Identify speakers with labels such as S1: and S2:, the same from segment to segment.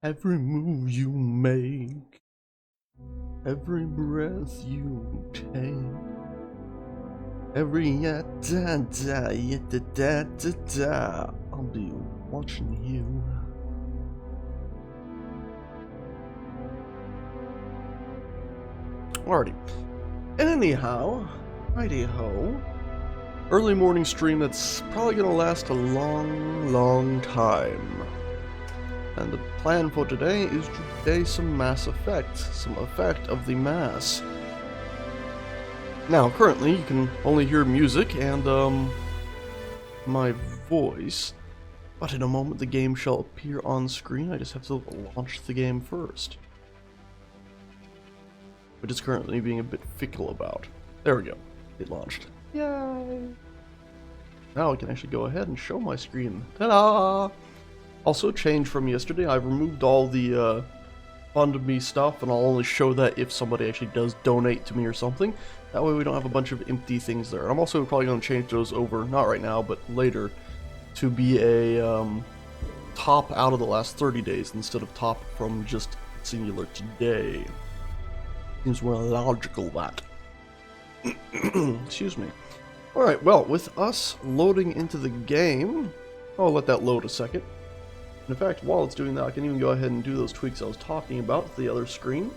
S1: Every move you make, every breath you take, every ya da da ya da da da da, I'll be watching you. Alrighty. Anyhow, righty ho. Early morning stream that's probably gonna last a long time. And the plan for today is to play some Mass Effect, some effect of the Mass. Now, currently, you can only hear music and, my voice, but in a moment the game shall appear on screen. I just have to launch the game first, which is currently being a bit fickle about. There we go. It launched. Yay! Now I can actually go ahead and show my screen. Ta-da! Also, change from yesterday, I've removed all the fund me stuff, and I'll only show that if somebody actually does donate to me or something. That way we don't have a bunch of empty things there. And I'm also probably going to change those over, not right now, but later, to be a top out of the last 30 days instead of top from just singular today. Seems more logical, that. Excuse me. Alright, well, with us loading into the game, I'll let that load a second. In fact, while it's doing that, I can even go ahead and do those tweaks I was talking about with the other screen.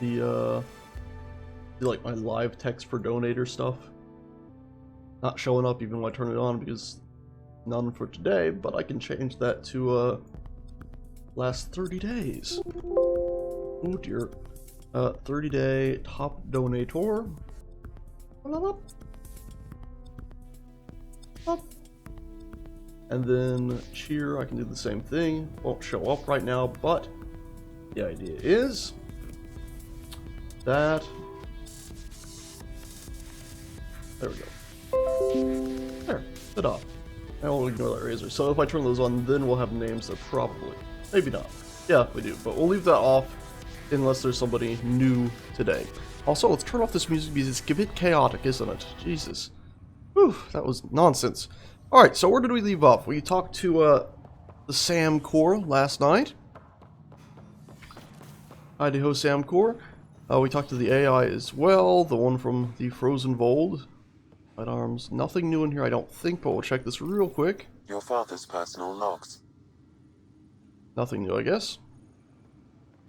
S1: Like my live text for donator stuff. Not showing up even when I turn it on because none for today, but I can change that to last 30 days. Oh dear. 30-day top donator. Up. And then cheer, I can do the same thing. Won't show up right now, but the idea is that there we go. There, ta-da. I won't ignore that razor. So if I turn those on, then we'll have names that probably, maybe not. Yeah, we do, but we'll leave that off unless there's somebody new today. Also, let's turn off this music because it's a bit chaotic, isn't it? Jesus. Whew, that was nonsense. Alright, so where did we leave off? We talked to the Sam Core last night. Idaho Sam Core. We talked to the AI as well, the one from the Frozen Vold. Right arms. Nothing new in here, I don't think, but we'll check this real quick.
S2: Your father's personal logs.
S1: Nothing new, I guess.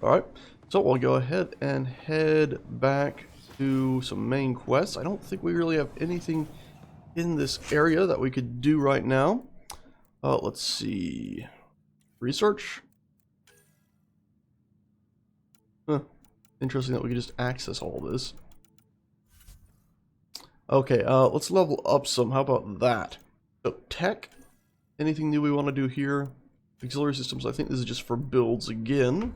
S1: Alright, so we'll go ahead and head back to some main quests. I don't think we really have anything in this area that we could do right now. Let's see. Research. Huh. Interesting that we could just access all this. Okay, let's level up some. How about that? So, tech. Anything new we want to do here? Auxiliary systems, I think this is just for builds again.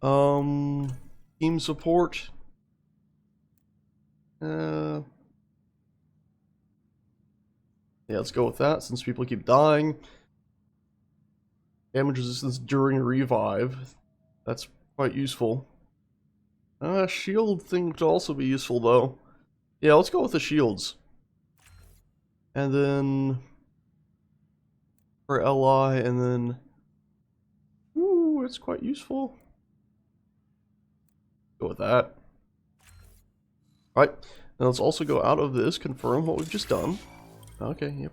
S1: Team support. Yeah, let's go with that since people keep dying. Damage resistance during revive. That's quite useful. Shield thing could also be useful though. Yeah, let's go with the shields. And then for LI, and then ooh, it's quite useful. Go with that. Alright, now let's also go out of this, confirm what we've just done. Okay, yep.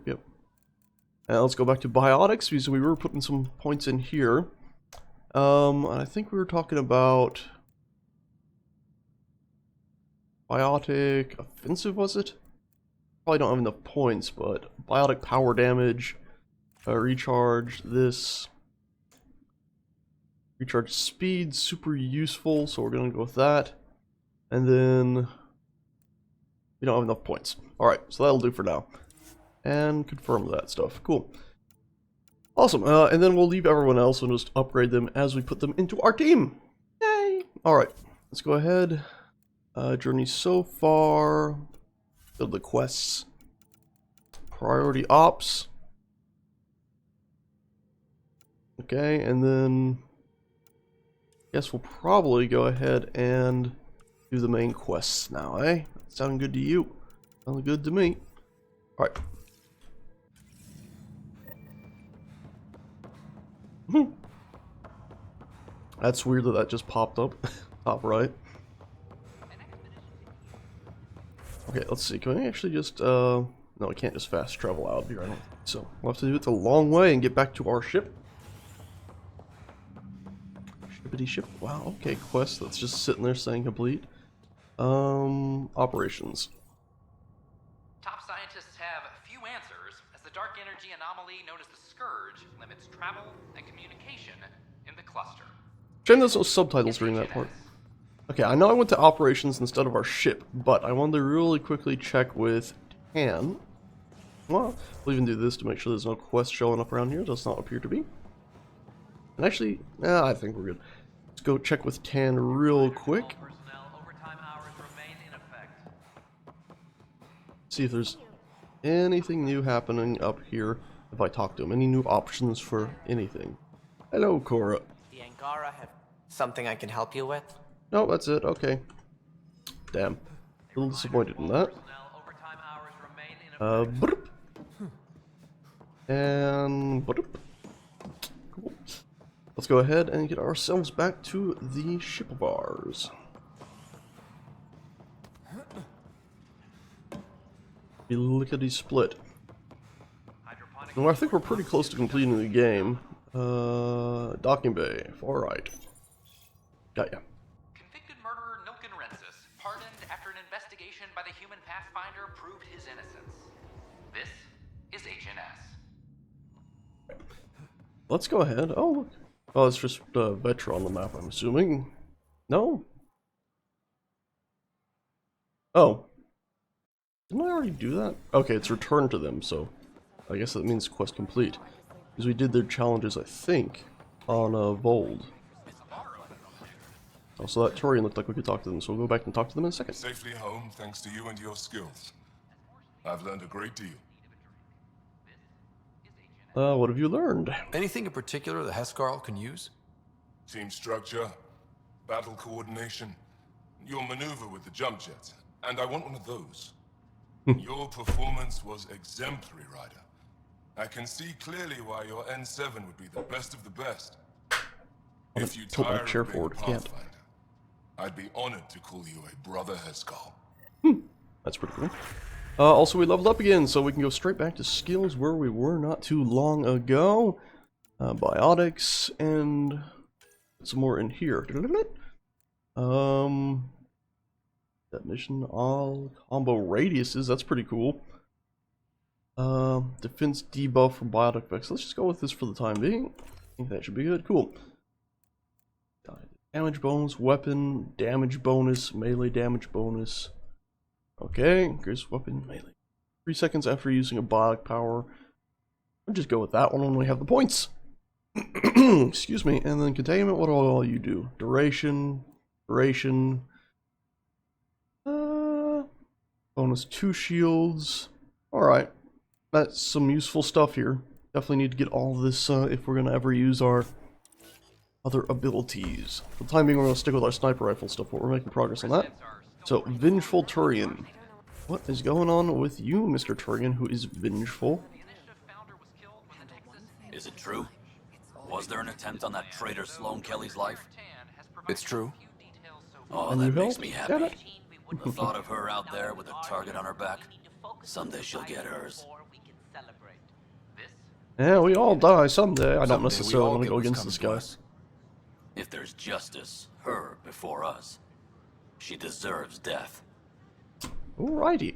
S1: And let's go back to biotics, because we were putting some points in here. I think we were talking about biotic offensive, was it? Probably don't have enough points, but biotic power damage, recharge this. Recharge speed, super useful, so we're gonna go with that. And then we don't have enough points. Alright, so that'll do for now. And confirm that stuff. Cool. Awesome. And then we'll leave everyone else and just upgrade them as we put them into our team. Yay! Alright, let's go ahead. Journey so far. Build the quests. Priority ops. Okay, and then guess we'll probably go ahead and do the main quests now, eh? Sounding good to you? Sounding good to me. Alright. That's weird that that just popped up. Top right. Okay, let's see. Can we actually just, no, I can't just fast travel out of here, I don't think so. We'll have to do it the long way and get back to our ship. Shippity ship. Wow, okay, quest that's just sitting there saying complete. Operations.
S3: Top scientists have few answers, as the dark energy anomaly known as the Scourge limits travel and communication in the cluster.
S1: Shame there's no subtitles during that part. Okay, I know I went to operations instead of our ship, but I wanted to really quickly check with Tan. Well, we'll even do this to make sure there's no quest showing up around here. Does not appear to be. And actually, I think we're good. Let's go check with Tan real quick. See if there's anything new happening up here. If I talk to him, any new options for anything. Hello, Cora.
S4: The Angara have something I can help you with?
S1: No, that's it. Okay. Damn. A little disappointed in that. Burp. And burp. Cool. Let's go ahead and get ourselves back to the ship of ours. Be lickety split. Well, I think we're pretty close to completing the game. Docking bay, far right. Got ya.
S3: Convicted murderer Nilken Rensis, pardoned after an investigation by the human Pathfinder proved his innocence. This is HNS.
S1: Let's go ahead. Oh, look. Oh, it's just Vetra on the map, I'm assuming. No? Oh. Didn't I already do that? Okay, it's returned to them, so I guess that means quest complete. Because we did their challenges, I think, on Vold. Oh, so that Turian looked like we could talk to them, so we'll go back and talk to them in a second.
S5: Safely home thanks to you and your skills. I've learned a great deal.
S1: What have you learned?
S6: Anything in particular the Hescarl can use?
S5: Team structure, battle coordination, your maneuver with the jump jets, and I want one of those. Your performance was exemplary, Ryder. I can see clearly why your N7 would be the best of the best. If you
S1: tilt my
S5: tire
S1: chair
S5: of being
S1: forward,
S5: a
S1: I can't.
S5: Pathfinder, I'd be honored to call you a brother Hescarl.
S1: That's pretty cool. Also, we leveled up again, so we can go straight back to skills where we were not too long ago. Biotics, and some more in here. Definition, all combo radiuses, that's pretty cool. Defense debuff from biotic effects. Let's just go with this for the time being. I think that should be good. Cool. Damage bonus, weapon, damage bonus, melee damage bonus. Okay, increase weapon, melee. 3 seconds after using a biotic power. I'll just go with that one when we have the points. Excuse me. And then containment, what do all you do? Duration. Bonus 2 shields. Alright. That's some useful stuff here. Definitely need to get all this if we're going to ever use our other abilities. For the time being, we're going to stick with our sniper rifle stuff, but we're making progress on that. So, Vengeful Turian. What is going on with you, Mr. Turian, who is vengeful?
S7: Is it true? Was there an attempt on that traitor Sloane Kelly's life?
S6: It's true.
S7: Oh,
S1: And
S7: that
S1: you
S7: makes
S1: helped?
S7: me
S1: Damn
S7: happy.
S1: it.
S7: The thought of her out there with a target on her back. Someday she'll get hers.
S1: Yeah, we all die someday. I don't
S6: Someday we
S1: necessarily
S6: all
S1: want to
S6: get
S1: go
S6: what's
S1: against
S6: coming
S1: this
S6: to
S1: guy.
S6: us.
S7: If there's justice, her before us. She deserves death.
S1: Alrighty.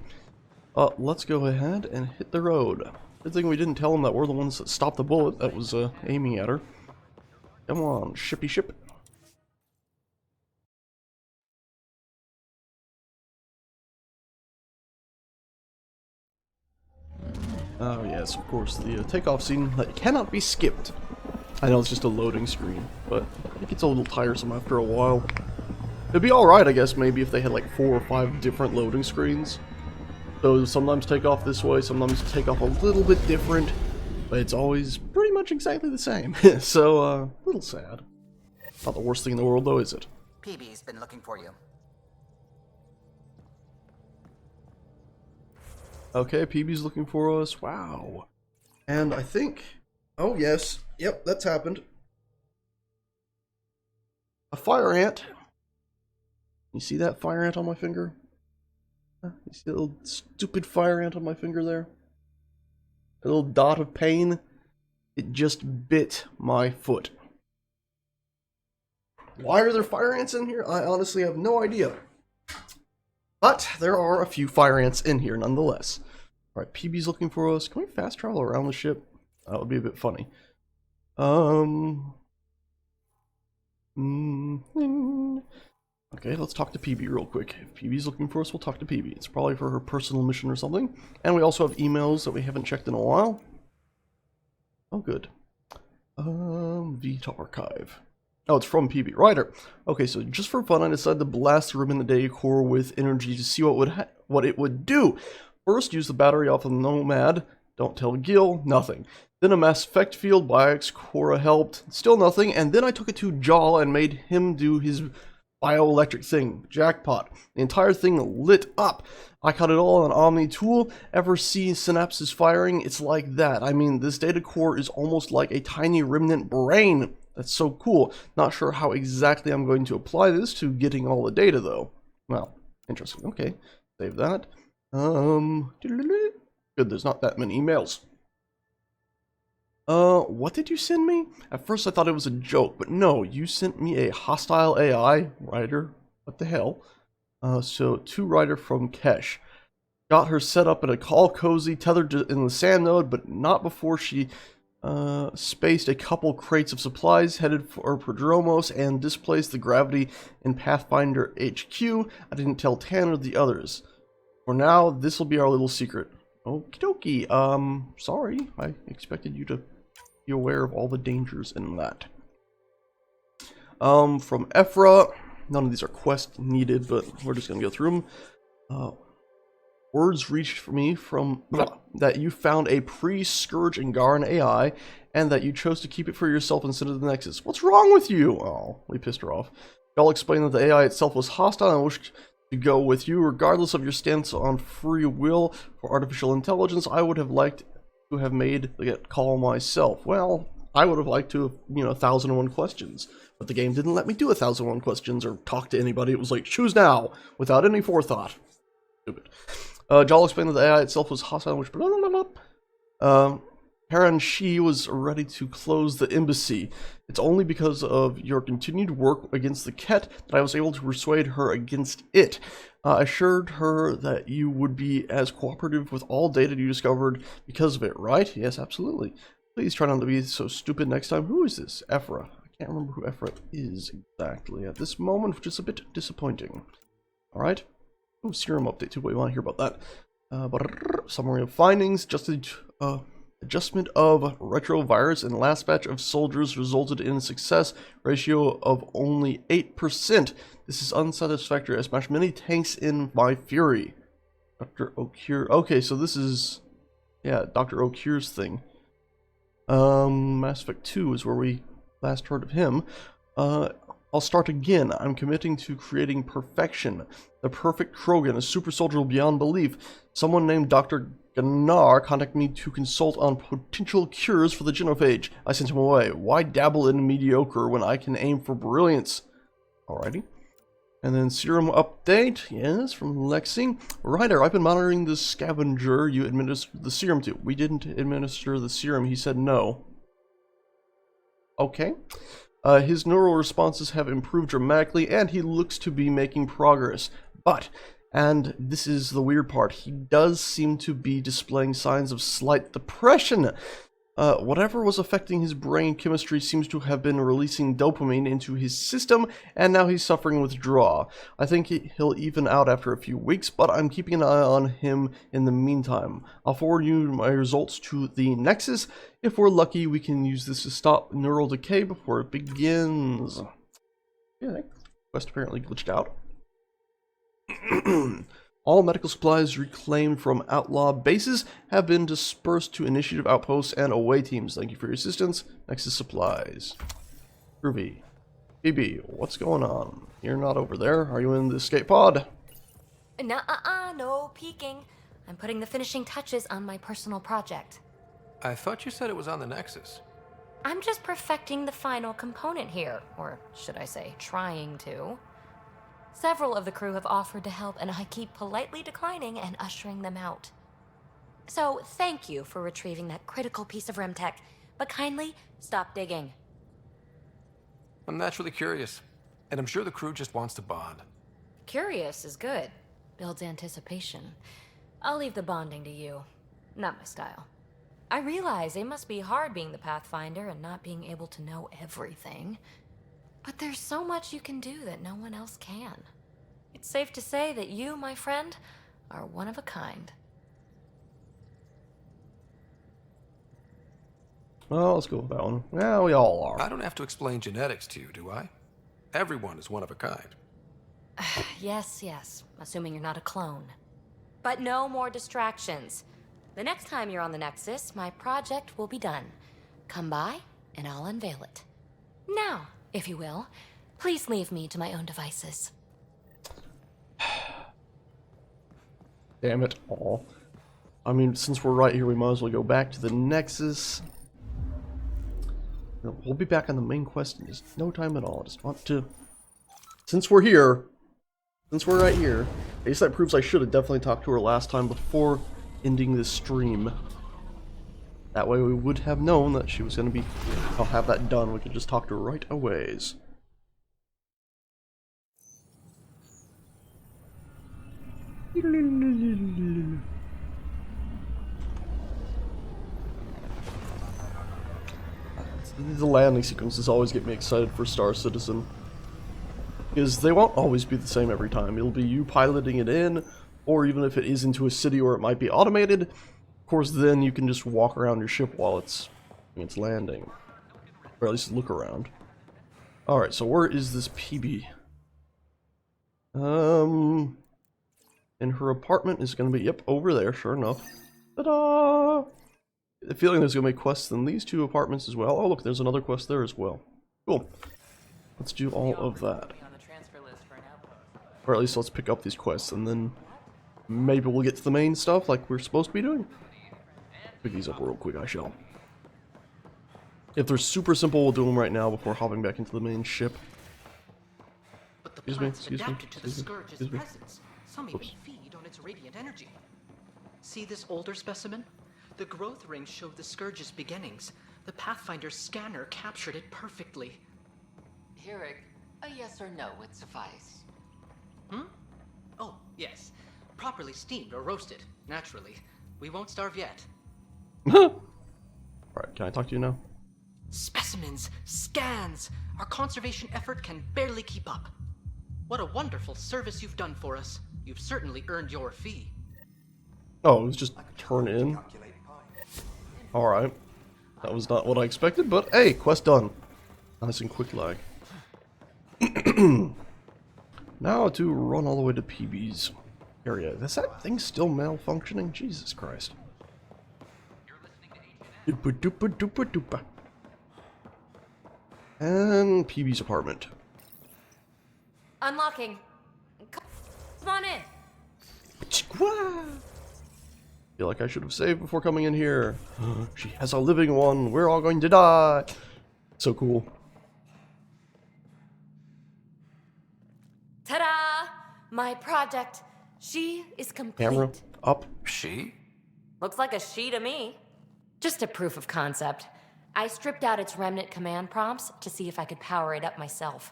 S1: Let's go ahead and hit the road. Good thing we didn't tell them that we're the ones that stopped the bullet that was aiming at her. Come on, shippy ship. Oh yes, of course, the takeoff scene that cannot be skipped. I know it's just a loading screen, but it gets a little tiresome after a while. It'd be alright, I guess, maybe if they had like 4 or 5 different loading screens. So sometimes take off this way, sometimes take off a little bit different, but it's always pretty much exactly the same. So, a little sad. Not the worst thing in the world, though, is it?
S4: PB's been looking for you.
S1: Okay, PB's looking for us. Wow. And I think... Oh, yes. Yep, that's happened. a fire ant. You see that fire ant on my finger? You see the little stupid fire ant on my finger there? A little dot of pain? It just bit my foot. Why are there fire ants in here? I honestly have no idea. But there are a few fire ants in here nonetheless. Alright, PB's looking for us. Can we fast travel around the ship? That would be a bit funny. Okay, let's talk to PB real quick. If PB's looking for us, we'll talk to PB. It's probably for her personal mission or something. And we also have emails that we haven't checked in a while. Oh, good. VTOP archive. Oh, it's from PB. Writer. Okay, so just for fun, I decided to blast the Andromeda core with energy to see what it would do. First, use the battery off of the Nomad. Don't tell Gil. Nothing. Then a Mass Effect field. Biox Cora helped. Still nothing. And then I took it to Jaw and made him do his bioelectric thing. Jackpot. The entire thing lit up. I caught it all on Omni Tool. Ever see synapses firing? It's like that. I mean, this data core is almost like a tiny remnant brain. That's so cool. Not sure how exactly I'm going to apply this to getting all the data, though. Well, interesting. Okay, save that. Good, there's not that many emails. What did you send me? At first I thought it was a joke, but no, you sent me a hostile AI writer. What the hell? So to writer from Kesh. Got her set up in a call cozy tethered in the SAM node, but not before she spaced a couple crates of supplies, headed for Prodromos, and displaced the gravity in Pathfinder HQ. I didn't tell Tanner the others. For now, this will be our little secret. Okie dokie. Sorry. I expected you to be aware of all the dangers in that. From Ephra. None of these are quest needed, but we're just gonna go through them. Words reached for me from that you found a pre-Scourge Angaran AI, and that you chose to keep it for yourself instead of the Nexus. What's wrong with you? Oh, we pissed her off. Y'all explained that the AI itself was hostile and wished to go with you, regardless of your stance on free will for artificial intelligence. I would have liked to have made the call myself. Well, I would have liked to have, 1001 questions, but the game didn't let me do 1001 questions or talk to anybody. It was like, choose now, without any forethought. Stupid. Jal explained that the AI itself was hostile, which Paran Shi was ready to close the embassy. It's only because of your continued work against the Ket that I was able to persuade her against it. I assured her that you would be as cooperative with all data you discovered because of it, right? Yes, absolutely. Please try not to be so stupid next time. Who is this? Ephra. I can't remember who Ephra is exactly at this moment, which is a bit disappointing. Alright. Oh, serum update too. We want to hear about that. Summary of findings. Adjustment of retrovirus in last batch of soldiers resulted in a success ratio of only 8%. This is unsatisfactory. I smashed many tanks in my fury. Dr. O'Cure. Okay, so this is, yeah, Dr. O'Cure's thing. Mass Effect 2 is where we last heard of him. I'll start again. I'm committing to creating perfection. The perfect Krogan, a super soldier beyond belief. Someone named Dr. Gunnar contacted me to consult on potential cures for the genophage. I sent him away. Why dabble in mediocre when I can aim for brilliance? Alrighty. And then serum update, yes, from Lexi. Ryder, I've been monitoring the scavenger you administered the serum to. We didn't administer the serum, he said no. Okay. His neural responses have improved dramatically, and he looks to be making progress. But, and this is the weird part, he does seem to be displaying signs of slight depression. Whatever was affecting his brain chemistry seems to have been releasing dopamine into his system, and now he's suffering withdrawal. I think he'll even out after a few weeks, but I'm keeping an eye on him in the meantime. I'll forward you my results to the Nexus. If we're lucky, we can use this to stop neural decay before it begins. Yeah, that quest apparently glitched out. All medical supplies reclaimed from outlaw bases have been dispersed to initiative outposts and away teams. Thank you for your assistance. Nexus supplies. Groovy. BB, what's going on? You're not over there. Are you in the escape pod?
S8: No peeking. I'm putting the finishing touches on my personal project.
S6: I thought you said it was on the Nexus.
S8: I'm just perfecting the final component here, or should I say, trying to. Several of the crew have offered to help, and I keep politely declining and ushering them out. So, thank you for retrieving that critical piece of REM tech, but kindly stop digging.
S6: I'm naturally curious, and I'm sure the crew just wants to bond.
S8: Curious is good. Builds anticipation. I'll leave the bonding to you. Not my style. I realize it must be hard being the Pathfinder and not being able to know everything. But there's so much you can do that no one else can. It's safe to say that you, my friend, are one of a kind.
S1: Well, let's go with that one. Yeah, we all are.
S6: I don't have to explain genetics to you, do I? Everyone is one of a kind.
S8: Yes, assuming you're not a clone. But no more distractions. The next time you're on the Nexus, my project will be done. Come by, and I'll unveil it. Now, if you will, please leave me to my own devices.
S1: Damn it all. I mean, since we're right here, we might as well go back to the Nexus. We'll be back on the main quest in just no time at all. I just want to... Since we're here, since we're right here, I guess that proves I should have definitely talked to her last time before ending this stream. That way we would have known that she was going to be... I'll have that done. We could just talk to her right away. The landing sequences always get me excited for Star Citizen. Because they won't always be the same every time. It'll be you piloting it in, or even if it is into a city or it might be automated, of course then you can just walk around your ship while it's landing. Or at least look around. Alright, so where is this PB? And her apartment is going to be, yep, over there, sure enough. Ta-da! The feeling there's going to be quests in these two apartments as well. Oh look, there's another quest there as well. Cool. Let's do all of that. Or at least let's pick up these quests and then maybe we'll get to the main stuff like we're supposed to be doing. Pick these up real quick, I shall. If they're super simple, we'll do them right now before hopping back into the main ship.
S9: But the
S1: Excuse me,
S9: plants
S1: excuse me,
S9: adapted to the
S1: excuse me,
S9: Scourge's
S1: excuse me.
S9: presence. Some even
S1: Oops.
S9: feed on its radiant energy. See this older specimen? The growth rings show the Scourge's beginnings. The Pathfinder's scanner captured it perfectly.
S10: Herrick, a yes or no would suffice.
S9: Oh, yes. Properly steamed or roasted, naturally. We won't starve yet.
S1: Alright, can I talk to you now?
S9: Specimens, scans. Our conservation effort can barely keep up. What a wonderful service you've done for us. You've certainly earned your fee.
S1: Oh, it was just turn in. Alright. That was not what I expected, but hey, quest done. Nice and quick lag. Now to run all the way to PB's area. Is that thing still malfunctioning? Jesus Christ. Doopa doopa doopa doopa. And PB's apartment.
S8: Unlocking. Come on in.
S1: Feel like I should have saved before coming in here. She has a living one. We're all going to die. So cool.
S8: Ta-da! My project. She is complete.
S1: Camera up.
S6: She?
S8: Looks like a she to me. Just a proof of concept. I stripped out its remnant command prompts to see if I could power it up myself.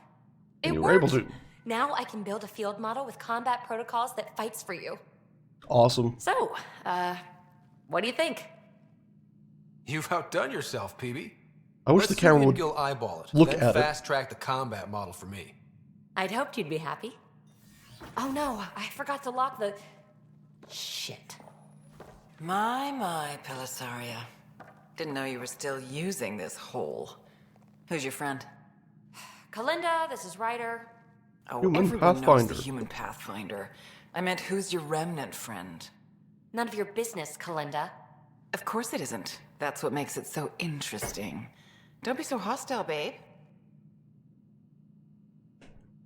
S1: And
S8: It
S1: you were able
S8: worked.
S1: to.
S8: Now I can build a field model with combat protocols that fights for you.
S1: Awesome.
S8: So, what do you think?
S6: You've outdone yourself, PB.
S1: I wish
S6: Let's
S1: the camera
S6: see if
S1: would
S6: you'll eyeball it.
S1: look
S6: then
S1: at it.
S6: fast track the combat model for me.
S8: I'd hoped you'd be happy. Oh no, I forgot to lock the... Shit.
S10: My, Pelisaria. Didn't know you were still using this hole. Who's your friend?
S8: Kalinda, this is Ryder.
S10: Oh,
S1: Human
S10: everyone knows
S1: Pathfinder.
S10: the human Pathfinder. I meant, who's your remnant friend?
S8: None of your business, Kalinda.
S10: Of course it isn't. That's what makes it so interesting. Don't be so hostile, babe.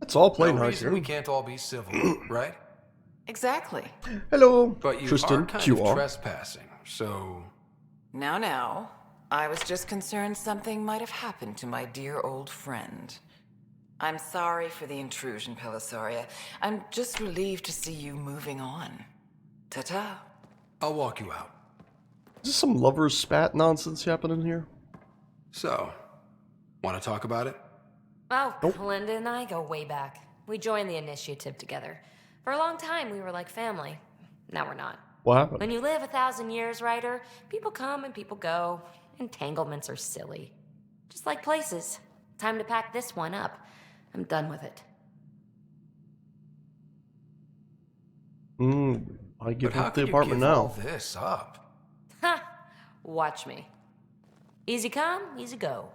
S1: Let's all play
S6: No
S1: nice
S6: reason
S1: here.
S6: we can't all be civil, right?
S10: Exactly.
S1: Hello,
S6: But you
S1: Tristan.
S6: are kind
S1: QR.
S6: of trespassing, so...
S10: Now. I was just concerned something might have happened to my dear old friend. I'm sorry for the intrusion, Pelisaria. I'm just relieved to see you moving on. Ta-ta.
S6: I'll walk you out.
S1: Is this some lover's spat nonsense happening here?
S6: So, want to talk about it?
S8: Oh, Linda and I go way back. We joined the initiative together. For a long time, we were like family. Now we're not.
S1: What happened?
S8: When you live 1,000 years, Ryder, people come and people go. Entanglements are silly. Just like places. Time to pack this one up. I'm done with it.
S1: I give
S6: But how
S1: up the
S6: can you
S1: apartment
S6: give
S1: now.
S6: all this up?
S8: Ha! Watch me. Easy come, easy go.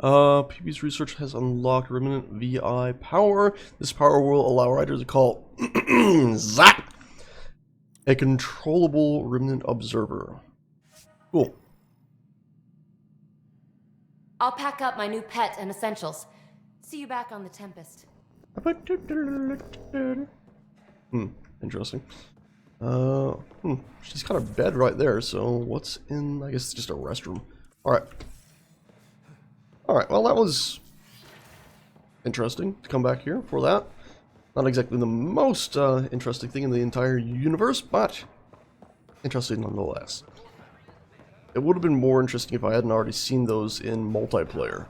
S1: PB's research has unlocked remnant VI power. This power will allow Ryder to call Zap a controllable remnant observer. Cool.
S8: I'll pack up my new pet and essentials. See you back on the Tempest.
S1: Interesting. She's got a bed right there, so what's in, I guess it's just a restroom. Alright. Alright, well that was interesting to come back here for that. Not exactly the most interesting thing in the entire universe, but interesting nonetheless. It would have been more interesting if I hadn't already seen those in multiplayer.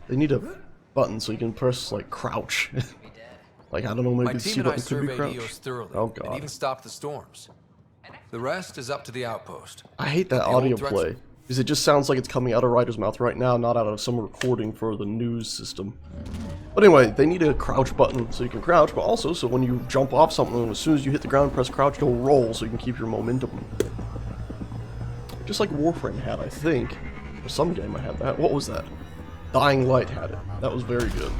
S1: They need a button so you can press, like, crouch. Like, I don't know, maybe
S6: My
S1: the
S6: team
S1: C
S6: and I
S1: button could be
S6: surveyed EOS
S1: crouched.
S6: thoroughly,
S1: Oh
S6: and
S1: god.
S6: even stopped the storms. The rest is up to the outpost.
S1: I hate that
S6: The old
S1: audio
S6: threats-
S1: play. Because it just sounds like it's coming out of Ryder's mouth right now, not out of some recording for the news system. But anyway, they need a crouch button so you can crouch, but also so when you jump off something, as soon as you hit the ground and press crouch, you'll roll so you can keep your momentum. Just like Warframe had, I think. Or some game I had that. What was that? Dying Light had it. That was very good.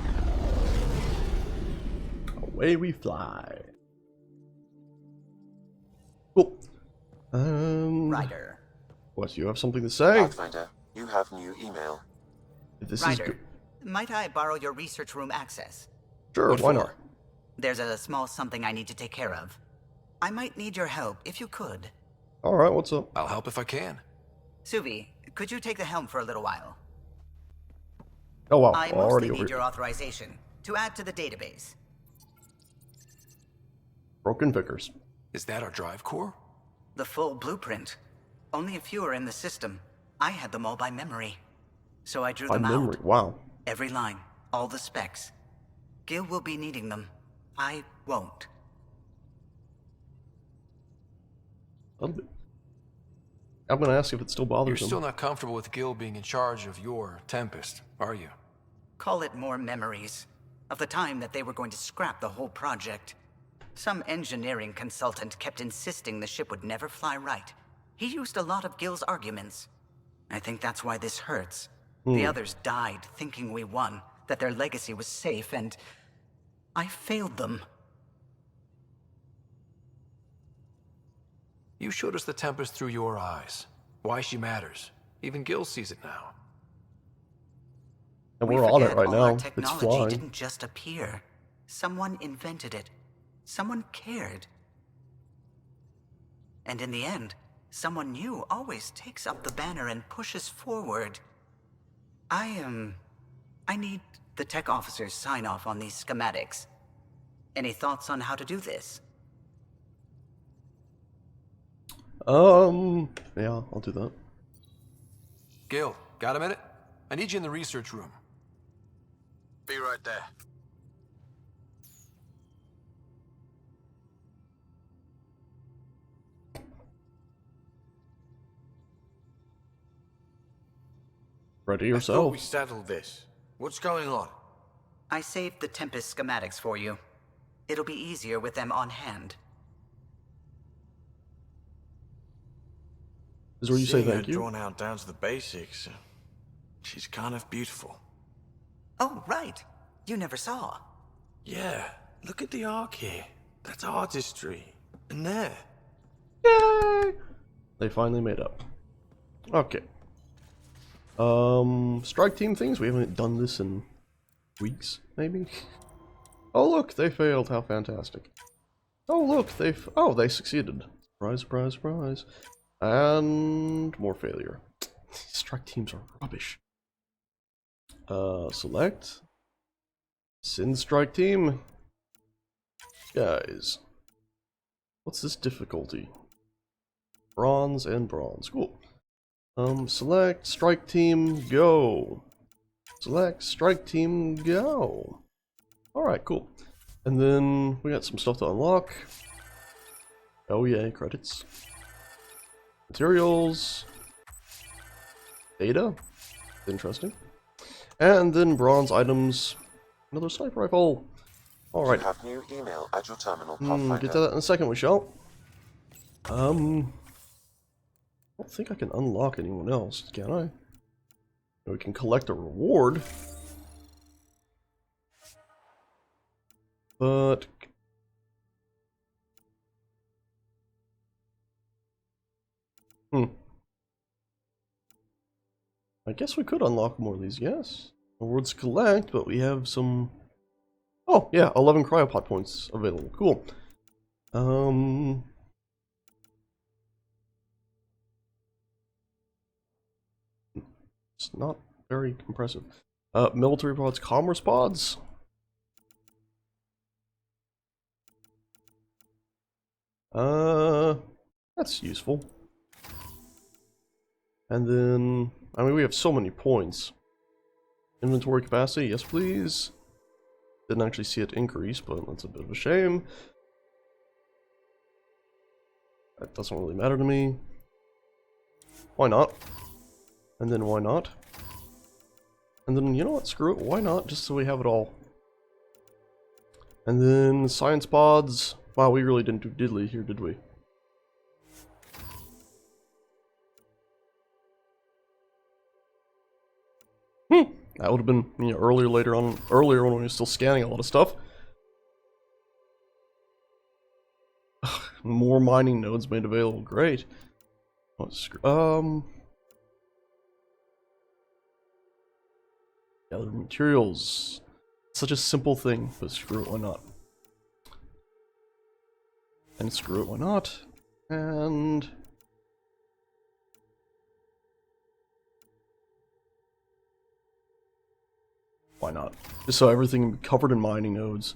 S1: Away we fly. Cool.
S4: Ryder.
S1: What, you have something to say?
S2: Pathfinder, you have new email.
S1: If this is
S4: Ryder,
S1: good.
S4: might I borrow your research room access?
S1: Sure,
S6: What
S1: why
S6: for?
S1: not?
S4: There's a small something I need to take care of. I might need your help if you could.
S1: Alright, what's up?
S6: I'll help if I can.
S4: Suvi, could you take the helm for a little while?
S1: Oh wow,
S4: I
S1: already
S4: mostly
S1: over
S4: need
S1: here.
S4: your authorization to add to the database.
S1: Broken Vickers.
S6: Is that our drive core?
S4: The full blueprint. Only a few are in the system. I had them all by memory. So I drew
S1: By
S4: them
S1: memory,
S4: out.
S1: wow.
S4: Every line, all the specs. Gil will be needing them. I won't.
S1: That'll be... I'm gonna ask if it still
S6: You're
S1: bothers him.
S6: still not comfortable with Gil being in charge of your Tempest, are you?
S4: Call it more memories of the time that they were going to scrap the whole project. Some engineering consultant kept insisting the ship would never fly right. He used a lot of Gil's arguments. I think that's why this hurts. The others died thinking we won, that their legacy was safe, and I failed them.
S6: You showed us the Tempest through your eyes. Why she matters. Even Gil sees it now.
S1: And
S4: We
S1: we're on it
S4: forget
S1: right
S4: all
S1: now.
S4: our
S1: It's
S4: technology
S1: flying.
S4: didn't just appear. Someone invented it. Someone cared. And in the end, someone new always takes up the banner and pushes forward. I need the tech officer's sign-off on these schematics. Any thoughts on how to do this?
S1: Yeah, I'll do that.
S6: Gil, got a minute? I need you in the research room.
S7: Be right there.
S1: Ready
S7: I thought
S1: yourself.
S7: we settled this. What's going on?
S4: I saved the Tempest schematics for you. It'll be easier with them on hand.
S1: Is where you say
S7: Seeing her
S1: thank you?
S7: drawn out down to the basics. She's kind of beautiful.
S4: Oh, right. You never saw.
S7: Yeah, look at the arc here. That's artistry. And there.
S1: Yay! They finally made up. Okay. Strike team things? We haven't done this in weeks, maybe? Oh look, they failed. How fantastic. Oh look, they succeeded. Surprise, surprise, surprise. And more failure. Strike teams are rubbish. Select. Send strike team. Guys. What's this difficulty? Bronze and bronze. Cool. Select strike team, go. Select strike team, go. Alright, cool. And then we got some stuff to unlock. Oh yeah, credits. Materials. Data. Interesting. And then bronze items. Another sniper rifle. Alright.
S2: You have new email at your terminal,
S1: Get
S2: Pathfinder.
S1: to that in a second, we shall. I don't think I can unlock anyone else, can I? We can collect a reward. But... I guess we could unlock more of these, yes. Rewards collect, but we have some... Oh, yeah, 11 cryopod points available. Cool. It's not very impressive. Military pods, commerce pods. That's useful. And then, I mean, we have so many points. Inventory capacity, yes please. Didn't actually see it increase, but that's a bit of a shame. That doesn't really matter to me. Why not? And then why not? And then, you know what, screw it, why not? Just so we have it all. And then science pods. Wow, we really didn't do diddly here, did we? That would have been, you know, earlier when we were still scanning a lot of stuff. More mining nodes made available, great. Gather materials. Such a simple thing, but screw it, why not? And screw it, why not? And... why not? Just so everything can be covered in mining nodes.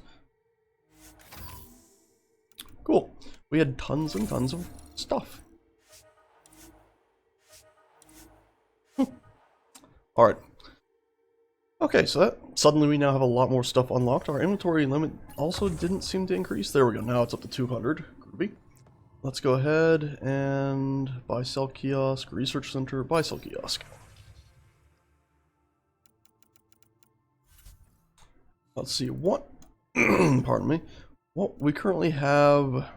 S1: Cool. We had tons and tons of stuff. Alright. Okay, so that suddenly we now have a lot more stuff unlocked. Our inventory limit also didn't seem to increase. There we go. Now it's up to 200. Groovy. Let's go ahead and buy sell kiosk, research center, buy sell kiosk. Let's see what, pardon me, what we currently have.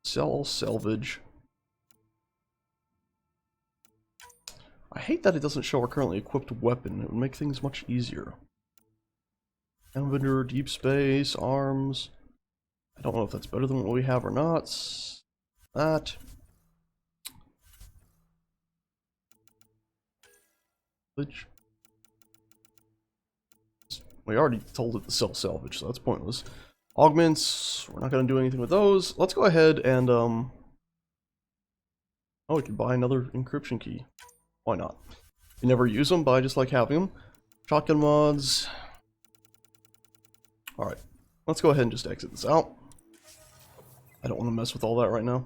S1: Sell, salvage. I hate that it doesn't show our currently equipped weapon. It would make things much easier. Inventor, deep space, arms. I don't know if that's better than what we have or not. That. Salvage. We already told it to sell salvage, so that's pointless. Augments, we're not going to do anything with those. Let's go ahead and, oh, we can buy another encryption key. Why not? You never use them, but I just like having them. Shotgun mods. Alright, let's go ahead and just exit this out. I don't want to mess with all that right now.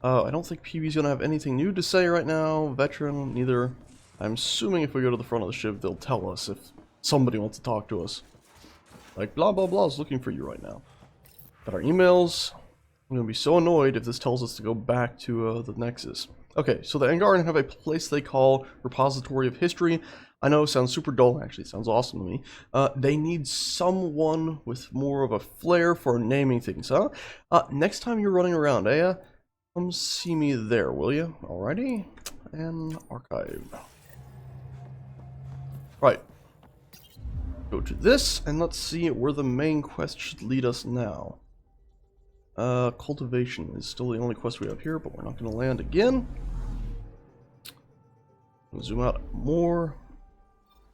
S1: I don't think PB's going to have anything new to say right now. Veteran, neither. I'm assuming if we go to the front of the ship, they'll tell us if somebody wants to talk to us. Like, blah blah blah is looking for you right now. Got our emails. I'm gonna be so annoyed if this tells us to go back to the Nexus. Okay, so the Angaran have a place they call Repository of History. I know it sounds super dull, actually it sounds awesome to me. They need someone with more of a flair for naming things, huh? Next time you're running around, come see me there, will you? Alrighty, and archive. Right. Go to this, and let's see where the main quest should lead us now. Cultivation is still the only quest we have here, but we're not going to land again. Zoom out more.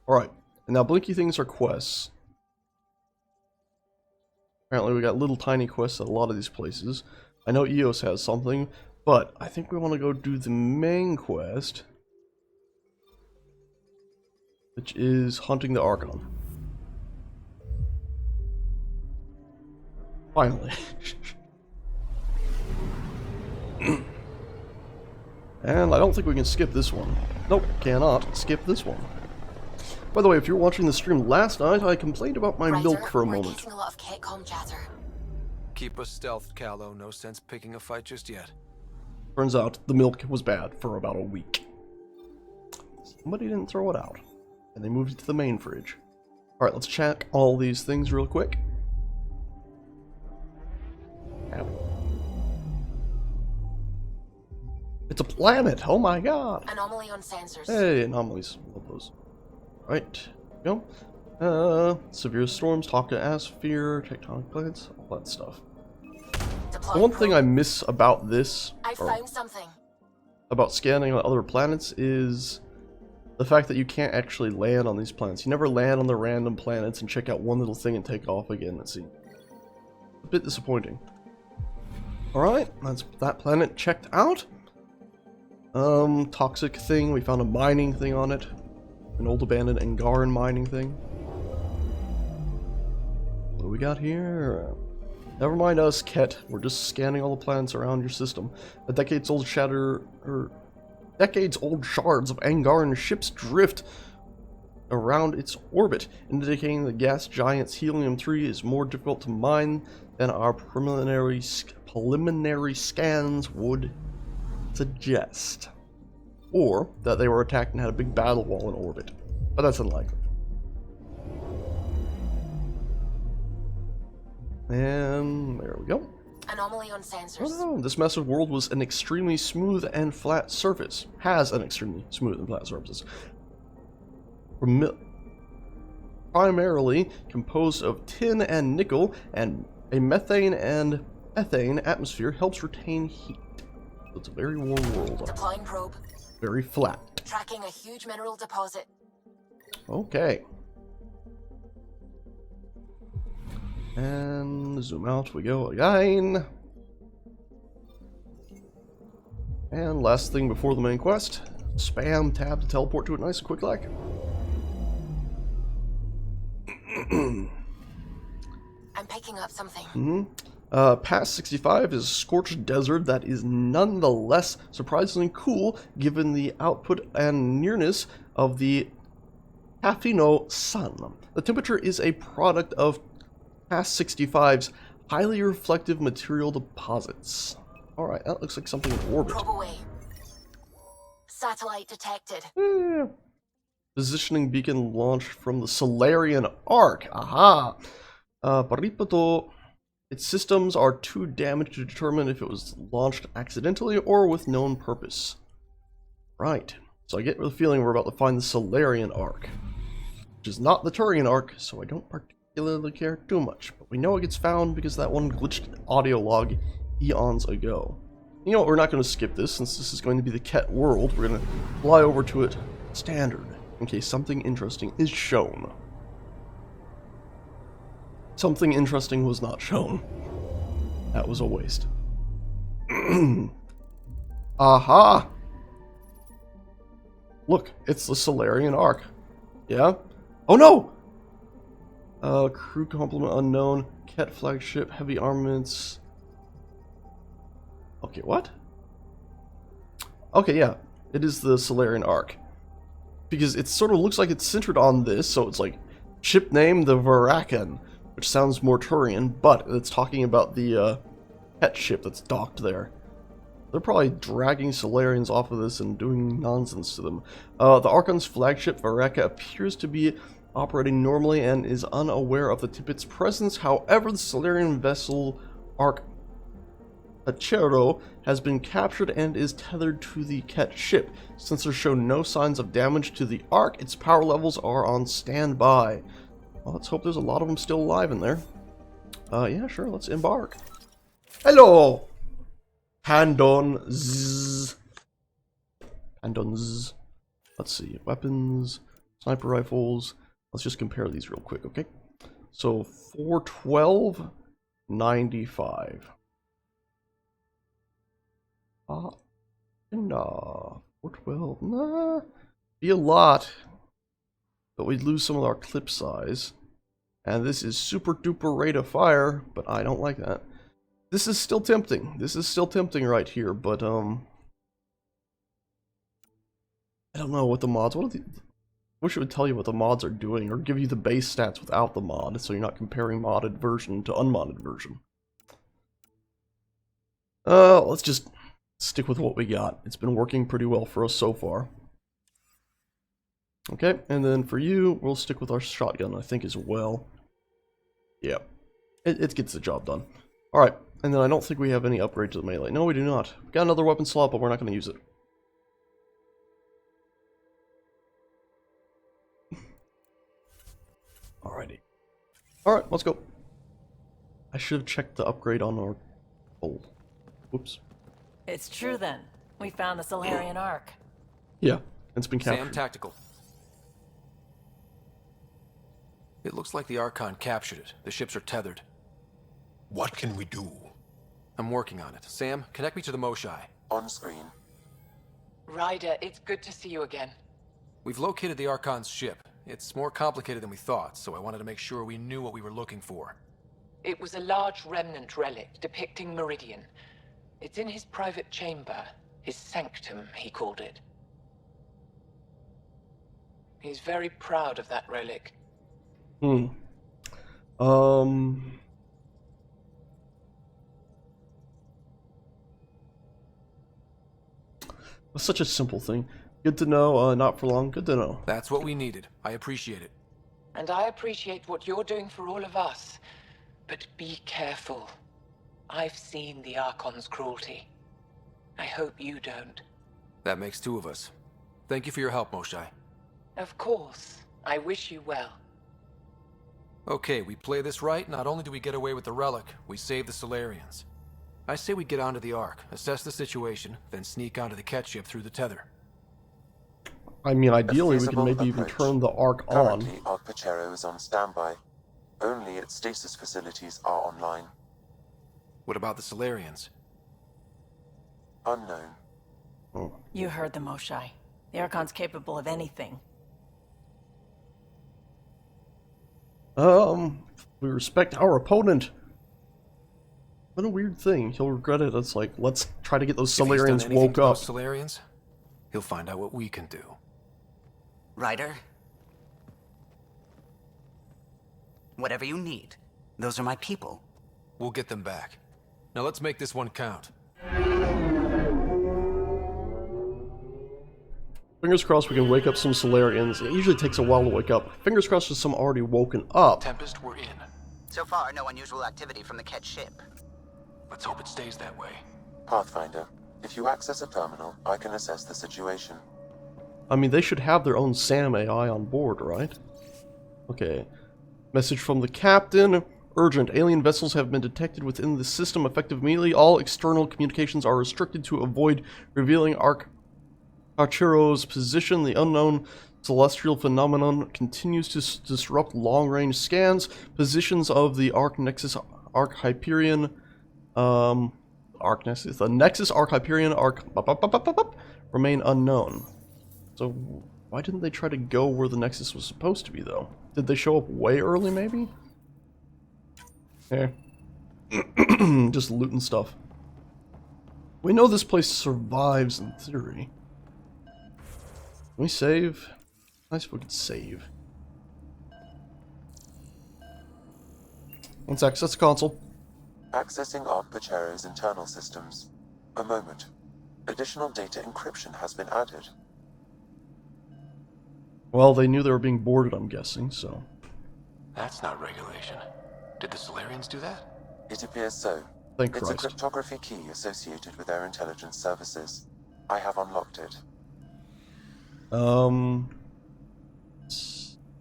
S1: Alright, and now blinky things are quests. Apparently we got little tiny quests at a lot of these places. I know EOS has something, but I think we want to go do the main quest, which is hunting the Archon. Finally. And I don't think we can skip this one. Nope, cannot skip this one. By the way, if you're watching the stream last night, I complained about my milk for a moment.
S11: A lot of Catcom chatter.
S6: Keep us stealthed, Callow. No sense picking a fight just yet.
S1: Turns out the milk was bad for about a week. Somebody didn't throw it out, and they moved it to the main fridge. Alright, let's check all these things real quick. It's a planet! Oh my god!
S11: Anomaly on sensors.
S1: Hey, anomalies. Love those. Right. Go. Severe storms, talk to atmosphere, tectonic plates, all that stuff. The one thing I miss about this,
S11: I found something.
S1: About scanning on other planets, is the fact that you can't actually land on these planets. You never land on the random planets and check out one little thing and take off again. It's a bit disappointing. Alright, that's that planet checked out. Toxic thing, we found a mining thing on it. An old abandoned Angaran mining thing. What do we got here? Never mind us, Ket. We're just scanning all the planets around your system. A decades-old shards of Angaran ships drift around its orbit, indicating the gas giant's helium-3 is more difficult to mine than our preliminary scans would suggest. Or that they were attacked and had a big battle wall in orbit. But that's unlikely. And there we go.
S11: Anomaly on sensors.
S1: Oh no, this massive world was an extremely smooth and flat surface. Has an extremely smooth and flat surface. Primarily composed of tin and nickel, and a methane and ethane atmosphere helps retain heat. So it's a very warm world.
S11: Deploying probe.
S1: Very flat.
S11: Tracking a huge mineral deposit.
S1: Okay. And zoom out we go again. And last thing before the main quest, spam tab to teleport to it nice and quick like.
S11: I'm picking up something.
S1: Past 65 is a scorched desert that is nonetheless surprisingly cool given the output and nearness of the Tafino sun. The temperature is a product of Past 65's highly reflective material deposits. Alright, that looks like something in orbit.
S11: Probe away. Satellite detected.
S1: Positioning beacon launched from the Solarian Arc. Aha! Paripato. Its systems are too damaged to determine if it was launched accidentally or with known purpose. Right. So I get the feeling we're about to find the Solarian Arc. Which is not the Turian Arc, so I don't particularly care too much. But we know it gets found because that one glitched audio log eons ago. You know what, we're not going to skip this since this is going to be the Ket world. We're going to fly over to it standard in case something interesting is shown. Something interesting was not shown. That was a waste. Aha! Look, it's the Solarian Arc. Yeah? Oh no! Crew complement unknown. Ket flagship, heavy armaments. Okay, what? Okay, yeah. It is the Solarian Arc. Because it sort of looks like it's centered on this, so it's like ship name the Varakan, which sounds more Turian, but it's talking about the Ket ship that's docked there. They're probably dragging Solarians off of this and doing nonsense to them. The Archon's flagship, Varaka, appears to be operating normally and is unaware of the Tippet's presence. However, the Solarian vessel Arc Achero has been captured and is tethered to the Ket ship. Sensors show no signs of damage to the Arc. Its power levels are on standby. Well, let's hope there's a lot of them still alive in there. Yeah, sure, let's embark. Hello! Pandons. Pandons. Let's see, weapons, sniper rifles. Let's just compare these real quick, okay? So, 412 95. Nah, 412. Nah, be a lot. But we'd lose some of our clip size. And this is super duper rate of fire, but I don't like that. This is still tempting. This is still tempting right here, but I don't know what the mods. What are the? Wish it would tell you what the mods are doing, or give you the base stats without the mod, so you're not comparing modded version to unmodded version. Let's just stick with what we got. It's been working pretty well for us so far. Okay, and then for you, we'll stick with our shotgun, I think, as well. Yeah, it gets the job done. Alright, and then I don't think we have any upgrade to the melee. No, we do not. We've got another weapon slot, but we're not going to use it. Alrighty. Alright, let's go. I should have checked the upgrade on our... Oh. Whoops.
S12: It's true then. We found the Solarian Ark.
S1: Yeah, it's been captured.
S6: Sam, tactical. It looks like the Archon captured it. The ships are tethered.
S5: What can we do?
S6: I'm working on it. Sam, connect me to the Moshai.
S2: On screen.
S10: Ryder, it's good to see you again.
S6: We've located the Archon's ship. It's more complicated than we thought, so I wanted to make sure we knew what we were looking for.
S10: It was a large remnant relic depicting Meridian. It's in his private chamber. His sanctum, he called it. He's very proud of that relic.
S1: That's such a simple thing. Good to know, not for long. Good to know.
S6: That's what we needed. I appreciate it.
S10: And I appreciate what you're doing for all of us. But be careful. I've seen the Archon's cruelty. I hope you don't.
S6: That makes two of us. Thank you for your help, Moshai.
S10: Of course. I wish you well.
S6: Okay, we play this right. Not only do we get away with the relic, we save the Solarians. I say we get onto the Ark, assess the situation, then sneak onto the Ket ship through the tether.
S1: I mean, ideally, we can
S2: feasible
S1: maybe even
S2: approach.
S1: turn the Ark on.
S2: Currently, Ark Pachero is on standby. Only its stasis facilities are online.
S6: What about the Solarians?
S2: Unknown.
S1: Oh.
S12: You heard the Moshai. The Archon's capable of anything.
S1: We respect our opponent. What a weird thing. He'll regret it. It's like, let's try to get those
S6: If he's done
S1: Solarians
S6: anything
S1: woke
S6: to
S1: up.
S6: those Solarians, he'll find out what we can do.
S4: Ryder? Whatever you need. Those are my people.
S6: We'll get them back. Now let's make this one count.
S1: Fingers crossed we can wake up some Solarians. It usually takes a while to wake up. Fingers crossed there's some already woken up.
S6: Tempest, we're in.
S4: So far, no unusual activity from the Ket ship.
S6: Let's hope it stays that way.
S2: Pathfinder, if you access a terminal, I can assess the situation.
S1: I mean, they should have their own SAM AI on board, right? Okay. Message from the captain. Urgent. Alien vessels have been detected within the system. Effective immediately. All external communications are restricted to avoid revealing Archero's position. The unknown celestial phenomenon continues to disrupt long-range scans. Positions of the Arc Nexus, Arc Hyperion, Arc Nexus, the Nexus, Arc Hyperion, remain unknown. So why didn't they try to go where the Nexus was supposed to be, though? Did they show up way early, maybe? Eh. Just looting stuff. We know this place survives in theory. Can we save? Nice if we could save. Let's access the console.
S2: Accessing Ark Pachero's internal systems. A moment. Additional data encryption has been added.
S1: Well, they knew they were being boarded, I'm guessing, so...
S6: That's not regulation. Did the Solarians do that?
S2: It appears so.
S1: Thank
S2: It's
S1: Christ.
S2: a cryptography key associated with their intelligence services. I have unlocked it.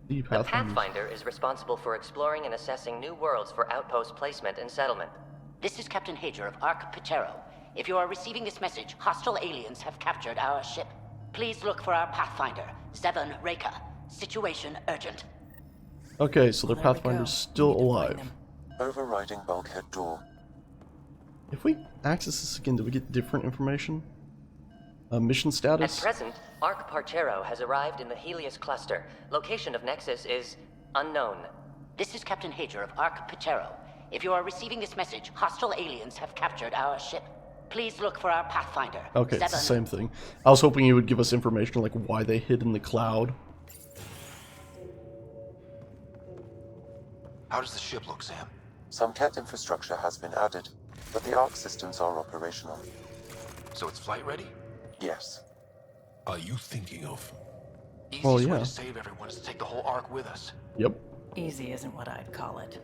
S1: The
S13: Pathfinder is responsible for exploring and assessing new worlds for outpost placement and settlement.
S14: This is Captain Hager of Ark Pachero. If you are receiving this message, hostile aliens have captured our ship. Please look for our Pathfinder, Zevon Reka. Situation urgent.
S1: Okay, so their
S12: Well, there we
S1: Pathfinder's
S12: go.
S1: still
S12: We need to find
S1: alive.
S12: them.
S2: Overriding bulkhead door.
S1: If we access this again, do we get different information? Mission
S13: At
S1: status?
S13: present, Ark Parchero has arrived in the Helios cluster. Location of Nexus is unknown.
S14: This is Captain Hager of Ark Parchero. If you are receiving this message, hostile aliens have captured our ship. Please look for our Pathfinder.
S1: Okay, it's the same thing. I was hoping you would give us information like why they hid in the cloud.
S6: How does the ship look, Sam?
S2: Some CAT infrastructure has been added, but the Ark systems are operational.
S6: So it's flight ready?
S2: Yes.
S5: Are you thinking of?
S6: Easiest way to save everyone is to take the whole Ark with us.
S1: Yep.
S12: Easy isn't what I'd call it.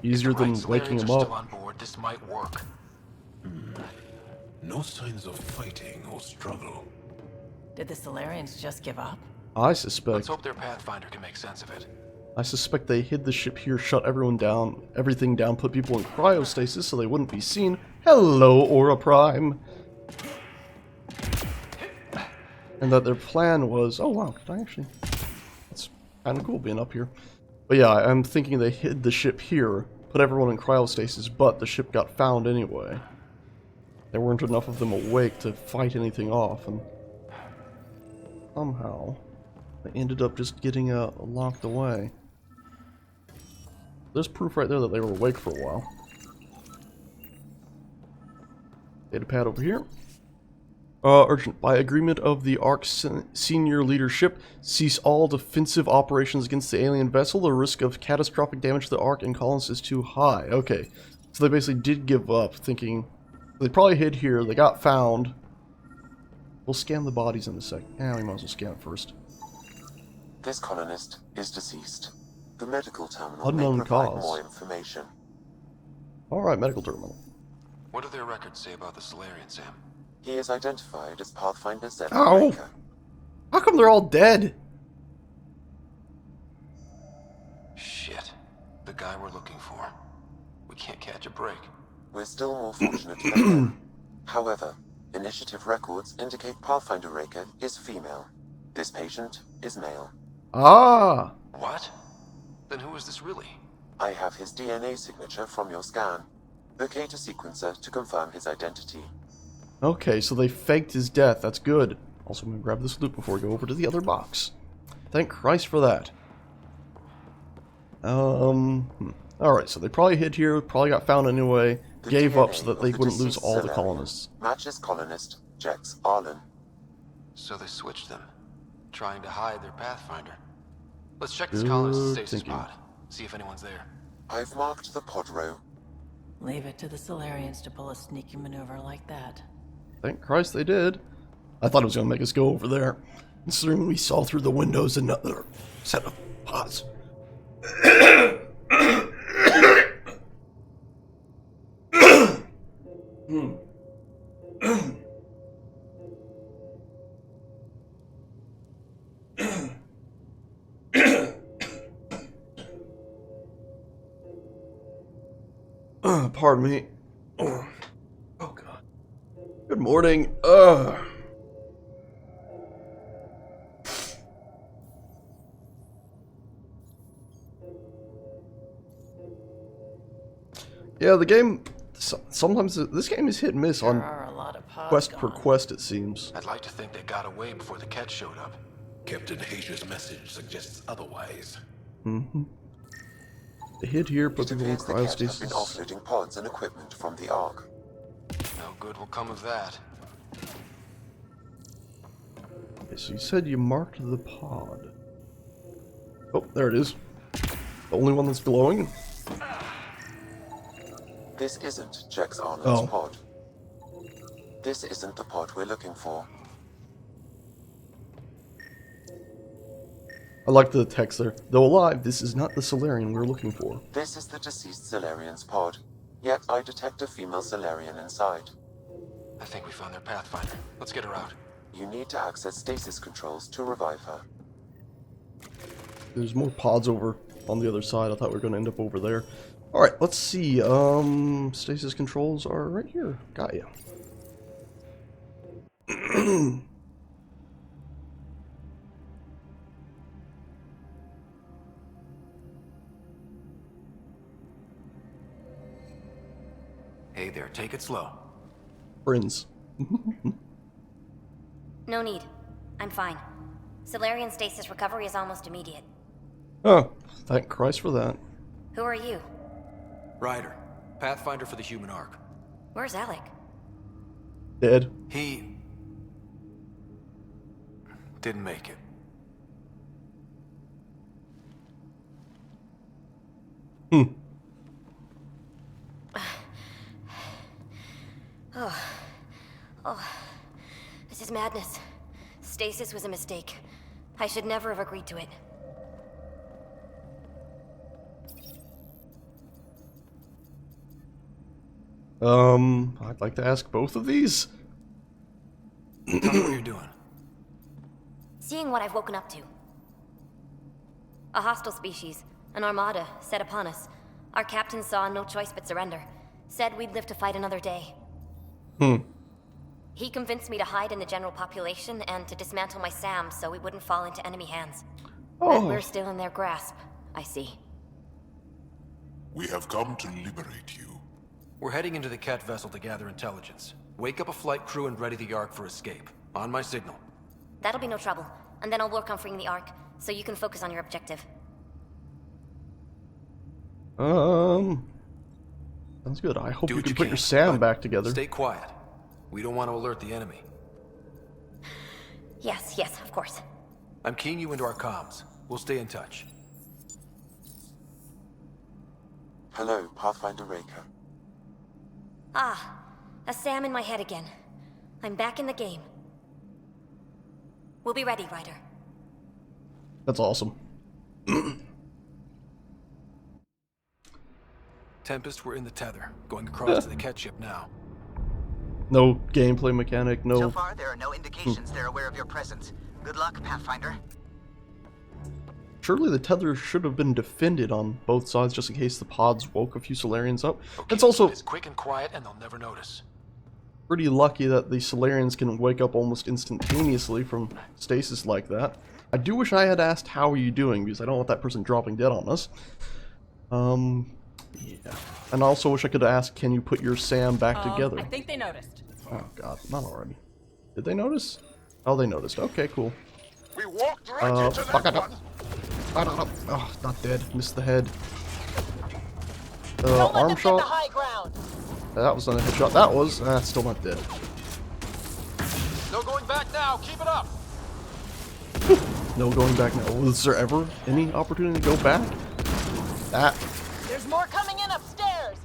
S1: Easier than
S6: Right,
S1: waking
S6: Solarians
S1: them
S6: are
S1: up.
S6: still on board. This might work.
S5: No signs of fighting or struggle.
S12: Did the Solarians just give up?
S1: I suspect.
S6: Let's hope their Pathfinder can make sense of it.
S1: I suspect they hid the ship here, shut everything down, put people in cryostasis so they wouldn't be seen. Hello, Aura Prime. And that their plan was, oh wow, could I actually? That's kind of cool being up here. But yeah, I'm thinking they hid the ship here, put everyone in cryostasis, but the ship got found anyway. There weren't enough of them awake to fight anything off, and somehow they ended up just getting locked away. There's proof right there that they were awake for a while. Data pad over here. Urgent. By agreement of the Ark senior leadership, cease all defensive operations against the alien vessel. The risk of catastrophic damage to the Ark and colonists is too high. Okay. So they basically did give up, thinking they probably hid here. They got found. We'll scan the bodies in a sec. Yeah, we might as well scan it first.
S2: This colonist is deceased. The medical terminal
S1: Unknown
S2: may provide
S1: cause.
S2: more information.
S1: Alright, medical terminal.
S6: What do their records say about the Solarian, Sam?
S2: He is identified as Pathfinder Z.
S1: Ow!
S2: Raker.
S1: How come they're all dead?
S6: Shit. The guy we're looking for. We can't catch a break.
S2: We're still more fortunate than him. However, initiative records indicate Pathfinder Raker is female. This patient is male.
S1: Ah!
S6: What? Then who is this really?
S2: I have his DNA signature from your scan. Locate a sequencer to confirm his identity.
S1: Okay, so they faked his death. That's good. Also, I'm gonna grab this loot before we go over to the other box. Thank Christ for that. Alright, so they probably hid here, probably got found anyway,
S2: The
S1: gave up
S2: DNA
S1: so that
S2: of
S1: they
S2: the
S1: wouldn't lose
S2: deceased
S1: all the
S2: Solarian
S1: colonists.
S2: Matches colonist Jex Arlen.
S6: So they switched them, trying to hide their Pathfinder. Let's check this colonist's stasis
S1: thinking.
S6: pod, see if anyone's there.
S2: I've marked the pod row.
S12: Leave it to the Solarians to pull a sneaky maneuver like that.
S1: Thank Christ they did. I thought it was gonna make us go over there. Considering we saw through the windows another set of pods. Pardon me. Oh God. Good morning. Yeah, the game. Sometimes this game is hit and miss on
S12: There are a lot of pods
S1: quest per
S12: gone.
S1: quest. It seems.
S6: I'd like to think they got away before the Ket showed up.
S5: Captain Hager's message suggests otherwise.
S1: Mm-hmm. They hid here, put
S2: It
S1: people in
S2: appears the Cat have been
S1: cryostasis.
S2: offloading pods and equipment from the Ark.
S6: No good will come of that.
S1: Okay, so you said you marked the pod. Oh, there it is. The only one that's glowing.
S2: This isn't Jex Arlen's
S1: Oh.
S2: pod. This isn't the pod we're looking for.
S1: I like the text there. Though alive, this is not the Solarian we're looking for.
S2: This is the deceased Solarian's pod. Yet I detect a female Solarian inside.
S6: I think we found their Pathfinder. Let's get her out.
S2: You need to access stasis controls to revive her.
S1: There's more pods over on the other side. I thought we were going to end up over there. Alright, let's see. Stasis controls are right here. Got ya.
S6: there, take it slow.
S1: Friends.
S15: No need. I'm fine. Solarian stasis recovery is almost immediate.
S1: Oh, thank Christ for that.
S15: Who are you?
S6: Ryder, Pathfinder for the human ark.
S15: Where's Alec?
S1: Dead.
S6: He didn't make it.
S15: Oh, this is madness. Stasis was a mistake. I should never have agreed to it.
S1: I'd like to ask both of these.
S6: Tell me what you're doing.
S15: Seeing what I've woken up to. A hostile species, an armada, set upon us. Our captain saw no choice but surrender. Said we'd live to fight another day. He convinced me to hide in the general population and to dismantle my SAM so we wouldn't fall into enemy hands. But we're still in their grasp, I see.
S5: We have come to liberate you.
S6: We're heading into the Ket vessel to gather intelligence. Wake up a flight crew and ready the Ark for escape. On my signal.
S15: That'll be no trouble. And then I'll work on freeing the Ark, so you can focus on your objective.
S1: Sounds good. I hope you can put your SAM back together.
S6: Stay quiet. We don't want to alert the enemy.
S15: Yes, of course.
S6: I'm keying you into our comms. We'll stay in touch.
S2: Hello, Pathfinder Raker.
S15: Ah, a SAM in my head again. I'm back in the game. We'll be ready, Ryder.
S1: That's awesome.
S6: Tempest, we're in the tether. Going across to the Ket ship now.
S1: No gameplay mechanic, no...
S4: So far, there are no indications they're aware of your presence. Good luck, Pathfinder.
S1: Surely the tether should have been defended on both sides just in case the pods woke a few Solarians up.
S6: Okay,
S1: it's also
S6: it's quick and quiet and they'll never notice.
S1: Pretty lucky that the Solarians can wake up almost instantaneously from stasis like that. I do wish I had asked how are you doing because I don't want that person dropping dead on us. Yeah. And I also wish I could ask, can you put your SAM back together?
S12: I think they noticed.
S1: Oh god, not already. Did they notice? Oh, they noticed. Okay, cool.
S5: We walked right into that one.
S1: Oh, not dead. Missed the head.
S12: Don't let
S1: arm
S12: them get
S1: shot.
S12: the high ground.
S1: That was not a headshot. That was still not dead.
S6: No going back now. Keep it up.
S1: No going back now. Was there ever any opportunity to go back? That.
S12: There's more coming in upstairs.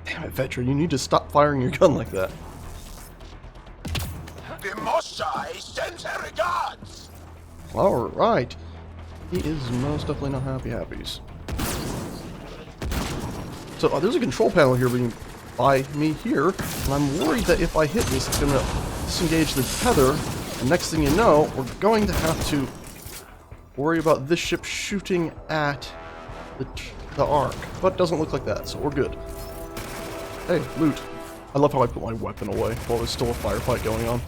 S1: Damn it, Vetra, you need to stop firing your gun like that.
S5: The Moshai sends her regards.
S1: Alright. He is most definitely not happy-happies. So, there's a control panel here by me here, and I'm worried that if I hit this, it's going to disengage the tether, and next thing you know, we're going to have to worry about this ship shooting at the Ark. But it doesn't look like that, so we're good. Hey, loot. I love how I put my weapon away while there's still a firefight going on.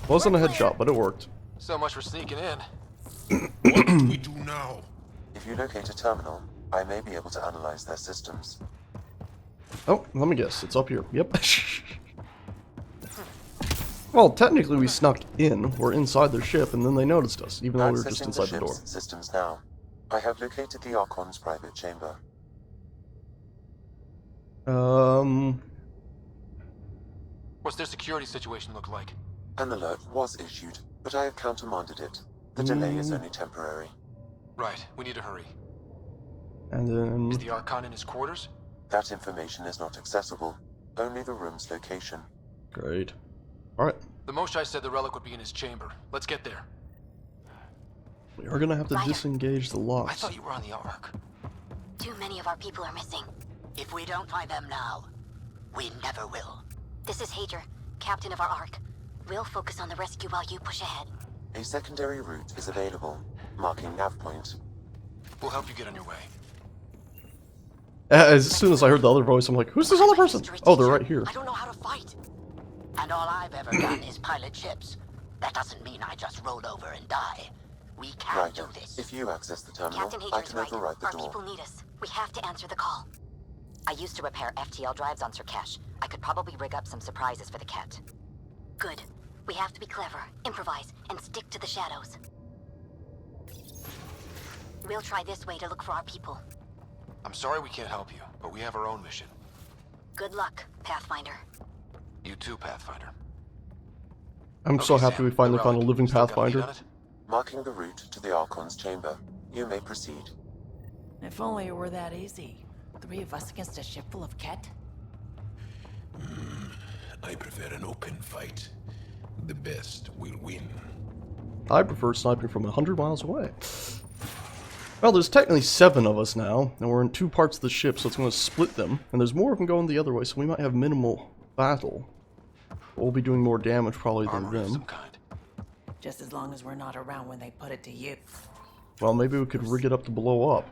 S1: Wasn't a headshot, but it worked.
S6: So much for sneaking in.
S5: What do we do now?
S2: If you locate a terminal, I may be able to analyze their systems.
S1: Oh, let me guess. It's up here. Yep. Well, technically we snuck in. We're inside their ship, and then they noticed us, even though we were just inside the door.
S2: Systems now. I have located the Archon's private chamber.
S6: What's their security situation look like?
S2: An alert was issued, but I have countermanded it. The delay is only temporary.
S6: Right, we need to hurry.
S1: And then...
S6: Is the Archon in his quarters?
S2: That information is not accessible. Only the room's location.
S1: Great. Alright.
S6: The Moshai said the relic would be in his chamber. Let's get there.
S1: We are gonna have to disengage the locks.
S6: I thought you were on the Ark.
S11: Too many of our people are missing.
S14: If we don't find them now, we never will.
S11: This is Hager, captain of our Ark. We'll focus on the rescue while you push ahead.
S2: A secondary route is available, marking nav point.
S6: We'll help you get on your way.
S1: As soon as I heard the other voice, I'm like, who's this other person? Oh, they're right here.
S14: I don't know how to fight. And all I've ever done is pilot ships. That doesn't mean I just roll over and die. We can
S2: Right.
S14: do this.
S2: If you access the terminal,
S11: Captain
S2: I
S11: Hager's
S2: can
S11: right.
S2: override the
S11: Our
S2: door.
S11: people need us. We have to answer the call. I used to repair FTL drives on Sirkesh. I could probably rig up some surprises for the Ket. Good. We have to be clever, improvise, and stick to the shadows. We'll try this way to look for our people.
S6: I'm sorry we can't help you, but we have our own mission.
S11: Good luck, Pathfinder.
S6: You too, Pathfinder.
S1: I'm so
S6: Okay,
S1: happy
S6: Sam,
S1: we finally
S6: the
S1: found a
S6: relic.
S1: living
S6: Still got a lead
S1: Pathfinder.
S6: on it?
S2: Marking the route to the Archon's chamber. You may proceed.
S12: If only it were that easy. 3 of us against a ship full of Ket?
S5: I prefer an open fight. The best will win.
S1: I prefer sniping from 100 miles away. Well, there's technically 7 of us now, and we're in 2 parts of the ship, so it's going to split them. And there's more of them going the other way, so we might have minimal battle. We'll be doing more damage probably than
S6: Armor of some
S1: them.
S6: kind.
S12: Just as long as we're not around when they put it to use.
S1: Well, maybe we could rig it up to blow up.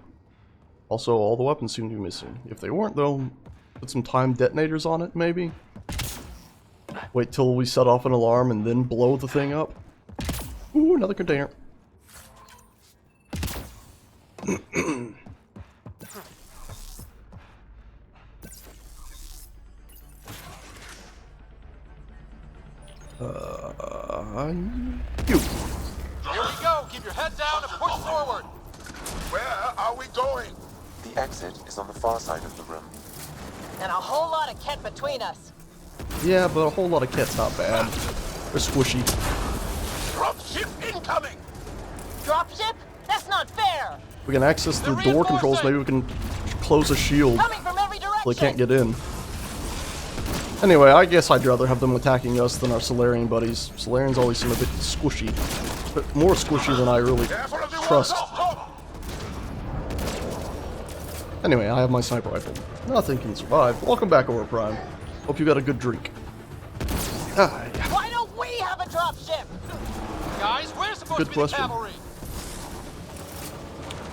S1: Also, all the weapons seem to be missing. If they weren't, though, put some time detonators on it, maybe? Wait till we set off an alarm and then blow the thing up. Ooh, another container. You.
S6: Here we go! Keep your head down and push forward!
S5: Where are we going?
S2: The exit is on the far side of the room.
S12: And a whole lot of Ket between us.
S1: Yeah, but a whole lot of Ket's not bad. They're squishy.
S5: Dropship incoming!
S12: Dropship? That's not fair!
S1: We can access the door controls, maybe we can close a shield
S12: Coming from every direction!
S1: so they can't get in. Anyway, I guess I'd rather have them attacking us than our Solarian buddies. Solarians always seem a bit squishy. But more squishy than I really trust. Anyway, I have my sniper rifle. Nothing can survive. Welcome back, Aura Prime. Hope you got a good drink. Ah, yeah.
S12: Why don't we have a dropship?
S6: Guys, we're supposed
S1: Good
S6: to be
S1: question.
S6: the cavalry!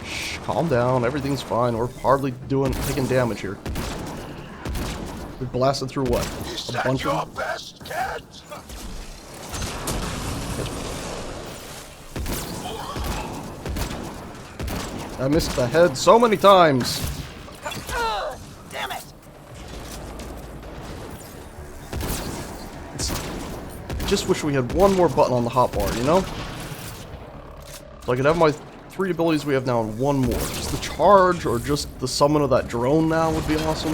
S1: Shh, calm down. Everything's fine. We're hardly taking damage here. We blasted through what?
S5: Is
S1: A
S5: that
S1: bunch
S5: your
S1: of them?
S5: best, Cat?
S1: I missed the head so many times.
S12: Damn it!
S1: Just wish we had one more button on the hotbar, you know? So I could have my 3 abilities we have now and one more. Just the charge or just the summon of that drone now would be awesome.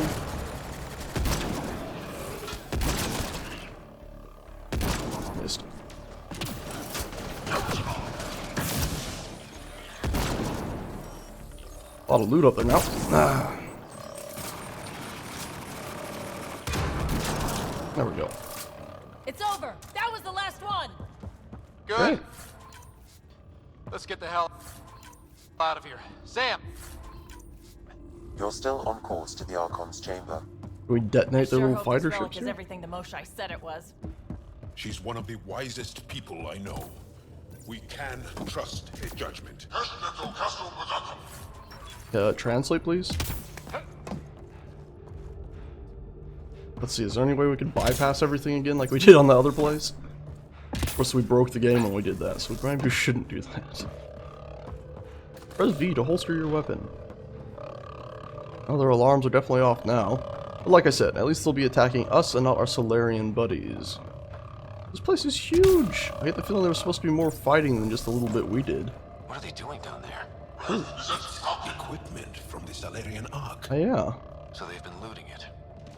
S1: Missed. A lot of loot up there now. Ah. There we go.
S12: It's over! That was the last one!
S6: Good.
S1: Great.
S6: Let's get the hell out of here. Sam!
S2: You're still on course to the Archon's chamber.
S1: Can we detonate their
S12: Sure
S1: little
S12: hope
S1: fighter
S12: this relic
S1: ships
S12: is
S1: here?
S12: everything the Moshai said it was.
S5: She's one of the wisest people I know. We can trust her judgment.
S1: Translate, please. Let's see, is there any way we could bypass everything again like we did on the other place? Of course, we broke the game when we did that, so maybe we shouldn't do that. Press V to holster your weapon. Oh, their alarms are definitely off now. But like I said, at least they'll be attacking us and not our Solarian buddies. This place is huge! I get the feeling there was supposed to be more fighting than just a little bit we did.
S6: What are they doing down there?
S5: Equipment from the Solarian Ark.
S1: Oh yeah.
S6: So they've been looting it.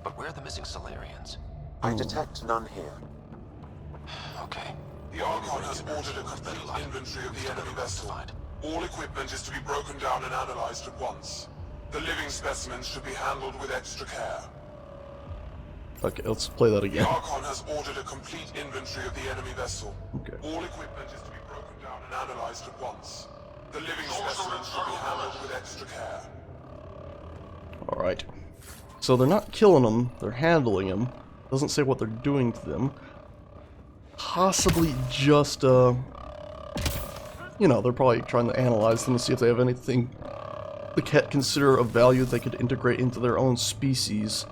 S6: But where are the missing Solarians?
S2: I detect none here.
S6: Okay.
S5: The Archon has ordered a complete inventory of the enemy vessel. All equipment is to be broken down and analyzed at once. The living specimens should be handled with extra care.
S1: Okay, let's play that
S5: The
S1: again.
S5: Archon has ordered a complete inventory of the enemy vessel.
S1: Okay.
S5: All equipment is to be broken down and analyzed at once. The living specimens should be handled with extra care.
S1: Alright. So they're not killing them, they're handling them. Doesn't say what they're doing to them. Possibly just, you know, they're probably trying to analyze them to see if they have anything the Ket consider of value they could integrate into their own species,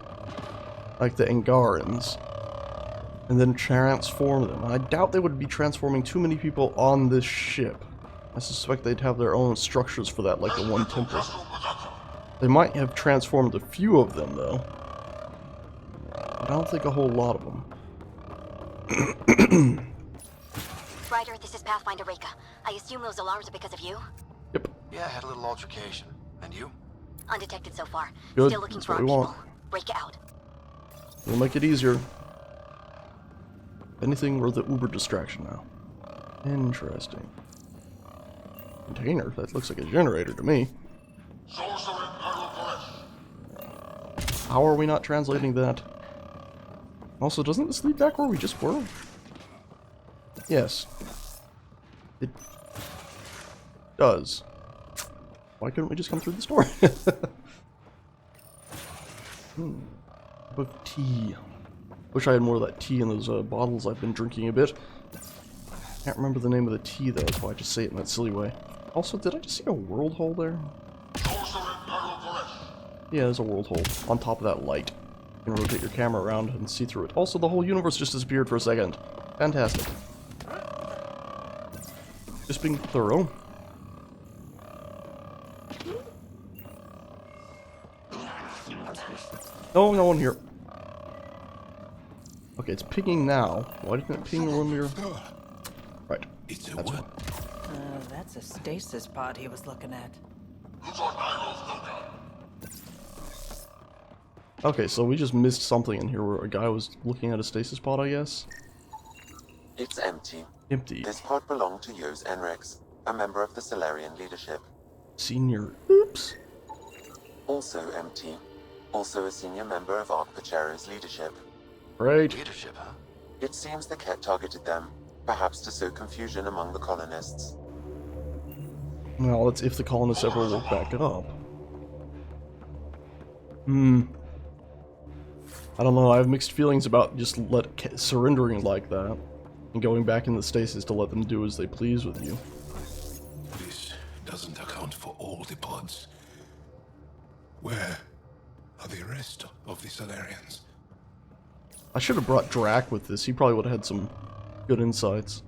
S1: like the Angarans, and then transform them. And I doubt they would be transforming too many people on this ship. I suspect they'd have their own structures for that, like the one temple. They might have transformed a few of them, though. But I don't think a whole lot of them.
S11: Ryder, this is Pathfinder Reka. I assume those alarms are because of you?
S1: Yep.
S6: Yeah, I had a little altercation. And you?
S11: Undetected so far.
S1: Good.
S11: Still looking
S1: That's
S11: for
S1: what
S11: our
S1: we
S11: people.
S1: want.
S11: Reka out.
S1: We'll make it easier. If anything, we're the Uber distraction now. Interesting. Container? That looks like a generator to me. How are we not translating that? Also, doesn't this lead back where we just were? Yes. It does. Why couldn't we just come through this door? Of tea. Wish I had more of that tea in those bottles I've been drinking a bit. Can't remember the name of the tea though, that's why I just say it in that silly way. Also, did I just see a world hole there? Yeah, there's a world hole on top of that light. You can rotate your camera around and see through it. Also, the whole universe just disappeared for a second. Fantastic. Just being thorough. No one here. Okay, it's pinging now. Why didn't it ping when we were... Right. That's one.
S12: That's a stasis pod he was looking at.
S1: Okay, so we just missed something in here where a guy was looking at a stasis pod, I guess?
S2: It's empty.
S1: Empty.
S2: This pod belonged to Yos Enrex, a member of the Solarian leadership.
S1: Senior. Oops.
S2: Also empty. Also a senior member of Ark Pachero's leadership.
S1: Right.
S6: Leadership, huh?
S2: It seems the Ket targeted them, perhaps to sow confusion among the colonists.
S1: Well, that's if the colonists ever woke back up. I don't know, I have mixed feelings about just surrendering like that. And going back in the stasis to let them do as they please with you.
S5: This doesn't account for all the pods. Where are the rest of the Solarians?
S1: I should have brought Drac with this. He probably would have had some good insights.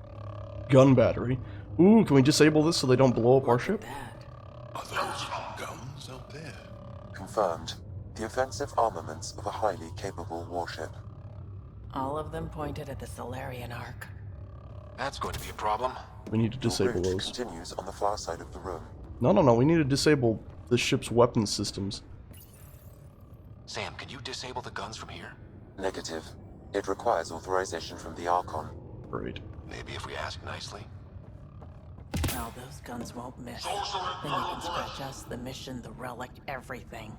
S1: Gun battery. Ooh, can we disable this so they don't blow up our ship?
S5: Are those guns out there?
S2: Confirmed. The offensive armaments of a highly capable warship.
S12: All of them pointed at the Solarian Ark.
S6: That's going to be a problem.
S1: We need to disable
S2: Your route
S1: those.
S2: continues on the far side of the room.
S1: No, we need to disable the ship's weapon systems.
S6: Sam, can you disable the guns from here?
S2: Negative. It requires authorization from the Archon.
S1: Great.
S6: Maybe if we ask nicely.
S12: Well, those guns won't miss. Then you can scratch us, the mission, the relic, everything.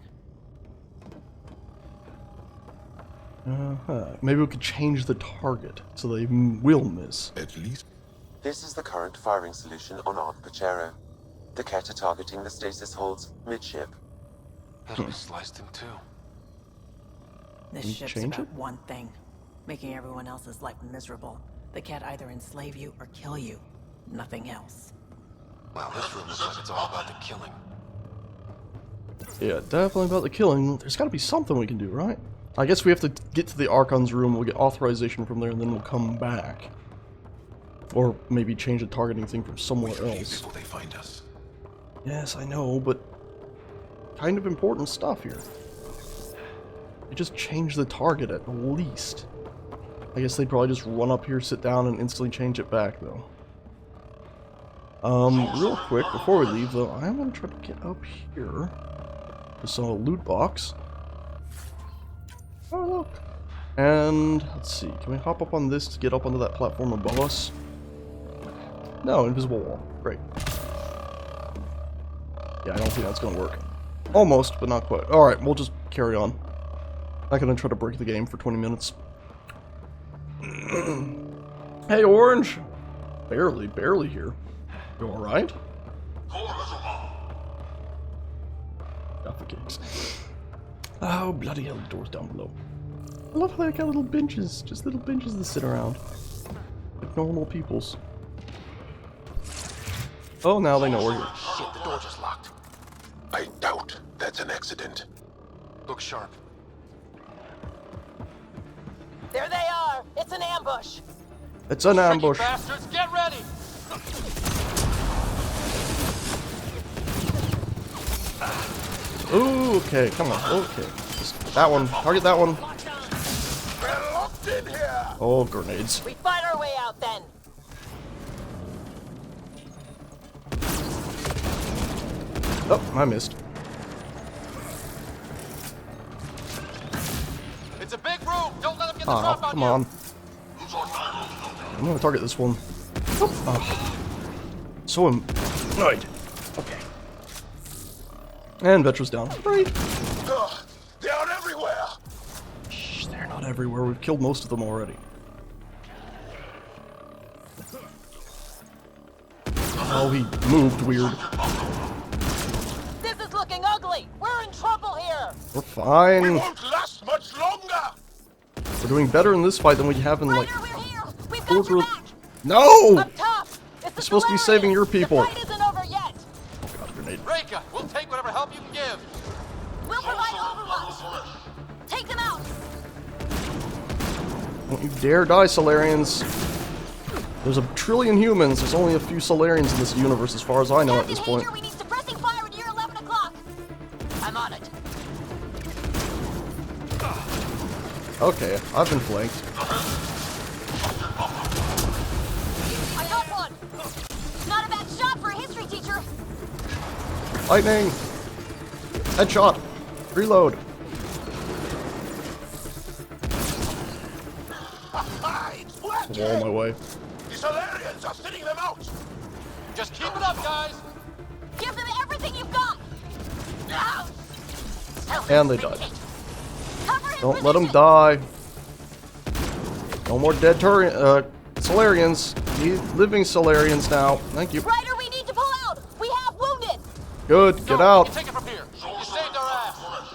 S1: Maybe we could change the target so they will miss.
S5: At least.
S2: This is the current firing solution on Ark Pachero. The Ket are targeting the stasis holds midship.
S6: That'll be sliced in two.
S12: This
S1: Can you
S12: ship's
S1: change
S12: about
S1: it?
S12: one thing. Making everyone else's life miserable. The Ket either enslave you or kill you. Nothing else.
S6: Well, this room looks like it's all about the killing.
S1: Yeah, definitely about the killing. There's gotta be something we can do, right? I guess we have to get to the Archon's room, we'll get authorization from there, and then we'll come back. Or maybe change the targeting thing from somewhere else.
S5: Before they find us.
S1: Yes, I know, but kind of important stuff here. You just change the target at least. I guess they'd probably just run up here, sit down, and instantly change it back, though. Real quick, before we leave, though, I am going to try to get up here. Just saw a loot box. Oh, look. And, let's see, can we hop up on this to get up onto that platform above us? No, invisible wall. Great. Yeah, I don't think that's going to work. Almost, but not quite. Alright, we'll just carry on. Not going to try to break the game for 20 minutes. Hey, Orange! Barely here. You alright? Suffocates. Oh, bloody hell, the door's down below. I love how they got little benches, just little benches to sit around. Like normal peoples. Oh, now they know we're here.
S6: Shit, the door just locked.
S5: I doubt that's an accident.
S6: Look sharp.
S16: There they are! It's an ambush!
S1: It's an ambush.
S16: Bastards, get ready!
S1: Ooh, okay, come on. Okay. Just that one. Target that one.
S16: We're locked in here.
S1: Oh, grenades.
S16: We fight our way out then.
S1: Oh, I missed.
S6: It's a big room. Don't let him get the
S1: Oh,
S6: drop on
S1: come
S6: you.
S1: on. I'm gonna target this one. Oh. So annoyed. Okay. And Vetra's down. Right.
S16: They are everywhere.
S1: Shh, they're not everywhere. We've killed most of them already. Oh, he moved weird.
S16: This is looking ugly. We're in trouble here.
S1: We're fine.
S16: We won't last much longer.
S1: We're doing better in this fight than we have in like.
S16: We're here. We've
S1: four
S16: got your
S1: group-
S16: back.
S1: No!
S16: Up top. It's the
S1: You're supposed to be
S16: Solarians.
S1: saving your people.
S16: The fight isn't over yet.
S1: Oh god, grenade.
S6: Reika, we'll take whatever help you can give.
S16: We'll provide overwatch. Take them out.
S1: Don't you dare die, Solarians. There's a trillion humans. There's only a few Solarians in this universe, as far as I know at this point.
S16: We need suppressing fire near 11 o'clock. I'm on it.
S1: Okay, I've been flanked.
S16: I got one. Not a bad shot for a history teacher.
S1: Lightning! Headshot! Reload!
S16: It's
S1: Wall my way.
S16: The Solarians are sitting them out.
S6: Just keep it up, guys.
S16: Give them everything you've got. Now.
S1: And they died. Don't let them die. No more dead Solarians. Need living Solarians now. Thank you.
S16: Ryder, we need to pull out. We have wounded.
S1: Good, get out.
S6: Take it from here. You saved our ass.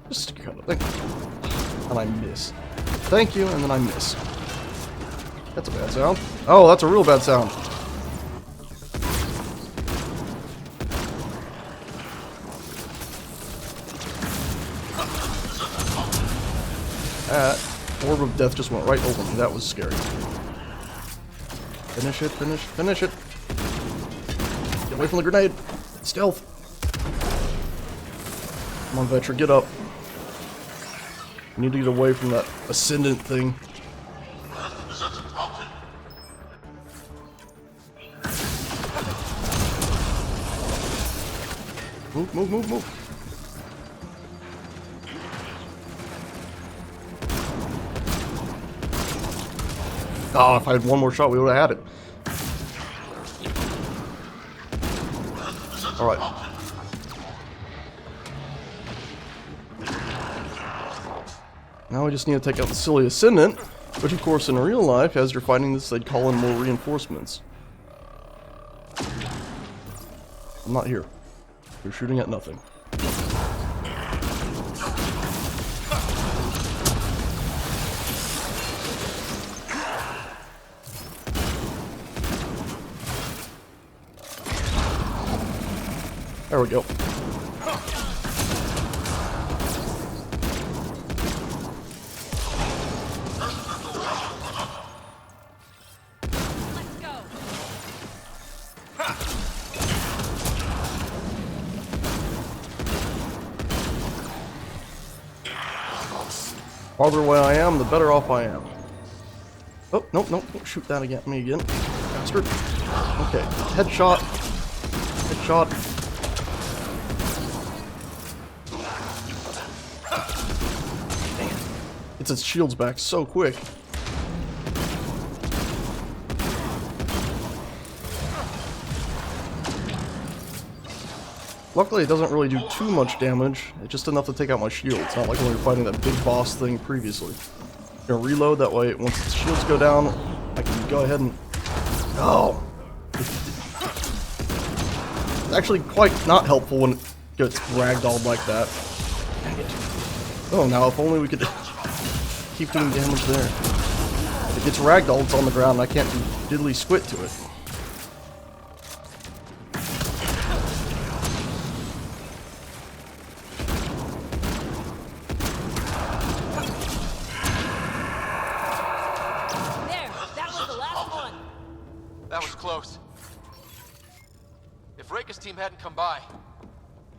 S1: Just kind of, and I miss. Thank you, and then I miss. That's a bad sound. Oh, that's a real bad sound. That orb of death just went right over me. That was scary. Finish it, finish, finish it. Get away from the grenade. Stealth. Come on, Vetra, get up. We need to get away from that ascendant thing. Move, move, move, move. Oh, if I had one more shot, we would have had it. Alright. Now we just need to take out the silly Ascendant, which of course in real life, as you're fighting this, they'd call in more reinforcements. I'm not here. You're shooting at nothing. There we go. The farther away I am, the better off I am. Oh, nope, nope, don't shoot that at me again. Bastard. Okay, headshot. Headshot. Man. It's its shields back so quick. Luckily, it doesn't really do too much damage. It's just enough to take out my shield. It's not like when we were fighting that big boss thing previously. I'm gonna reload, that way once the shields go down, I can go ahead and... Oh! It's actually quite not helpful when it gets ragdolled like that. Dang it. Oh, now if only we could keep doing damage there. If it gets ragdolled, it's on the ground, and I can't do diddly squit to it.
S6: hadn't come by.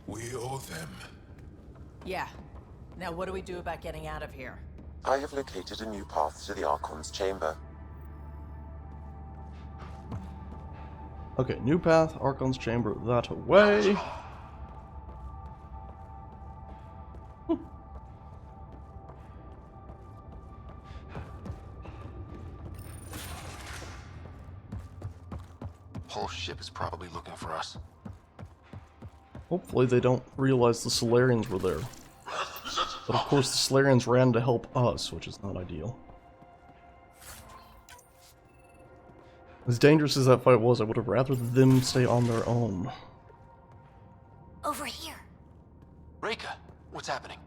S5: We owe them.
S12: Yeah. Now what do we do about getting out of here?
S2: I have located a new path to the Archon's chamber.
S1: Okay, new path, Archon's chamber, that way.
S6: Whole ship is probably looking for us.
S1: Hopefully they don't realize the Solarians were there. But of course the Solarians ran to help us, which is not ideal. As dangerous as that fight was, I would have rather them stay on their own.
S15: Over here.
S6: Reika, what's happening?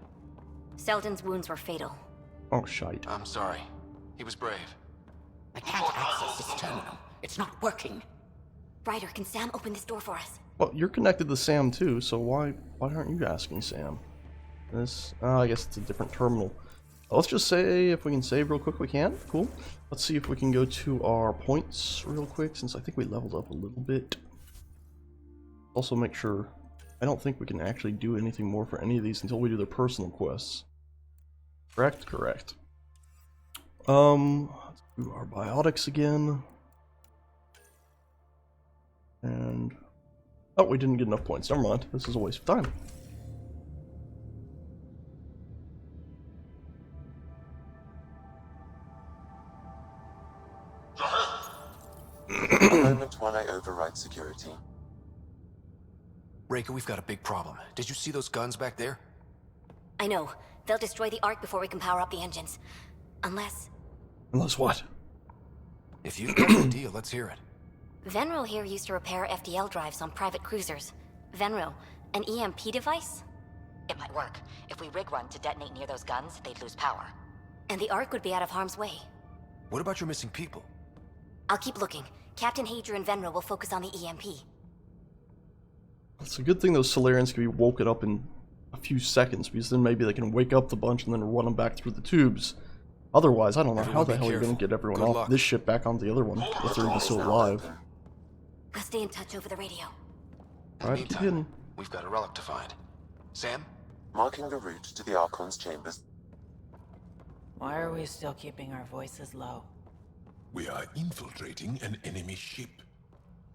S15: Selden's wounds were fatal.
S1: Oh, shite.
S6: I'm sorry. He was brave.
S14: I can't access this terminal. It's not working.
S15: Ryder, can Sam open this door for us?
S1: Well, you're connected to Sam too, so why aren't you asking Sam? This, I guess it's a different terminal. Let's just say if we can save real quick, we can. Cool. Let's see if we can go to our points real quick, since I think we leveled up a little bit. Also make sure, I don't think we can actually do anything more for any of these until we do their personal quests. Correct? Correct. Let's do our biotics again. And, oh, we didn't get enough points. Never mind. This is a waste of time.
S2: A moment while I override security.
S6: Reika, we've got a big problem. Did you see those guns back there?
S15: I know. They'll destroy the Ark before we can power up the engines. Unless...
S1: Unless what?
S6: If you've got an idea, let's hear it.
S15: Venril here used to repair FDL drives on private cruisers. Venril, an EMP device?
S11: It might work. If we rig one to detonate near those guns, they'd lose power.
S15: And the Ark would be out of harm's way.
S6: What about your missing people?
S15: I'll keep looking. Captain Hadra and Venril will focus on the EMP.
S1: It's a good thing those Solarians can be woken up in a few seconds, because then maybe they can wake up the bunch and then run them back through the tubes. Otherwise, I don't know how the hell you're going to get everyone off this ship back onto the other one, if they're even still alive.
S15: We'll stay in touch over the radio.
S1: Right, keep hidden.
S6: We've got a relic to find. Sam?
S2: Marking the route to the Archon's chambers.
S12: Why are we still keeping our voices low?
S5: We are infiltrating an enemy ship.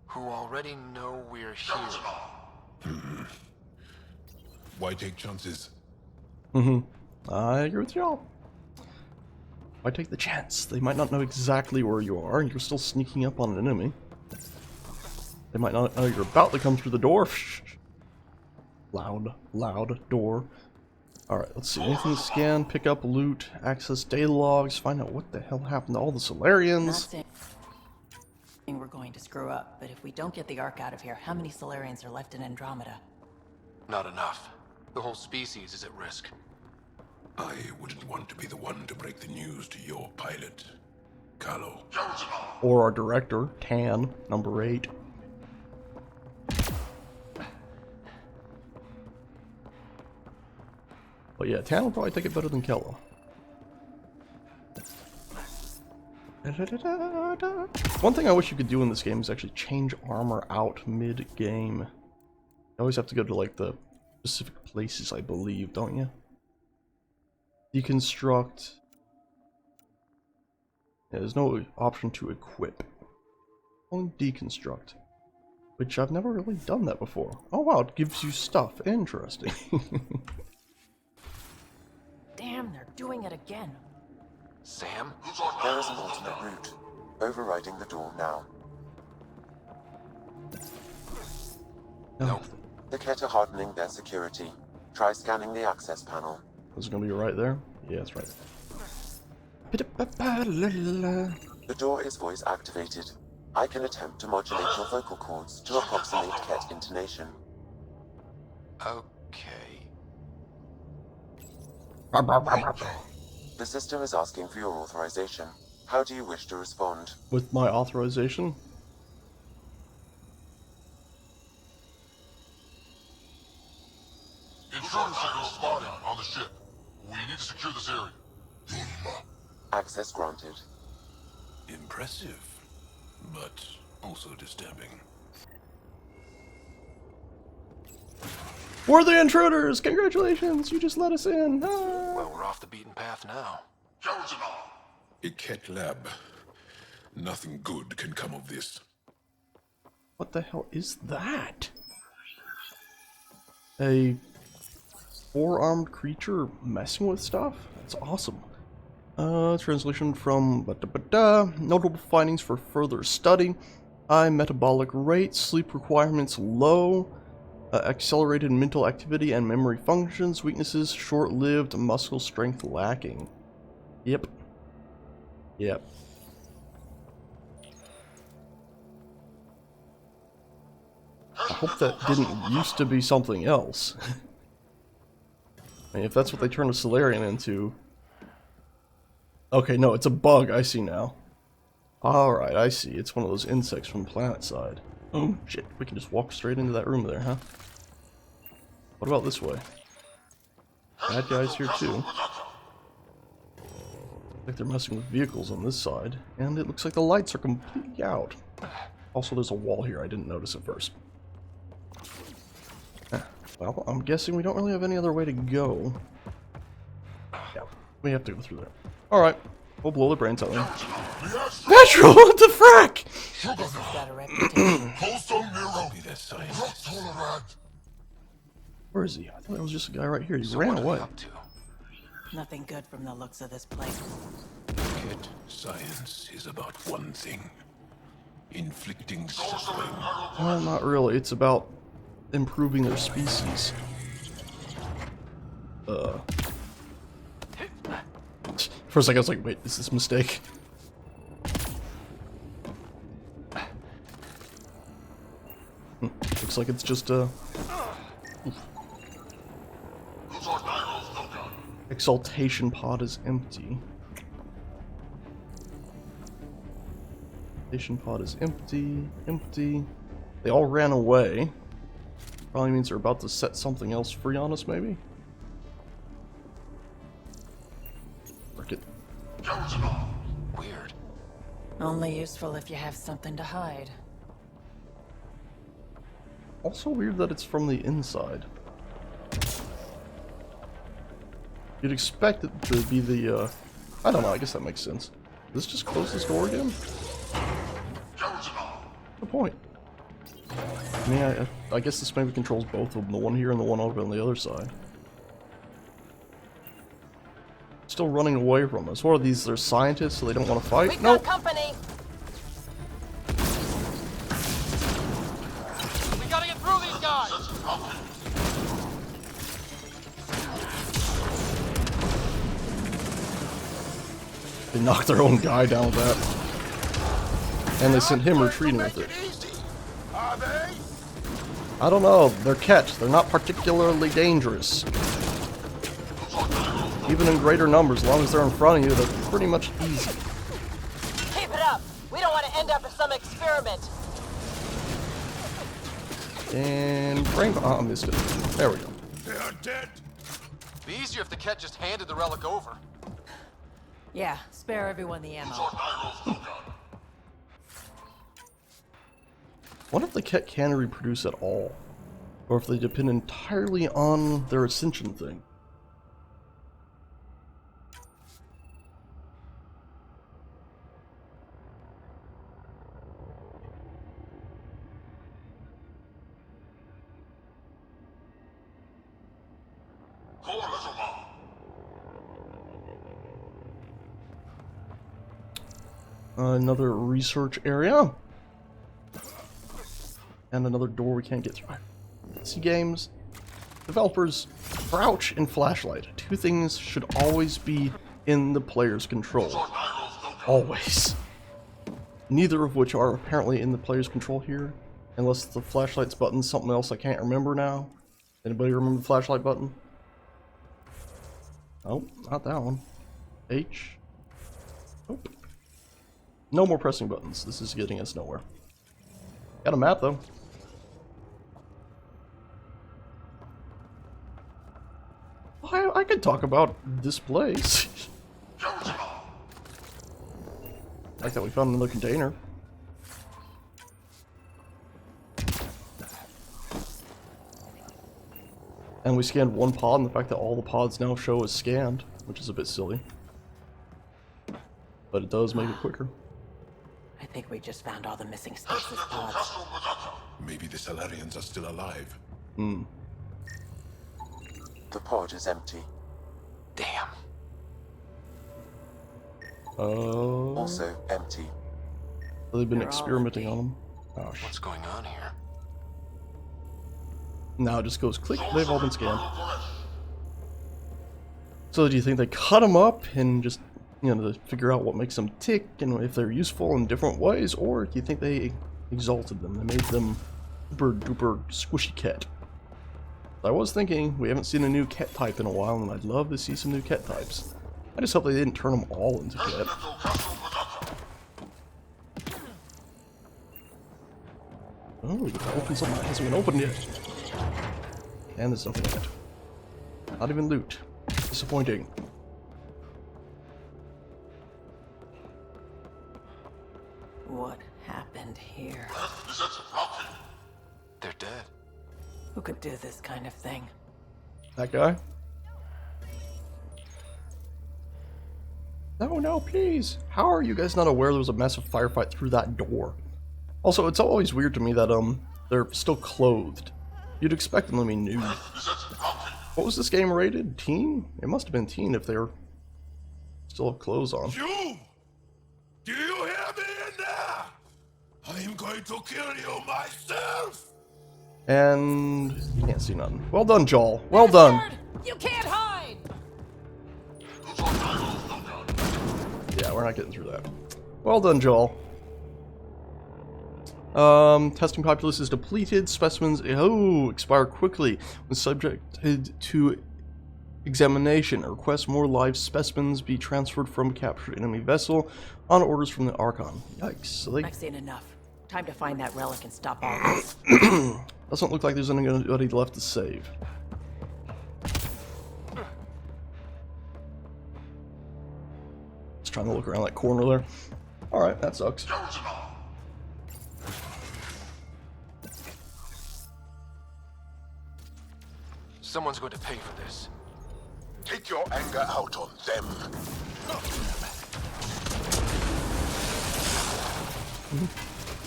S6: Who already know we're here.
S5: Why take chances?
S1: I agree with y'all. Why take the chance? They might not know exactly where you are, and you're still sneaking up on an enemy. They might not know you're about to come through the door. Loud door. Alright, let's see. Anything to scan, pick up, loot, access data logs, find out what the hell happened to all the Solarians.
S12: Not saying we're going to screw up, but if we don't get the Ark out of here, how many Solarians are left in Andromeda?
S6: Not enough. The whole species is at risk.
S5: I wouldn't want to be the one to break the news to your pilot, Carlo.
S1: Or our director, Tan, number 8. But yeah, Tan will probably take it better than Kello. One thing I wish you could do in this game is actually change armor out mid-game. You always have to go to like the specific places, I believe, don't you? Deconstruct. Yeah, there's no option to equip. Only deconstruct. Which I've never really done that before. Oh wow, it gives you stuff. Interesting.
S12: Damn, they're doing it again.
S6: Sam?
S2: There is an alternate route. Overriding the door now.
S1: No.
S2: The Ket are hardening their security. Try scanning the access panel.
S1: Is it gonna be right there? Yeah, it's right.
S2: The door is voice activated. I can attempt to modulate your vocal cords to approximate Ket intonation.
S6: Okay.
S2: The system is asking for your authorization. How do you wish to respond?
S1: With my authorization?
S5: Insurance signal spotted on the ship. We need to secure this area.
S2: Access granted.
S5: Impressive, but also disturbing.
S1: We're the intruders! Congratulations! You just let us in! Ah.
S6: Well, we're off the beaten path now.
S5: A cat lab. Nothing good can come of this.
S1: What the hell is that? A four-armed creature messing with stuff? That's awesome. Translation from notable findings for further study. High metabolic rate, sleep requirements low, accelerated mental activity and memory functions, weaknesses short-lived, muscle strength lacking. Yep. Yep. I hope that didn't used to be something else. I mean, if that's what they turned a Solarian into... Okay, no, it's a bug, I see now. Alright, I see. It's one of those insects from planet side. Oh, shit. We can just walk straight into that room there, huh? What about this way? Bad guys here, too. Like they're messing with vehicles on this side. And it looks like the lights are completely out. Also, there's a wall here. I didn't notice at first. Well, I'm guessing we don't really have any other way to go. Yeah, we have to go through there. Alright, we'll blow the brains out there. Natural, what the frack?
S12: This has got a reputation.
S1: Where is he? I thought there was just a guy right here. He ran away.
S12: Nothing good from the looks of this place.
S5: Cat science is about one thing. Inflicting suffering.
S1: Well, not really. It's about improving their species. For a second I was like, wait, is this a mistake? Looks like it's just Exaltation pod is empty. Exaltation pod is empty. Empty. They all ran away. Probably means they're about to set something else free on us, maybe? Work it.
S6: Weird.
S12: Only useful if you have something to hide.
S1: Also weird that it's from the inside. You'd expect it to be the, I don't know, I guess that makes sense. Does this just close this door again? What's the point? I mean, I guess this maybe controls both of them, the one here and the one over on the other side. Still running away from us. What are these? They're scientists, so they don't want to fight? Nope.
S16: Company. We gotta get through these guys.
S1: They knocked their own guy down with that. And they sent him retreating with it. I don't know. They're Ket. They're not particularly dangerous. Even in greater numbers, as long as they're in front of you, they're pretty much easy.
S16: Keep it up. We don't want to end up in some experiment.
S1: And brain. Oh, I missed it. There we go.
S5: They are dead.
S6: Be easier if the Ket just handed the relic over.
S12: Yeah, spare everyone the ammo.
S1: What if the Ket can reproduce at all? Or if they depend entirely on their ascension thing? Another research area. And another door we can't get through. See, games, developers, crouch and flashlight. Two things should always be in the player's control. Always. Neither of which are apparently in the player's control here. Unless the flashlight's button's something else I can't remember now. Anybody remember the flashlight button? Oh, not that one. H. Nope. No more pressing buttons. This is getting us nowhere. Got a map though. I could talk about this place. Like that we found another container. And we scanned one pod, and the fact that all the pods now show as scanned, which is a bit silly. But it does make it quicker.
S12: I think we just found all the missing stasis pods.
S5: Maybe the Salarians are still alive.
S1: Hmm.
S2: The pod is empty.
S6: Damn.
S2: Also empty.
S1: They've been experimenting on them. Oh,
S6: What's going on here?
S1: Now it just goes click, they've all been scanned. So do you think they cut them up and just, you know, to figure out what makes them tick and if they're useful in different ways, or do you think they exalted them? They made them super duper squishy cat. I was thinking, we haven't seen a new cat type in a while, and I'd love to see some new cat types. I just hope they didn't turn them all into cat. Oh, we gotta open something that hasn't been opened yet. And there's nothing in it. Not even loot. Disappointing.
S12: What happened here?
S6: They're dead.
S12: Who could do this kind of thing?
S1: That guy? No, please. How are you guys not aware there was a massive firefight through that door? Also, it's always weird to me that, they're still clothed. You'd expect them to be nude. What was this game rated? Teen? It must have been teen if they're still have clothes on.
S5: You! Do you hear me in there? I'm going to kill you myself!
S1: And can't see nothing. Well done, Joel. Well done.
S16: You can't hide!
S1: Yeah, we're not getting through that. Well done, Joel. Testing populace is depleted. Specimens expire quickly when subjected to examination. Request more live specimens be transferred from captured enemy vessel on orders from the Archon. Yikes. So
S12: I've seen enough. Time to find that relic and stop all this.
S1: Doesn't look like there's anybody left to save. Just trying to look around that corner there. Alright, that sucks.
S6: Someone's going to pay for this.
S5: Take your anger out on them.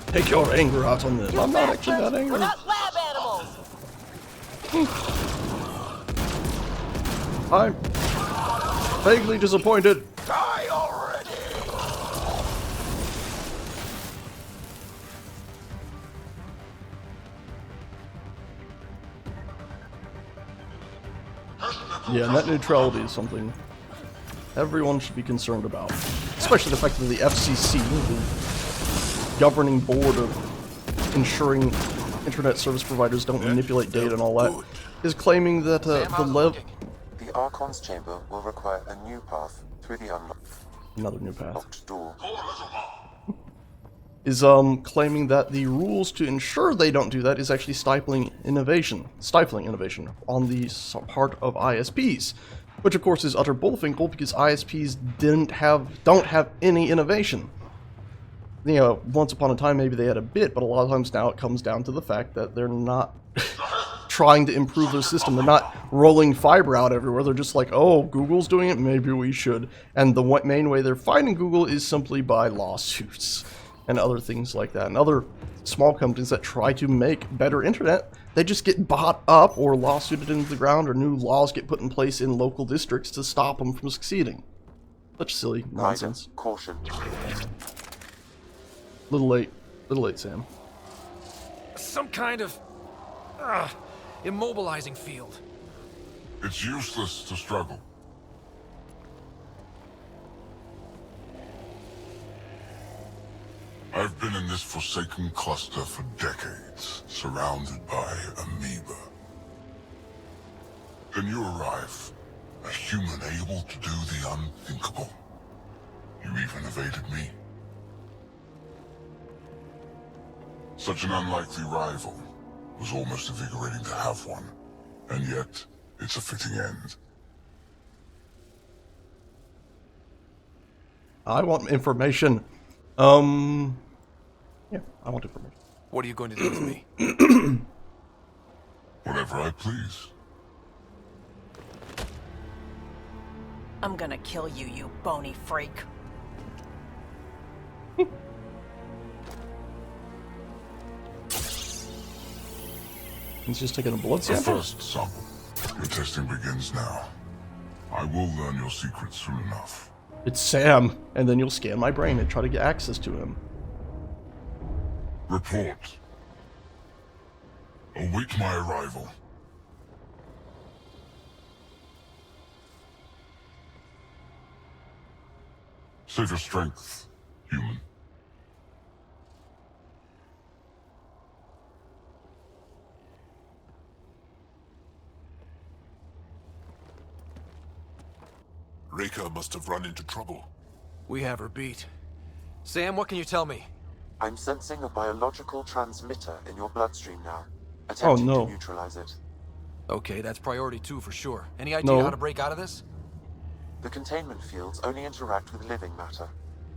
S1: Take your anger out on them. I'm not actually that angry.
S16: We're not lab animals!
S1: I'm vaguely disappointed.
S5: Die already!
S1: Yeah, net neutrality is something everyone should be concerned about. Especially the fact that the FCC, the governing board of ensuring internet service providers don't manipulate data and all that, is claiming that the
S2: The Archon's chamber will require a new path through the
S1: another new path.
S2: unlocked door.
S1: Is claiming that the rules to ensure they don't do that is actually stifling innovation on the part of ISPs, which of course is utter bullfinkel because ISPs don't have any innovation. You know, once upon a time maybe they had a bit, but a lot of times now it comes down to the fact that they're not trying to improve their system. They're not rolling fiber out everywhere. They're just like, oh, Google's doing it, maybe we should. And the main way they're fighting Google is simply by lawsuits and other things like that. And other small companies that try to make better internet, they just get bought up or lawsuited into the ground, or new laws get put in place in local districts to stop them from succeeding. Such silly nonsense.
S2: Caution.
S1: Little late, Sam.
S6: Some kind of immobilizing field.
S5: It's useless to struggle. I've been in this forsaken cluster for decades, surrounded by amoeba. Then you arrive, a human able to do the unthinkable. You even evaded me. Such an unlikely rival. Was almost invigorating to have one, and yet it's a fitting end.
S1: I want information. Yeah, I want information.
S6: What are you going to do with me?
S5: Whatever I please.
S12: I'm gonna kill you, you bony freak.
S1: He's just taking a blood
S17: The
S1: sample.
S17: first sample. Your testing begins now. I will learn your secrets soon enough.
S1: It's Sam, and then you'll scan my brain and try to get access to him.
S17: Report. Await my arrival. Save your strength, human.
S5: Reka must have run into trouble.
S6: We have her beat. Sam, what can you tell me?
S2: I'm sensing a biological transmitter in your bloodstream now. Attempting
S1: no.
S2: to neutralize it.
S6: Okay, that's priority 2 for sure. Any idea how to break out of this?
S2: The containment fields only interact with living matter.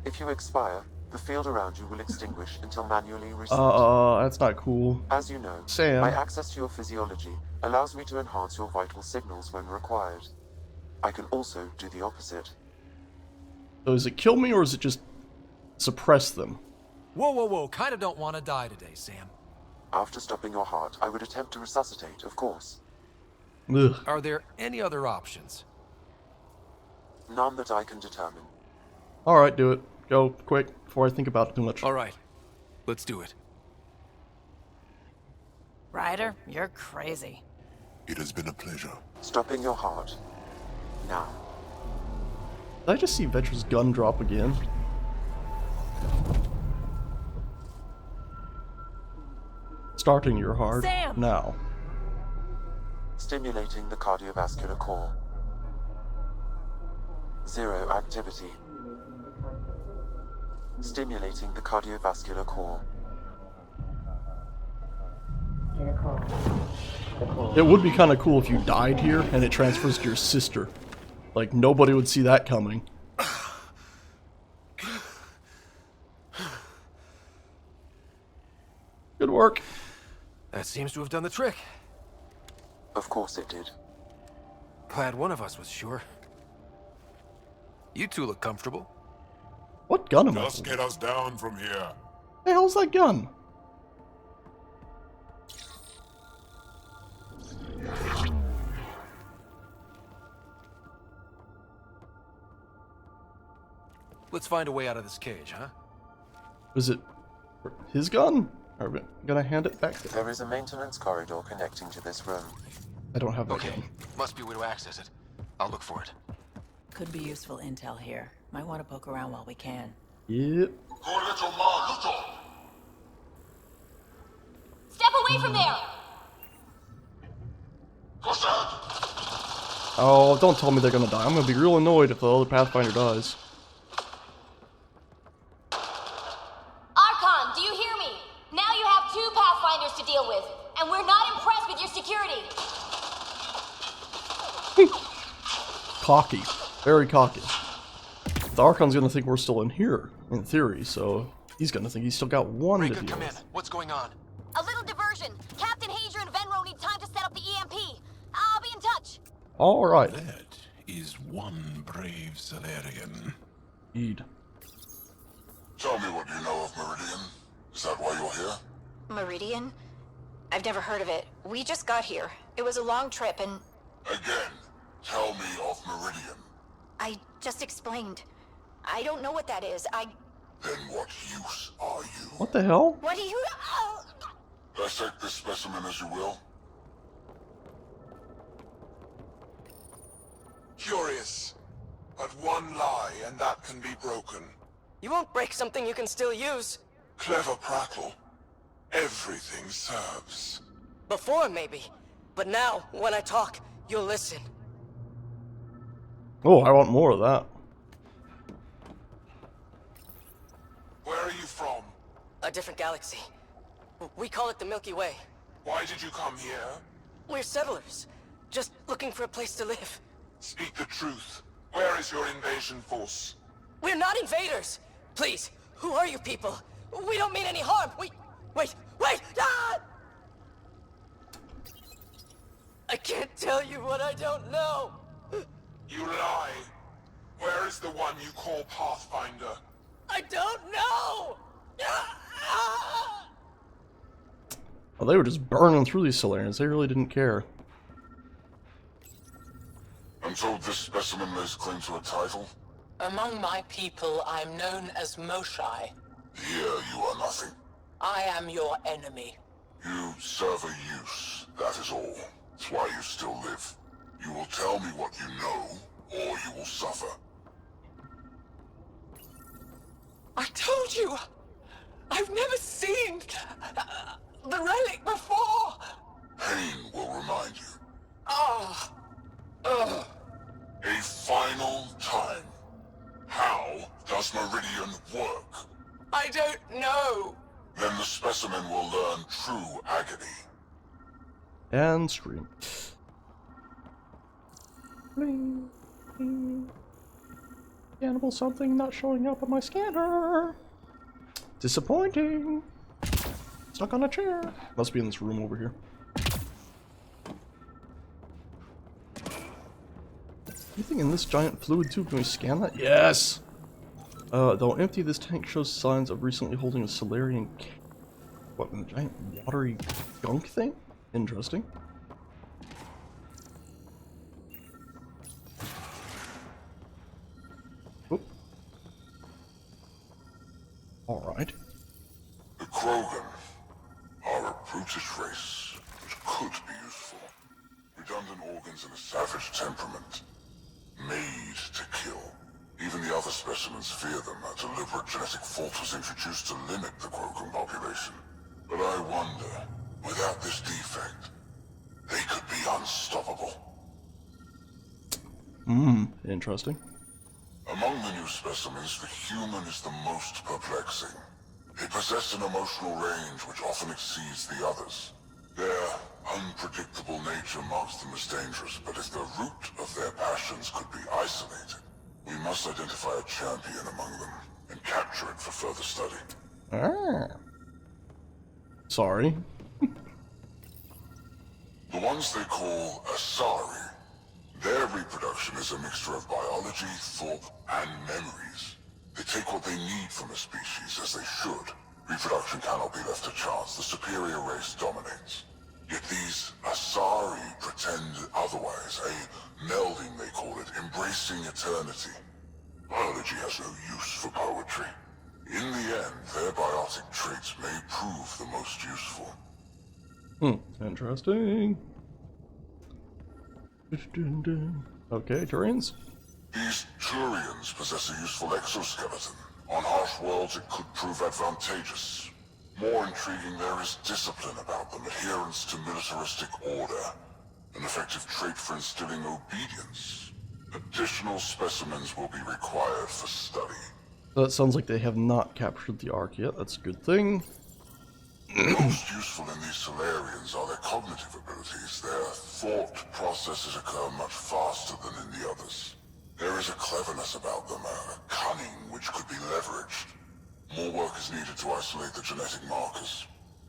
S2: If you expire, the field around you will extinguish until manually reset.
S1: That's not cool.
S2: As you know,
S1: Sam.
S2: my access to your physiology allows me to enhance your vital signals when required. I can also do the opposite.
S1: So is it kill me or is it just suppress them?
S6: Whoa, whoa, whoa. Kinda don't want to die today, Sam.
S2: After stopping your heart, I would attempt to resuscitate, of course.
S1: Ugh.
S6: Are there any other options?
S2: None that I can determine.
S1: Alright, do it. Go, quick, before I think about it too much.
S6: Alright. Let's do it.
S12: Ryder, you're crazy.
S5: It has been a pleasure.
S2: Stopping your heart. Now.
S1: Did I just see Vetra's gun drop again? Starting your heart.
S12: Sam!
S1: Now.
S2: Stimulating the cardiovascular core. 0 activity. Stimulating the cardiovascular core.
S1: It would be kind of cool if you died here and it transfers to your sister. Like, nobody would see that coming. Good work.
S6: That seems to have done the trick.
S2: Of course it did.
S6: Glad one of us was sure. You two look comfortable.
S1: What gun am I
S5: Just get us down from here.
S1: The hell's that gun?
S6: Let's find a way out of this cage, huh?
S1: Is it his gun? Are we gonna hand it back?
S2: There is a maintenance corridor connecting to this room.
S1: I don't have that
S6: Okay,
S1: gun.
S6: must be a way to access it. I'll look for it.
S12: Could be useful intel here. Might want to poke around while we can.
S1: Yep.
S16: Step away from there!
S1: Oh, don't tell me they're gonna die. I'm gonna be real annoyed if the other Pathfinder dies.
S16: Archon, do you hear me? Now you have 2 Pathfinders to deal with, and we're not impressed with your security.
S1: Cocky. Very cocky. The Archon's gonna think we're still in here, in theory, so he's gonna think he's still got one to deal with.
S6: What's going on?
S16: A little diversion. Captain Hager and Venro need time to set up the EMP. I'll be in touch.
S1: Alright.
S5: That is one brave Salarian.
S1: Indeed.
S17: Tell me what you know of Meridian. Is that why you're here?
S18: Meridian? I've never heard of it. We just got here. It was a long trip and...
S17: Again, tell me of Meridian.
S18: I just explained. I don't know what that is.
S17: Then what use are you?
S1: What the hell?
S18: What do you...
S17: Dissect this specimen as you will.
S19: Curious. But one lie, and that can be broken.
S9: You won't break something you can still use.
S19: Clever prattle. Everything serves.
S9: Before, maybe. But now, when I talk, you'll listen.
S1: Oh, I want more of that.
S19: Where are you from?
S9: A different galaxy. We call it the Milky Way.
S19: Why did you come here?
S9: We're settlers. Just looking for a place to live.
S19: Speak the truth. Where is your invasion force?
S9: We're not invaders! Please, who are you people? We don't mean any harm! Wait! Ah! I can't tell you what I don't know!
S19: You lie. Where is the one you call Pathfinder?
S10: I don't know!
S1: Oh, they were just burning through these Solarians. They really didn't care.
S17: I'm told this specimen lays claim to a title.
S10: Among my people, I'm known as Moshai.
S17: Here you are nothing.
S10: I am your enemy.
S17: You serve a use, that is all. That's why you still live. You will tell me what you know, or you will suffer.
S10: I told you! I've never seen the relic before!
S17: Pain will remind you.
S10: Ah!
S17: A final time. How does Meridian work?
S10: I don't know!
S17: Then the specimen will learn true agony.
S1: And scream. Bling, bling. Scannable something not showing up on my scanner. Disappointing. Stuck on a chair. Must be in this room over here. Anything in this giant fluid tube? Can we scan that? Yes! Though empty, this tank shows signs of recently holding a Solarian... What, a giant watery gunk thing? Interesting. Oop. Alright.
S17: The Krogan are a brutish race, which could be useful. Redundant organs and a savage temperament. Made to kill. Even the other specimens fear them. A deliberate genetic fault was introduced to limit the Krogan population. But I wonder, without this defect, they could be unstoppable.
S1: Interesting.
S17: Among the new specimens, the human is the most perplexing. They possess an emotional range which often exceeds the others. Their unpredictable nature marks them as dangerous, but if the root of their passions could be isolated, we must identify a champion among them and capture it for further study.
S1: Ah. Sorry.
S17: The ones they call Asari, their reproduction is a mixture of biology, thought, and memories. They take what they need from a species, as they should. Reproduction cannot be left to chance. The superior race dominates. Yet these Asari pretend otherwise. A melding, they call it, embracing eternity. Biology has no use for poetry. In the end, their biotic traits may prove the most useful.
S1: Interesting. Okay, Turians.
S17: These Turians possess a useful exoskeleton. On harsh worlds, it could prove advantageous. More intriguing, there is discipline about them, adherence to militaristic order, an effective trait for instilling obedience. Additional specimens will be required for study.
S1: That sounds like they have not captured the Ark yet. That's a good thing.
S17: Most useful in these Solarians are their cognitive abilities. Their thought processes occur much faster than in the others. There is a cleverness about them, a cunning which could be leveraged. More work is needed to isolate the genetic markers.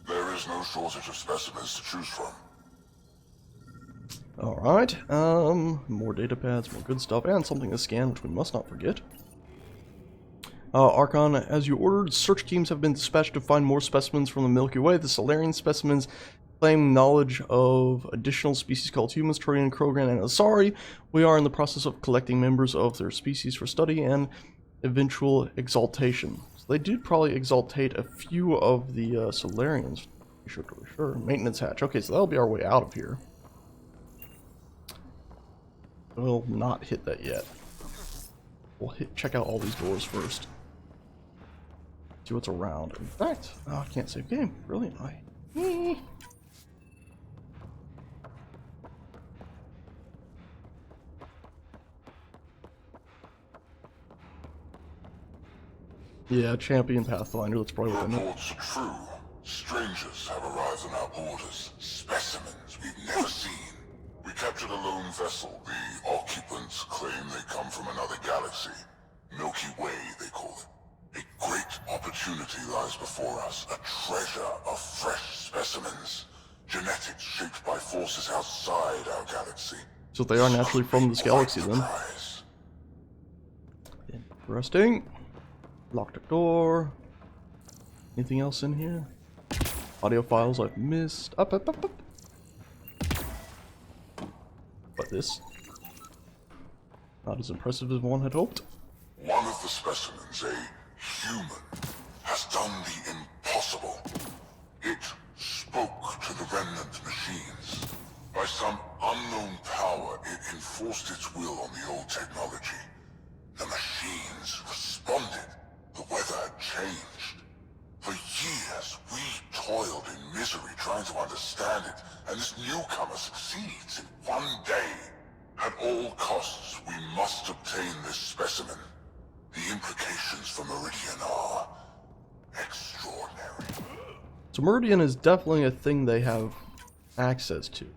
S17: There is no shortage of specimens to choose from.
S1: Alright, more data pads, more good stuff, and something to scan, which we must not forget. Archon, as you ordered, search teams have been dispatched to find more specimens from the Milky Way. The Solarian specimens claim knowledge of additional species called humans, Turian, Krogan, and Asari. We are in the process of collecting members of their species for study and eventual exaltation. So they did probably exaltate a few of the Solarians. Sure. Maintenance hatch. Okay, so that'll be our way out of here. We'll not hit that yet. We'll check out all these doors first. See what's around. In fact, I can't save game. Brilliant. Yeah, champion Pathfinder. That's probably what I meant.
S17: Reports are true. Strangers have arrived on our borders. Specimens we've never seen. We captured a lone vessel. The occupants claim they come from another galaxy. Milky Way, they call it. A great opportunity lies before us. A treasure of fresh specimens. Genetics shaped by forces outside our galaxy.
S1: So they are naturally from this galaxy then. Resting. Locked a door. Anything else in here? Audio files I've missed. Up. But this? Not as impressive as one had hoped.
S17: One of the specimens, a human, has done the impossible. It spoke to the remnant machines. By some unknown power, it enforced its will on the old technology. The machines responded. The weather had changed. For years, we toiled in misery trying to understand it, and this newcomer succeeds in one day. At all costs, we must obtain this specimen. The implications for Meridian are extraordinary.
S1: So Meridian is definitely a thing they have access to.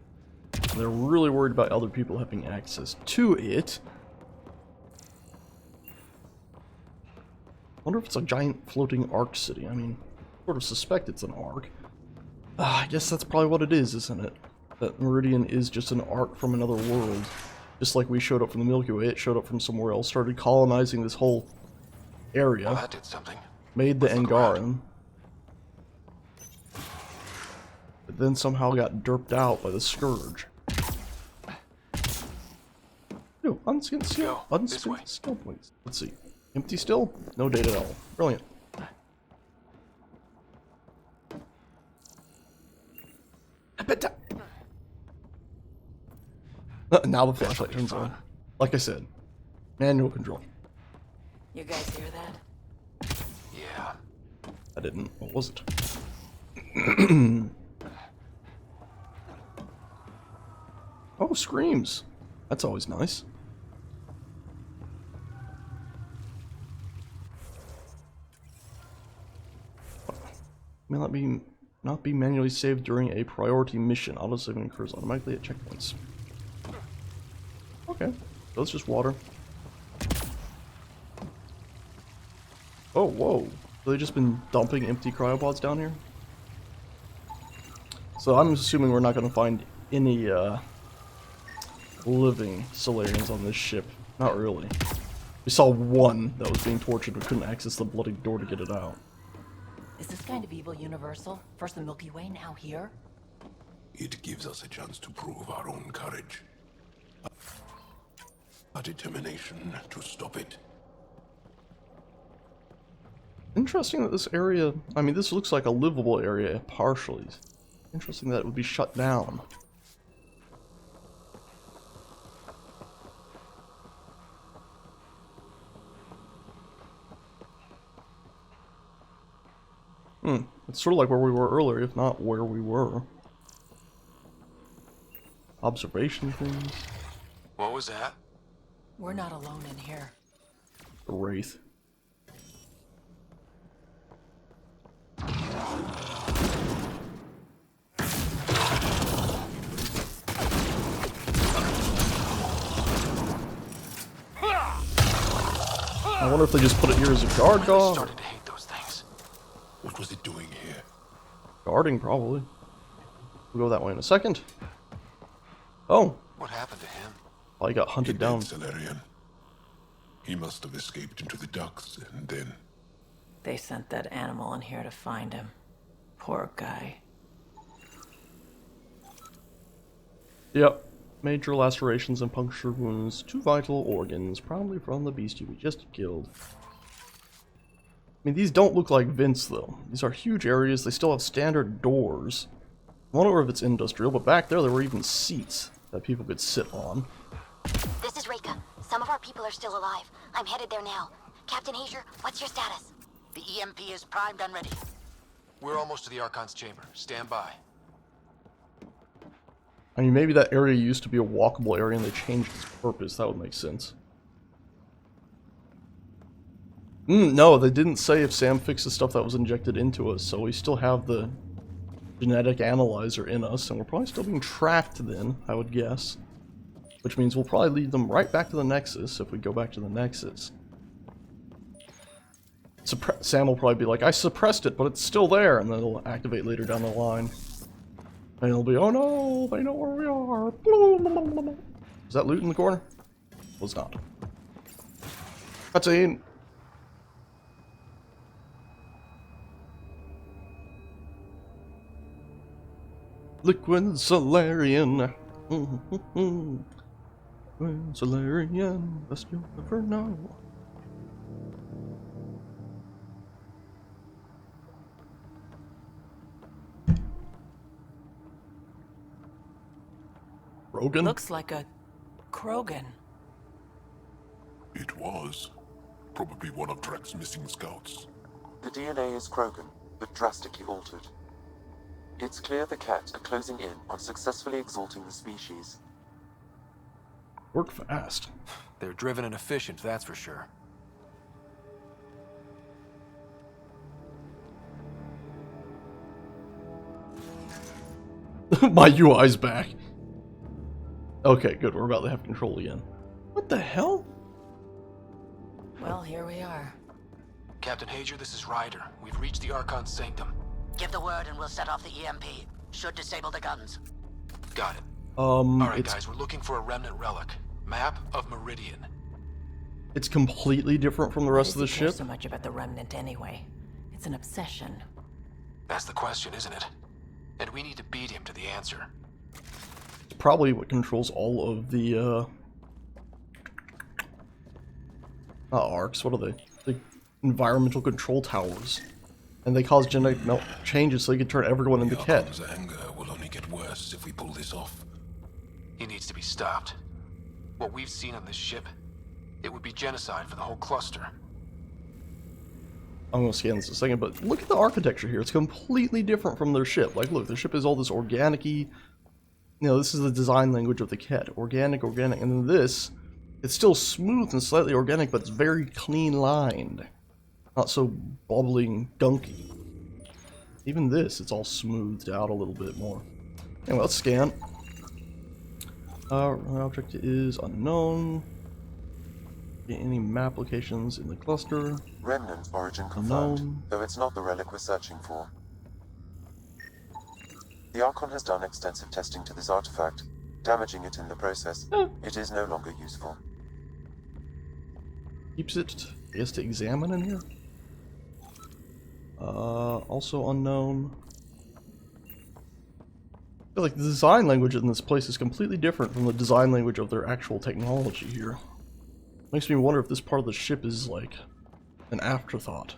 S1: They're really worried about other people having access to it. Wonder if it's a giant floating ark city. I mean, sort of suspect it's an ark. I guess that's probably what it is, isn't it? That Meridian is just an ark from another world. Just like we showed up from the Milky Way, it showed up from somewhere else, started colonizing this whole area.
S6: Well, that did something.
S1: Made the Angaran. But then somehow got derped out by the Scourge. Ew, unspent skill points. Let's see. Empty still? No data at all. Brilliant. Now the flashlight turns on. Like I said, manual control.
S10: You guys hear that?
S6: Yeah.
S1: I didn't. What was it? Oh, screams. That's always nice. May not be manually saved during a priority mission. Autosaving occurs automatically at checkpoints. Okay, so it's just water. Oh, whoa. So they've just been dumping empty cryopods down here? So I'm assuming we're not going to find any living Solarians on this ship. Not really. We saw one that was being tortured but couldn't access the bloody door to get it out.
S12: Is this kind of evil universal? First the Milky Way, now here?
S5: It gives us a chance to prove our own courage. A determination to stop it.
S1: Interesting that this area, I mean, this looks like a livable area partially. Interesting that it would be shut down. It's sort of like where we were earlier, if not where we were. Observation things.
S6: What was that?
S12: We're not alone in here.
S1: A wraith. I wonder if they just put it here as a guard dog.
S6: Started to hate those things.
S5: What was it doing here?
S1: Guarding, probably. We'll go that way in a second. Oh.
S6: What happened to him?
S1: I got hunted down.
S5: Solarian. He must have escaped into the ducts, and then...
S12: They sent that animal in here to find him. Poor guy.
S1: Yep. Major lacerations and puncture wounds to vital organs, probably from the beastie we just killed. I mean, these don't look like vents, though. These are huge areas. They still have standard doors. I wonder if it's industrial, but back there were even seats that people could sit on.
S11: This is Reika. Some of our people are still alive. I'm headed there now. Captain Hazer, what's your status?
S14: The EMP is primed and ready.
S6: We're almost to the Archon's chamber. Stand by.
S1: I mean, maybe that area used to be a walkable area and they changed its purpose. That would make sense. No, they didn't say if Sam fixes stuff that was injected into us, so we still have the genetic analyzer in us, and we're probably still being tracked then, I would guess. Which means we'll probably lead them right back to the Nexus if we go back to the Nexus. Sam will probably be like, I suppressed it, but it's still there, and then it'll activate later down the line. And it'll be, oh no, they know where we are. Is that loot in the corner? Was not. Cutscene. Liquid Solarian. Liquid Solarian, best you'll ever know. Krogan?
S12: Looks like a Krogan.
S5: It was. Probably one of Drek's missing scouts.
S2: The DNA is Krogan, but drastically altered. It's clear the Ket are closing in on successfully exalting the species.
S1: Work fast.
S6: They're driven and efficient, that's for sure.
S1: My UI's back. Okay, good. We're about to have control again. What the hell?
S10: Well, here we are.
S6: Captain Hager, this is Ryder. We've reached the Archon's sanctum.
S14: Give the word and we'll set off the EMP. Should disable the guns.
S6: Got it. Alright,
S1: it's,
S6: guys, we're looking for a remnant relic. Map of Meridian.
S1: It's completely different from the rest of the ship.
S12: So much about the remnant anyway. It's an obsession.
S6: That's the question, isn't it? And we need to beat him to the answer.
S1: It's probably what controls all of the, not arcs, what are they? The environmental control towers. And they cause genetic melt changes so they can turn everyone into Ket.
S5: Archon's anger will only get worse if we pull this off.
S6: He needs to be stopped. What we've seen on this ship, it would be genocide for the whole cluster.
S1: I'm gonna scan this in a second, but look at the architecture here. It's completely different from their ship. Like, look, their ship is all this organic-y. You know, this is the design language of the Ket. Organic, organic. And then this, it's still smooth and slightly organic, but it's very clean lined. Not so bubbling, gunky. Even this, it's all smoothed out a little bit more. Anyway, let's scan. Object is unknown. Any map locations in the cluster?
S2: Remnant origin confirmed, though it's not the relic we're searching for. The Archon has done extensive testing to this artifact, damaging it in the process. It is no longer useful.
S1: Keeps it, I guess, to examine in here? Also unknown. I feel like the design language in this place is completely different from the design language of their actual technology here. Makes me wonder if this part of the ship is like an afterthought.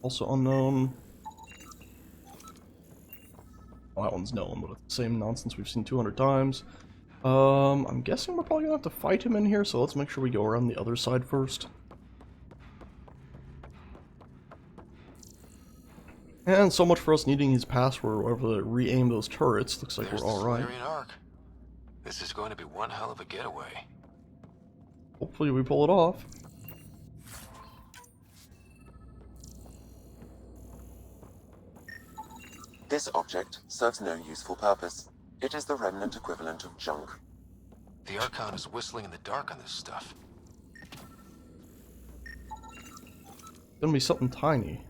S1: Also unknown. Well, that one's known, but it's the same nonsense we've seen 200 times. I'm guessing we're probably gonna have to fight him in here, so let's make sure we go around the other side first. And so much for us needing his password or whatever to re-aim those turrets. Looks like we're alright.
S6: This is going to be one hell of a getaway.
S1: Hopefully we pull it off.
S2: This object serves no useful purpose. It is the remnant equivalent of junk.
S6: The Archon is whistling in the dark on this stuff.
S1: It's gonna be something tiny.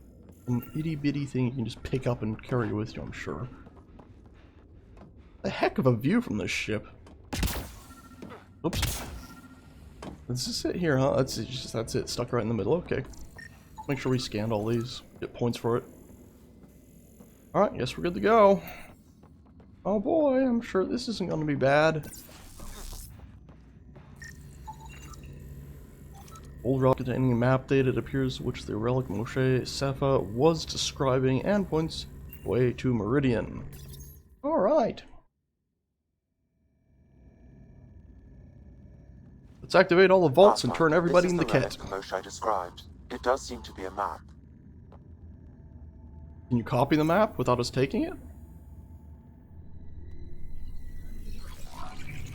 S1: Some itty bitty thing you can just pick up and carry with you, I'm sure. A heck of a view from this ship. Oops. This is it here, huh? That's it. Stuck right in the middle. Okay. Make sure we scanned all these. Get points for it. Alright, guess we're good to go. Oh boy, I'm sure this isn't going to be bad. Old relic containing a map data, it appears which the relic Moshe Safa was describing and points way to Meridian. Alright. Let's activate all the vaults and turn everybody into Ket.
S2: Moshe described. It does seem to be a map.
S1: Can you copy the map without us taking it?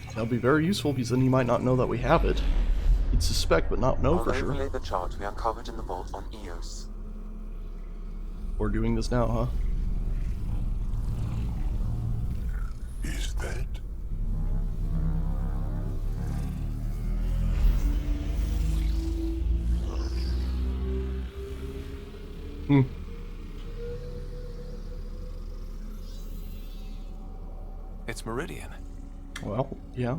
S1: That'll be very useful because then he might not know that we have it. He'd suspect but not know for sure.
S2: I'll overlay the chart we uncovered in the vault on EOS.
S1: We're doing this now, huh?
S5: Is that?
S6: It's Meridian.
S1: Well, yeah.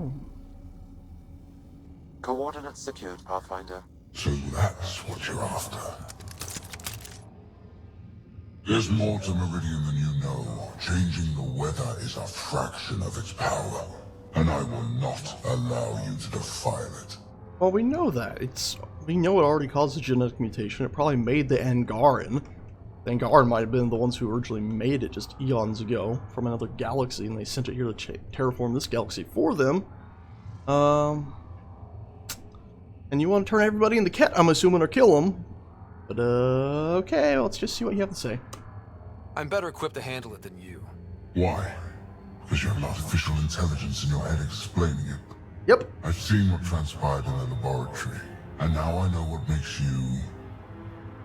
S2: Coordinates secured, Pathfinder.
S17: So that's what you're after. There's more to Meridian than you know. Changing the weather is a fraction of its power, and I will not allow you to defile it.
S1: Well, we know that. We know it already caused a genetic mutation. It probably made the Angaran. The Angaran might have been the ones who originally made it just eons ago from another galaxy, and they sent it here to terraform this galaxy for them. And you want to turn everybody into Ket, I'm assuming, or kill them. But, okay, let's just see what you have to say.
S6: I'm better equipped to handle it than you.
S17: Why? Because you have artificial intelligence in your head explaining it.
S1: Yep.
S17: I've seen what transpired in the laboratory, and now I know what makes you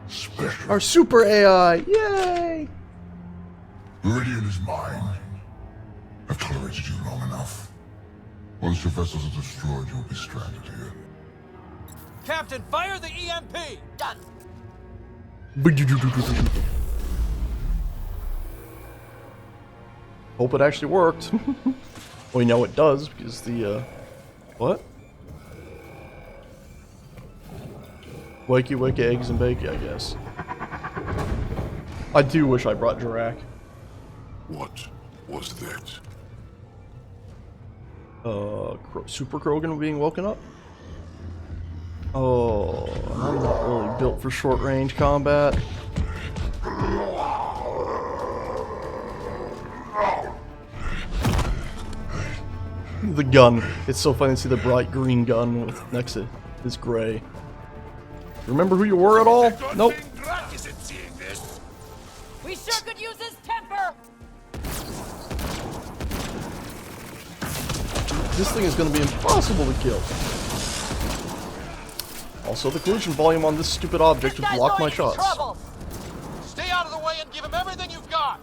S17: special.
S1: Our super AI! Yay!
S17: Meridian is mine. I've tolerated you long enough. Once your vessels are destroyed, you'll be stranded here.
S6: Captain, fire the EMP!
S14: Done.
S1: Hope it actually worked. We know it does because the what? Wakey wakey eggs and bacon, I guess. I do wish I brought Jirak.
S17: What was that?
S1: Super Krogan being woken up? Oh, I'm not really built for short range combat. The gun. It's so funny to see the bright green gun with next to this gray. Remember who you were at all? Nope.
S16: We sure could use his temper!
S1: This thing is going to be impossible to kill. Also, the collision volume on this stupid object would block my shots.
S6: Stay out of the way and give him everything you've got!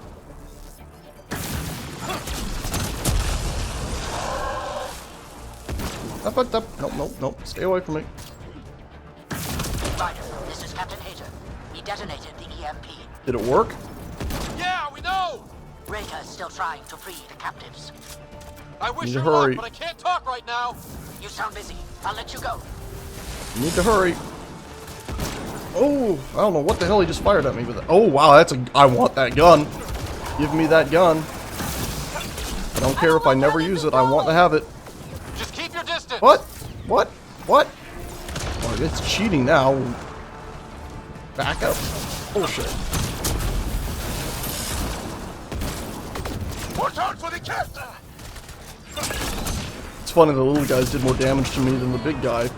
S1: Nope. Stay away from me.
S14: Ryder, this is Captain Hager. He detonated the EMP.
S1: Did it work?
S6: Yeah, we know!
S14: Reka is still trying to free the captives.
S6: I wish
S1: Need to
S6: you luck,
S1: hurry.
S6: but I can't talk right now.
S14: You sound busy. I'll let you go.
S1: You need to hurry. Oh, I don't know what the hell he just fired at me with it. Oh, wow, I want that gun. Give me that gun. I don't care if I never use it. I want to have it.
S6: Just keep your distance.
S1: What? What? Oh, it's cheating now. Back up. Bullshit.
S6: Watch out for the cat!
S1: It's funny the little guys did more damage to me than the big guy.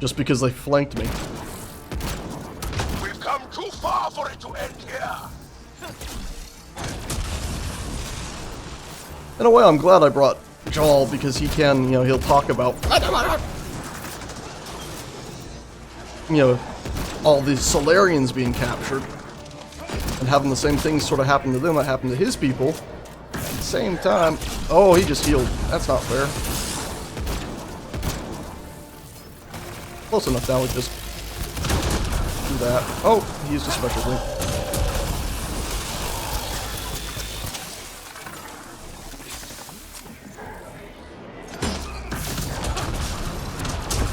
S1: Just because they flanked me.
S6: We've come too far for it to end here.
S1: In a way, I'm glad I brought Jal because he can, he'll talk about, all these Solarians being captured and having the same things sort of happen to them that happened to his people. At the same time, oh, he just healed. That's not fair. Close enough now, we just do that. Oh, he used a special thing.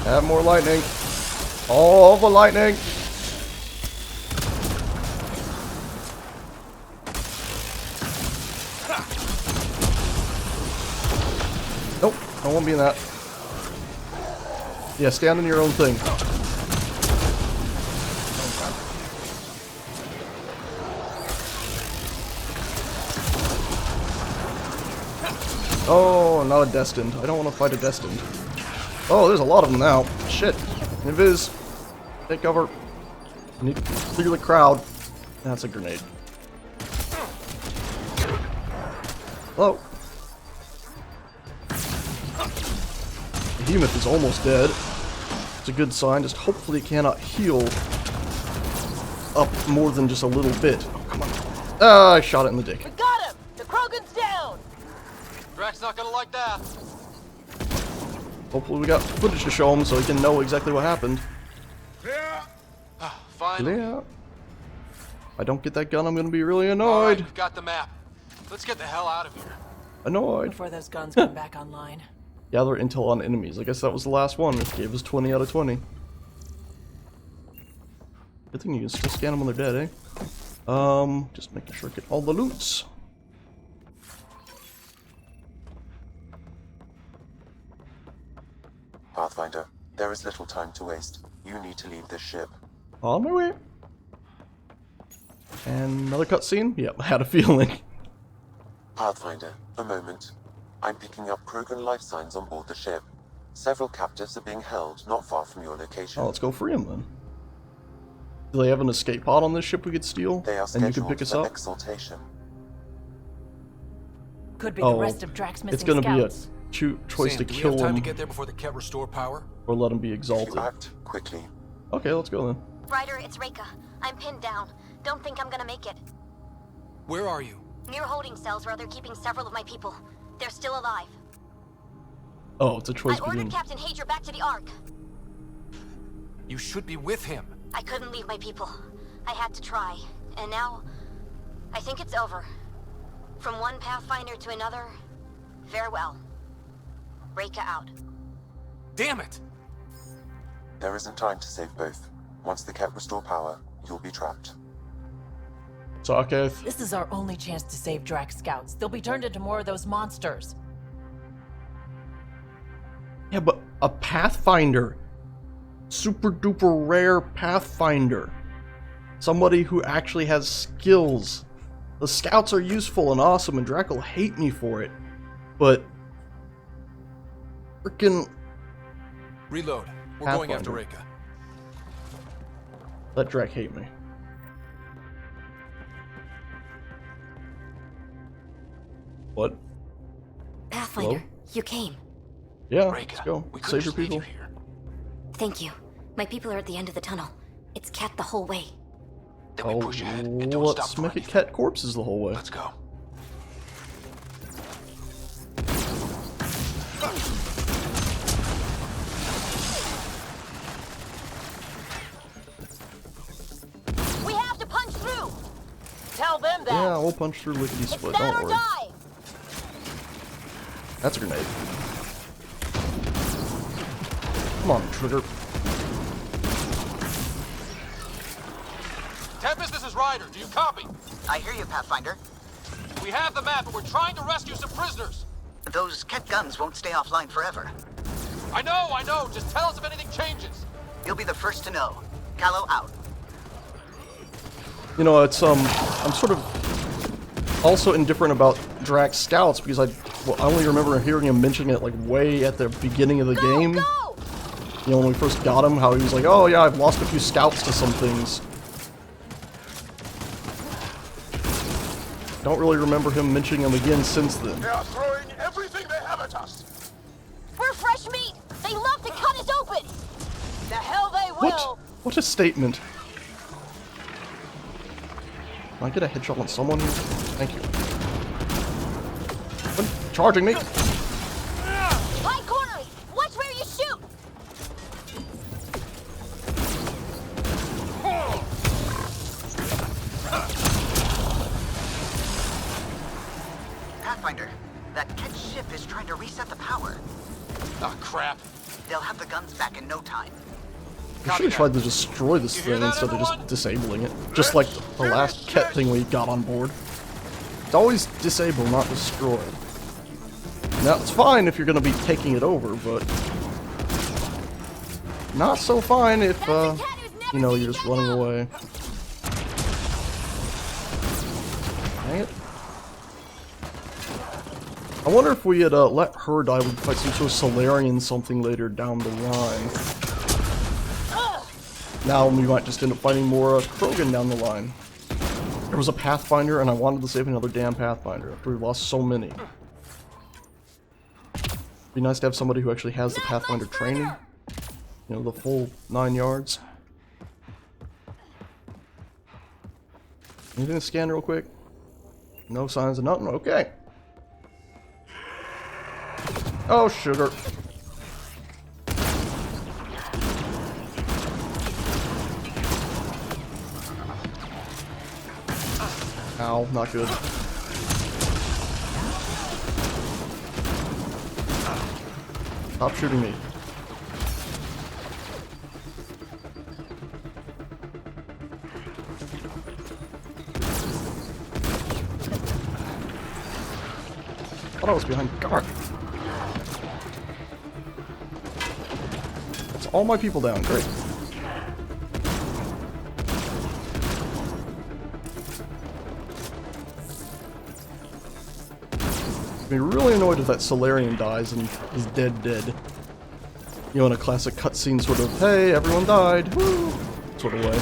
S1: Have more lightning. All the lightning. Nope, I won't be in that. Yeah, stand in your own thing. Oh, not a destined. I don't want to fight a destined. Oh, there's a lot of them now. Shit. Invis. Take cover. I need to clear the crowd. That's a grenade. Hello. The behemoth is almost dead. It's a good sign. Just hopefully it cannot heal up more than just a little bit. Oh, come on. Ah, I shot it in the dick.
S16: We got him! The Krogan's down!
S6: Drax's not gonna like that.
S1: Hopefully we got footage to show him so he can know exactly what happened.
S6: Finally.
S1: Yeah. If I don't get that gun, I'm gonna be really annoyed.
S6: We've got the map. Let's get the hell out of here.
S1: Annoyed.
S12: Before those guns come back online.
S1: Gather intel on enemies. I guess that was the last one. It gave us 20 out of 20. Good thing you can still scan them when they're dead, just making sure I get all the loots.
S2: Pathfinder, there is little time to waste. You need to leave this ship.
S1: On my way. And another cutscene? Yep, I had a feeling.
S2: Pathfinder, a moment. I'm picking up Krogan life signs on board the ship. Several captives are being held not far from your location.
S1: Oh, let's go free them then. Do they have an escape pod on this ship we could steal?
S2: They are
S1: and you could
S2: scheduled
S1: pick us
S2: for
S1: up?
S2: exaltation.
S12: Could be the rest of Drax missing
S1: it's gonna
S12: scouts.
S1: be a choice
S6: Sam,
S1: to
S6: do we
S1: kill
S6: have time
S1: them
S6: to get there before the Ket restore power?
S1: or let them be exalted.
S2: Act quickly.
S1: Okay, let's go then.
S16: Ryder, it's Reika. I'm pinned down. Don't think I'm gonna make it.
S6: Where are you?
S16: Near holding cells where they're keeping several of my people. They're still alive.
S1: Oh, it's a choice
S16: I ordered
S1: between...
S16: Captain Hadra back to the Ark.
S6: You should be with him.
S16: I couldn't leave my people. I had to try. And now, I think it's over. From one Pathfinder to another, farewell. Reika out.
S6: Damn it!
S2: There isn't time to save both. Once the Ket restore power, you'll be trapped.
S1: Saketh.
S12: This is our only chance to save Drax scouts. They'll be turned into more of those monsters.
S1: Yeah, but a Pathfinder. Super duper rare Pathfinder. Somebody who actually has skills. The scouts are useful and awesome, and Drac will hate me for it. But... frickin'...
S6: Reload. We're going after Reika.
S1: Let Drac hate me. What?
S15: Pathfinder,
S1: Hello?
S15: you came.
S1: Yeah, let's go. Save your people.
S15: Thank you. My people are at the end of the tunnel. It's Ket the whole way.
S6: Then we push ahead and don't stop
S1: Let's
S6: for
S1: make it Ket corpses the whole way.
S6: Let's go.
S16: We have to punch through! Tell them that!
S1: Yeah, we'll punch through lickety split, don't worry.
S16: Die.
S1: That's a grenade. Come on, Trigger.
S20: Tempest, this is Ryder. Do you copy?
S4: I hear you, Pathfinder.
S20: We have the map, but we're trying to rescue some prisoners.
S4: Those Ket guns won't stay offline forever.
S20: I know. Just tell us if anything changes.
S4: You'll be the first to know. Callow out.
S1: You know, it's, I'm sort of also indifferent about Drax scouts because I only remember hearing him mentioning it, like, way at the beginning of the game.
S16: Go!
S1: You know, when we first got him, how he was like, oh yeah, I've lost a few scouts to some things. Don't really remember him mentioning them again since then.
S19: They are throwing everything they have at us.
S16: We're fresh meat! They love to cut us open! The hell they will!
S1: What a statement. Can I get a headshot on someone here? Thank you. What? Charging me!
S16: High corners! Watch where you shoot!
S4: Pathfinder, that Ket ship is trying to reset the power.
S20: Ah, crap.
S4: They'll have the guns back in no time.
S1: We should have tried to destroy this thing instead of just disabling it. Just like the last Ket thing we got on board. It's always disable, not destroy. Now, it's fine if you're going to be taking it over, but... not so fine if, you know, you're just running away. Dang it. I wonder if we had let her die, we'd fight some sort of Solarian something later down the line. Now we might just end up fighting more Krogan down the line. There was a Pathfinder, and I wanted to save another damn Pathfinder after we lost so many. Be nice to have somebody who actually has the Pathfinder training. You know, the full 9 yards. Anything to scan real quick? No signs of nothing? Okay. Oh, sugar. Ow, not good. Stop shooting me. thought I was behind guard. That's all my people down. Great. I'd be really annoyed if that Solarian dies and is dead. You know, in a classic cutscene sort of, hey, everyone died, woo, sort of way.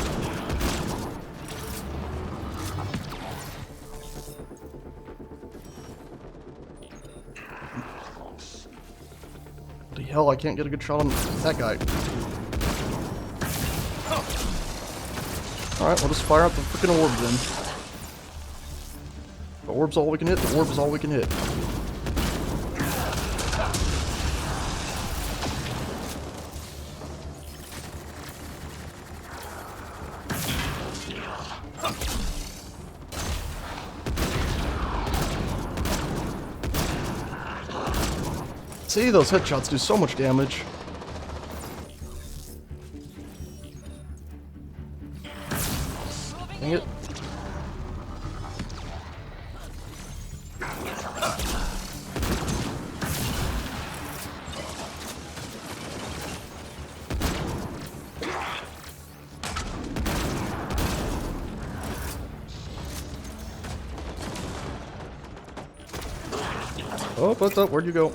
S1: What the hell, I can't get a good shot on that guy. Alright, we'll just fire out the freaking orb then. The orb's all we can hit, the orb is all we can hit. See, those headshots do so much damage. Dang it. Oh, what's up? Where'd you go?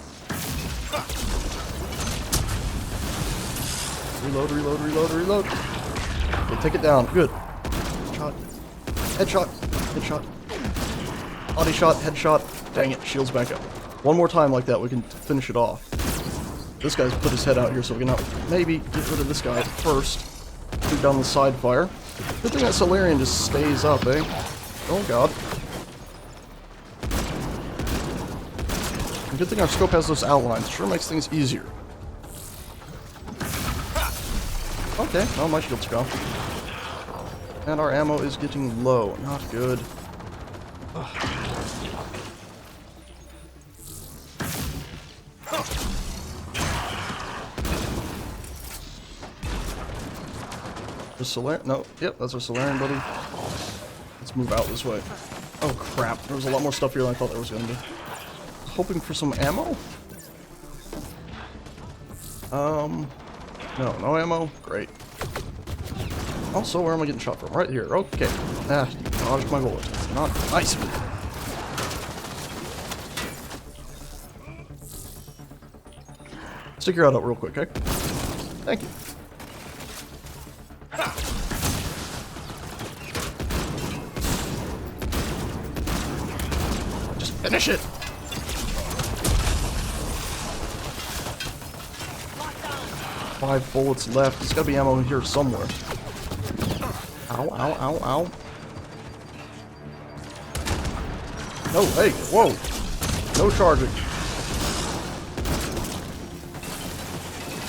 S1: Reload, reload, reload, reload. Okay, take it down. Good. Shot. Headshot. Headshot. Body shot. Headshot. Dang it. Shields back up. One more time like that, we can finish it off. This guy's put his head out here, so we can maybe get rid of this guy first. Shoot down the side fire. Good thing that Solarian just stays up, eh? Oh god. Good thing our scope has those outlines. Sure makes things easier. Okay, well, my shield's gone. And our ammo is getting low. Not good. The Solarian? No. Yep, that's our Solarian, buddy. Let's move out this way. Oh, crap. There was a lot more stuff here than I thought there was going to be. Hoping for some ammo? No ammo? Great. Also, where am I getting shot from? Right here. Okay. Ah, you dodged my bullet. It's not nice of you. Stick your head out real quick, okay? Thank you. Just finish it! Five bullets left. There's gotta be ammo in here somewhere. Ow, ow, ow, ow. No, hey, whoa. No charging.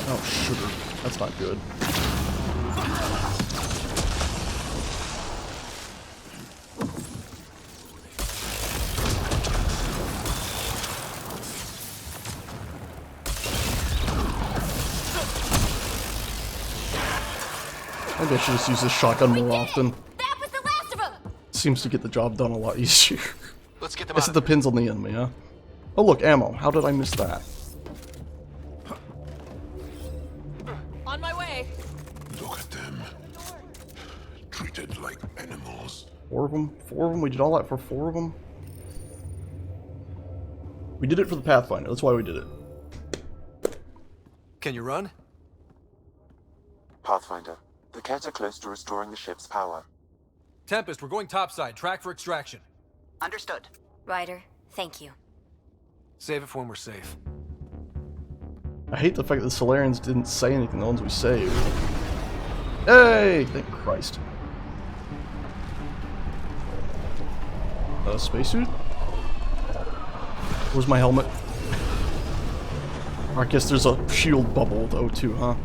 S1: Oh, sugar. That's not good. Maybe I should just use this shotgun more often.
S15: That was the last of them.
S1: Seems to get the job done a lot easier.
S6: Let's get them
S1: Guess
S6: out.
S1: it depends on the enemy, huh? Oh look, ammo. How did I miss that?
S10: On my way.
S17: Look at them. Treated like animals.
S1: 4 of them? 4 of them? We did all that for 4 of them? We did it for the Pathfinder. That's why we did it.
S6: Can you run?
S2: Pathfinder, the Kett are close to restoring the ship's power.
S6: Tempest, we're going topside. Track for extraction.
S4: Understood.
S15: Ryder, thank you.
S6: Save it for when we're safe.
S1: I hate the fact that the Solarians didn't say anything, the ones we saved. Hey! Thank Christ. Spacesuit? Where's my helmet? I guess there's a shield bubble though too, huh?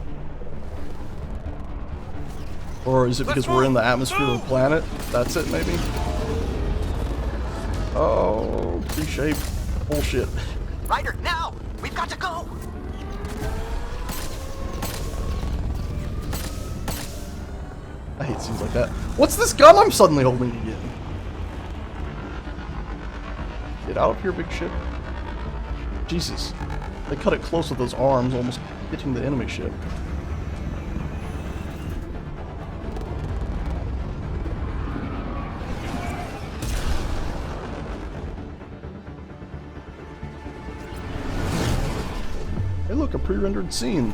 S1: Or is it because we're in the atmosphere of the planet? That's it, maybe? Oh, pre-shape. Bullshit.
S4: Ryder, now! We've got to go!
S1: I hate scenes like that. What's this gun I'm suddenly holding again? Get out of here, big ship. Jesus. They cut it close with those arms, almost hitting the enemy ship. Hey look, a pre-rendered scene.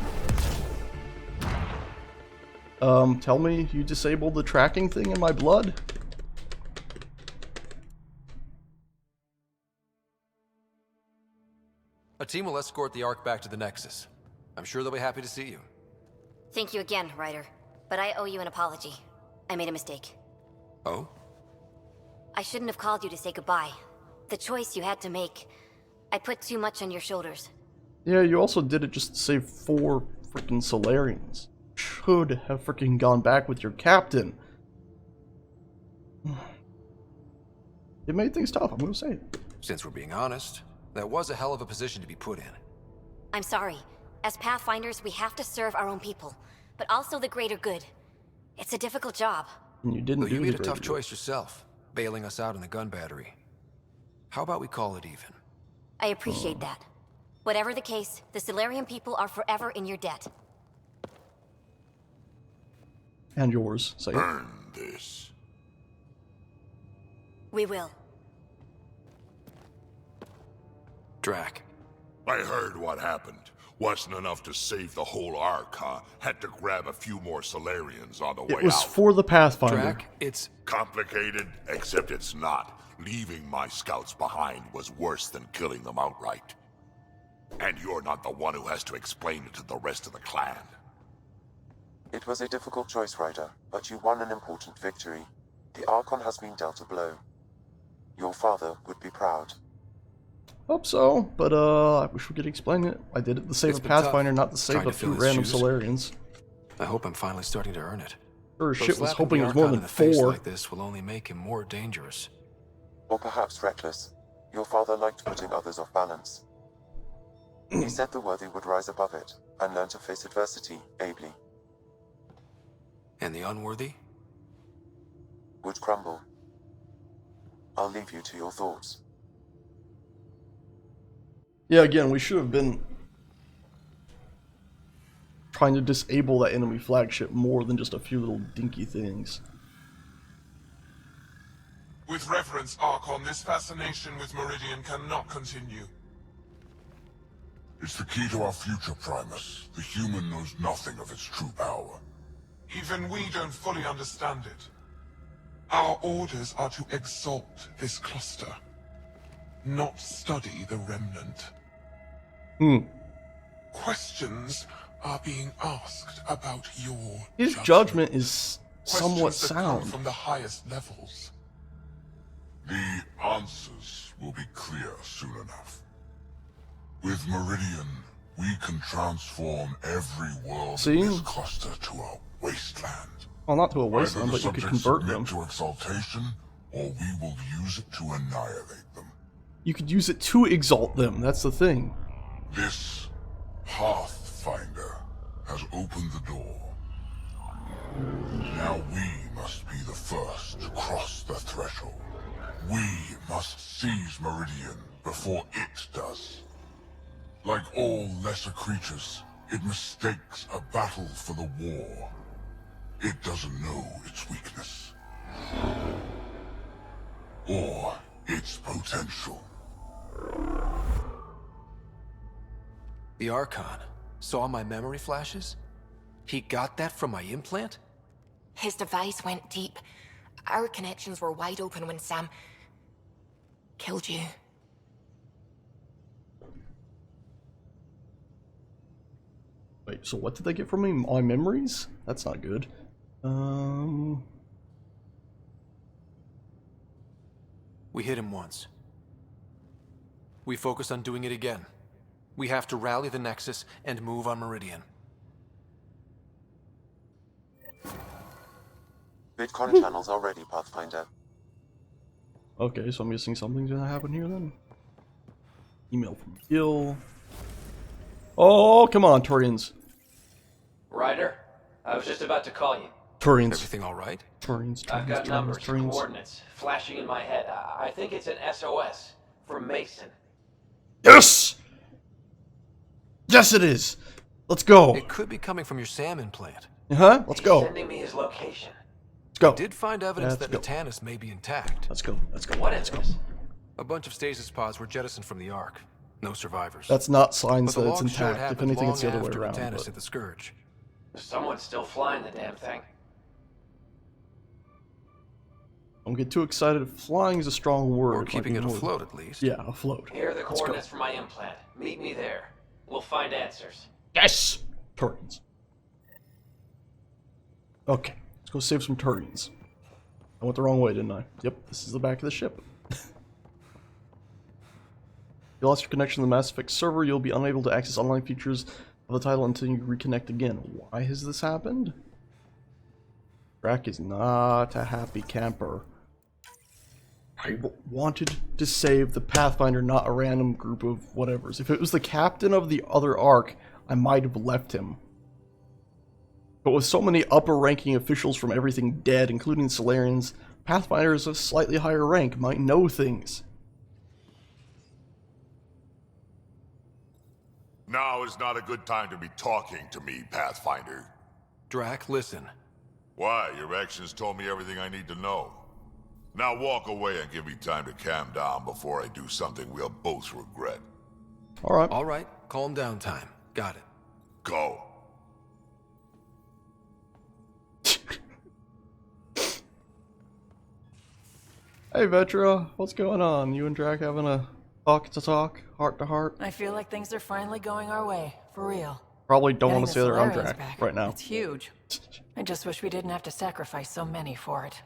S1: Tell me you disabled the tracking thing in my blood?
S6: A team will escort the Ark back to the Nexus. I'm sure they'll be happy to see you.
S15: Thank you again, Ryder. But I owe you an apology. I made a mistake.
S6: Oh?
S15: I shouldn't have called you to say goodbye. The choice you had to make. I put too much on your shoulders.
S1: Yeah, you also did it just to save 4 freaking Solarians. Should have freaking gone back with your captain. It made things tough, I'm gonna say it.
S6: Since we're being honest, that was a hell of a position to be put in.
S15: I'm sorry. As Pathfinders, we have to serve our own people, but also the greater good. It's a difficult job.
S1: And you didn't
S6: Well,
S1: do
S6: you made a
S1: the
S6: tough
S1: greater
S6: choice yourself, bailing us out in the gun battery. How about we call it even?
S15: I appreciate that. Whatever the case, the Solarian people are forever in your debt.
S1: good. And yours, say it.
S17: Earn this.
S15: We will.
S6: Drac.
S17: I heard what happened. Wasn't enough to save the whole Ark, huh? Had to grab a few more Solarians on the way
S1: It was
S17: out.
S1: for the Pathfinder.
S6: Drac, it's
S17: complicated, except it's not. Leaving my scouts behind was worse than killing them outright. And you're not the one who has to explain it to the rest of the clan.
S2: It was a difficult choice, Ryder, but you won an important victory. The Archon has been dealt a blow. Your father would be proud.
S1: Hope so, but I wish we could explain it. I did it to save
S6: It's
S1: a
S6: been
S1: Pathfinder,
S6: tough
S1: not to save
S6: trying
S1: a
S6: to
S1: few
S6: fill his
S1: random
S6: shoes.
S1: Solarians.
S6: I hope I'm finally starting to earn it.
S1: Sure,
S6: Though
S1: shit was
S6: slapping
S1: hoping
S6: the
S1: it was more
S6: Archon
S1: than
S6: in the face
S1: 4.
S6: like this will only make him more dangerous.
S2: Or perhaps reckless. Your father liked putting others off balance. He said the worthy would rise above it and learn to face adversity ably.
S6: And the unworthy?
S2: Would crumble. I'll leave you to your thoughts.
S1: Yeah, again, we should have been trying to disable that enemy flagship more than just a few little dinky things.
S19: With reverence, Archon, this fascination with Meridian cannot continue.
S17: It's the key to our future, Primus. The human knows nothing of its true power.
S19: Even we don't fully understand it. Our orders are to exalt this cluster, not study the remnant. Questions are being asked about your
S1: His judgment is somewhat
S19: Questions that come
S1: sound.
S19: from the highest levels.
S17: The answers will be clear soon enough. With Meridian, we can transform every world
S1: See?
S17: in this cluster to a wasteland.
S1: Well, not to a
S17: Either
S1: wasteland,
S17: the
S1: but you could
S17: subjects
S1: convert
S17: submit
S1: them.
S17: to exaltation, or we will use it to annihilate them.
S1: You could use it to exalt them, that's the thing.
S17: This Pathfinder has opened the door. Now we must be the first to cross the threshold. We must seize Meridian before it does. Like all lesser creatures, it mistakes a battle for the war. It doesn't know its weakness. Or its potential.
S6: The Archon saw my memory flashes? He got that from my implant?
S10: His device went deep. Our connections were wide open when Sam killed you.
S1: Wait, so what did they get from me? My memories? That's not good.
S6: We hit him once. We focus on doing it again. We have to rally the Nexus and move on Meridian.
S2: Bitcoin channels are ready, Pathfinder.
S1: Okay, so I'm guessing something's gonna happen here then. Email from Gil. Oh, come on, Turians.
S21: Ryder, I was just about to call you.
S1: Turians.
S6: Everything all right?
S1: Turians,
S21: I've got numbers,
S1: Turians.
S21: coordinates, flashing in my head. I think it's an SOS from Mason.
S1: Yes! Yes, it is. Let's go.
S6: It could be coming from your salmon plant.
S1: Huh? Let's go.
S21: Sending me his location.
S1: Let's go.
S6: We did find evidence that Natanus may be intact.
S1: Let's go. Let's go.
S21: What is this?
S6: A bunch of stasis pods were jettisoned from the Ark. No survivors.
S1: That's not signs
S6: But the
S1: that it's
S6: logs showed
S1: intact. If
S6: happened
S1: anything, it's the
S6: long
S1: other way
S6: after
S1: around.
S6: Natanus
S1: But...
S6: hit the Scourge.
S21: Someone's still flying the damn thing.
S1: Don't get too excited. Flying is a strong word.
S6: Or keeping it afloat, at least.
S1: Yeah, afloat.
S21: Here are the coordinates for my implant. Meet me there. We'll find answers.
S1: Yes! Turians. Okay, let's go save some Turians. I went the wrong way, didn't I? Yep, this is the back of the ship. You lost your connection to the Mass Effect server. You'll be unable to access online features of the title until you reconnect again. Why has this happened? Drac is not a happy camper. I wanted to save the Pathfinder, not a random group of whatevers. If it was the captain of the other Ark, I might have left him. But with so many upper-ranking officials from everything dead, including Solarians, Pathfinder is a slightly higher rank, might know things.
S17: Now is not a good time to be talking to me, Pathfinder.
S6: Drac, listen.
S17: Why? Your actions told me everything I need to know. Now walk away and give me time to calm down before I do something we'll both regret.
S1: Alright.
S6: Alright, calm down time. Got it.
S17: Go.
S1: Hey Vetra, what's going on? You and Drac having a talk, heart to heart?
S12: I feel like things are finally going our way, for real.
S1: Probably don't want to
S12: Getting
S1: say they're on
S12: Solarians
S1: Drac
S12: back,
S1: right now.
S12: It's huge. I just wish we didn't have to sacrifice so many for it.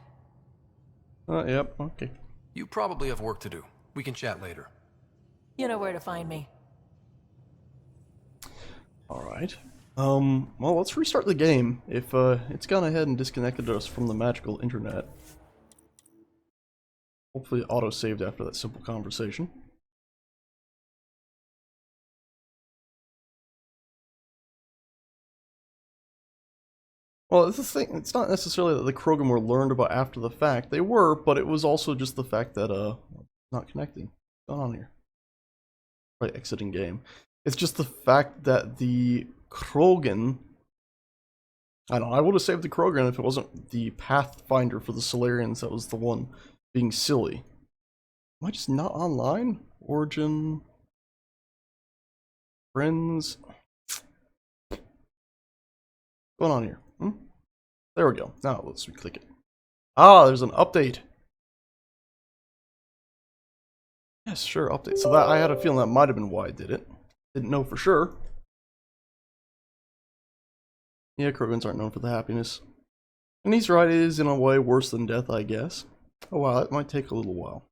S1: Yep, okay.
S6: You probably have work to do. We can chat later.
S12: You know where to find me.
S1: Alright. Well, let's restart the game. If it's gone ahead and disconnected us from the magical internet. Hopefully it auto-saved after that simple conversation. Well, it's the thing. It's not necessarily that the Krogan were learned about after the fact. They were, but it was also just the fact that, not connecting. What's going on here? Right, exiting game. It's just the fact that the Krogan... I don't know, I would have saved the Krogan if it wasn't the Pathfinder for the Solarians that was the one being silly. Am I just not online? Origin... Friends... What's going on here? There we go. Now let's click it. Ah, there's an update. Yes, sure, update. So that I had a feeling that might have been why I did it. Didn't know for sure. Yeah, Krogans aren't known for the happiness. And he's right, it is in a way worse than death, I guess. Oh wow, it might take a little while.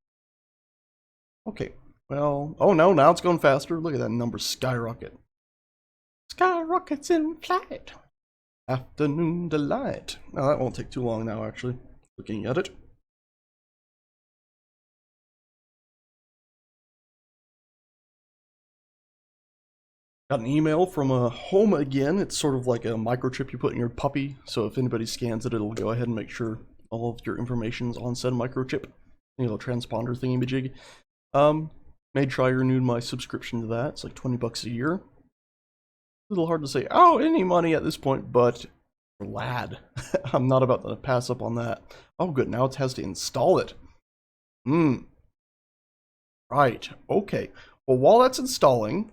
S1: Okay, well, oh no, now it's going faster. Look at that number skyrocket. Skyrockets in flight. Afternoon delight. Now that won't take too long now, actually. Looking at it. Got an email from home again. It's sort of like a microchip you put in your puppy. So if anybody scans it, it'll go ahead and make sure all of your information's on said microchip. You know, transponder thingy-majig. Made sure I renewed my subscription to that. It's like $20 a year. A little hard to say, oh, any money at this point, but lad, I'm not about to pass up on that. Oh, good, now it has to install it. Right, okay. Well, while that's installing,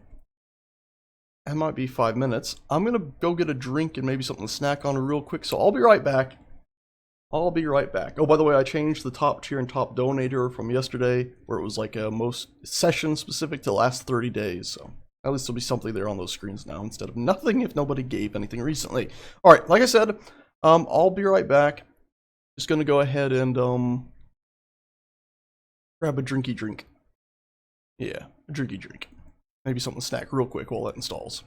S1: that might be 5 minutes, I'm gonna go get a drink and maybe something to snack on real quick, so I'll be right back. I'll be right back. Oh, by the way, I changed the top tier and top donator from yesterday, where it was like a most session specific to the last 30 days, so at least there'll be something there on those screens now instead of nothing if nobody gave anything recently. Alright, like I said, I'll be right back. Just gonna go ahead and grab a drinky drink. Yeah, a drinky drink. Maybe something to snack real quick while that installs.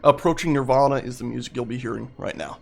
S1: Approaching Nirvana is the music you'll be hearing right now.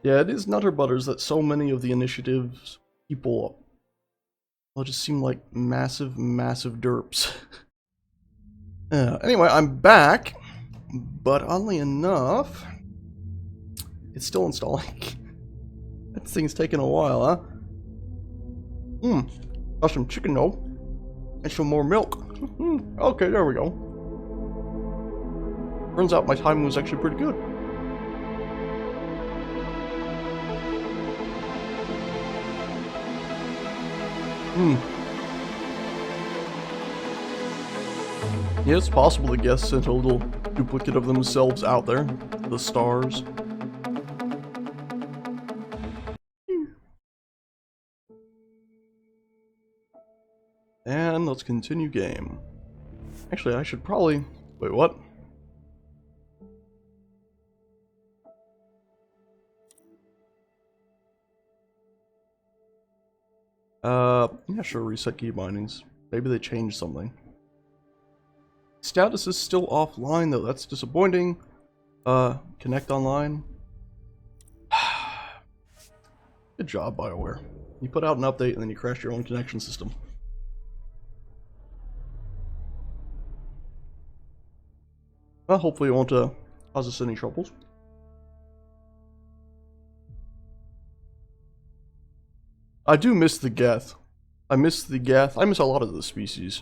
S1: Yeah, it is Nutter Butters that so many of the initiatives people will just seem like massive derps. Anyway, I'm back, but oddly enough, it's still installing. That thing's taking a while, huh? Got some chicken though, and some more milk. Okay, there we go. Turns out my timing was actually pretty good. Yeah, it's possible the guests sent a little duplicate of themselves out there. The stars. And let's continue game. Actually, I should probably... Wait, what? Yeah, sure, reset key bindings. Maybe they changed something. Status is still offline, though. That's disappointing. Connect online. Good job, BioWare. You put out an update and then you crash your own connection system. Well, hopefully it won't cause us any troubles. I do miss the Geth. I miss the Geth. I miss a lot of the species.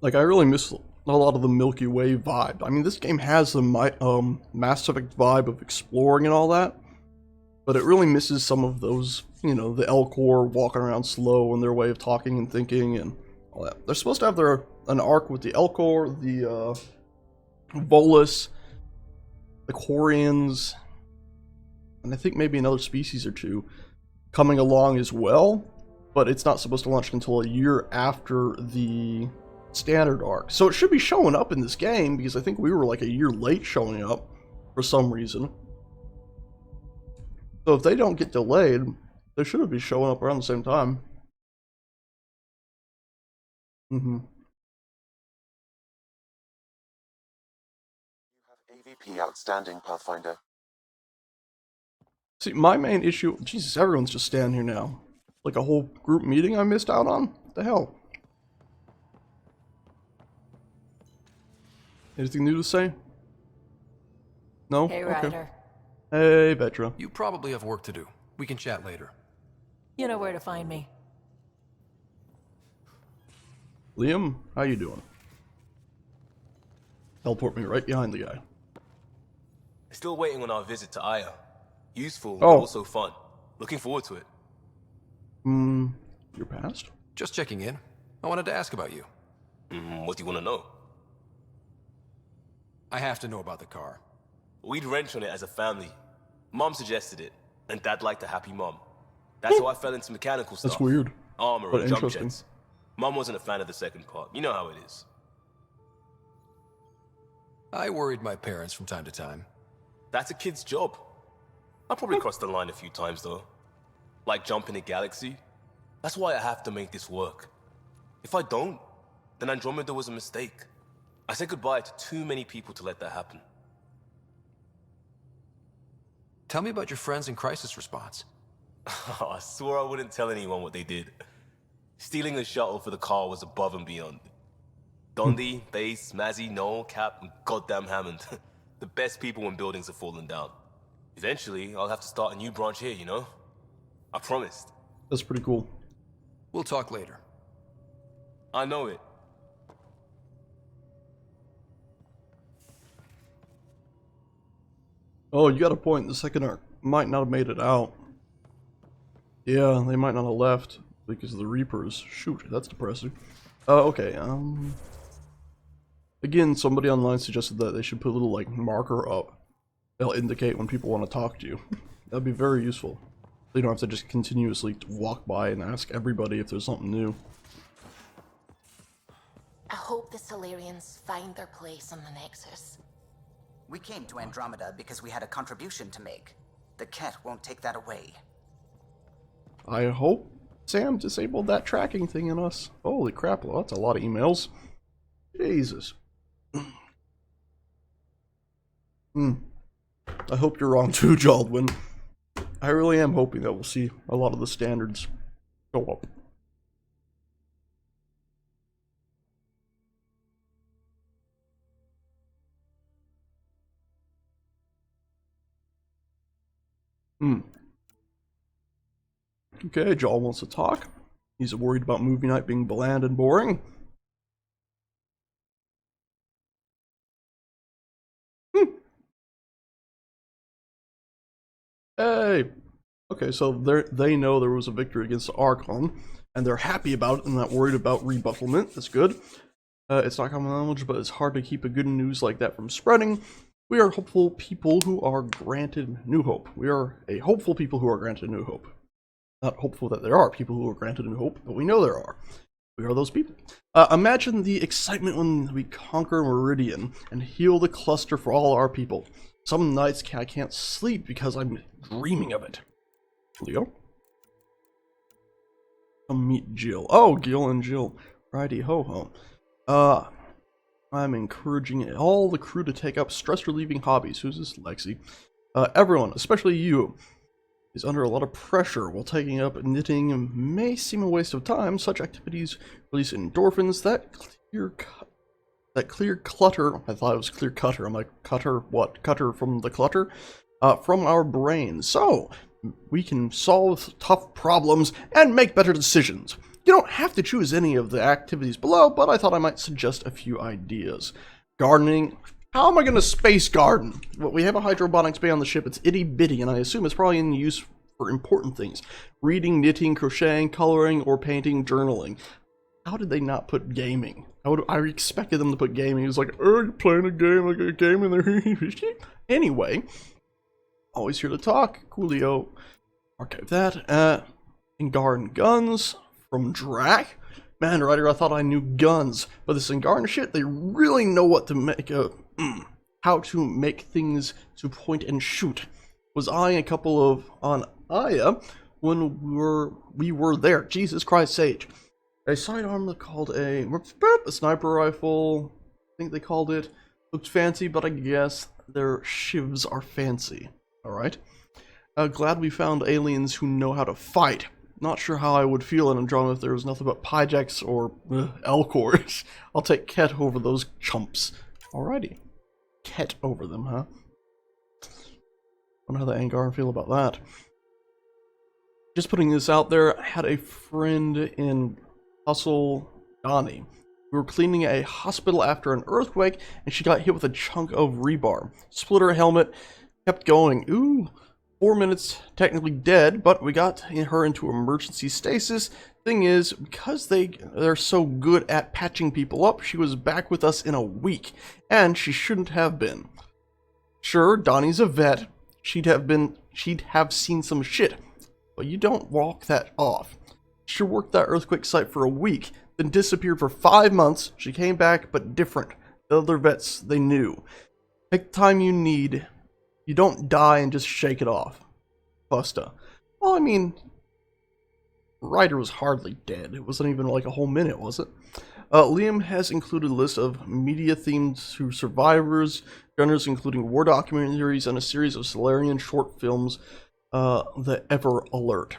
S1: Like, I really miss a lot of the Milky Way vibe. I mean, this game has the Mass Effect vibe of exploring and all that, but it really misses some of those, you know, the Elcor walking around slow and their way of talking and thinking and all that. They're supposed to have an arc with the Elcor, the Volus, the Quarians, and I think maybe another species or two coming along as well, but it's not supposed to launch until a year after the standard arc. So it should be showing up in this game, because I think we were like a year late showing up for some reason. So if they don't get delayed, they should be showing up around the same time.
S2: AVP outstanding, Pathfinder.
S1: See, my main issue... Jesus, everyone's just standing here now. Like a whole group meeting I missed out on? What the hell? Anything new to say? No?
S12: Hey,
S1: okay.
S12: Ryder.
S1: Hey, Petra.
S6: You probably have work to do. We can chat later.
S12: You know where to find me.
S1: Liam, how you doing? Teleport me right behind the guy.
S3: Still waiting on our visit to Aya. Useful,
S1: Oh.
S3: but also fun. Looking forward to it.
S1: Your past?
S6: Just checking in. I wanted to ask about you.
S3: What do you want to know?
S6: I have to know about the car.
S3: We'd wrench on it as a family. Mom suggested it, and Dad liked a happy mom. That's how I fell into mechanical stuff.
S1: That's weird.
S3: Armor
S1: But
S3: and jump
S1: interesting.
S3: jets. Mom wasn't a fan of the second part. You know how it is.
S6: I worried my parents from time to time.
S3: That's a kid's job. I probably crossed the line a few times, though. Like jumping a galaxy. That's why I have to make this work. If I don't, then Andromeda was a mistake. I said goodbye to too many people to let that happen.
S6: Tell me about your friends in crisis response.
S3: I swore I wouldn't tell anyone what they did. Stealing the shuttle for the car was above and beyond. Dondi, Base, Mazzy, Noel, Cap, and goddamn Hammond. The best people when buildings have fallen down. Eventually, I'll have to start a new branch here, you know? I promised.
S1: That's pretty cool.
S6: We'll talk later.
S3: I know it.
S1: Oh, you got a point. The second arc might not have made it out. Yeah, they might not have left because of the Reapers. Shoot, that's depressing. Okay, again, somebody online suggested that they should put a little, like, marker up. They'll indicate when people want to talk to you. That'd be very useful. you don't have to just continuously walk by and ask everybody if there's something new.
S8: I hope the Solarians find their place on the Nexus.
S4: We came to Andromeda because we had a contribution to make. The Ket won't take that away.
S1: I hope Sam disabled that tracking thing in us. Holy crap, well, that's a lot of emails. Jesus. I hope you're wrong too, Jaldwin. I really am hoping that we'll see a lot of the standards go up. Okay, Jal wants to talk. He's worried about movie night being bland and boring. Hey! Okay, so they know there was a victory against the Archon, and they're happy about it and not worried about rebufflement. That's good. It's not common knowledge, but it's hard to keep a good news like that from spreading. We are hopeful people who are granted new hope. We are a hopeful people who are granted new hope. Not hopeful that there are people who are granted new hope, but we know there are. We are those people. Imagine the excitement when we conquer Meridian and heal the cluster for all our people. Some nights I can't sleep because I'm dreaming of it. Leo? Come meet Jill. Oh, Gil and Jill. Righty ho ho. I'm encouraging all the crew to take up stress-relieving hobbies. Who's this? Lexi. Everyone, especially you, is under a lot of pressure while taking up knitting. May seem a waste of time. Such activities release endorphins that clear clutter. I thought it was clear cutter. I'm like, cutter what? Cutter from the clutter? From our brains. So we can solve tough problems and make better decisions. You don't have to choose any of the activities below, but I thought I might suggest a few ideas. Gardening. How am I going to space garden? Well, we have a hydroponics bay on the ship. It's itty bitty, and I assume it's probably in use for important things. Reading, knitting, crocheting, coloring, or painting, journaling. How did they not put gaming? I expected them to put gaming. It was like, oh, you're playing a game, like a game in there. Anyway, always here to talk. Coolio. Archive that. Ingarn guns. From Drac? Man, Ryder, I thought I knew guns, but this Ingarn shit, they really know what to make, how to make things to point and shoot. Was eyeing a couple of on Aya when we were there. Jesus Christ, Sage. A sidearm called a sniper rifle, I think they called it. Looked fancy, but I guess their shivs are fancy. Alright. Glad we found aliens who know how to fight. Not sure how I would feel in Andromeda if there was nothing but Pyjax or Elcors. I'll take Ket over those chumps. Alrighty. Ket over them, huh? Wonder how the Angaran feel about that. Just putting this out there, I had a friend in Hustle, Donnie. We were cleaning a hospital after an earthquake, and she got hit with a chunk of rebar. Split her helmet, kept going. Ooh. 4 minutes, technically dead, but we got her into emergency stasis. Thing is, because they're so good at patching people up, she was back with us in a week, and she shouldn't have been. Sure, Donnie's a vet. She'd have seen some shit, but you don't walk that off. She worked that earthquake site for a week, then disappeared for 5 months. She came back, but different. The other vets, they knew. Take the time you need. You don't die and just shake it off. Busta. Well, I mean, Ryder was hardly dead. It wasn't even like a whole minute, was it? Liam has included a list of media themed to survivors, genres including war documentaries, and a series of Solarian short films, The Ever Alert.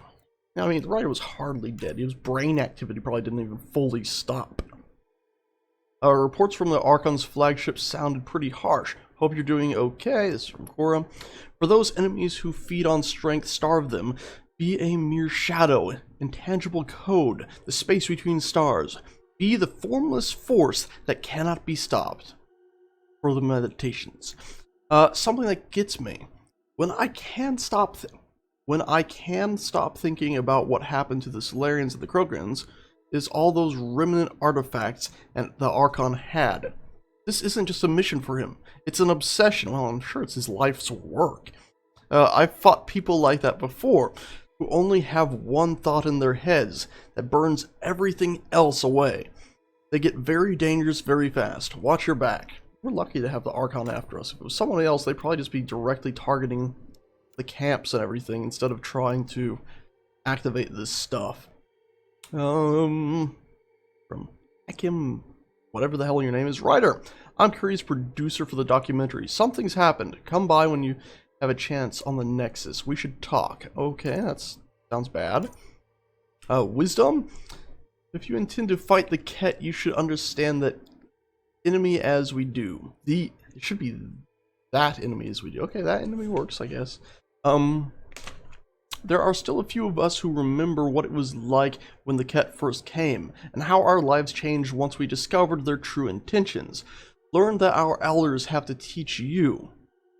S1: Now, I mean, Ryder was hardly dead. His brain activity probably didn't even fully stop. Reports from the Archon's flagship sounded pretty harsh. Hope you're doing okay. This is from Cora. For those enemies who feed on strength, starve them. Be a mere shadow, intangible code, the space between stars. Be the formless force that cannot be stopped. For the meditations. Something that gets me. When I can stop thinking about what happened to the Solarians and the Krogans, is all those remnant artifacts and the Archon had. This isn't just a mission for him. It's an obsession. Well, I'm sure it's his life's work. I've fought people like that before. who only have one thought in their heads that burns everything else away. They get very dangerous very fast. Watch your back. We're lucky to have the Archon after us. If it was someone else, they'd probably just be directly targeting the camps and everything instead of trying to activate this stuff. From Akim, whatever the hell your name is, Ryder. I'm Curry's producer for the documentary. Something's happened. Come by when you have a chance on the Nexus. We should talk. Okay, that sounds bad. Wisdom? If you intend to fight the Ket, you should understand that enemy as we do. It should be that enemy as we do. Okay, that enemy works, I guess. There are still a few of us who remember what it was like when the Ket first came, and how our lives changed once we discovered their true intentions. Learn that our elders have to teach you.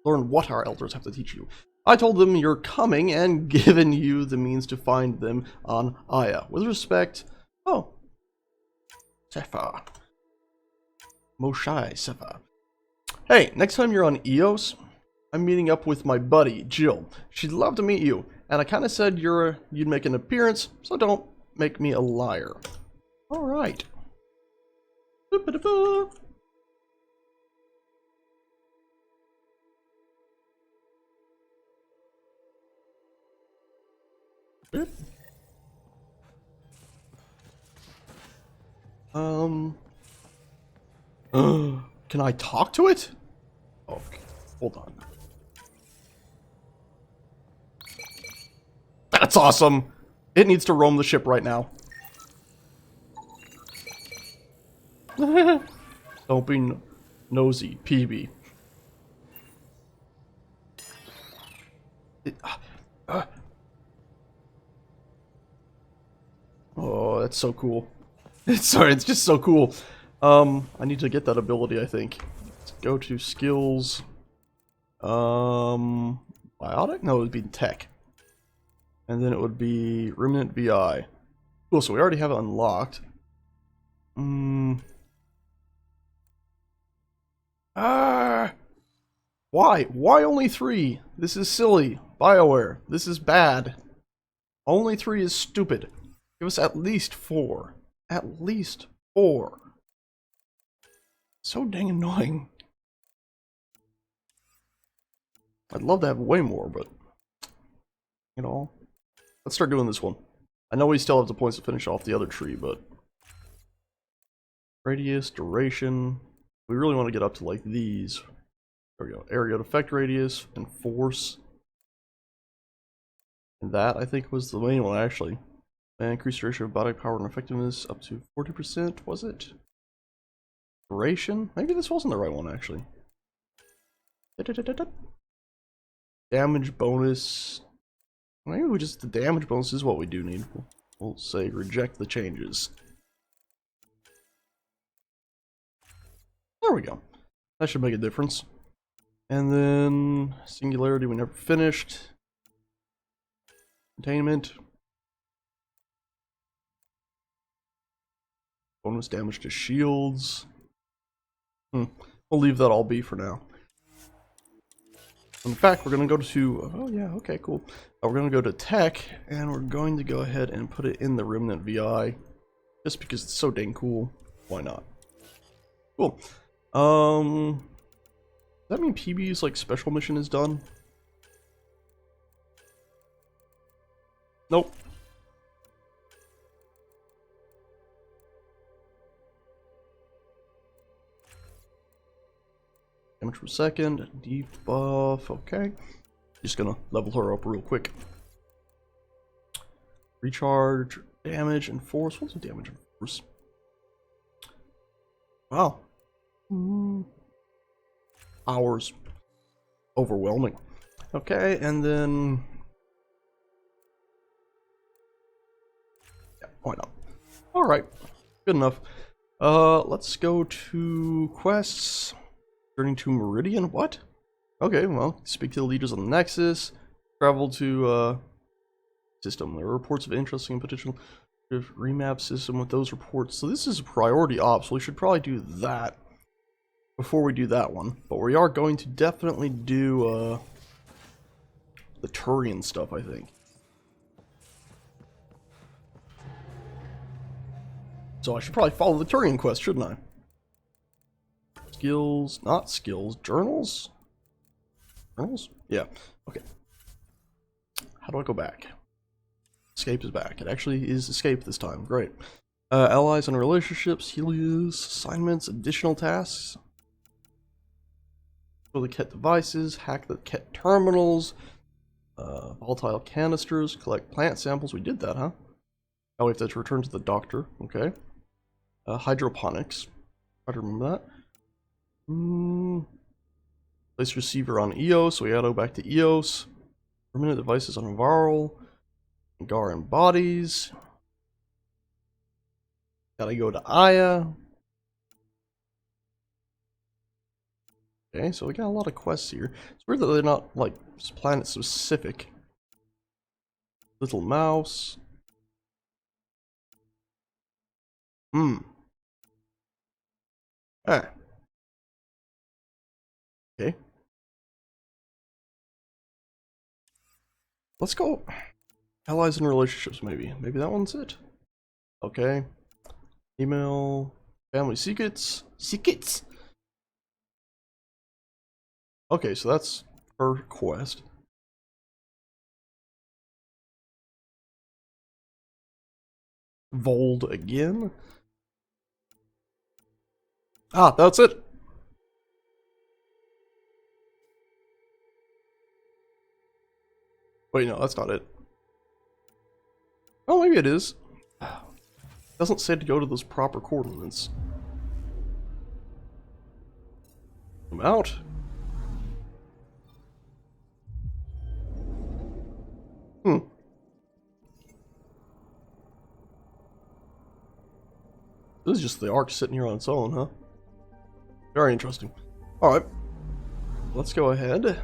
S1: Learn what our elders have to teach you. I told them you're coming and given you the means to find them on Aya. With respect, oh, Sefa. Moshai Sefa. Hey, next time you're on Eos, I'm meeting up with my buddy, Jill. She'd love to meet you, and I kind of said you'd make an appearance, so don't make me a liar. Alright. Can I talk to it? Okay, hold on. That's awesome! It needs to roam the ship right now. Don't be nosy, PB. Oh, that's so cool. It's just so cool. I need to get that ability, I think. Let's go to skills. Biotic? No, it would be tech. And then it would be Remnant VI. Cool, so we already have it unlocked. Why? Why only 3? This is silly. BioWare, this is bad. Only 3 is stupid. Give us at least 4. At least 4. So dang annoying. I'd love to have way more, but you know, let's start doing this one. I know we still have the points to finish off the other tree, but radius, duration. We really want to get up to like these. There we go. Area of effect radius and force. And that I think was the main one actually. And increased ratio of body power and effectiveness up to 40%, was it? Duration? Maybe this wasn't the right one actually. Damage bonus. Maybe we just, the damage bonus is what we do need. We'll say reject the changes. There we go. That should make a difference. And then singularity we never finished. Containment. Bonus damage to shields. We'll leave that all be for now. In fact, we're going to go to... Oh yeah, okay, cool. We're going to go to tech, and we're going to go ahead and put it in the Remnant VI. Just because it's so dang cool. Why not? Cool. Does that mean PB's like special mission is done? Nope. Damage per second, debuff, okay. Just gonna level her up real quick. Recharge, damage, and force. What's the damage and force? Wow. Hours. Overwhelming. Okay, and then... yeah, why not? Alright, good enough. Let's go to quests. Journey to Meridian? What? Okay, well, speak to the leaders on the Nexus. Travel to, system. There are reports of interesting and potential remap system with those reports. So this is a priority op, so we should probably do that before we do that one. But we are going to definitely do, the Turian stuff, I think. So I should probably follow the Turian quest, shouldn't I? Skills, not skills, journals? Journals? Yeah, okay. How do I go back? Escape is back. It actually is escape this time, great. Allies and relationships, Helios, assignments, additional tasks. Fill the Ket devices, hack the Ket terminals, volatile canisters, collect plant samples. We did that, huh? Oh, we have to return to the doctor, okay. Hydroponics. Try to remember that. Place receiver on EOS, so we gotta go back to EOS. Permanent devices on Varl. Garan bodies. Gotta go to Aya. Okay, so we got a lot of quests here. It's weird that they're not, like, planet specific. Little mouse. Ah. Okay. Let's go. Allies and relationships, maybe. Maybe that one's it. Okay. Email. Family secrets. Secrets! Okay, so that's her quest. Vold again. Ah, that's it. Wait, no, that's not it. Oh, maybe it is. It doesn't say to go to those proper coordinates. I'm out. This is just the Ark sitting here on its own, huh? Very interesting. Alright. Let's go ahead.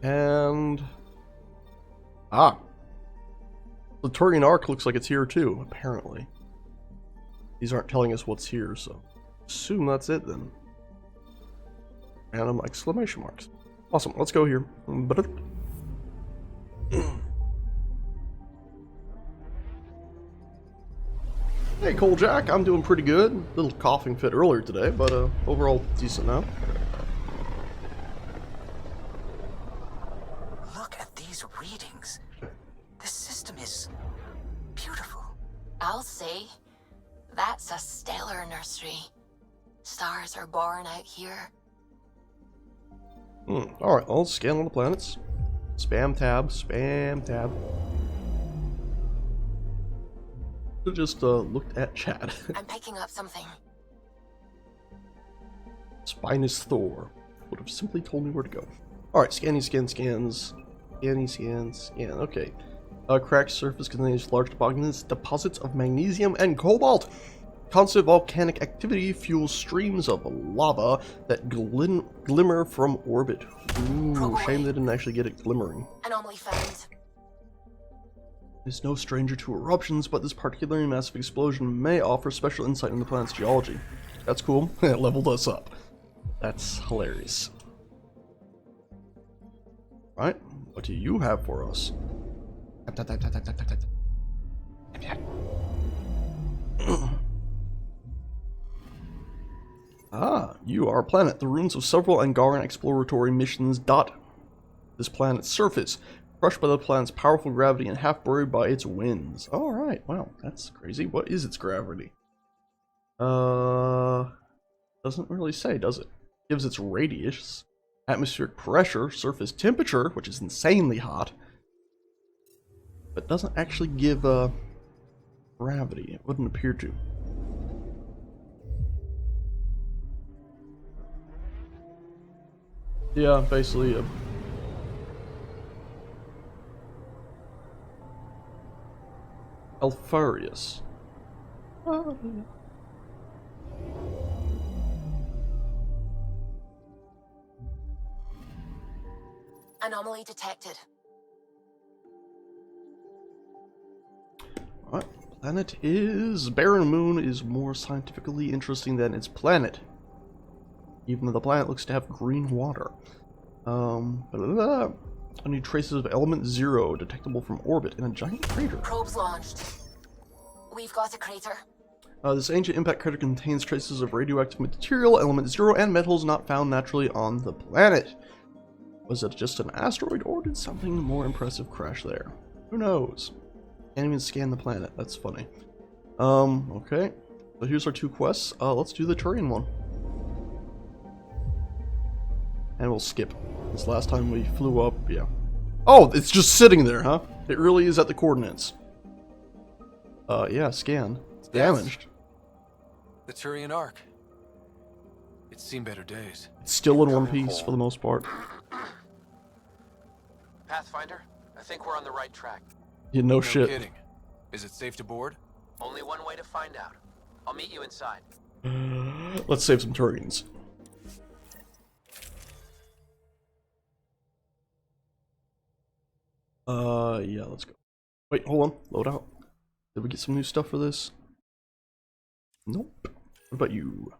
S1: And... Ah! The Turian Ark looks like it's here too, apparently. These aren't telling us what's here, so... assume that's it then. Random exclamation marks. Awesome, let's go here. Hey, Cole Jack, I'm doing pretty good. Little coughing fit earlier today, but overall decent now.
S4: Look at these readings. This system is beautiful.
S8: I'll say, that's a stellar nursery. Stars are born out here.
S1: Alright, I'll scan all the planets. Spam tab, spam tab. Just looked at chat.
S8: I'm picking up something.
S1: Spinous Thor would have simply told me where to go. Alright, scanning, scans. Scanning, scans, scan. Okay. Cracked surface contains large deposits of magnesium and cobalt. Constant volcanic activity fuels streams of lava that glimmer from orbit. Ooh, shame they didn't actually get it glimmering.
S8: Anomaly found.
S1: Is no stranger to eruptions, but this particularly massive explosion may offer special insight into the planet's geology. That's cool. It leveled us up. That's hilarious. Right, what do you have for us? Ah, you are a planet. The ruins of several Angaran exploratory missions dot this planet's surface, crushed by the planet's powerful gravity and half buried by its winds. Alright, wow, that's crazy. What is its gravity? Doesn't really say, does it? Gives its radius, atmospheric pressure, surface temperature, which is insanely hot, but doesn't actually give gravity. It wouldn't appear to. Yeah, basically a Alfarius.
S8: Anomaly detected.
S1: Alright, planet is... Barren Moon is more scientifically interesting than its planet. Even though the planet looks to have green water. Any traces of element 0 detectable from orbit in a giant crater.
S8: Probes launched. We've got a crater.
S1: This ancient impact crater contains traces of radioactive material, element 0, and metals not found naturally on the planet. Was it just an asteroid, or did something more impressive crash there? Who knows? Can't even scan the planet. That's funny. Okay. So here's our 2 quests. Let's do the Turian one. And we'll skip. This last time we flew up, yeah. Oh, it's just sitting there, huh? It really is at the coordinates. Yeah, scan. It's damaged.
S6: The Turian Ark. It's seen better days.
S1: It's still in one piece for the most part.
S21: Pathfinder, I think we're on the right track.
S1: Yeah, no
S6: No
S1: shit.
S6: kidding. Is it safe to board?
S21: Only one way to find out. I'll meet you inside.
S1: Let's save some Turians. Yeah, let's go. Wait, hold on. Load out. Did we get some new stuff for this? Nope. What about you?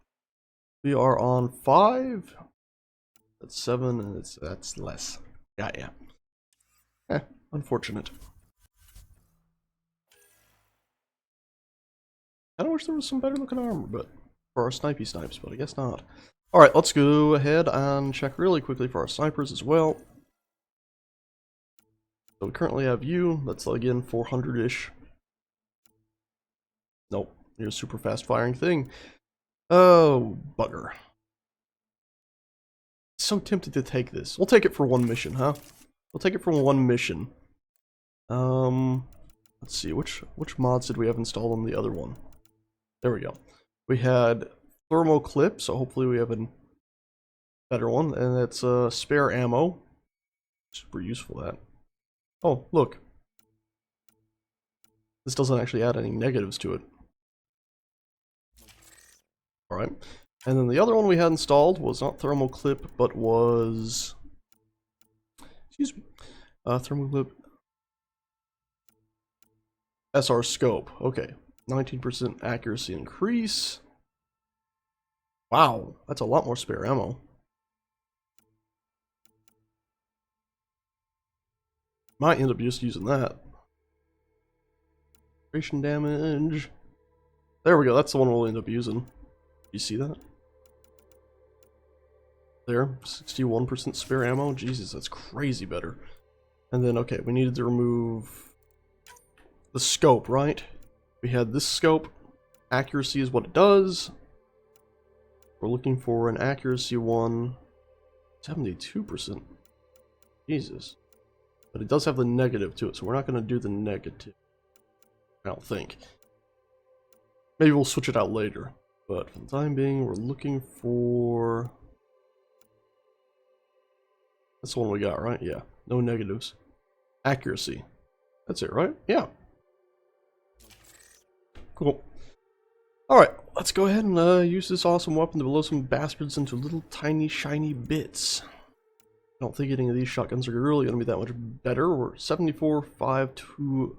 S1: We are on 5. That's 7, and that's less. Yeah. Unfortunate. I wish there was some better looking armor, but for our snipey snipes, but I guess not. Alright, let's go ahead and check really quickly for our snipers as well. So we currently have you, that's again 400-ish. Nope, you're a super fast firing thing. Oh, bugger. So tempted to take this. We'll take it for one mission, huh? We'll take it for one mission. Let's see, which mods did we have installed on the other one? There we go. We had thermal clip, so hopefully we have a better one, and it's spare ammo. Super useful, that. Oh, look. This doesn't actually add any negatives to it. Alright. And then the other one we had installed was not thermal clip, but was... Excuse me. Thermal clip. SR scope. Okay. 19% accuracy increase. Wow. That's a lot more spare ammo. Might end up just using that. Duration damage. There we go. That's the one we'll end up using. You see that? There. 61% spare ammo. Jesus, that's crazy better. And then, okay, we needed to remove the scope, right? We had this scope. Accuracy is what it does. We're looking for an accuracy one. 72%. Jesus. But it does have the negative to it, so we're not going to do the negative. I don't think. Maybe we'll switch it out later. But for the time being, we're looking for... That's the one we got, right? Yeah. No negatives. Accuracy. That's it, right? Yeah. Cool. Alright, let's go ahead and use this awesome weapon to blow some bastards into little tiny shiny bits. I don't think any of these shotguns are really going to be that much better. We're 74.525.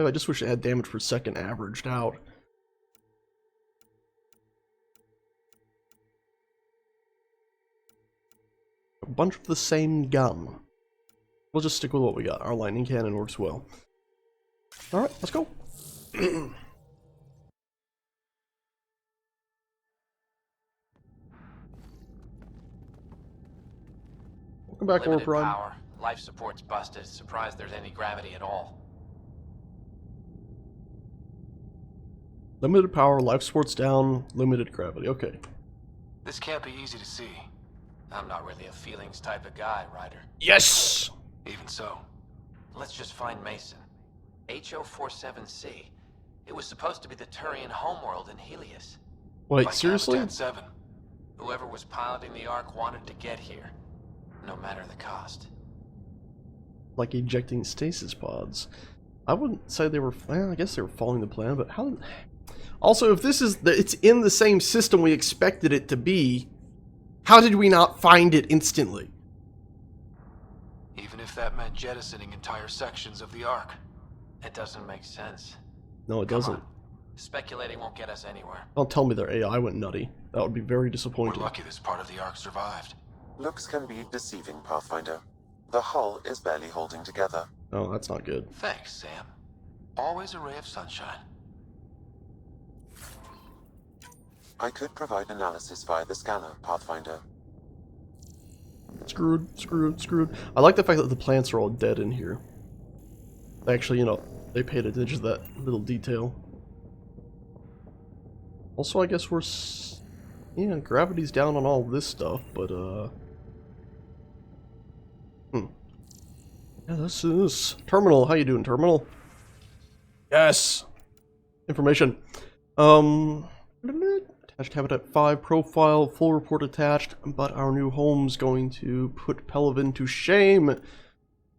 S1: I just wish it had damage per second averaged out. A bunch of the same gun. We'll just stick with what we got. Our lightning cannon works well. Alright, let's go. Welcome back,
S21: Limited
S1: Warp Rod.
S21: power. Life support's busted. Surprised there's any gravity at all.
S1: Limited power, life support's down, limited gravity. Okay.
S21: This can't be easy to see. I'm not really a feelings type of guy, Ryder.
S1: Yes!
S21: Even so, let's just find Mason. HO47C. It was supposed to be the Turian homeworld in Helios.
S1: Wait,
S21: Like
S1: seriously?
S21: Habitat 7. Whoever was piloting the Ark wanted to get here, no matter the cost.
S1: Like ejecting stasis pods. I wouldn't say they were, well, I guess they were following the plan, but how... Also, if this is, it's in the same system we expected it to be, how did we not find it instantly?
S6: Even if that meant jettisoning entire sections of the Ark.
S21: It doesn't make sense.
S1: No, it doesn't.
S21: Speculating won't get us anywhere.
S1: Don't tell me their AI went nutty. That would be very disappointing.
S21: We're lucky this part of the Ark survived.
S2: Looks can be deceiving, Pathfinder. The hull is barely holding together.
S1: Oh, that's not good.
S21: Thanks, Sam. Always a ray of sunshine.
S2: I could provide analysis via the scanner, Pathfinder.
S1: Screwed. I like the fact that the plants are all dead in here. Actually, you know, they paid attention to that little detail. Also, I guess we're... yeah, gravity's down on all this stuff, but, yeah, this is... Terminal, how you doing, Terminal? Yes! Information. Attached Habitat 5 profile, full report attached, but our new home's going to put Pelivan to shame.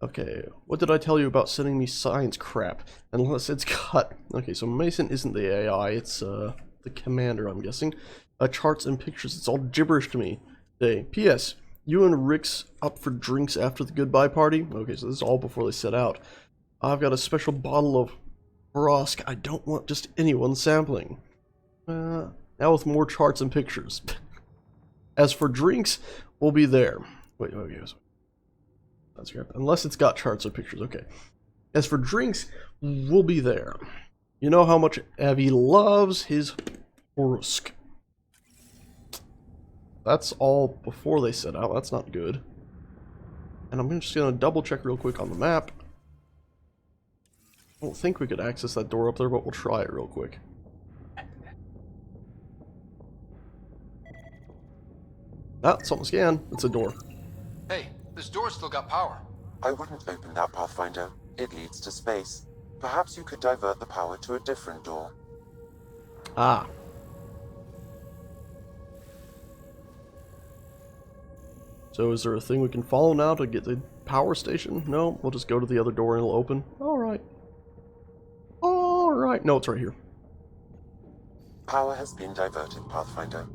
S1: Okay, what did I tell you about sending me science crap? Unless it's got... Okay, so Mason isn't the AI, it's, the commander, I'm guessing. Charts and pictures, it's all gibberish to me. Hey, P.S. You and Rick's up for drinks after the goodbye party? Okay, so this is all before they set out. I've got a special bottle of Brosk I don't want just anyone sampling. Now with more charts and pictures. As for drinks, we'll be there. Wait, okay. That's great. Unless it's got charts or pictures, okay. As for drinks, we'll be there. You know how much Avi loves his Brosk. That's all before they set out. That's not good. And I'm just going to double check real quick on the map. I don't think we could access that door up there, but we'll try it real quick. Ah, something scan. It's a door.
S6: Hey, this door's still got power.
S2: I wouldn't open that, Pathfinder. It leads to space. Perhaps you could divert the power to a different door.
S1: Ah. So is there a thing we can follow now to get the power station? No, we'll just go to the other door and it'll open. Alright. Alright. No, it's right here.
S2: Power has been diverted, Pathfinder.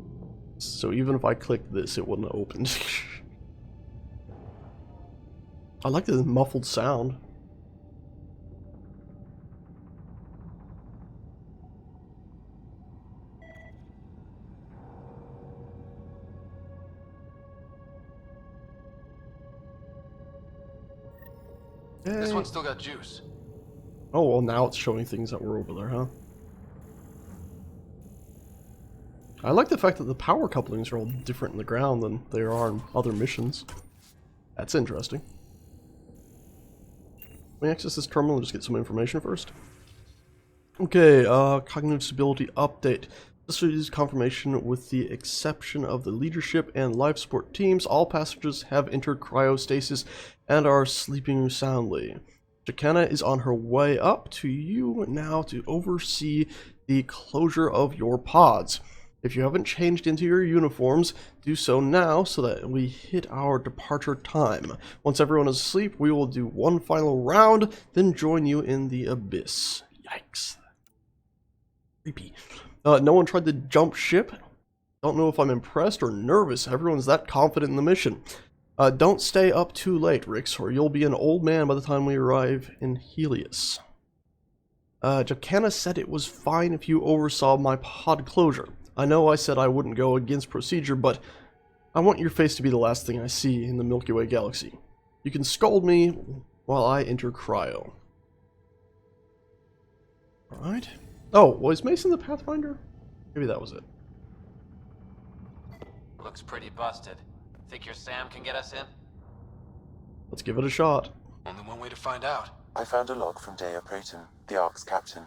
S1: So even if I click this, it wouldn't have opened. I like the muffled sound.
S6: This one's still got juice.
S1: Oh, well now it's showing things that were over there, huh? I like the fact that the power couplings are all different in the ground than they are in other missions. That's interesting. Let me access this terminal and just get some information first. Okay, cognitive stability update. This is confirmation with the exception of the leadership and life support teams. All passengers have entered cryostasis and are sleeping soundly. Jacana is on her way up to you now to oversee the closure of your pods. If you haven't changed into your uniforms, do so now so that we hit our departure time. Once everyone is asleep, we will do one final round, then join you in the abyss. Yikes. Creepy. No one tried to jump ship? Don't know if I'm impressed or nervous. Everyone's that confident in the mission. Don't stay up too late, Rix, or you'll be an old man by the time we arrive in Helios. Jacana said it was fine if you oversaw my pod closure. I know I said I wouldn't go against procedure, but I want your face to be the last thing I see in the Milky Way galaxy. You can scold me while I enter cryo. Alright. Oh, was Mason the Pathfinder? Maybe that was it.
S21: Looks pretty busted. Think your Sam can get us in?
S1: Let's give it a shot.
S6: Only one way to find out.
S2: I found a log from Dea Prayton, the Ark's captain.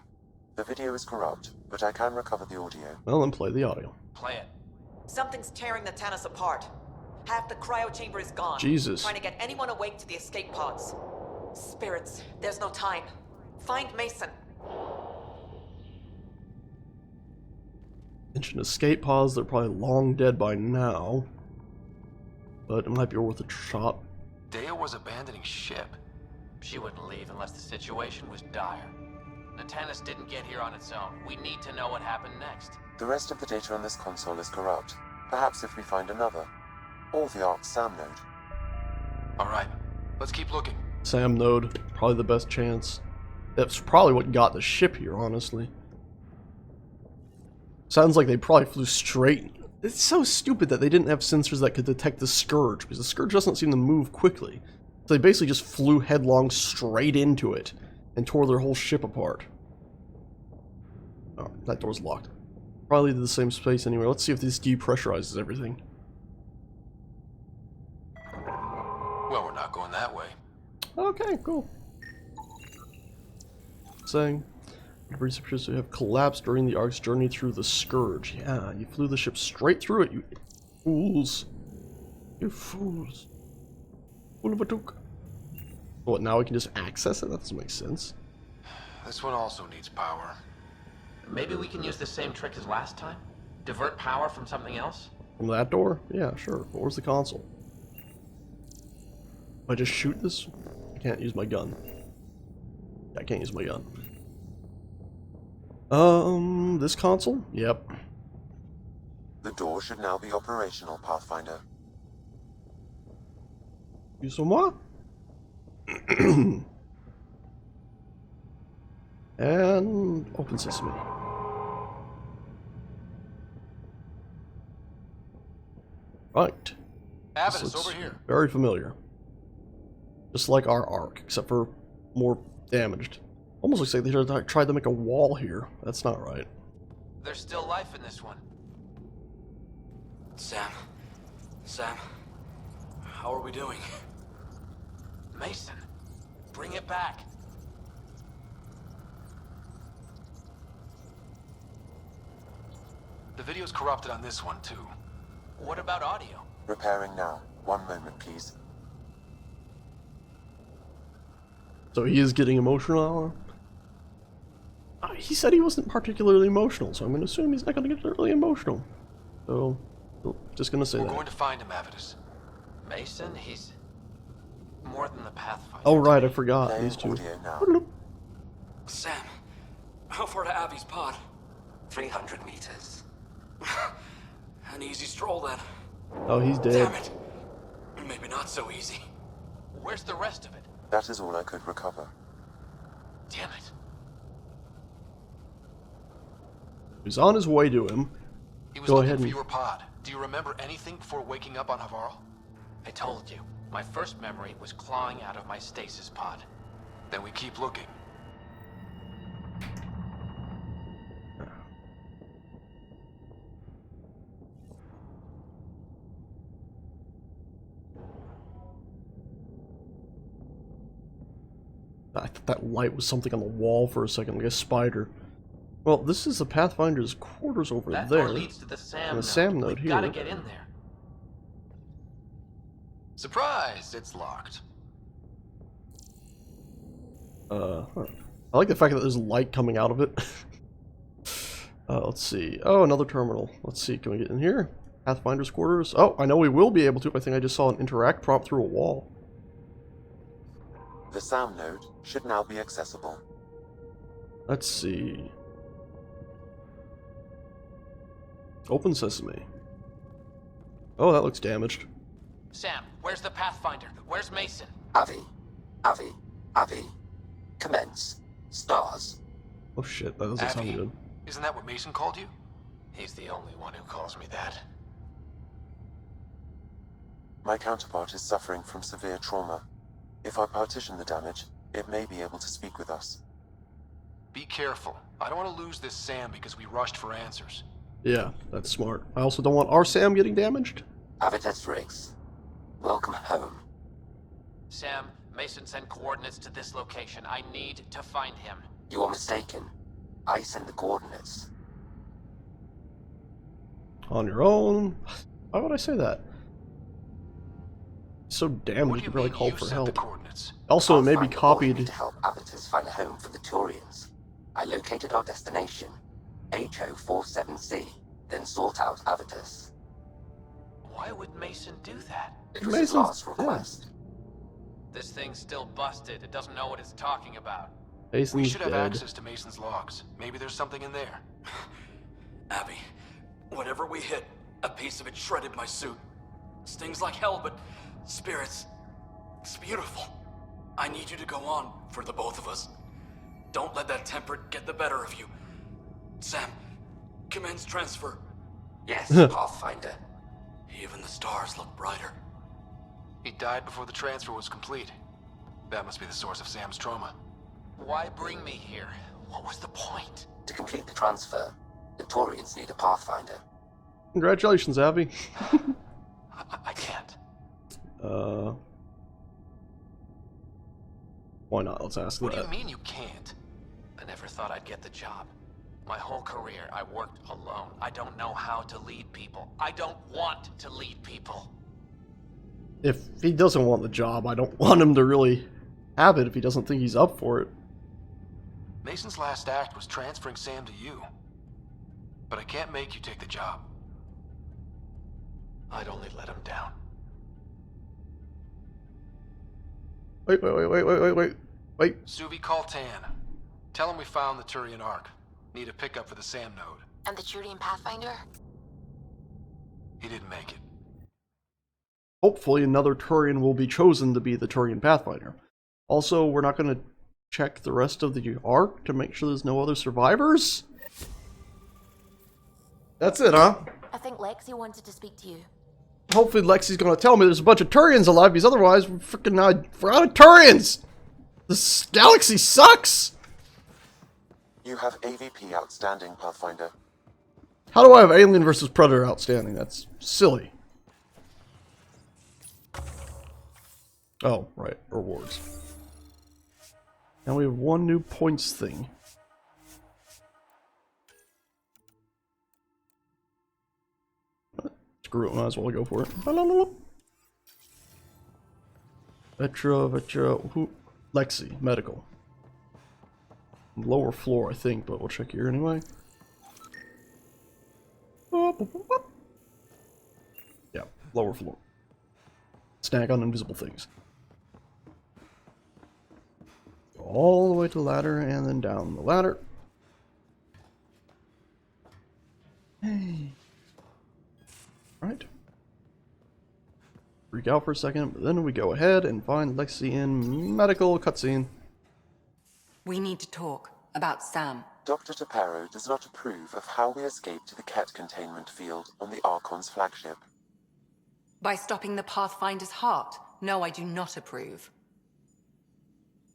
S2: The video is corrupt, but I can recover the audio.
S1: Well, then play the audio.
S21: Play it.
S7: Something's tearing the Tannis apart. Half the cryo chamber is gone.
S1: Jesus.
S7: Trying to get anyone awake to the escape pods. Spirits, there's no time. Find Mason.
S1: Mentioned escape pods, they're probably long dead by now. But it might be worth a shot.
S21: Dea was abandoning ship.
S14: She wouldn't leave unless the situation was dire.
S21: Natanus didn't get here on its own. We need to know what happened next.
S2: The rest of the data on this console is corrupt. Perhaps if we find another. Or the Ark's SAM node.
S6: Alright, let's keep looking.
S1: SAM node, probably the best chance. That's probably what got the ship here, honestly. Sounds like they probably flew straight. It's so stupid that they didn't have sensors that could detect the Scourge, because the Scourge doesn't seem to move quickly. So they basically just flew headlong straight into it and tore their whole ship apart. Oh, that door's locked. Probably the same space anyway. Let's see if this depressurizes everything.
S21: Well, we're not going that way.
S1: Okay, cool. Saying, debris appears to have collapsed during the Ark's journey through the Scourge. Yeah, you flew the ship straight through it, you fools. You fools. Ulabatuk. What, now we can just access it? That doesn't make sense.
S21: This one also needs power. Maybe we can use the same trick as last time? Divert power from something else?
S1: From that door? Yeah, sure. But where's the console? If I just shoot this? I can't use my gun. I can't use my gun. This console? Yep.
S2: The door should now be operational, Pathfinder.
S1: You some what? And open sesame. Right.
S21: Avid, over here.
S1: Very familiar. Just like our Ark, except for more damaged. Almost looks like they tried to make a wall here. That's not right.
S21: There's still life in this one.
S13: Sam, how are we doing?
S21: Mason, bring it back. The video's corrupted on this one, too. What about audio?
S2: Repairing now. 1 moment, please.
S1: So he is getting emotional? He said he wasn't particularly emotional, so I'm going to assume he's not going to get really emotional. So, just going to say that.
S21: We're going to find him, Avidus. Mason, he's more than the Pathfinder.
S1: Oh, right, I forgot. These two.
S13: Sam, how far to Abby's pod?
S22: 300 meters.
S13: An easy stroll then.
S1: Oh, he's dead.
S13: Damn it. Maybe not so easy.
S21: Where's the rest of it?
S2: That is all I could recover.
S21: Damn it.
S1: He's on his way to him.
S21: He was
S1: Go
S21: looking
S1: ahead
S21: for
S1: and...
S21: your pod. Do you remember anything before waking up on Havarl? I told you. My first memory was clawing out of my stasis pod. Then we keep looking.
S1: I thought that light was something on the wall for a second, like a spider. Well, this is the Pathfinder's quarters over
S21: that
S1: there.
S21: Door leads to the SAM
S1: and the SAM node
S21: we
S1: here.
S21: Gotta get in there. Surprise! It's locked.
S1: Huh. I like the fact that there's light coming out of it. Let's see. Oh, another terminal. Let's see. Can we get in here? Pathfinder's quarters. Oh, I know we will be able to. I think I just saw an interact prompt through a wall.
S2: The SAM node should now be accessible.
S1: Let's see. Open sesame. Oh, that looks damaged.
S21: Sam, where's the Pathfinder? Where's Mason?
S22: Avi. Commence. Stars.
S1: Oh shit, that doesn't sound good.
S21: Isn't that what Mason called you? He's the only one who calls me that.
S2: My counterpart is suffering from severe trauma. If I partition the damage, it may be able to speak with us.
S21: Be careful. I don't want to lose this Sam because we rushed for answers.
S1: Yeah, that's smart. I also don't want our Sam getting damaged.
S22: Avitus Riggs. Welcome home.
S21: Sam, Mason sent coordinates to this location. I need to find him.
S22: You are mistaken. I send the coordinates.
S1: On your own? Why would I say that? So damn, we could really call for help. Also, it may be copied.
S22: To help Avitus find a home for the Turians. I located our destination, HO47C, then sought out Avitus.
S21: Why would Mason do that?
S22: It was his last request.
S21: This thing's still busted. It doesn't know what it's talking about.
S1: Mason's
S21: we should have
S1: dead.
S21: access to Mason's logs. Maybe there's something in there.
S13: Abby, whatever we hit, a piece of it shredded my suit. Stings like hell, but spirits, it's beautiful. I need you to go on for the both of us. Don't let that temper get the better of you. Sam, commence transfer.
S22: Yes, Pathfinder.
S13: Even the stars look brighter.
S21: He died before the transfer was complete. That must be the source of Sam's trauma. Why bring me here? What was the point?
S22: To complete the transfer, The Turians need a Pathfinder.
S1: Congratulations, Abby.
S21: I can't.
S1: Why not? Let's ask
S21: What
S1: that.
S21: do you mean you can't? I never thought I'd get the job. My whole career, I worked alone. I don't know how to lead people. I don't want to lead people.
S1: If he doesn't want the job, I don't want him to really have it if he doesn't think he's up for it.
S21: Mason's last act was transferring Sam to you. But I can't make you take the job. I'd only let him down.
S1: Wait.
S21: Suvi, call Tan. Tell him we found the Turian Ark. Need a pickup for the Sam node.
S8: And the Turian Pathfinder?
S21: He didn't make it.
S1: Hopefully another Turian will be chosen to be the Turian Pathfinder. Also, we're not going to check the rest of the Ark to make sure there's no other survivors? That's it, huh?
S8: I think Lexi wanted to speak to you.
S1: Hopefully Lexi's going to tell me there's a bunch of Turians alive, because otherwise we're freaking out of Turians! This galaxy sucks!
S2: You have AVP outstanding, Pathfinder.
S1: How do I have Alien versus Predator outstanding? That's silly. Oh, right. Rewards. Now we have one new points thing. Screw it, might as well go for it. Vetra, who? Lexi, medical. Lower floor, I think, but we'll check here anyway. Yeah, lower floor. Snag on invisible things. Go all the way to the ladder and then down the ladder. Hey. Right. Freak out for a second, but then we go ahead and find Lexi in medical cutscene.
S10: We need to talk about Sam.
S2: Dr. Taparo does not approve of how we escaped to the Ket containment field on the Archon's flagship.
S10: By stopping the Pathfinder's heart? No, I do not approve.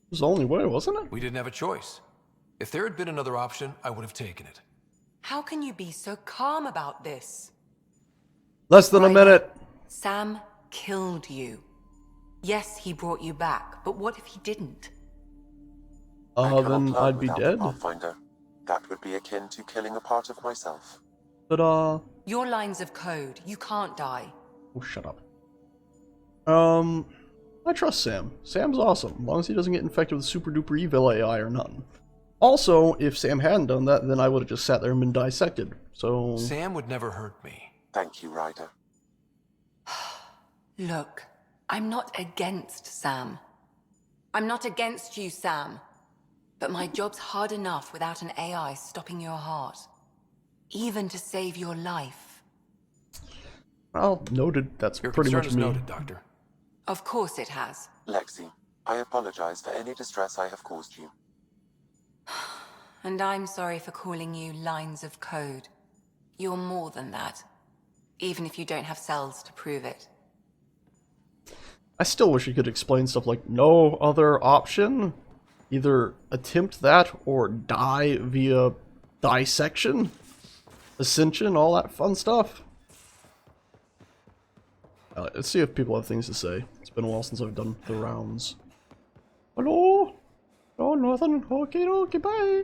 S1: It was the only way, wasn't it?
S6: We didn't have a choice. If there had been another option, I would have taken it.
S10: How can you be so calm about this?
S1: Less than a minute.
S10: Sam killed you. Yes, he brought you back, but what if he didn't?
S1: Then I'd be dead.
S2: Pathfinder. That would be akin to killing a part of myself.
S1: But,
S10: Your lines of code, you can't die.
S1: Oh, shut up. I trust Sam. Sam's awesome, as long as he doesn't get infected with super duper evil AI or nothing. Also, if Sam hadn't done that, then I would have just sat there and been dissected, so...
S6: Sam would never hurt me.
S2: Thank you, Ryder.
S10: Look, I'm not against Sam. I'm not against you, Sam. But my job's hard enough without an AI stopping your heart. Even to save your life.
S1: Well, noted. That's
S6: Your
S1: pretty
S6: concern
S1: much
S6: is
S1: me.
S6: noted, Doctor.
S10: Of course it has.
S2: Lexi, I apologize for any distress I have caused you.
S10: And I'm sorry for calling you lines of code. You're more than that. Even if you don't have cells to prove it.
S1: I still wish he could explain stuff like no other option. Either attempt that or die via dissection, ascension, all that fun stuff. Let's see if people have things to say. It's been a while since I've done the rounds. Hello? Oh, nothing. Okay, bye.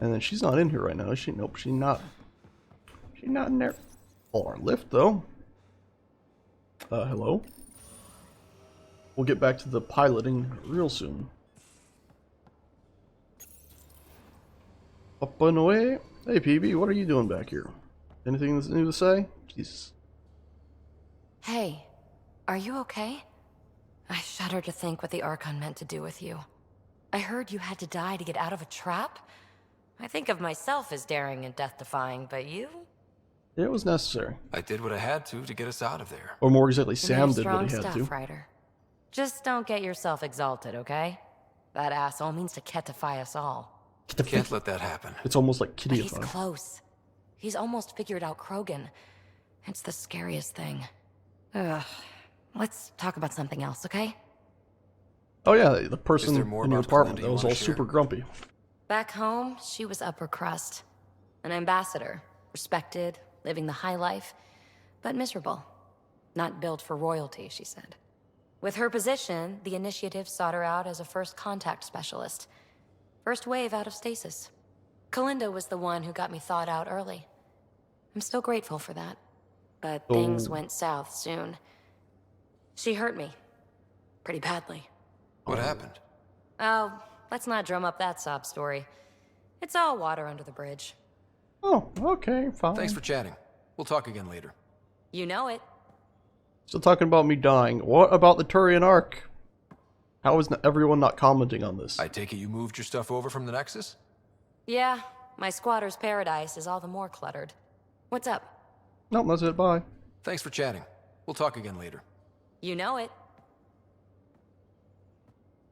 S1: And then she's not in here right now, is she? Nope, she's not. She's not in there. Oh, our lift, though. Hello? We'll get back to the piloting real soon. Up and away. Hey, PB, what are you doing back here? Anything new to say? Jesus.
S15: Hey, are you okay? I shudder to think what the Archon meant to do with you. I heard you had to die to get out of a trap. I think of myself as daring and death-defying, but you?
S1: It was necessary.
S6: I did what I had to get us out of there.
S1: Or more exactly, Sam
S15: You're
S1: did what he
S15: strong
S1: had
S15: stuff,
S1: to.
S15: Ryder. Just don't get yourself exalted, okay? That asshole means to ketify us all.
S6: Can't let that happen.
S1: It's almost like
S15: But he's
S1: Kittyify.
S15: close. He's almost figured out Krogan. It's the scariest thing. Ugh. Let's talk about something else, okay?
S1: Oh yeah, the person
S6: there more
S1: in your
S6: about
S1: apartment
S6: Belinda
S1: that
S6: you
S1: was
S6: wanna
S1: all
S6: share?
S1: super grumpy.
S15: Back home, she was upper crust.
S9: An ambassador. Respected, living the high life, but miserable. Not built for royalty, she said. With her position, the initiative sought her out as a first contact specialist. First wave out of stasis. Kalinda was the one who got me thawed out early. I'm still grateful for that. But things went south soon. She hurt me. Pretty badly.
S6: What happened?
S9: Oh, let's not drum up that sob story. It's all water under the bridge.
S1: Oh, okay, fine.
S6: Thanks for chatting. We'll talk again later.
S9: You know it.
S1: Still talking about me dying. What about the Turian Ark? How is everyone not commenting on this?
S6: I take it you moved your stuff over from the Nexus?
S9: Yeah, my squatter's paradise is all the more cluttered. What's up?
S1: Nope, that's it, bye.
S6: Thanks for chatting. We'll talk again later.
S9: You know it.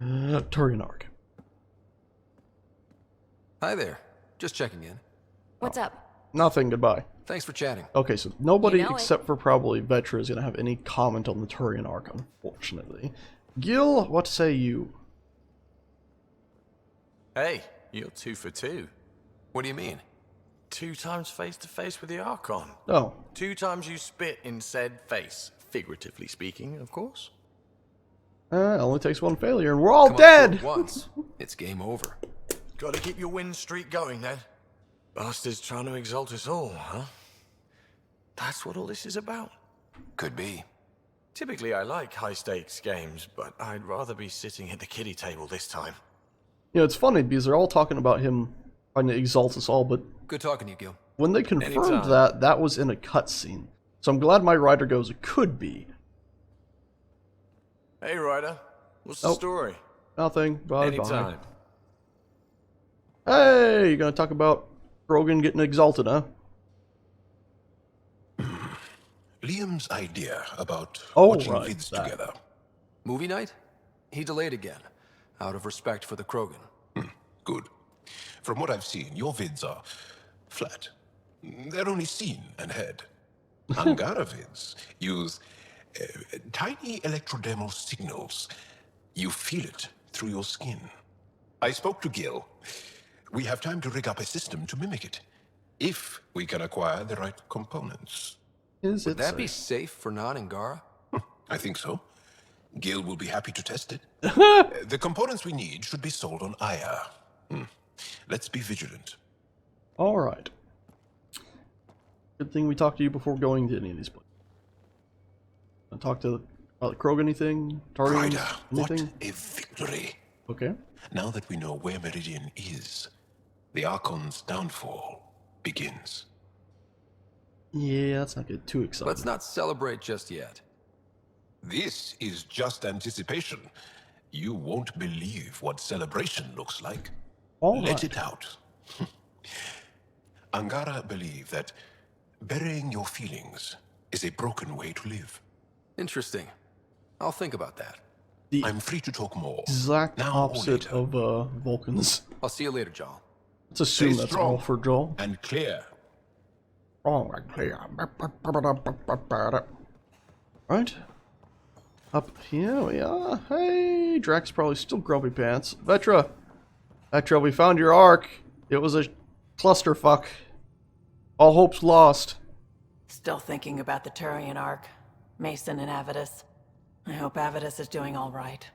S1: Turian Ark.
S6: Hi there. Just checking in.
S9: What's up?
S1: Nothing, goodbye.
S6: Thanks for chatting.
S1: Okay, so nobody
S9: You know
S1: except for probably Vetra is going to have any comment on the Turian Ark, unfortunately. Gil, what say you?
S18: Hey, you're 2 for 2.
S6: What do you mean?
S18: 2 times face to face with the Archon.
S1: Oh.
S18: 2 times you spit in said face. Figuratively speaking, of course.
S1: Only takes one failure and we're all
S6: Come
S1: dead!
S6: up short once. It's game over.
S18: Gotta keep your win streak going then. Bastards trying to exalt us all, huh? That's what all this is about.
S6: Could be.
S18: Typically I like high-stakes games, but I'd rather be sitting at the kiddie table this time.
S1: You know, it's funny because they're all talking about him trying to exalt us all, but...
S6: Good talking to you, Gil.
S1: When they confirmed
S18: Anytime.
S1: that was in a cutscene. So I'm glad my writer goes, it could be.
S18: Hey, Ryder. What's the story?
S1: Nothing. Bye-bye.
S18: Anytime.
S1: Hey, you gonna talk about Krogan getting exalted, huh?
S23: Liam's idea about
S1: Oh,
S23: watching
S1: right,
S23: vids
S1: that.
S23: together.
S6: Movie night? He delayed again, out of respect for the Krogan.
S23: Good. From what I've seen, your vids are flat. They're only seen and heard. Angara vids use tiny electrodermal signals. You feel it through your skin. I spoke to Gil. We have time to rig up a system to mimic it, if we can acquire the right components.
S1: Is
S6: Would that be safe for non-Angara?
S23: I think so. Gil will be happy to test it. The components we need should be sold on Aya. Let's be vigilant.
S1: Alright. Good thing we talked to you before going to any of these places. Talk to about Krogan anything? Tarians?
S23: Ryder, what
S1: Anything?
S23: a victory.
S1: Okay.
S23: Now that we know where Meridian is, the Archon's downfall begins.
S1: Yeah, let's not get too excited.
S6: Let's not celebrate just yet.
S23: This is just anticipation. You won't believe what celebration looks like. Let it out. Angara believe that burying your feelings is a broken way to live.
S6: Interesting. I'll think about that.
S23: I'm free to talk more.
S1: Exact
S23: Now or
S1: opposite of Vulcans.
S6: I'll see you later, Joel.
S1: Let's assume
S23: Stay
S1: that's
S23: strong
S1: all for Joel.
S23: and clear.
S1: Strong and clear. Right. Up here we are. Hey, Drax probably still grumpy pants. Vetra, we found your ark. It was a clusterfuck. All hope's lost.
S12: Still thinking about the Turian Ark. Mason and Avidus. I hope Avidus is doing all right.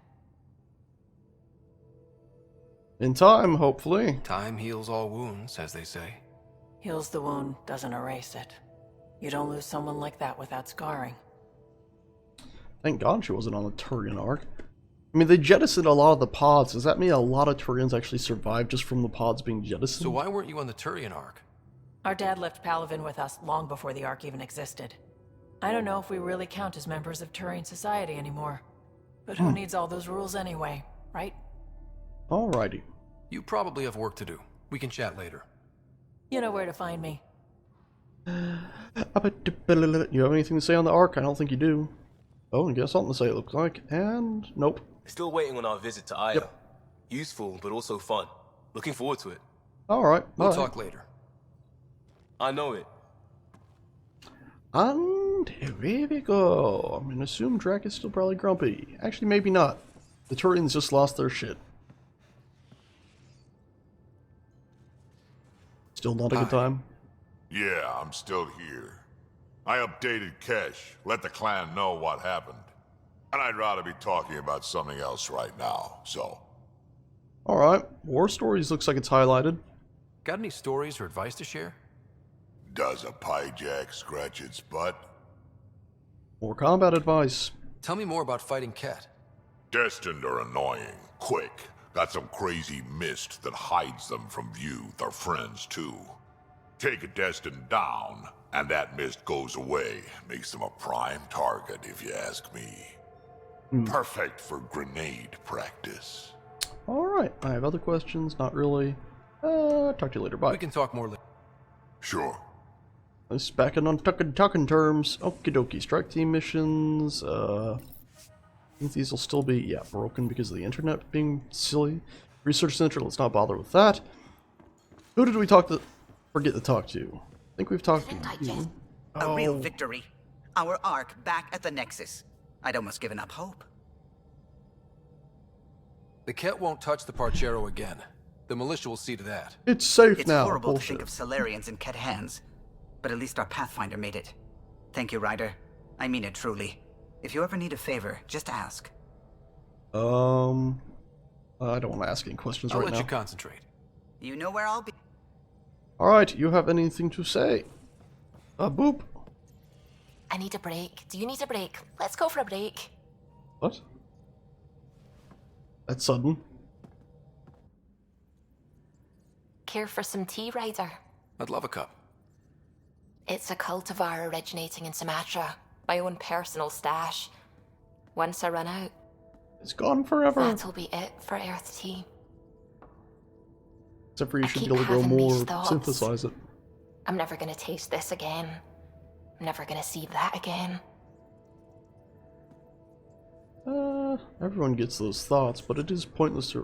S1: In time, hopefully.
S6: Time heals all wounds, as they say.
S12: Heals the wound, doesn't erase it. You don't lose someone like that without scarring.
S1: Thank God she wasn't on the Turian Ark. I mean, they jettisoned a lot of the pods. Does that mean a lot of Turians actually survived just from the pods being jettisoned?
S6: So why weren't you on the Turian Ark?
S12: Our dad left Palavin with us long before the Ark even existed. I don't know if we really count as members of Turian society anymore. But who needs all those rules anyway, right?
S1: Alrighty.
S6: You probably have work to do. We can chat later.
S12: You know where to find me.
S1: You have anything to say on the Ark? I don't think you do. Oh, you got something to say, it looks like. And nope.
S3: Still waiting on our visit to Aya. Useful, but also fun. Looking forward to it.
S1: Alright.
S6: We'll talk later.
S3: I know it.
S1: And here we go. I'm gonna assume Drac is still probably grumpy. Actually, maybe not. The Turians just lost their shit. Still not a good time?
S17: Yeah, I'm still here. I updated Kesh, let the clan know what happened. And I'd rather be talking about something else right now, so...
S1: Alright, War Stories looks like it's highlighted.
S6: Got any stories or advice to share?
S17: Does a pyjak scratch its butt?
S1: More combat advice.
S6: Tell me more about fighting Ket.
S17: Destined are annoying, quick. Got some crazy mist that hides them from view, their friends too. Take a Destined down, and that mist goes away. Makes them a prime target, if you ask me. Perfect for grenade practice.
S1: Alright, I have other questions, not really. Talk to you later, bye.
S6: We can talk more later.
S17: Sure.
S1: This back in on talking terms. Okie dokie, strike team missions, I think these will still be, yeah, broken because of the internet being silly. Research Center, let's not bother with that. Who did we forget to talk to? I think we've talked to you.
S4: A real victory. Our Ark back at the Nexus. I'd almost given up hope.
S6: The Ket won't touch the Parchero again. The militia will see to that.
S1: It's safe
S4: It's
S1: now.
S4: horrible
S1: Bullshit.
S4: to think of Solarians in Ket hands, but at least our Pathfinder made it. Thank you, Ryder. I mean it truly. If you ever need a favor, just ask.
S1: I don't want to ask any questions
S6: I'll
S1: right
S6: let
S1: now.
S6: you concentrate.
S4: You know where I'll be.
S1: Alright, you have anything to say? Boop.
S8: I need a break. Do you need a break? Let's go for a break.
S1: What? That's sudden.
S8: Care for some tea, Ryder?
S6: I'd love a cup.
S8: It's a cultivar originating in Sumatra. My own personal stash. Once I run out,
S1: it's gone forever.
S8: That'll be it for Earth tea.
S1: Except for you
S8: I
S1: should be
S8: keep
S1: able to grow
S8: having
S1: more,
S8: these thoughts.
S1: synthesize it.
S8: I'm never gonna taste this again. I'm never gonna see that again.
S1: Everyone gets those thoughts, but it is pointless.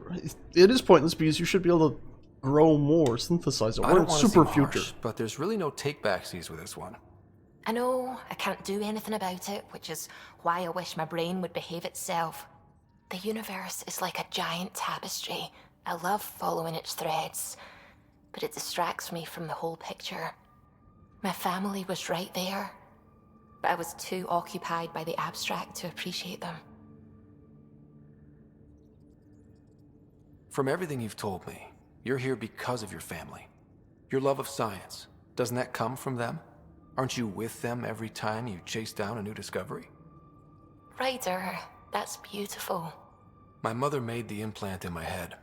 S1: It is pointless because you should be able to grow more, synthesize it.
S6: I
S1: We're
S6: don't
S1: in
S6: want to
S1: super
S6: seem
S1: future.
S6: harsh, but there's really no take-backsies with this one.
S8: I know I can't do anything about it, which is why I wish my brain would behave itself. The universe is like a giant tapestry. I love following its threads, but it distracts me from the whole picture. My family was right there, but I was too occupied by the abstract to appreciate them.
S6: From everything you've told me, you're here because of your family. Your love of science, doesn't that come from them? Aren't you with them every time you chase down a new discovery?
S8: Ryder, that's beautiful.
S6: My mother made the implant in my head,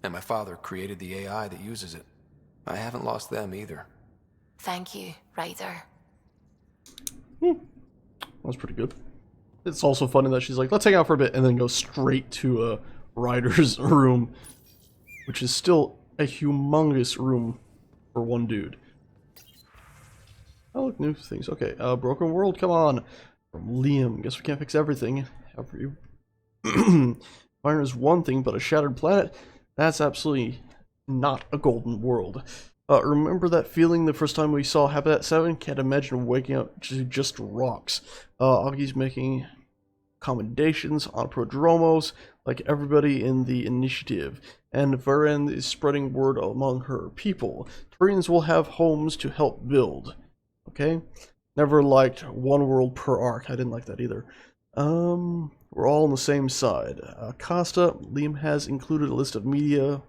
S6: and my father created the AI that uses it. I haven't lost them either.
S8: Thank you, Ryder.
S1: That was pretty good. It's also funny that she's like, let's hang out for a bit, and then go straight to Ryder's room, which is still a humongous room for one dude. Oh, look, new things. Okay, Broken World, come on. From Liam. Guess we can't fix everything. Fire is one thing, but a shattered planet? That's absolutely not a golden world. Remember that feeling the first time we saw Habitat 7? Can't imagine waking up to just rocks. Augie's making commendations on Prodromos, like everybody in the initiative, and Varen is spreading word among her people. Turians will have homes to help build. Okay? Never liked one world per arc. I didn't like that either. We're all on the same side. Costa, Liam has included a list of media.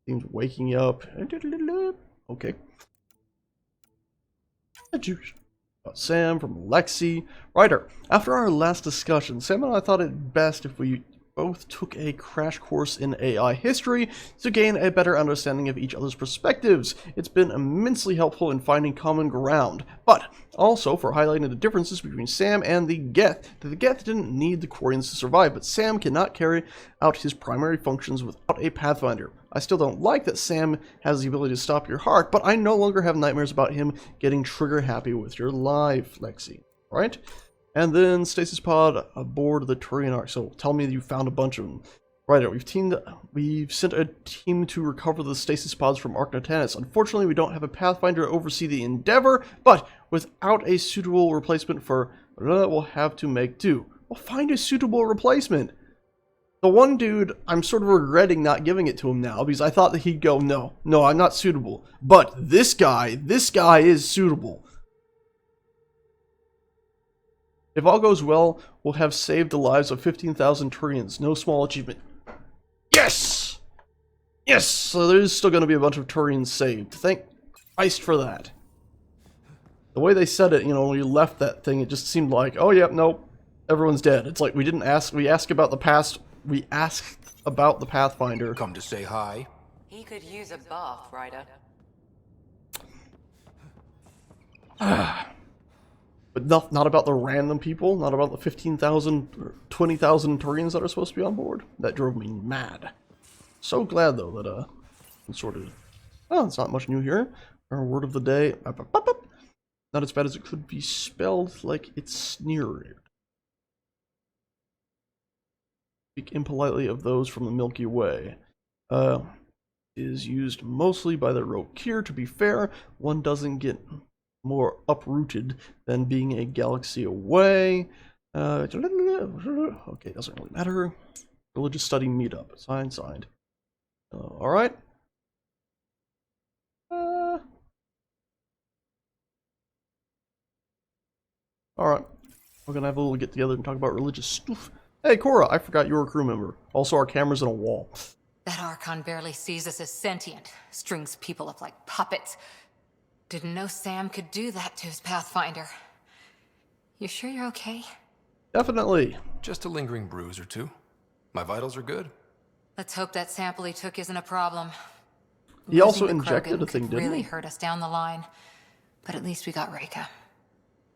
S1: Seems waking up. Okay. Sam from Lexi. Ryder, after our last discussion, Sam and I thought it best if we both took a crash course in AI history to gain a better understanding of each other's perspectives. It's been immensely helpful in finding common ground, but also for highlighting the differences between Sam and the Geth. The Geth didn't need the Quarians to survive, but Sam cannot carry out his primary functions without a Pathfinder. I still don't like that Sam has the ability to stop your heart, but I no longer have nightmares about him getting trigger happy with your life, Lexi. Right? And then Stasis Pod aboard the Turian Ark. So tell me that you found a bunch of them. Right, we've sent a team to recover the Stasis Pods from Ark Natanus. Unfortunately, we don't have a Pathfinder to oversee the endeavor, but without a suitable replacement for we'll have to make do. We'll find a suitable replacement. The one dude, I'm sort of regretting not giving it to him now because I thought that he'd go, no, I'm not suitable. But this guy is suitable. If all goes well, we'll have saved the lives of 15,000 Turians. No small achievement. Yes! Yes! So there's still going to be a bunch of Turians saved. Thank Christ for that. The way they said it, when we left that thing, it just seemed like, oh, yeah, nope, everyone's dead. It's like we asked about the past. We asked about the Pathfinder.
S6: Come to say hi.
S10: He could use a bath, Ryder.
S1: But not about the random people, not about the 15,000 or 20,000 Turians that are supposed to be on board. That drove me mad. So glad, though, that, sorted. Oh, it's not much new here. Our word of the day. Not as bad as it could be spelled, like it's sneered. Speak impolitely of those from the Milky Way. Is used mostly by the Rokir. To be fair, one doesn't get more uprooted than being a galaxy away. Okay, doesn't really matter. Religious study meetup. Signed. Alright. Alright. We're gonna have a little get together and talk about religious stuff. Hey, Cora, I forgot you were a crew member. Also, our camera's in a wall.
S10: That Archon barely sees us as sentient. Strings people up like puppets. Didn't know Sam could do that to his Pathfinder. You sure you're okay?
S1: Definitely.
S6: Just a lingering bruise or two. My vitals are good.
S10: Let's hope that sample he took isn't a problem.
S1: He also
S10: Losing the
S1: injected
S10: Krogan
S1: a thing,
S10: could
S1: didn't
S10: really
S1: he?
S10: hurt us down the line. But at least we got Reika.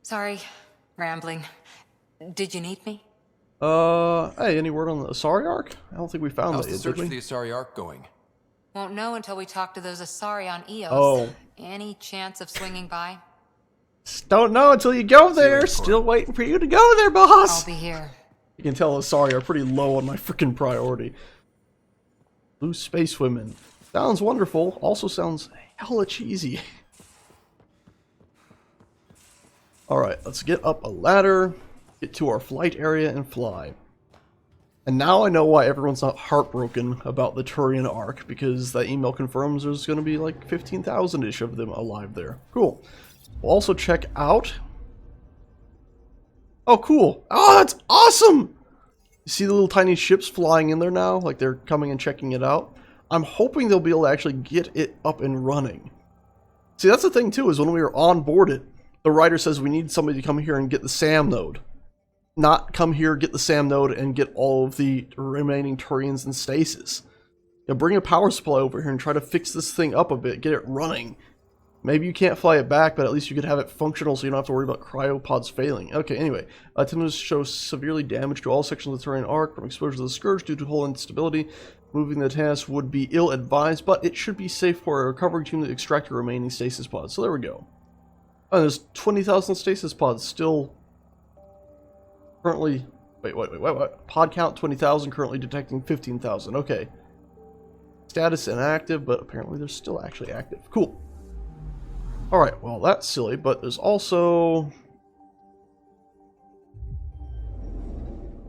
S10: Sorry, rambling. Did you need me?
S1: Hey, any word on the Asari Arc? I don't think we found
S6: How's
S1: that
S6: the
S1: yet,
S6: search
S1: did
S6: for
S1: we?
S6: the Asari Arc going?
S10: Won't know until we talk to those Asari on Eos.
S1: Oh.
S10: Any chance of swinging by?
S1: Don't know until you go there. Still waiting for you to go there, boss.
S10: I'll be here.
S1: You can tell Asari are pretty low on my freaking priority. Blue Space Women. Sounds wonderful. Also sounds hella cheesy. Alright, let's get up a ladder, get to our flight area, and fly. And now I know why everyone's not heartbroken about the Turian Arc, because that email confirms there's going to be like 15,000-ish of them alive there. Cool. We'll also check out... Oh, cool. Oh, that's awesome! You see the little tiny ships flying in there now? Like they're coming and checking it out? I'm hoping they'll be able to actually get it up and running. See, that's the thing too, is when we were on board it, the writer says we need somebody to come here and get the SAM node. Not come here, get the SAM node, and get all of the remaining Turians in stasis. You know, bring a power supply over here and try to fix this thing up a bit, get it running. Maybe you can't fly it back, but at least you could have it functional so you don't have to worry about cryopods failing. Okay, anyway. Tempers show severely damage to all sections of the Turian Arc from exposure to the Scourge due to hull instability. Moving the task would be ill-advised, but it should be safe for a recovery team to extract the remaining stasis pods. So there we go. Oh, there's 20,000 stasis pods still currently... Wait. Pod count 20,000, currently detecting 15,000. Okay. Status inactive, but apparently they're still actually active. Cool. Alright, well that's silly, but there's also...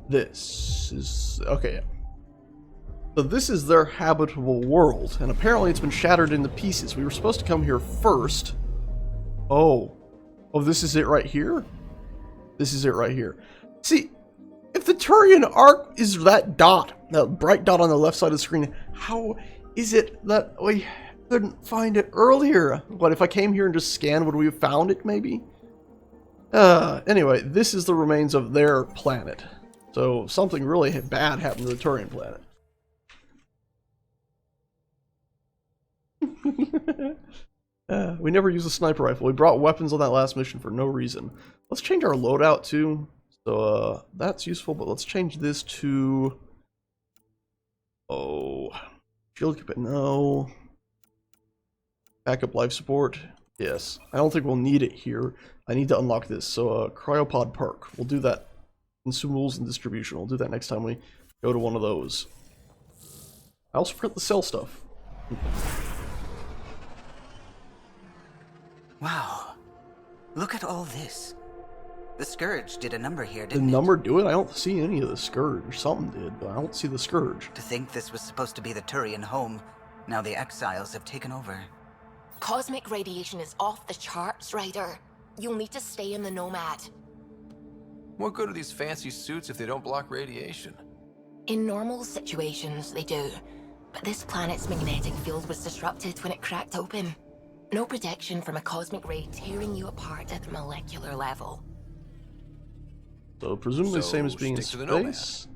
S1: This is... Okay. So this is their habitable world, and apparently it's been shattered into pieces. We were supposed to come here first. Oh, this is it right here? This is it right here. See, if the Turian Arc is that dot, that bright dot on the left side of the screen, how is it that we couldn't find it earlier? What, if I came here and just scanned, would we have found it, maybe? Anyway, this is the remains of their planet. So, something really bad happened to the Turian planet. We never used a sniper rifle. We brought weapons on that last mission for no reason. Let's change our loadout too. So that's useful, but let's change this to... Oh, shield cap, no. Backup life support, yes. I don't think we'll need it here. I need to unlock this. So cryopod perk, we'll do that. Consumables and distribution, we'll do that next time we go to one of those. I also forgot the sell stuff.
S4: Wow. Look at all this. The Scourge did a number here,
S1: Did
S4: didn't
S1: the
S4: it?
S1: number do it? I don't see any of the Scourge. Something did, but I don't see the Scourge.
S4: To think this was supposed to be the Turian home, now the Exiles have taken over.
S8: Cosmic radiation is off the charts, Ryder. You'll need to stay in the Nomad.
S6: What good are these fancy suits if they don't block radiation?
S8: In normal situations, they do. But this planet's magnetic field was disrupted when it cracked open. No protection from a cosmic ray tearing you apart at the molecular level.
S1: So presumably
S6: So
S1: same as being in
S6: stick to the Nomad.
S1: space.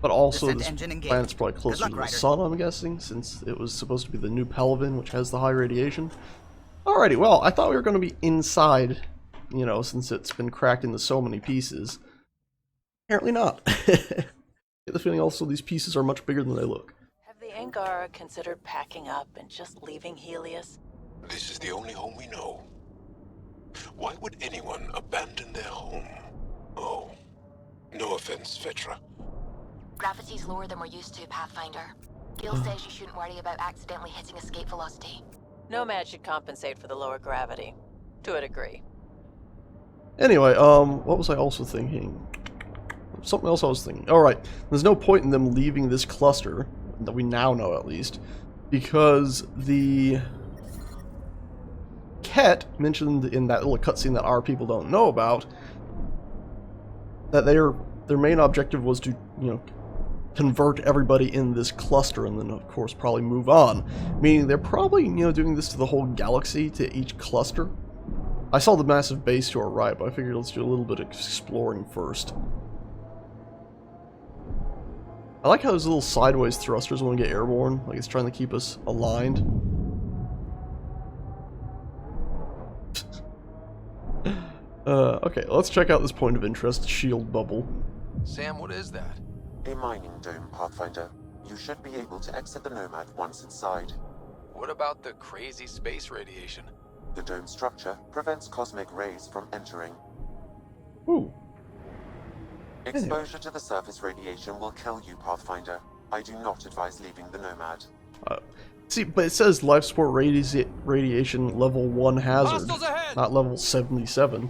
S1: But also
S4: Descent
S1: this
S4: engine engaged.
S1: planet's probably
S4: Good
S1: closer
S4: luck,
S1: to the
S4: Ryder.
S1: sun, I'm guessing, since it was supposed to be the new Palaven, which has the high radiation. Alrighty, well, I thought we were going to be inside, you know, since it's been cracked into so many pieces. Apparently not. Get the feeling also these pieces are much bigger than they look.
S12: Have the Angara considered packing up and just leaving Helios?
S23: This is the only home we know. Why would anyone abandon their home? Oh, no offense, Vetra.
S8: Gravity's lower than we're used to, Pathfinder. Gil says you shouldn't worry about accidentally hitting escape velocity.
S12: Nomad should compensate for the lower gravity. To a degree.
S1: Anyway, what was I also thinking? Something else I was thinking. Alright, there's no point in them leaving this cluster, that we now know at least, because the Ket mentioned in that little cutscene that our people don't know about, that their main objective was to, you know, convert everybody in this cluster and then of course probably move on. Meaning they're probably, you know, doing this to the whole galaxy, to each cluster. I saw the massive base to our right, but I figured let's do a little bit of exploring first. I like how those little sideways thrusters when we get airborne, like it's trying to keep us aligned. Okay, let's check out this point of interest, shield bubble.
S6: Sam, what is that?
S2: A mining dome, Pathfinder. You should be able to exit the Nomad once inside.
S6: What about the crazy space radiation?
S2: The dome structure prevents cosmic rays from entering.
S1: Ooh.
S2: Exposure to the surface radiation will kill you, Pathfinder. I do not advise leaving the Nomad.
S1: See, but it says life support radiation level 1 hazard, not level 77.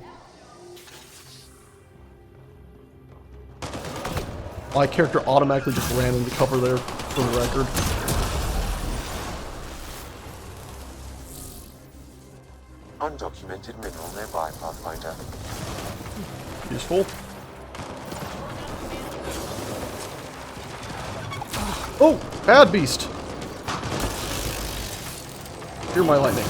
S1: My character automatically just ran into cover there, for the record.
S2: Undocumented mineral nearby, Pathfinder.
S1: Useful. Oh! Bad beast! Fear my lightning.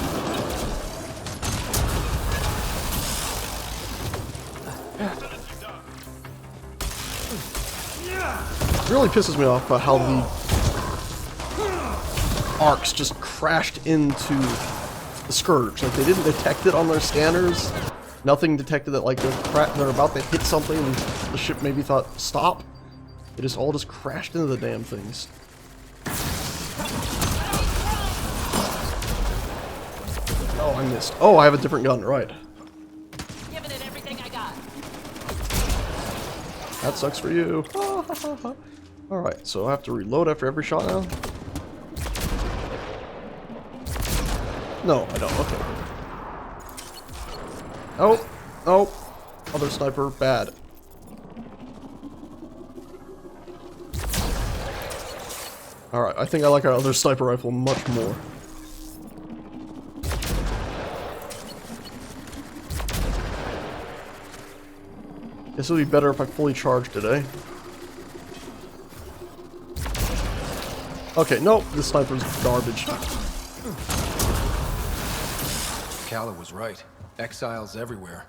S1: It really pisses me off about how the arcs just crashed into the Scourge. Like, they didn't detect it on their scanners. Nothing detected that, like, they're about to hit something and the ship maybe thought, stop. It just all just crashed into the damn things. Oh, I missed. Oh, I have a different gun, right.
S7: Giving it everything I got.
S1: That sucks for you. Alright, so I have to reload after every shot now? No, I don't. Okay. Oh, oh. Other sniper, bad. Alright, I think I like our other sniper rifle much more. Guess it would be better if I fully charged it, eh? Okay, nope, this sniper's garbage.
S6: Calla was right. Exiles everywhere.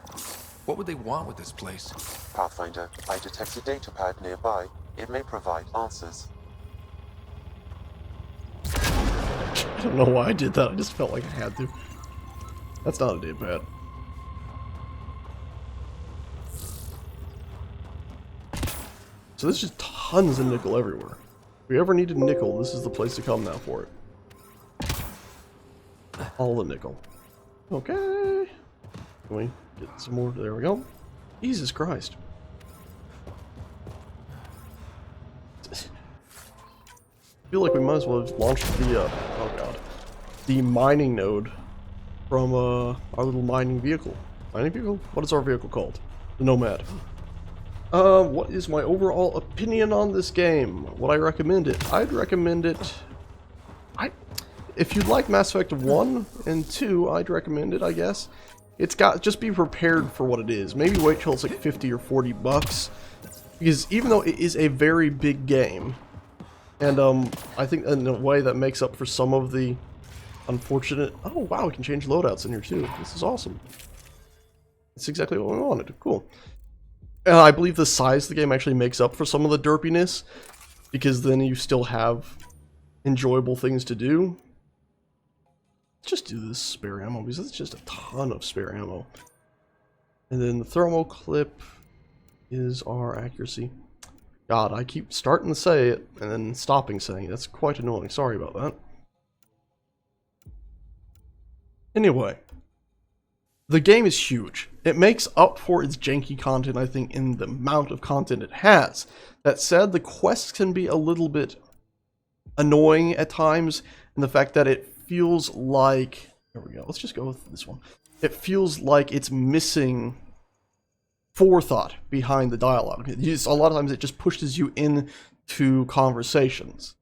S6: What would they want with this place?
S2: Pathfinder, I detect a data pad nearby. It may provide answers.
S1: I don't know why I did that, I just felt like I had to. That's not a data pad. So there's just tons of nickel everywhere. If we ever needed nickel, this is the place to come now for it. All the nickel. Okay. Can we get some more? There we go. Jesus Christ. I feel like we might as well have launched the, oh god, the mining node from our little mining vehicle. Mining vehicle? What is our vehicle called? The Nomad. What is my overall opinion on this game? Would I recommend it? I'd recommend it... If you like Mass Effect 1 and 2, I'd recommend it, I guess. It's got... Just be prepared for what it is. Maybe wait till it's like 50 or 40 bucks. Because even though it is a very big game, and I think in a way that makes up for some of the unfortunate... Oh wow, we can change loadouts in here too. This is awesome. It's exactly what we wanted. Cool. And I believe the size of the game actually makes up for some of the derpiness, because then you still have enjoyable things to do. Just do this spare ammo, because that's just a ton of spare ammo. And then the thermal clip is our accuracy. God, I keep starting to say it and then stopping saying it. That's quite annoying. Sorry about that. Anyway, the game is huge. It makes up for its janky content, I think, in the amount of content it has. That said, the quests can be a little bit annoying at times, and the fact that it feels like... There we go. Let's just go with this one. It feels like it's missing forethought behind the dialogue. A lot of times it just pushes you into conversations.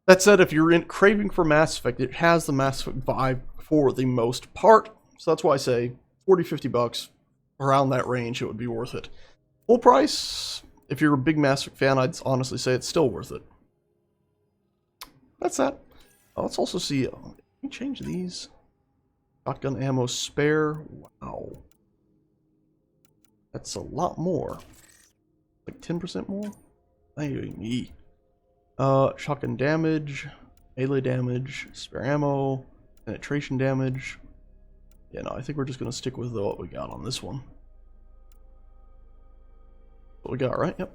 S1: That said, if you're craving for Mass Effect, it has the Mass Effect vibe for the most part. So that's why I say 40, 50 bucks, around that range, it would be worth it. Full price, if you're a big Mass Effect fan, I'd honestly say it's still worth it. That's that. Let's also see, can we change these? Shotgun ammo spare, wow. That's a lot more. Like 10% more? Hey. Shotgun damage, melee damage, spare ammo, penetration damage. Yeah, no, I think we're just going to stick with what we got on this one. What we got, right? Yep.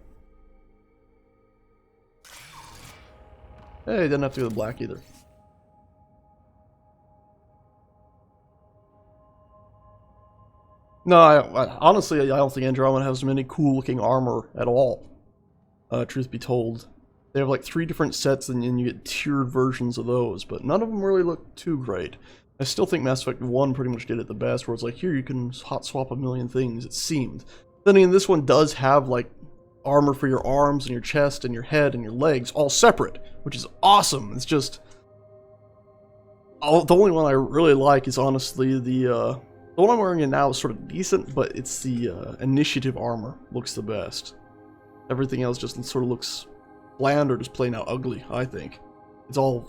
S1: Hey, didn't have to go to black either. No, honestly, I don't think Andromeda has many cool-looking armor at all. Truth be told. They have like 3 different sets, and then you get tiered versions of those, but none of them really look too great. I still think Mass Effect 1 pretty much did it the best, where it's like, here you can hot swap a million things, it seemed. Then again, this one does have like armor for your arms and your chest and your head and your legs all separate, which is awesome. It's just... the only one I really like is honestly the one I'm wearing now is sort of decent, but it's the initiative armor looks the best. Everything else just sort of looks bland or just plain out ugly, I think. It's all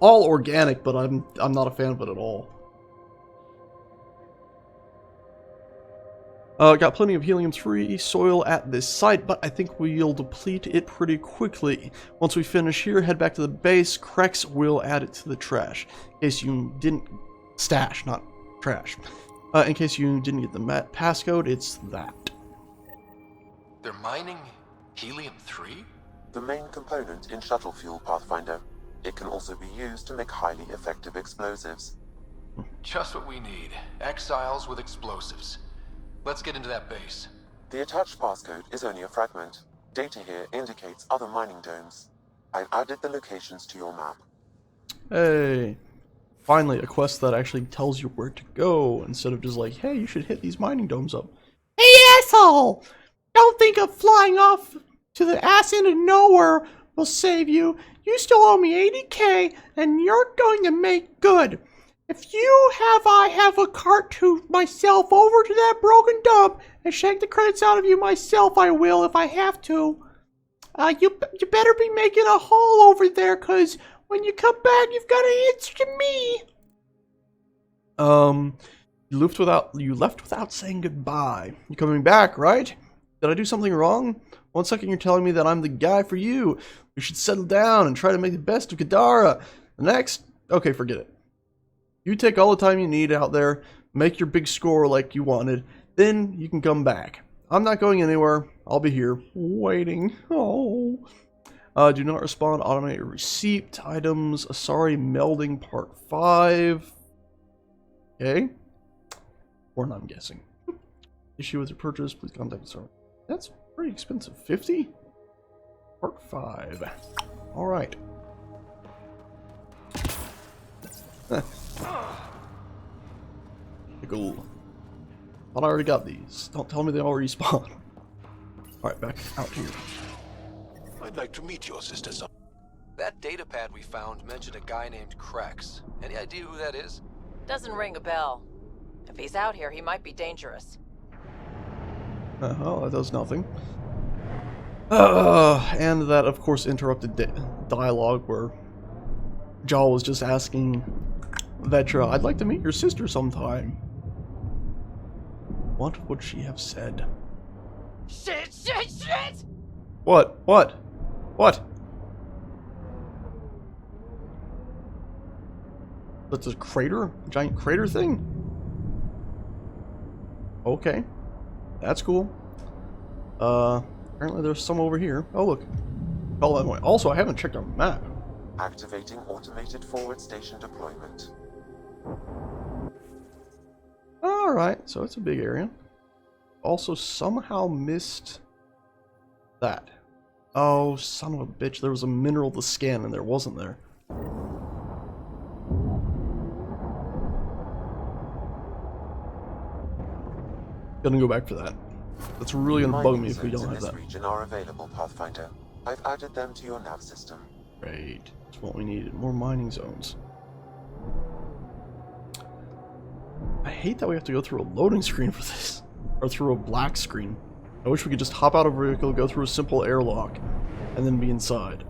S1: organic, but I'm not a fan of it at all. Got plenty of helium-3 soil at this site, but I think we'll deplete it pretty quickly. Once we finish here, head back to the base. Krex will add it to the trash. In case you didn't... Stash, not trash. In case you didn't get the passcode, it's that.
S21: They're mining helium-3?
S2: The main component in shuttle fuel, Pathfinder. It can also be used to make highly effective explosives.
S21: Just what we need. Exiles with explosives. Let's get into that base.
S2: The attached passcode is only a fragment. Data here indicates other mining domes. I've added the locations to your map.
S1: Hey, finally a quest that actually tells you where to go, instead of just like, hey, you should hit these mining domes up.
S5: Hey, asshole! Don't think of flying off to the ass end of nowhere will save you. You still owe me 80K, and you're going to make good. If I have a cart to myself over to that broken dump and shake the credits out of you myself, I will if I have to. You better be making a haul over there, cause when you come back, you've got to answer to me.
S1: You left without saying goodbye. You coming back, right? Did I do something wrong? One second you're telling me that I'm the guy for you. We should settle down and try to make the best of Kadara. The next, okay, forget it. You take all the time you need out there, make your big score like you wanted, then you can come back. I'm not going anywhere. I'll be here, waiting. Oh. Do not respond, automate your receipt, items, Asari melding part 5. Okay. Or not, I'm guessing. Issue with your purchase, please contact Asari. That's pretty expensive. 50? Part 5. Alright. Pickle. Thought I already got these. Don't tell me they all respawn. Alright, back out here.
S23: I'd like to meet your sister some.
S6: That data pad we found mentioned a guy named Krex. Any idea who that is?
S12: Doesn't ring a bell. If he's out here, he might be dangerous.
S1: Oh, that does nothing. And that, of course, interrupted dialogue where Jaal was just asking Vetra, I'd like to meet your sister sometime. What would she have said?
S12: Shit, shit, shit!
S1: What? What? What? That's a crater? A giant crater thing? Okay. That's cool. Apparently there's some over here. Oh, look. Oh, that way. Also, I haven't checked our map.
S2: Activating automated forward station deployment.
S1: Alright, so it's a big area. Also, somehow missed that. Oh, son of a bitch. There was a mineral to scan and there wasn't there. Gonna go back for that. That's really gonna bug me if we don't have that.
S2: Mining zones in this region are available, Pathfinder. I've added them to your nav system.
S1: Great. That's what we needed. More mining zones. I hate that we have to go through a loading screen for this. Or through a black screen. I wish we could just hop out of a vehicle, go through a simple airlock, and then be inside.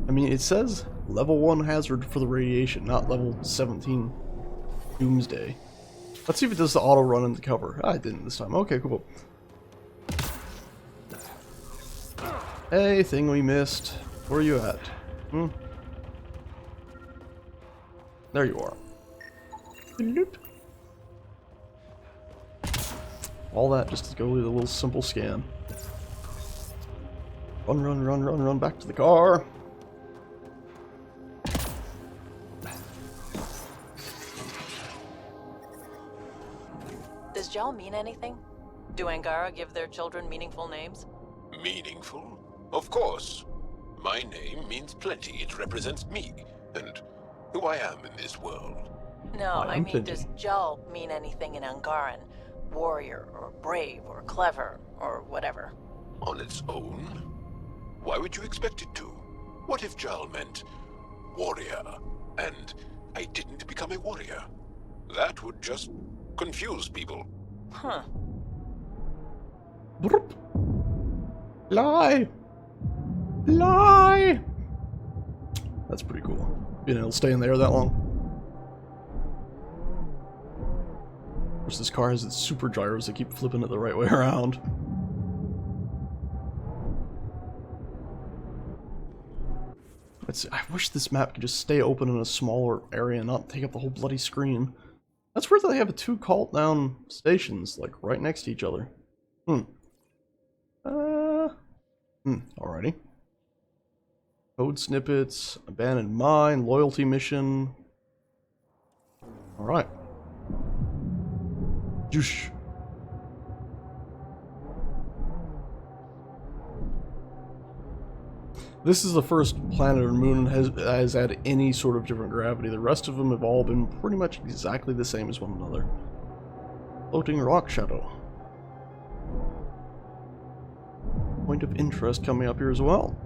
S1: I mean, it says level 1 hazard for the radiation, not level 17 doomsday. Let's see if it does the auto run into cover. Ah, it didn't this time. Okay, cool. Hey, thing we missed. Where are you at? Hmm? There you are. Bloop. All that just to go with a little simple scan. Run, run, run, run, run back to the car.
S12: Does Jaal mean anything? Do Angara give their children meaningful names?
S23: Meaningful? Of course. My name means plenty. It represents me, and who I am in this world.
S12: No, I mean, does Jaal mean anything in Angaran? Warrior, or brave, or clever, or whatever.
S23: On its own? Why would you expect it to? What if Jaal meant warrior, and I didn't become a warrior? That would just confuse people.
S12: Huh.
S1: Lie! Lie! That's pretty cool. Being able to stay in there that long. Of course, this car has its super gyros that keep flipping it the right way around. Let's see. I wish this map could just stay open in a smaller area and not take up the whole bloody screen. That's weird that they have two cult down stations, like, right next to each other. Alrighty. Code snippets, abandoned mine, loyalty mission. Alright. Juice. This is the first planet or moon that has had any sort of different gravity. The rest of them have all been pretty much exactly the same as one another. Floating rock shadow. Point of interest coming up here as well.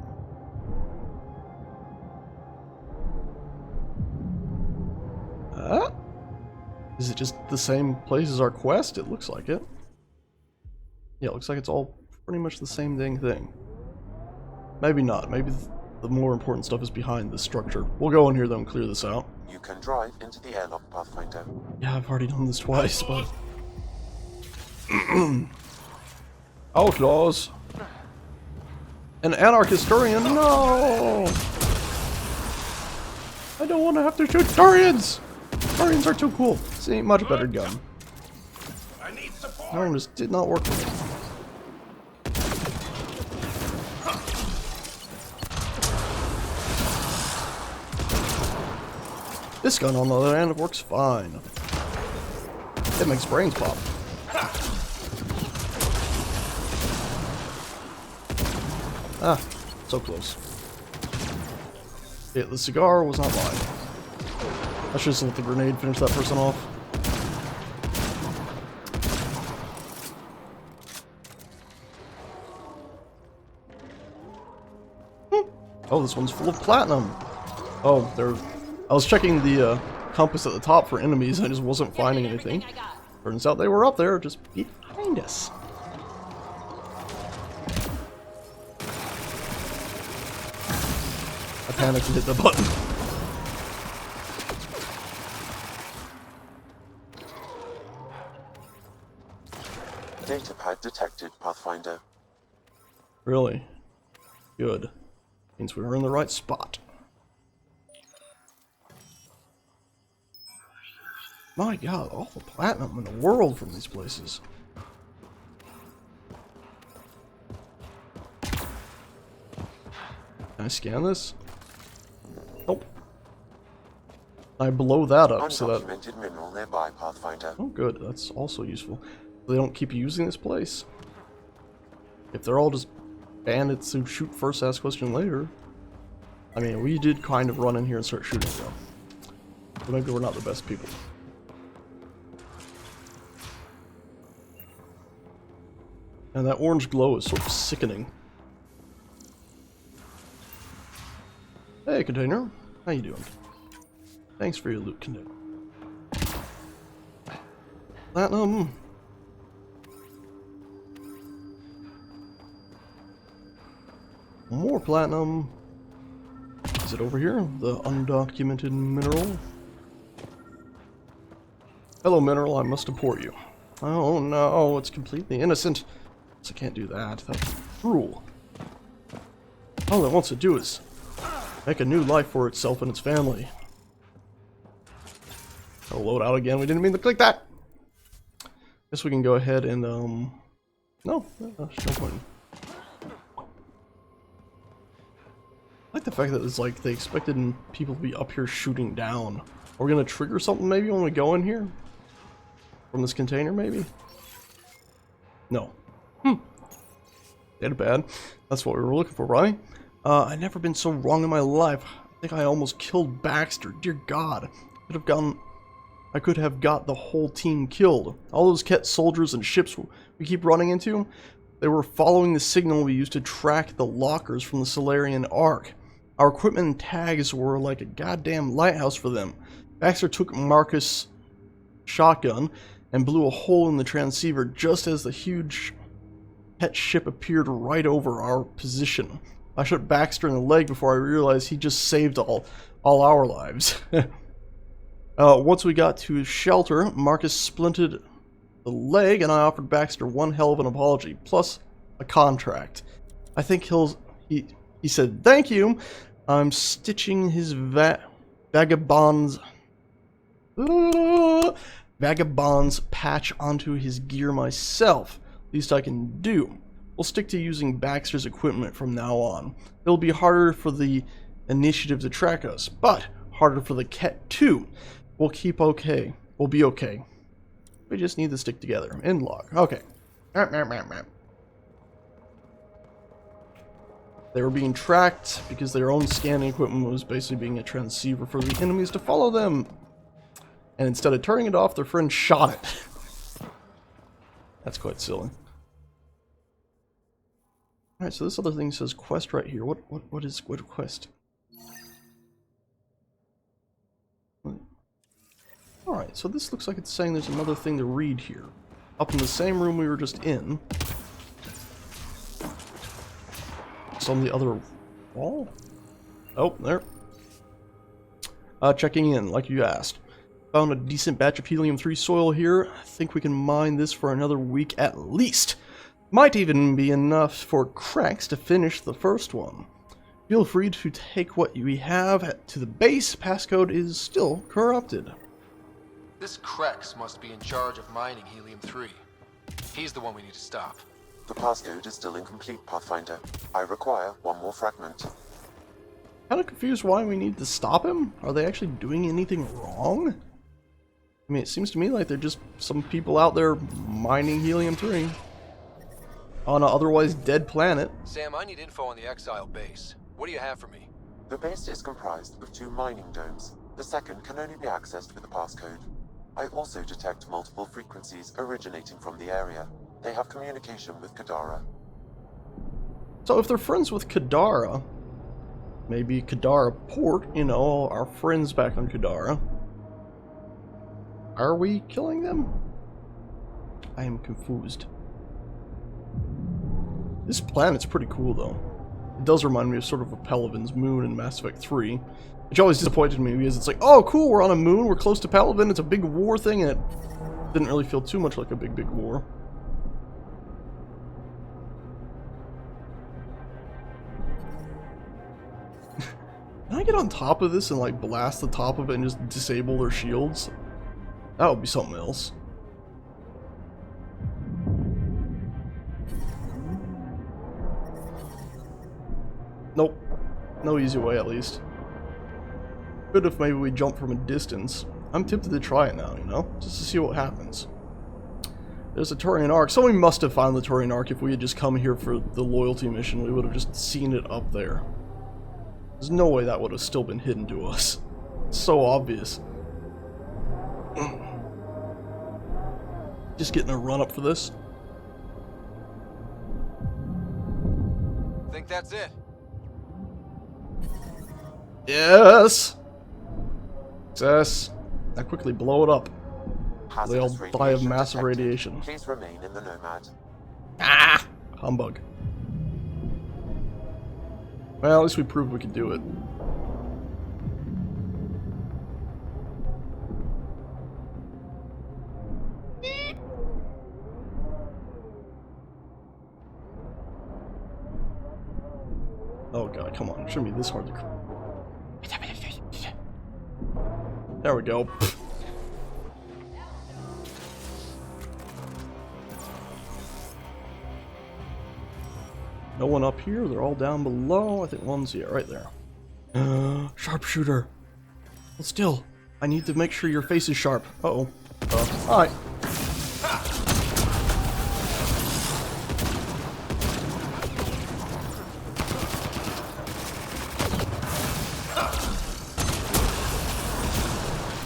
S1: Is it just the same place as our quest? It looks like it. Yeah, it looks like it's all pretty much the same dang thing. Maybe not. Maybe the more important stuff is behind this structure. We'll go in here though and clear this out.
S2: You can drive into the airlock, Pathfinder.
S1: Yeah, I've already done this twice, but... Outlaws! An anarchist Durian? No! I don't want to have to shoot Durians! Durians are too cool. See, much better gun. That one just did not work for me. This gun, on the other hand, works fine. It makes brains pop. Ah, so close. Yeah, the cigar was not mine. Let's just let the grenade finish that person off. Oh, this one's full of platinum. Oh, there. I was checking the compass at the top for enemies. I just wasn't finding anything. Turns out they were up there, just behind us. I panicked and hit the button.
S2: Datapad detected, Pathfinder.
S1: Really? Good. Means we were in the right spot. My god, all the platinum in the world from these places. Can I scan this? Nope. I blow that up so that...
S2: Undocumented mineral nearby, Pathfinder.
S1: Oh good, that's also useful. They don't keep using this place. If they're all just bandits who shoot first, ask question later. I mean, we did kind of run in here and start shooting though. But maybe we're not the best people. And that orange glow is sort of sickening. Hey, container. How you doing? Thanks for your loot, container. Platinum. More platinum. Is it over here? The undocumented mineral? Hello, mineral. I must deport you. Oh no, it's completely innocent. So I can't do that. That's cruel. All it wants to do is make a new life for itself and its family. I'll load out again. We didn't mean to click that. Guess we can go ahead and no, there's no point. I like the fact that it's like they expected people to be up here shooting down. Are we gonna trigger something maybe when we go in here? From this container maybe? No. Data bad. That's what we were looking for, right? I've never been so wrong in my life. I think I almost killed Baxter. Dear God. I could have got the whole team killed. All those Ket soldiers and ships we keep running into, they were following the signal we used to track the lockers from the Solarian Ark. Our equipment and tags were like a goddamn lighthouse for them. Baxter took Marcus' shotgun and blew a hole in the transceiver just as the huge Ket ship appeared right over our position. I shot Baxter in the leg before I realized he just saved all our lives. Once we got to his shelter, Marcus splinted the leg and I offered Baxter one hell of an apology, plus a contract. I think he said, thank you. I'm stitching his vagabond's patch onto his gear myself. Least I can do. We'll stick to using Baxter's equipment from now on. It'll be harder for the initiative to track us, but harder for the Ket too. We'll keep okay. We'll be okay. We just need to stick together. End log. Okay. They were being tracked because their own scanning equipment was basically being a transceiver for the enemies to follow them. And instead of turning it off, their friend shot it. That's quite silly. Alright, so this other thing says quest right here. What quest? Alright, so this looks like it's saying there's another thing to read here. Up in the same room we were just in. It's on the other wall? Oh, there. Checking in, like you asked. Found a decent batch of helium-3 soil here. I think we can mine this for another week at least. Might even be enough for cracks to finish the first one. Feel free to take what we have to the base. Passcode is still corrupted.
S6: This Krex must be in charge of mining helium-3. He's the one we need to stop.
S2: The passcode is still incomplete, Pathfinder. I require one more fragment.
S1: Kind of confused why we need to stop him. Are they actually doing anything wrong? I mean, it seems to me like they're just some people out there mining helium-3 on an otherwise dead planet.
S6: Sam, I need info on the Exile base. What do you have for me?
S2: The base is comprised of 2 mining domes. The second can only be accessed with a passcode. I also detect multiple frequencies originating from the area. They have communication with Kadara.
S1: So if they're friends with Kadara, maybe Kadara Port, you know, our friends back on Kadara. Are we killing them? I am confused. This planet's pretty cool, though. It does remind me of sort of a Palaven's moon in Mass Effect 3, which always disappointed me because it's like, oh, cool, we're on a moon, we're close to Palaven, it's a big war thing, and it didn't really feel too much like a big war. Can I get on top of this and, like, blast the top of it and just disable their shields? That would be something else. Nope. No easy way, at least. Good if maybe we jump from a distance. I'm tempted to try it now, you know? Just to see what happens. There's a Turian Ark. Somebody must have found the Turian Ark. If we had just come here for the loyalty mission, we would have just seen it up there. There's no way that would have still been hidden to us. It's so obvious. Just getting a run up for this.
S11: Think that's it?
S1: Yes! Success. Now quickly blow it up. They all die of massive radiation.
S2: Please remain in the Nomad.
S1: Ah! Humbug. Well, at least we proved we could do it. Oh god, come on. It shouldn't be this hard to... There we go. No one up here, they're all down below. I think one's, yeah, right there. Sharpshooter. Hold still. I need to make sure your face is sharp. Uh-oh. Hi.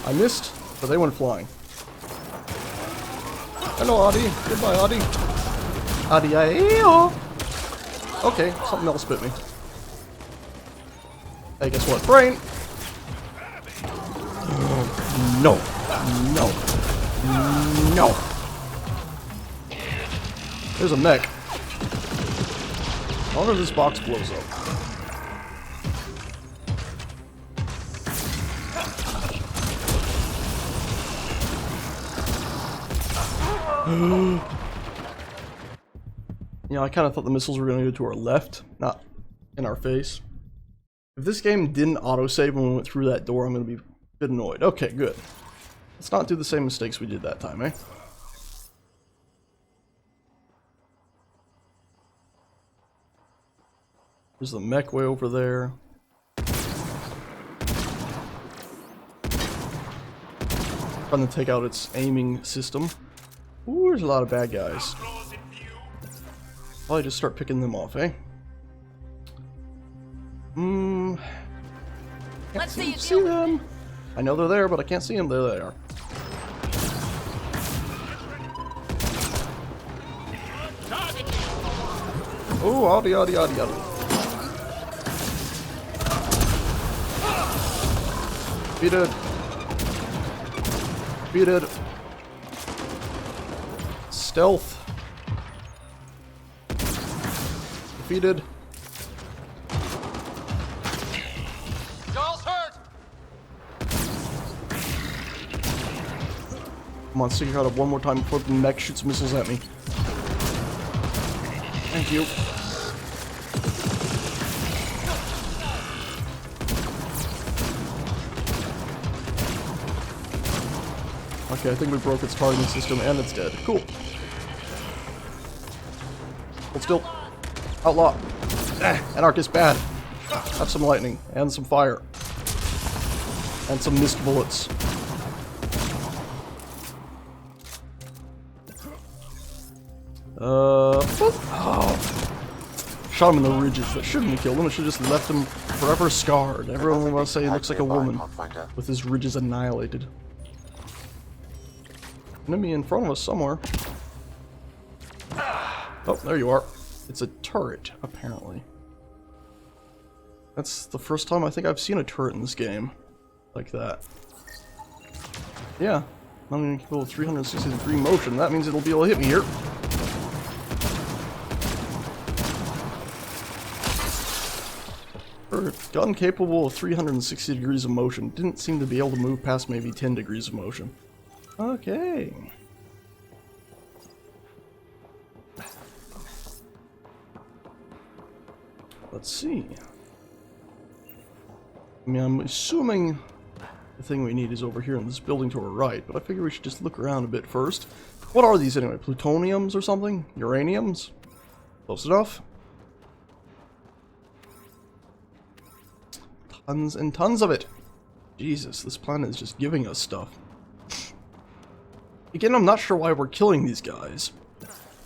S1: I missed, but they went flying. Hello, Audie. Goodbye, Audie. Audie-ae-oh. Okay, something else bit me. Hey, guess what? Brain! No. No. No. There's a mech. I wonder if this box blows up. You know, I kind of thought the missiles were going to go to our left, not in our face. If this game didn't autosave when we went through that door, I'm going to be a bit annoyed. Okay, good. Let's not do the same mistakes we did that time, eh? There's the mech way over there. Trying to take out its aiming system. Ooh, there's a lot of bad guys. Probably just start picking them off, eh?
S7: Let's
S1: See them. I know they're there, but I can't see them. There they are. Oh, Audie, Audie, Audie, Audie. Defeated. Defeated. Stealth. Defeated.
S11: Joel's hurt.
S1: Come on, stick your head up one more time before the mech shoots missiles at me. Thank you. Okay, I think we broke its targeting system and it's dead. Cool. Hold still. Outlaw. Anarchist bad. Have some lightning and some fire. And some mist bullets. Oh. shot him in the ridges. That shouldn't have killed him. It should have just left him forever scarred. Everyone will say he looks like a woman with his ridges annihilated. Enemy in front of us somewhere. Oh, there you are. It's a turret, apparently. That's the first time I think I've seen a turret in this game. Like that. Yeah. I'm gonna go 360-degree motion. That means it'll be able to hit me here. Gun capable of 360 degrees of motion. Didn't seem to be able to move past maybe 10 degrees of motion. Okay. Let's see. I mean, I'm assuming the thing we need is over here in this building to our right, but I figure we should just look around a bit first. What are these anyway? Plutoniums or something? Uraniums? Close enough? Tons and tons of it. Jesus, this planet is just giving us stuff. Again, I'm not sure why we're killing these guys.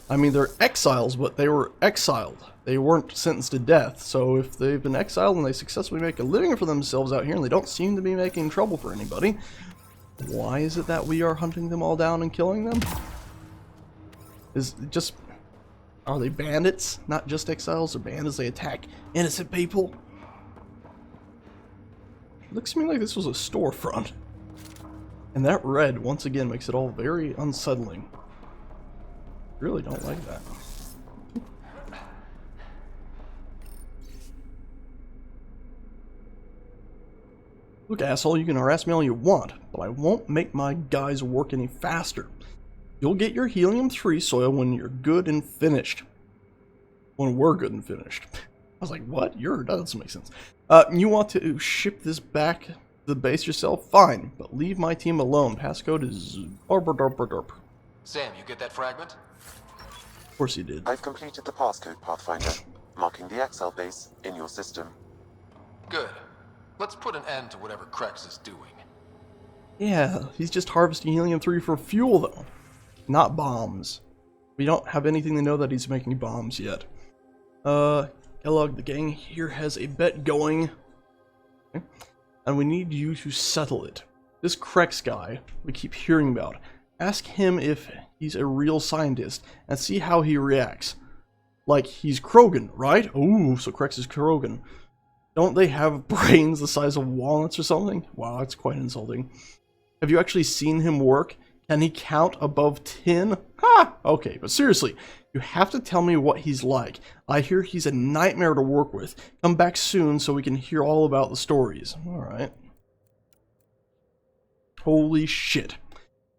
S1: I mean, they're exiles, but they were exiled. They weren't sentenced to death, so if they've been exiled and they successfully make a living for themselves out here and they don't seem to be making trouble for anybody, why is it that we are hunting them all down and killing them? Is it just... Are they bandits? Not just exiles or bandits? They attack innocent people? Looks to me like this was a storefront. And that red, once again, makes it all very unsettling. Really don't like that. Look, asshole, you can harass me all you want, but I won't make my guys work any faster. You'll get your helium-3 soil when you're good and finished. When we're good and finished. I was like, what? That doesn't make sense. You want to ship this back to the base yourself? Fine, but leave my team alone. Passcode is...
S6: Sam, you get that fragment?
S1: Of course he did.
S2: I've completed the passcode, Pathfinder, marking the Excel base in your system.
S6: Good. Let's put an end to whatever Krex is doing.
S1: Yeah, he's just harvesting helium-3 for fuel, though. Not bombs. We don't have anything to know that he's making bombs yet. Kellogg, the gang here has a bet going. Okay. And we need you to settle it. This Krex guy we keep hearing about. Ask him if he's a real scientist and see how he reacts. Like he's Krogan, right? Ooh, so Krex is Krogan. Don't they have brains the size of walnuts or something? Wow, that's quite insulting. Have you actually seen him work? Can he count above 10? Ha! Okay, but seriously, you have to tell me what he's like. I hear he's a nightmare to work with. Come back soon so we can hear all about the stories. Alright. Holy shit.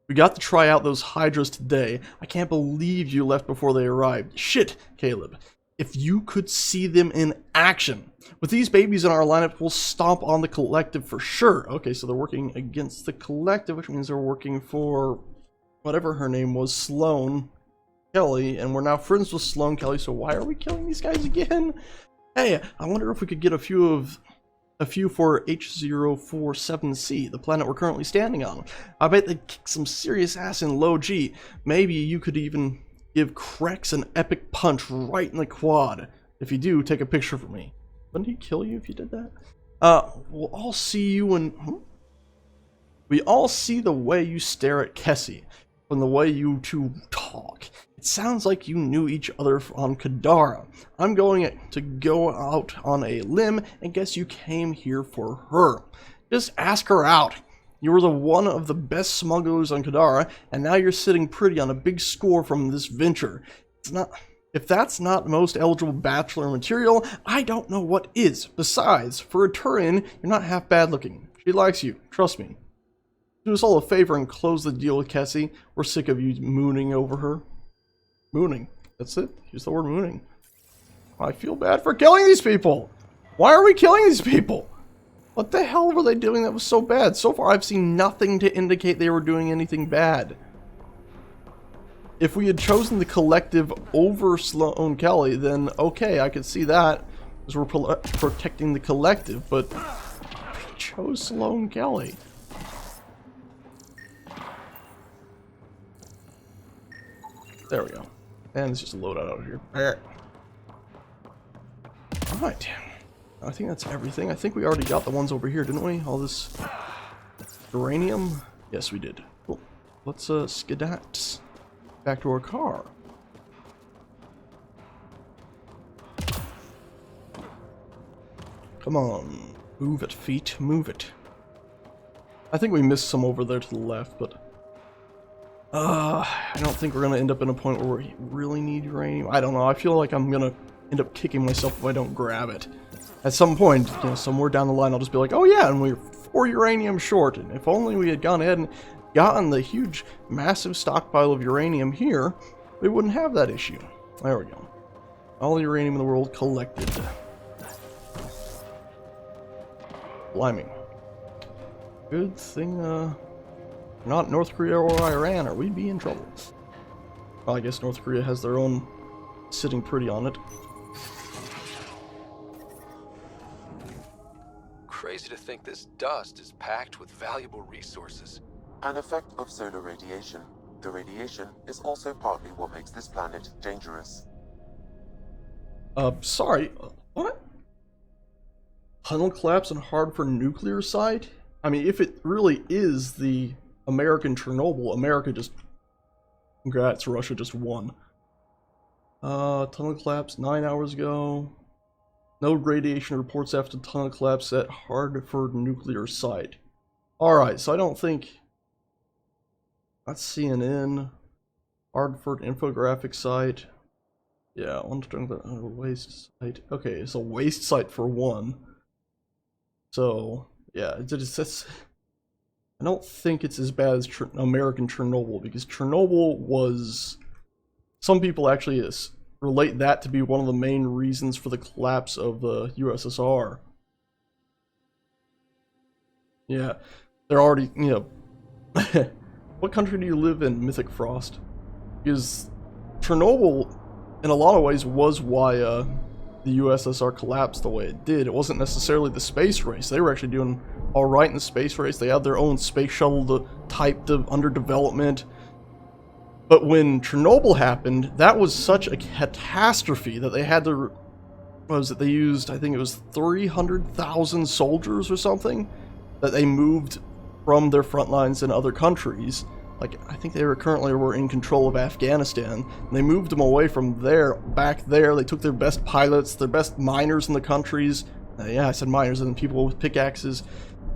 S1: We got to try out those Hydras today. I can't believe you left before they arrived. Shit, Caleb. If you could see them in action. With these babies in our lineup, we'll stomp on the Collective for sure. Okay, so they're working against the Collective, which means they're working for whatever her name was, Sloane Kelly, and we're now friends with Sloane Kelly, so why are we killing these guys again? Hey, I wonder if we could get a few for H047C, the planet we're currently standing on. I bet they'd kick some serious ass in low G. Maybe you could even give Krex an epic punch right in the quad. If you do, take a picture for me. Wouldn't he kill you if you did that? We'll all see you when... We all see the way you stare at Kessie, from the way you two talk. It sounds like you knew each other on Kadara. I'm going to go out on a limb and guess you came here for her. Just ask her out. You were one of the best smugglers on Kadara, and now you're sitting pretty on a big score from this venture. If that's not most eligible bachelor material, I don't know what is. Besides, for a Turian, you're not half bad looking. She likes you, trust me. Do us all a favor and close the deal with Kessie. We're sick of you mooning over her. Mooning. That's it. Use the word mooning. I feel bad for killing these people. Why are we killing these people? What the hell were they doing that was so bad? So far, I've seen nothing to indicate they were doing anything bad. If we had chosen the Collective over Sloane Kelly, then okay, I could see that, because we're protecting the Collective, but we chose Sloane Kelly. There we go. And let's just load out here. Alright. Alright. I think that's everything. I think we already got the ones over here, didn't we? All this uranium? Yes, we did. Cool. Let's skedat back to our car. Come on. Move it, feet. Move it. I think we missed some over there to the left, but I don't think we're gonna end up in a point where we really need uranium. I don't know. I feel like I'm gonna end up kicking myself if I don't grab it. At some point, you know, somewhere down the line, I'll just be like, oh yeah, and we're 4 uranium short, and if only we had gone ahead and gotten the huge, massive stockpile of uranium here, we wouldn't have that issue. There we go. All the uranium in the world collected. Blimey. Good thing, not North Korea or Iran, or we'd be in trouble. Well, I guess North Korea has their own sitting pretty on it.
S6: Crazy to think this dust is packed with valuable resources.
S2: An effect of solar radiation. The radiation is also partly what makes this planet dangerous.
S1: Sorry, what? Tunnel collapse and hard for nuclear site? I mean, if it really is the American Chernobyl, America just... Congrats, Russia just won. Tunnel collapse 9 hours ago. No radiation reports after tunnel collapse at Hartford nuclear site. Alright, so I don't think... That's CNN. Hartford infographic site. Yeah, waste site. Okay, it's a waste site for one. So, yeah, it's I don't think it's as bad as American Chernobyl, because Chernobyl was... Some people actually relate that to be one of the main reasons for the collapse of the USSR. Yeah, they're already, you know... What country do you live in, Mythic Frost? Because Chernobyl, in a lot of ways, was why the USSR collapsed the way it did. It wasn't necessarily the space race. They were actually doing alright in the space race. They had their own space shuttle type under development. But when Chernobyl happened, that was such a catastrophe that they had to... What was it? They used, I think it was 300,000 soldiers or something that they moved from their front lines in other countries. Like, I think they were in control of Afghanistan. And they moved them away from there, back there. They took their best pilots, their best miners in the countries. Yeah, I said miners, and people with pickaxes.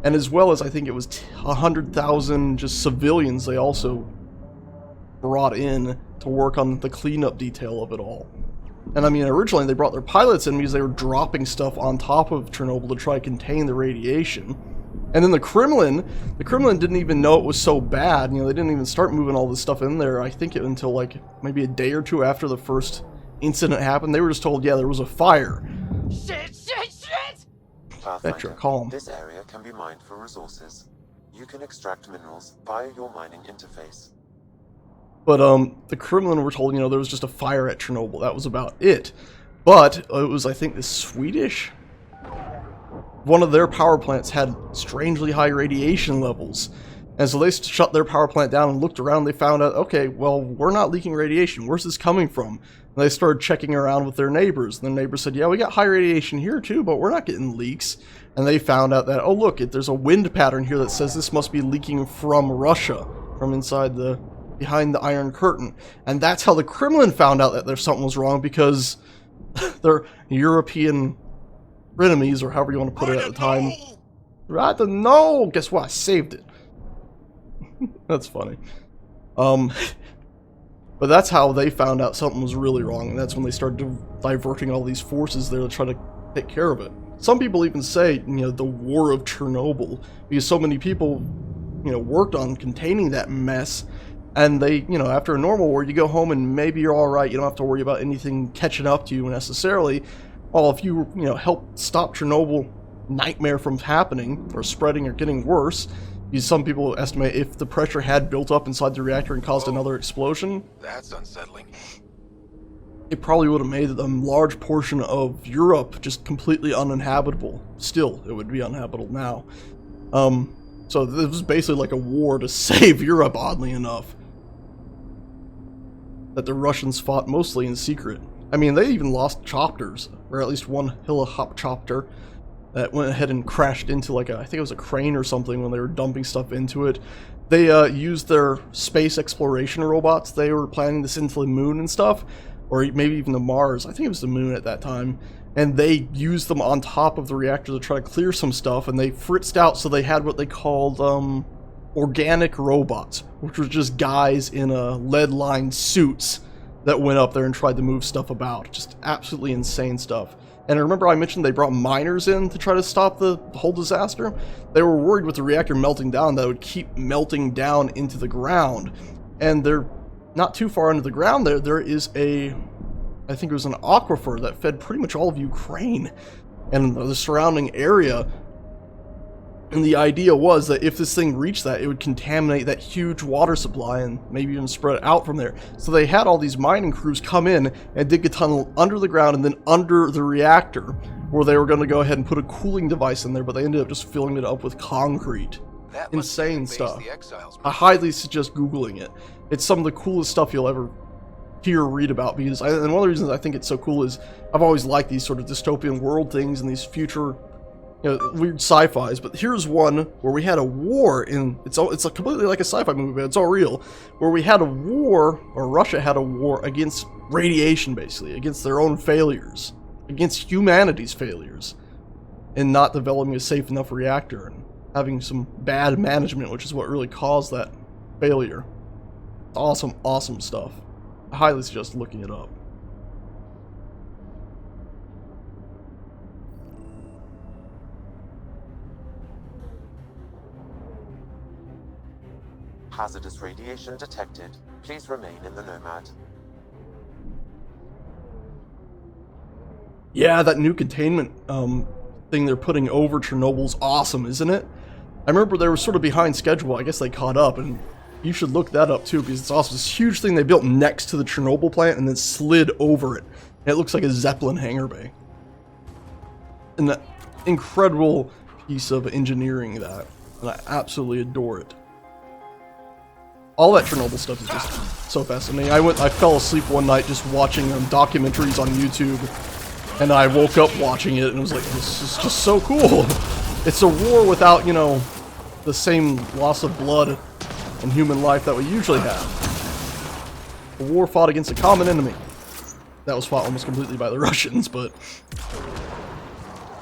S1: And as well as, I think it was 100,000 just civilians they also brought in to work on the cleanup detail of it all. And I mean, originally they brought their pilots in because they were dropping stuff on top of Chernobyl to try to contain the radiation. And then the Kremlin didn't even know it was so bad. You know, they didn't even start moving all this stuff in there, I think, until like maybe a day or two after the first incident happened. They were just told, yeah, there was a fire.
S11: Shit!
S2: Pathfinder,
S1: calm.
S2: This area can be mined for resources. You can extract minerals via your mining interface.
S1: But the Kremlin were told, you know, there was just a fire at Chernobyl. That was about it. But it was, I think, the Swedish... One of their power plants had strangely high radiation levels. And so they shut their power plant down and looked around. They found out, okay, well, we're not leaking radiation. Where's this coming from? And they started checking around with their neighbors. And their neighbors said, yeah, we got high radiation here too, but we're not getting leaks. And they found out that, oh, look, there's a wind pattern here that says this must be leaking from Russia, from inside behind the Iron Curtain. And that's how the Kremlin found out that there's something was wrong, because their European enemies, or however you want to put it at the time. I don't know. Guess what? I saved it. That's funny. But that's how they found out something was really wrong, and that's when they started diverting all these forces there to try to take care of it. Some people even say, you know, the War of Chernobyl, because so many people, you know, worked on containing that mess, and they, you know, after a normal war, you go home and maybe you're alright, you don't have to worry about anything catching up to you necessarily. Well, if you know, help stop Chernobyl nightmare from happening, or spreading, or getting worse, because some people estimate if the pressure had built up inside the reactor and caused another explosion,
S6: That's unsettling.
S1: it probably would have made a large portion of Europe just completely uninhabitable. Still, it would be uninhabitable now. So this was basically like a war to save Europe, oddly enough, that the Russians fought mostly in secret. I mean, they even lost chopters, or at least one helicopter that went ahead and crashed into like I think it was a crane or something when they were dumping stuff into it. They used their space exploration robots. They were planning this into the moon and stuff, or maybe even the Mars. I think it was the moon at that time. And they used them on top of the reactor to try to clear some stuff, and they fritzed out, so they had what they called organic robots, which were just guys in lead-lined suits that went up there and tried to move stuff about. Just absolutely insane stuff. And I remember I mentioned they brought miners in to try to stop the whole disaster. They were worried with the reactor melting down that it would keep melting down into the ground. And they're not too far into the ground there is I think it was an aquifer that fed pretty much all of Ukraine and the surrounding area. And the idea was that if this thing reached that, it would contaminate that huge water supply and maybe even spread it out from there. So they had all these mining crews come in and dig a tunnel under the ground and then under the reactor, where they were going to go ahead and put a cooling device in there, but they ended up just filling it up with concrete. Insane stuff. I highly suggest Googling it. It's some of the coolest stuff you'll ever hear or read about, because and one of the reasons I think it's so cool is I've always liked these sort of dystopian world things and these future, you know, weird sci-fis. But here's one where we had a war in it's completely like a sci-fi movie, but it's all real, where we had a war, or Russia had a war against radiation, basically against their own failures, against humanity's failures in not developing a safe enough reactor and having some bad management, which is what really caused that failure. Awesome stuff. I highly suggest looking it up.
S2: Hazardous radiation detected. Please remain in the Nomad.
S1: Yeah, that new containment thing they're putting over Chernobyl's awesome, isn't it? I remember they were sort of behind schedule. I guess they caught up, and you should look that up too, because it's awesome. This huge thing they built next to the Chernobyl plant and then slid over it. And it looks like a Zeppelin hangar bay. And that incredible piece of engineering that. And I absolutely adore it. All that Chernobyl stuff is just so fascinating. I fell asleep one night just watching documentaries on YouTube, and I woke up watching it and was like, this is just so cool. It's a war without, you know, the same loss of blood and human life that we usually have. A war fought against a common enemy. That was fought almost completely by the Russians, but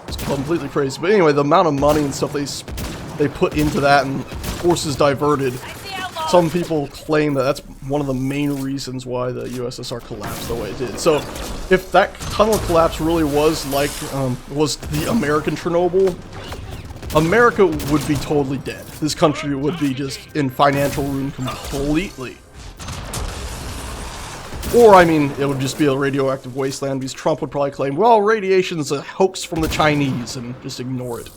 S1: it's completely crazy. But anyway, the amount of money and stuff they put into that and forces diverted. Some people claim that that's one of the main reasons why the USSR collapsed the way it did. So if that tunnel collapse really was like, was the American Chernobyl, America would be totally dead. This country would be just in financial ruin completely. Or, I mean, it would just be a radioactive wasteland, because Trump would probably claim, well, radiation is a hoax from the Chinese, and just ignore it.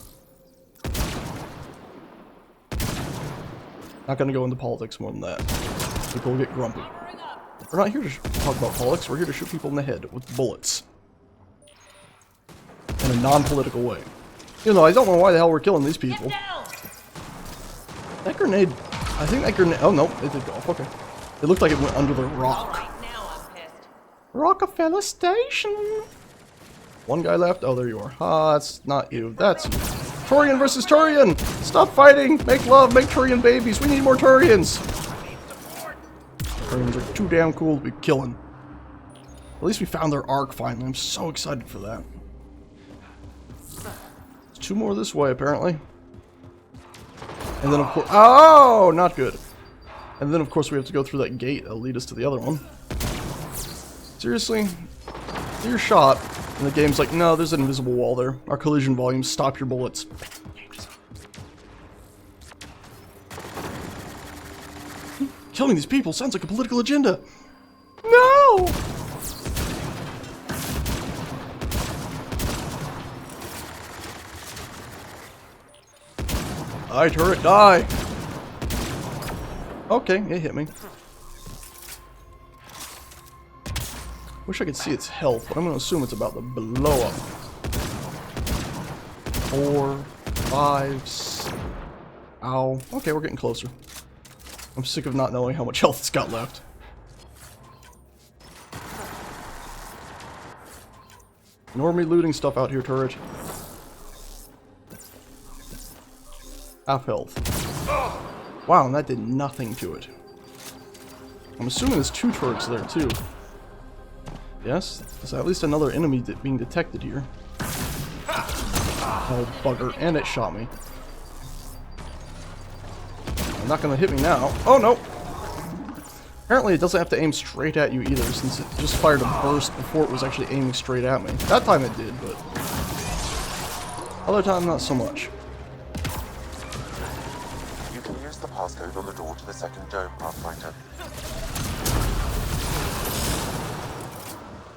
S1: Not gonna go into politics more than that. People will get grumpy. We're not here to talk about politics, we're here to shoot people in the head with bullets. In a non-political way. You know, I don't know why the hell we're killing these people. That grenade, I think that grenade, oh no, it did go off, okay. It looked like it went under the rock. Rockefeller Station. One guy left, oh there you are. Ah, that's not you, that's you. Turian versus Turian! Stop fighting! Make love, make Turian babies, we need more Turians! Turians are too damn cool to be killing. At least we found their arc finally, I'm so excited for that. Two more this way, apparently. And then, of course... Oh! Not good. And then, of course, we have to go through that gate that'll lead us to the other one. Seriously? Your shot, and the game's like, no, there's an invisible wall there. Our collision volumes stop your bullets. Killing these people sounds like a political agenda. No! Die, turret, die! Okay, it hit me. Wish I could see its health, but I'm going to assume it's about to blow up. 4, 5, 6. Ow. Okay, we're getting closer. I'm sick of not knowing how much health it's got left. Ignore me looting stuff out here, turret. Half health. Wow, and that did nothing to it. I'm assuming there's 2 turrets there, too. Yes, there's at least another enemy being detected here. Oh, bugger. And it shot me. It's not gonna hit me now. Oh, no! Apparently it doesn't have to aim straight at you either, since it just fired a burst before it was actually aiming straight at me. That time it did, but... other time, not so much.
S2: You can use the passcode on the door to the second dome, Pathfinder.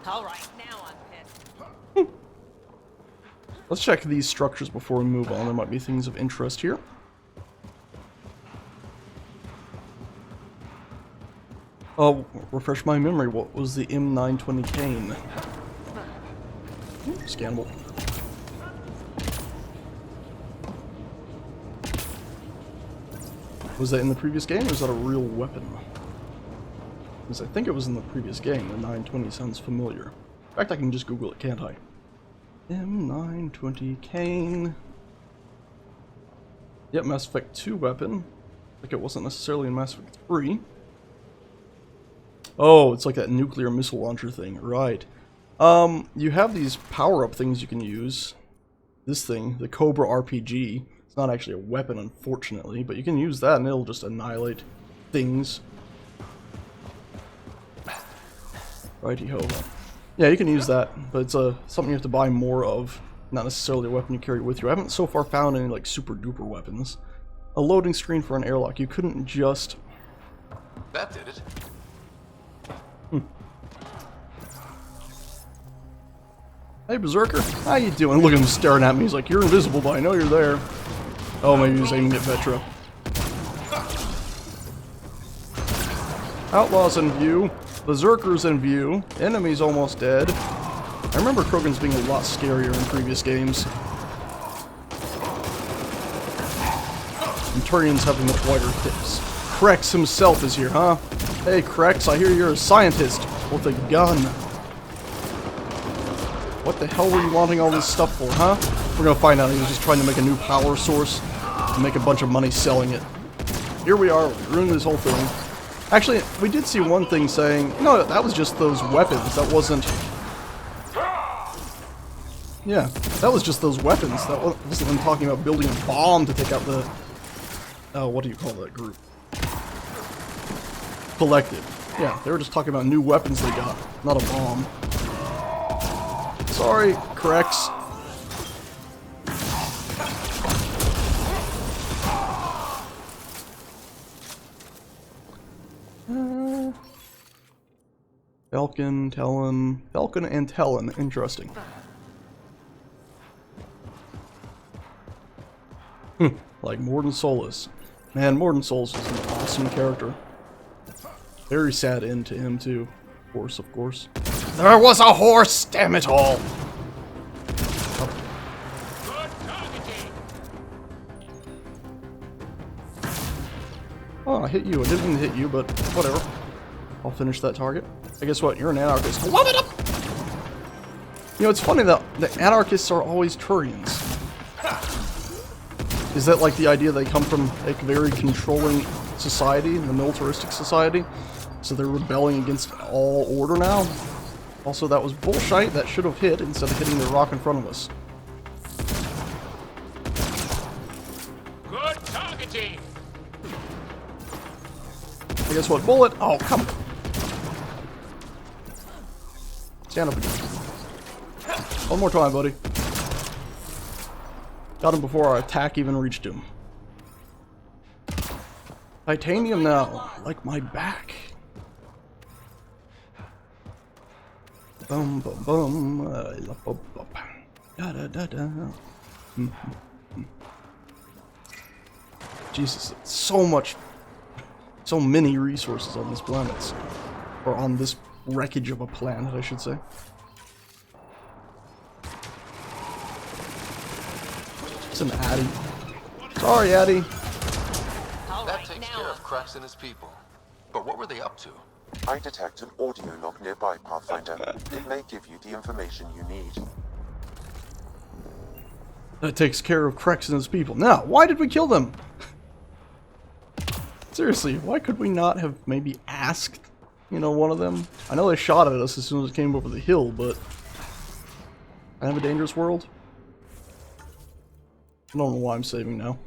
S7: Alright, now I'm pissed.
S1: Let's check these structures before we move on. There might be things of interest here. Oh, refresh my memory. What was the M920 cane? Scannable. Was that in the previous game, or is that a real weapon? Because I think it was in the previous game. The 920 sounds familiar. In fact, I can just Google it, can't I? M920 cane. Yep, Mass Effect 2 weapon. Like it wasn't necessarily in Mass Effect 3. Oh, it's like that nuclear missile launcher thing, right. You have these power-up things you can use. This thing, the Cobra RPG. It's not actually a weapon, unfortunately, but you can use that and it'll just annihilate things. Righty-ho. Yeah, you can use that, but it's something you have to buy more of, not necessarily a weapon you carry with you. I haven't so far found any like super-duper weapons. A loading screen for an airlock. You couldn't just...
S6: That did it.
S1: Hey, Berserker. How you doing? Look at him staring at me. He's like, you're invisible, but I know you're there. Oh, maybe he's aiming at Vetra. Outlaws in view. Berserkers in view. Enemies almost dead. I remember Krogan's being a lot scarier in previous games. And Turians having much wider tips. Krex himself is here, huh? Hey, Krex, I hear you're a scientist with a gun. What the hell were you wanting all this stuff for, huh? We're gonna find out. He was just trying to make a new power source and make a bunch of money selling it. Here we are, ruining this whole thing. Actually, we did see one thing saying, no, that was just those weapons. That wasn't... yeah, that was just those weapons. That wasn't them talking about building a bomb to take out the... what do you call that group? Collective. Yeah, they were just talking about new weapons they got, not a bomb. Sorry, Krex. Falcon, Talon. Falcon and Talon. Interesting. Like Morden Solus. Man, Morden Solus is an awesome character. Very sad end to him, too. Of course. There was a horse! Damn it all! Oh, I hit you. I didn't mean to hit you, but whatever. I'll finish that target. I guess what? You're an anarchist. Wub it up! You know, it's funny that the anarchists are always Turians. Is that like the idea they come from a very controlling society, the militaristic society? So they're rebelling against all order now? Also, that was bullshit. That should have hit instead of hitting the rock in front of us.
S11: Good targeting.
S1: I guess what? Bullet? Oh, come on. Stand up again. One more time, buddy. Got him before our attack even reached him. Titanium now. Like my back. Bum bum bum. Da da da da. Jesus, so much, so many resources on this planet, or on this wreckage of a planet, I should say. It's an Addy. Sorry, Addy.
S6: That takes care of Krex and his people. But what were they up to?
S2: I detect an audio log nearby, Pathfinder. It may give you the information you need.
S1: that takes care of Krex and his people. Now, why did we kill them? Seriously, why could we not have maybe asked, you know, one of them? I know they shot at us as soon as it came over the hill, but kind of a dangerous world. I don't know why I'm saving now.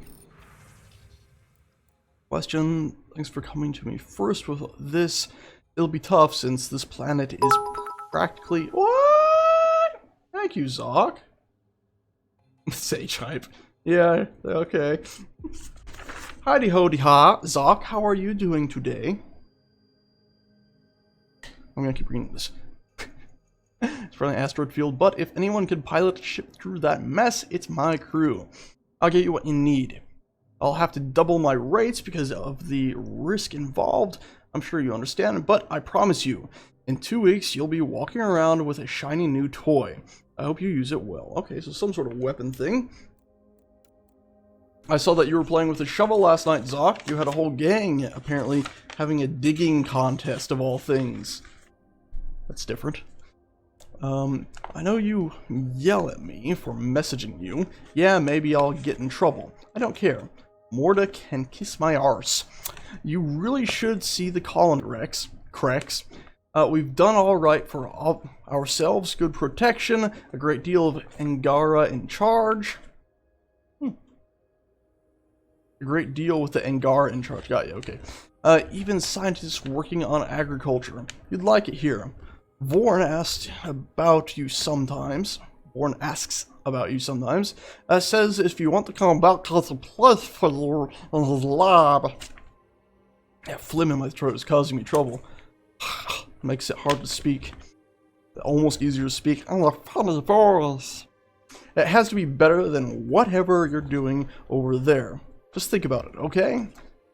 S1: Question, thanks for coming to me first with this. It'll be tough since this planet is practically... What? Thank you, Zoc. Sage hype. Yeah, okay. Heidi ho ha, Zoc, how are you doing today? I'm gonna keep reading this. It's from the asteroid field, but if anyone could pilot a ship through that mess, it's my crew. I'll get you what you need. I'll have to double my rates because of the risk involved. I'm sure you understand, but I promise you, in 2 weeks, you'll be walking around with a shiny new toy. I hope you use it well. Okay, so some sort of weapon thing. I saw that you were playing with a shovel last night, Zoc. You had a whole gang, apparently, having a digging contest of all things. That's different. I know you yell at me for messaging you. Yeah, maybe I'll get in trouble. I don't care. Morta can kiss my arse. You really should see the colony, Krex. We've done alright for ourselves. Good protection. A great deal of Angara in charge. A great deal with the Angara in charge. Got you, okay. Even scientists working on agriculture. You'd like it here. Vorn asks about you sometimes. Says if you want to come back to the place for the lab. That phlegm in my throat is causing me trouble. Makes it hard to speak. Almost easier to speak. I'm a funny voice. It has to be better than whatever you're doing over there. Just think about it, okay?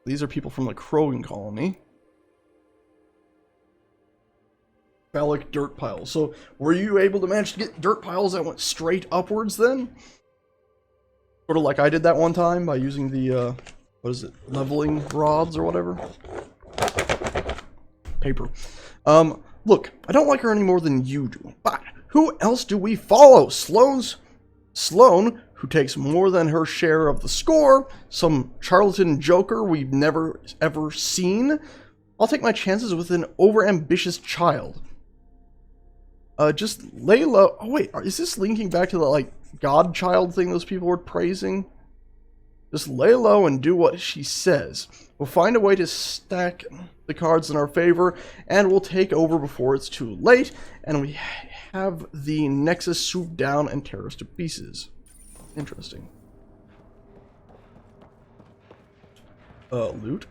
S1: These are people from the Crowing colony. Phallic dirt piles. So, were you able to manage to get dirt piles that went straight upwards then? Sort of like I did that one time by using the, what is it, leveling rods or whatever? Paper. Look, I don't like her any more than you do, but who else do we follow? Sloane, who takes more than her share of the score, some charlatan joker we've never ever seen. I'll take my chances with an overambitious child. Just lay low. Oh wait, is this linking back to the like godchild thing those people were praising? Just lay low and do what she says. We'll find a way to stack the cards in our favor, and we'll take over before it's too late, and we have the Nexus swoop down and tear us to pieces. Interesting. Loot.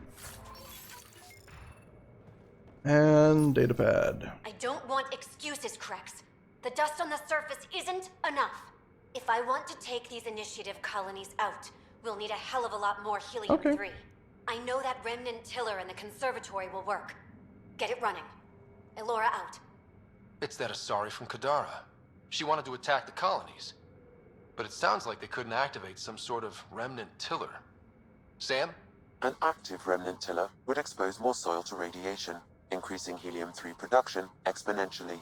S1: And datapad.
S15: I don't want excuses, Krex. The dust on the surface isn't enough. If I want to take these initiative colonies out, we'll need a hell of a lot more helium-3. I know that remnant tiller in the conservatory will work. Get it running. Elora out.
S6: It's that Asari from Kadara. She wanted to attack the colonies. But it sounds like they couldn't activate some sort of remnant tiller. Sam?
S2: An active remnant tiller would expose more soil to radiation, increasing helium-3 production exponentially.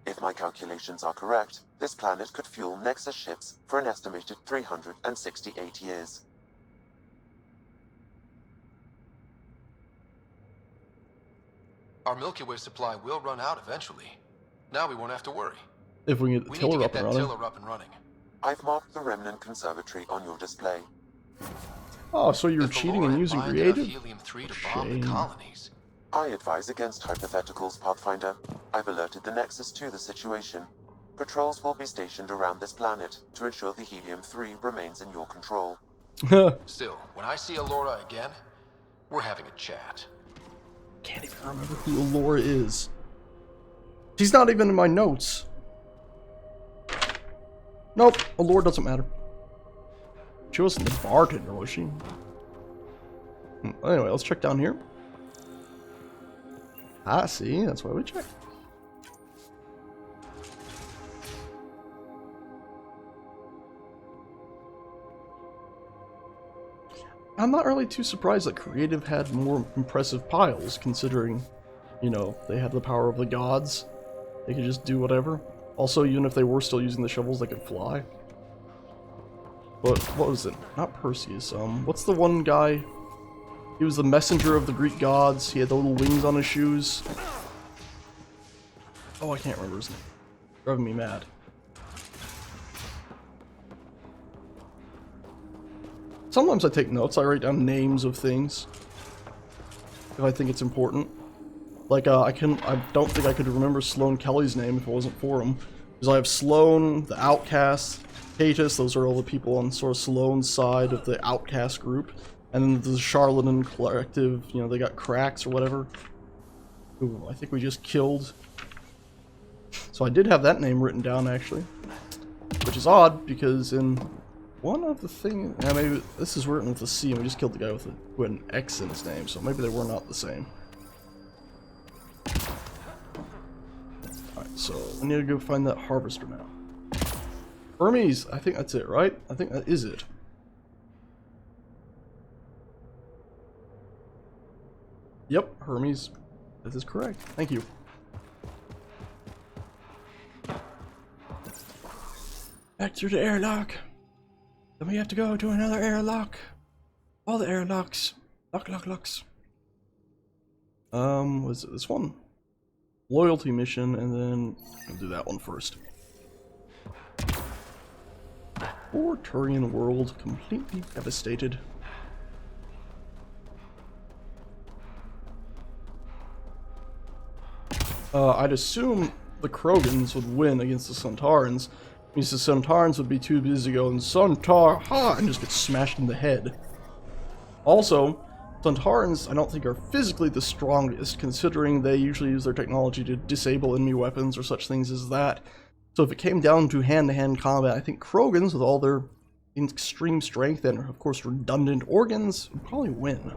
S2: If my calculations are correct, this planet could fuel Nexus ships for an estimated 368 years.
S6: Our Milky Way supply will run out eventually. Now we won't have to worry.
S1: If we get the tiller up and running.
S6: Tiller up and running.
S2: I've marked the remnant conservatory on your display.
S1: Oh, so you're cheating and using creative?
S6: Helium-3 to bomb the colonies.
S2: I advise against hypotheticals, Pathfinder. I've alerted the Nexus to the situation. Patrols will be stationed around this planet to ensure the helium-3 remains in your control.
S6: Still, when I see Elora again, we're having a chat.
S1: Can't even remember who Elora is. She's not even in my notes. Nope, Elora doesn't matter. She wasn't the bartender, was she? Anyway, let's check down here. Ah, see, that's why we check. I'm not really too surprised that Creative had more impressive piles, considering, you know, they had the power of the gods. They could just do whatever. Also, even if they were still using the shovels, they could fly. But what was it? Not Perseus. What's the one guy? He was the messenger of the Greek gods. He had the little wings on his shoes. Oh, I can't remember his name. Driving me mad. Sometimes I take notes. I write down names of things if I think it's important. Like I don't think I could remember Sloane Kelly's name if it wasn't for him. Because I have Sloane, the Outcast, Catus. Those are all the people on sort of Sloane's side of the Outcast group. And then the Charlatan Collective. You know, they got cracks or whatever. Ooh, I think we just killed. So I did have that name written down actually, which is odd because in one of the things, maybe this is written with a C and we just killed the guy with who had an X in his name, so maybe they were not the same. Alright, so we need to go find that harvester now. Hermes, I think that's it, right? I think that is it. Yep, Hermes. This is correct. Thank you. Back through the airlock. Then we have to go to another airlock. All the airlocks. Locks. Was it this one? Loyalty mission, and then I'll do that one first. Poor Turian world, completely devastated. I'd assume the Krogans would win against the Sontarans. Means the Sontarans would be too busy going Sontar ha and just get smashed in the head. Also, Sontarans I don't think are physically the strongest, considering they usually use their technology to disable enemy weapons or such things as that. So if it came down to hand-to-hand combat, I think Krogans with all their extreme strength and of course redundant organs would probably win.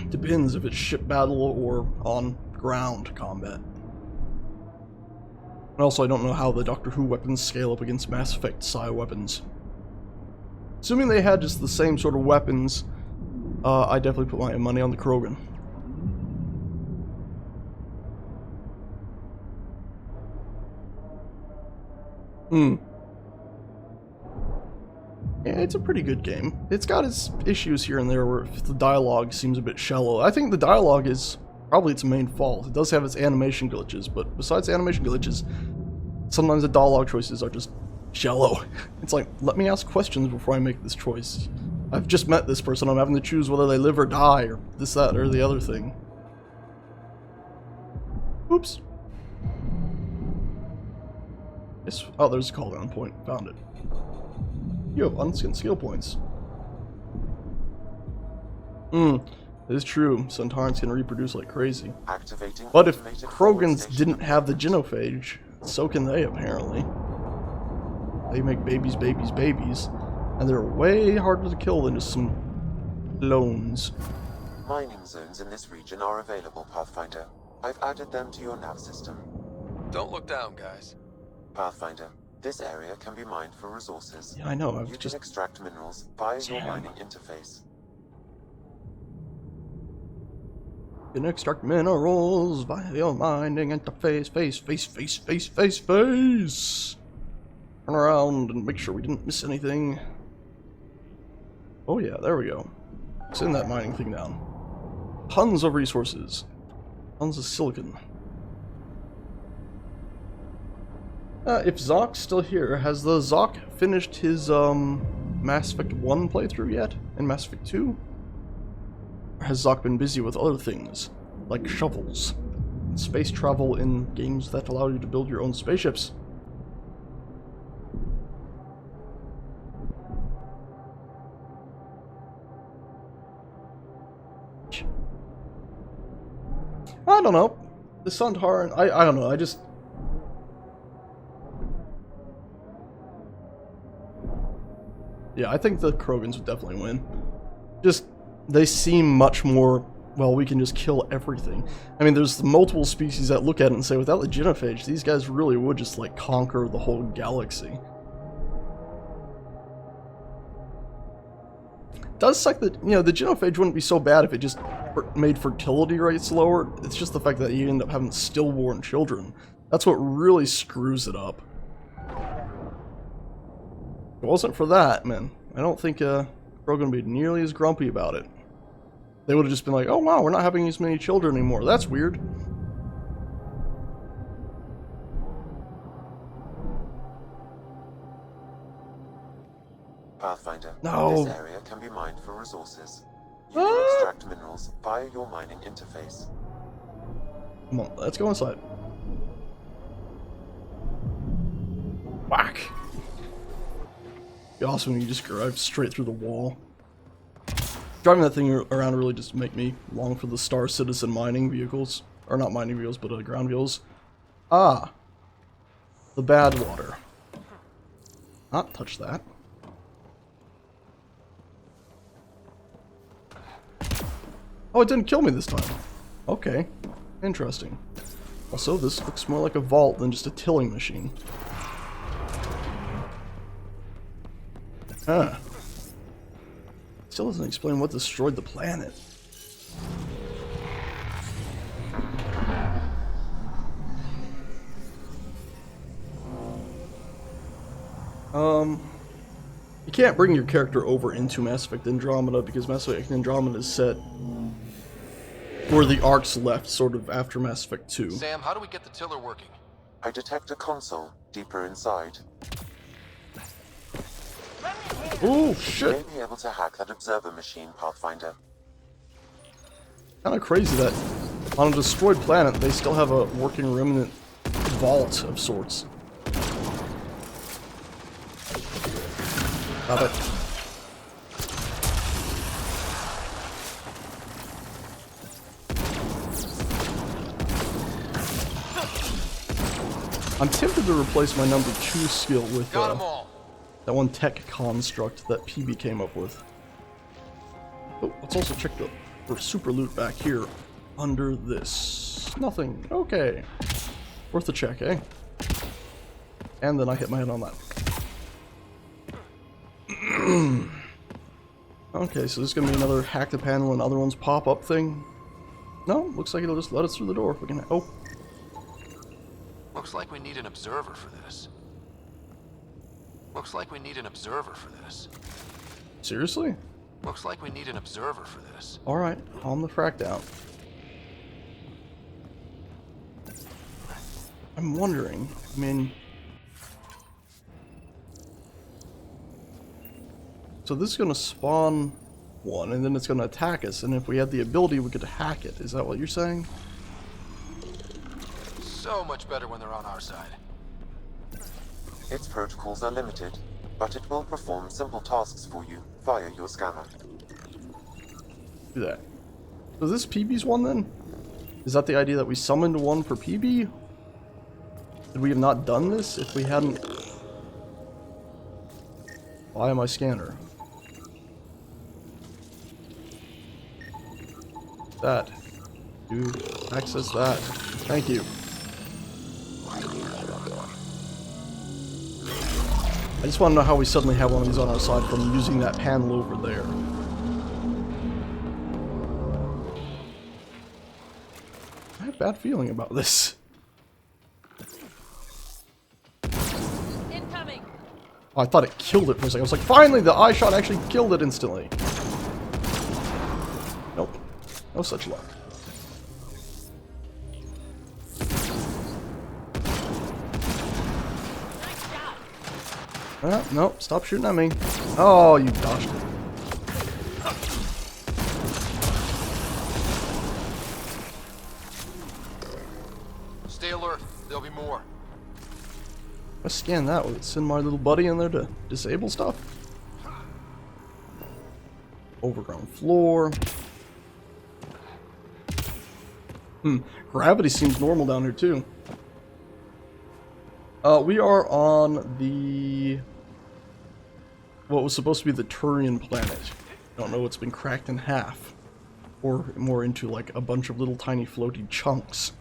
S1: Depends if it's ship battle or on ground combat. And also, I don't know how the Doctor Who weapons scale up against Mass Effect Psi weapons. Assuming they had just the same sort of weapons, I definitely put my money on the Krogan. Yeah, it's a pretty good game. It's got its issues here and there where the dialogue seems a bit shallow. I think the dialogue is probably its main fault. It does have its animation glitches, but besides animation glitches, sometimes the dialogue choices are just shallow. It's like, let me ask questions before I make this choice. I've just met this person, I'm having to choose whether they live or die, or this, that, or the other thing. Oops. Yes. Oh, there's a cooldown point. Found it. You have unskinned skill points. It is true. Sontarans can reproduce like crazy. But if Krogans didn't have the genophage, so can they apparently. They make babies, and they're way harder to kill than just some clones.
S2: Mining zones in this region are available, Pathfinder. I've added them to your nav system.
S6: Don't look down, guys.
S2: Pathfinder, this area can be mined for resources.
S1: Yeah, I know.
S2: You can extract minerals via your mining interface.
S1: You can extract minerals via your mining interface. Face. Turn around and make sure we didn't miss anything. Oh yeah, there we go. Send that mining thing down. Tons of resources. Tons of silicon. If Zock's still here, has the Zock finished his Mass Effect 1 playthrough yet? In Mass Effect 2? Or has Zock been busy with other things, like shovels, and space travel in games that allow you to build your own spaceships? I don't know. The Sontaran, I don't know, I just... Yeah, I think the Krogans would definitely win. Just, they seem much more, well, we can just kill everything. I mean, there's multiple species that look at it and say, without the genophage, these guys really would just, like, conquer the whole galaxy. It does suck that, you know, the genophage wouldn't be so bad if it just made fertility rates lower. It's just the fact that you end up having stillborn children. That's what really screws it up. If it wasn't for that, man, I don't think we're going to be nearly as grumpy about it. They would have just been like, oh wow, we're not having as many children anymore. That's weird.
S2: Pathfinder,
S1: No.
S2: this area can be mined for resources. You can extract minerals via your mining interface.
S1: Come on, let's go inside. Whack. Be awesome when you just drive straight through the wall. Driving that thing around really just make me long for the Star Citizen mining vehicles. Or not mining vehicles, but ground vehicles. Ah. The bad water. Not touch that. Oh, it didn't kill me this time. Okay. Interesting. Also, this looks more like a vault than just a tilling machine. Huh. Still doesn't explain what destroyed the planet. You can't bring your character over into Mass Effect Andromeda because Mass Effect Andromeda is set where the arcs left, sort of after Mass Effect 2.
S6: Sam, how do we get the tiller working?
S2: I detect a console deeper inside.
S1: Oh,
S2: You
S1: shit.
S2: may be able to hack that observer machine, Pathfinder.
S1: Kind of crazy that on a destroyed planet they still have a working remnant vault of sorts. Stop it. I'm tempted to replace my number 2 skill with that one tech construct that PB came up with. Oh, let's also check for super loot back here under this. Nothing. Okay. Worth a check, eh? And then I hit my head on that. Okay, so this is gonna be another hack the panel and other ones pop up thing. No, looks like it'll just let us through the door. We can. Oh.
S6: Looks like we need an observer for this. Looks like we need an observer for this.
S1: Seriously?
S6: Looks like we need an observer for this.
S1: Alright, calm the frack down. I'm wondering, I mean... So this is gonna spawn one, and then it's gonna attack us, and if we had the ability, we could hack it. Is that what you're saying?
S6: So much better when they're on our side.
S2: Its protocols are limited, but it will perform simple tasks for you via your scanner.
S1: Do that. So this PB's one then? Is that the idea that we summoned one for PB? Would we have not done this if we hadn't... Why my scanner? That. Do access that. Thank you. I just want to know how we suddenly have one of these on our side from using that panel over there. I have a bad feeling about this.
S12: Incoming.
S1: Oh, I thought it killed it for a second. I was like, finally, the eye shot actually killed it instantly. Nope. No such luck. Nope, stop shooting at me. Oh, you dodged it.
S6: Stay alert. There'll be more.
S1: If I scan that, will it send my little buddy in there to disable stuff? Overground floor. Gravity seems normal down here too. We are on the... what was supposed to be the Turian planet. Don't know, it's been cracked in half. Or more into like a bunch of little tiny floaty chunks.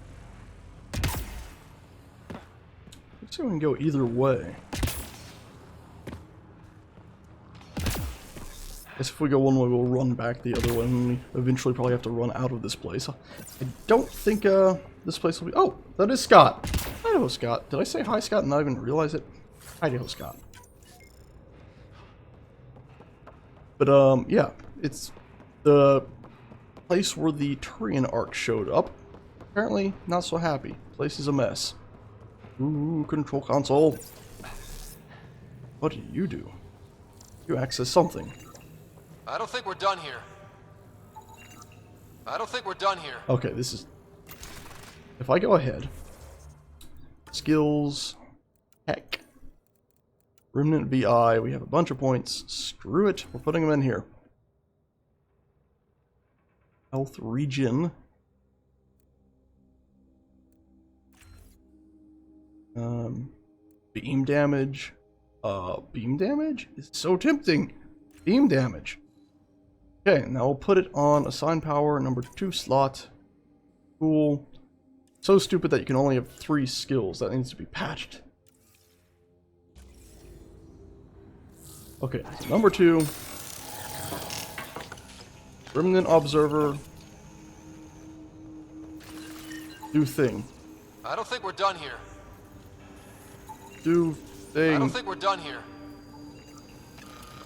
S1: Let's see if we can go either way. Guess if we go one way, we'll run back the other way, and we eventually probably have to run out of this place. I don't think this place will be... Oh, that is Scott. Idaho Scott. Did I say hi, Scott, and not even realize it? Idaho Scott. But yeah, it's the place where the Turian arc showed up. Apparently, not so happy. Place is a mess. Ooh, control console. What do? You access something.
S11: I don't think we're done here. I don't think we're done here.
S1: Okay, this is... If I go ahead... Skills... Heck. Remnant VI, we have a bunch of points. Screw it, we're putting them in here. Health regen. Beam damage. Beam damage? It's so tempting. Beam damage. Okay, now we'll put it on assign power number 2 slot. Cool. So stupid that you can only have 3 skills. That needs to be patched. Okay, number 2. Remnant Observer. Do thing.
S11: I don't think we're done here.
S1: Do thing.
S11: I don't think we're done here.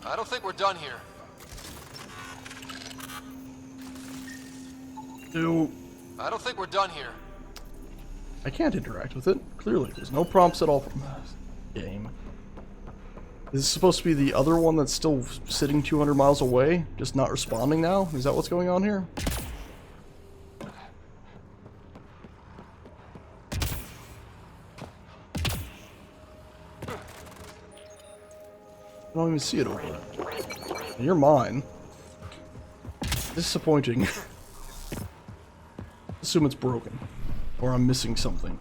S11: I don't think we're done here.
S1: Do.
S11: I don't think we're done here.
S1: I can't interact with it. Clearly, there's no prompts at all from this game. Is this supposed to be the other one that's still sitting 200 miles away, just not responding now? Is that what's going on here? I don't even see it over there. You're mine. Disappointing. Assume it's broken. Or I'm missing something.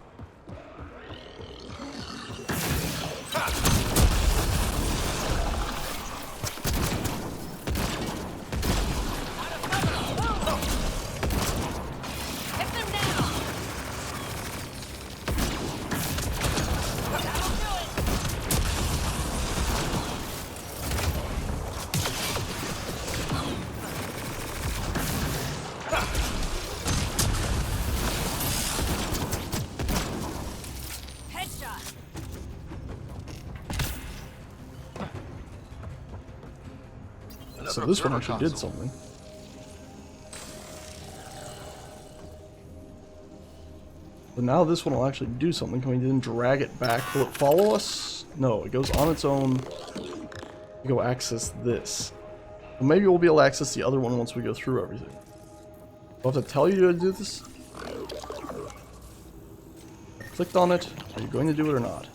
S1: So this one actually did something. But now this one will actually do something. Can we then drag it back? Will it follow us? No, it goes on its own. We go access this. Well, maybe we'll be able to access the other one once we go through everything. I'll have to tell you to do this. I clicked on it. Are you going to do it or not?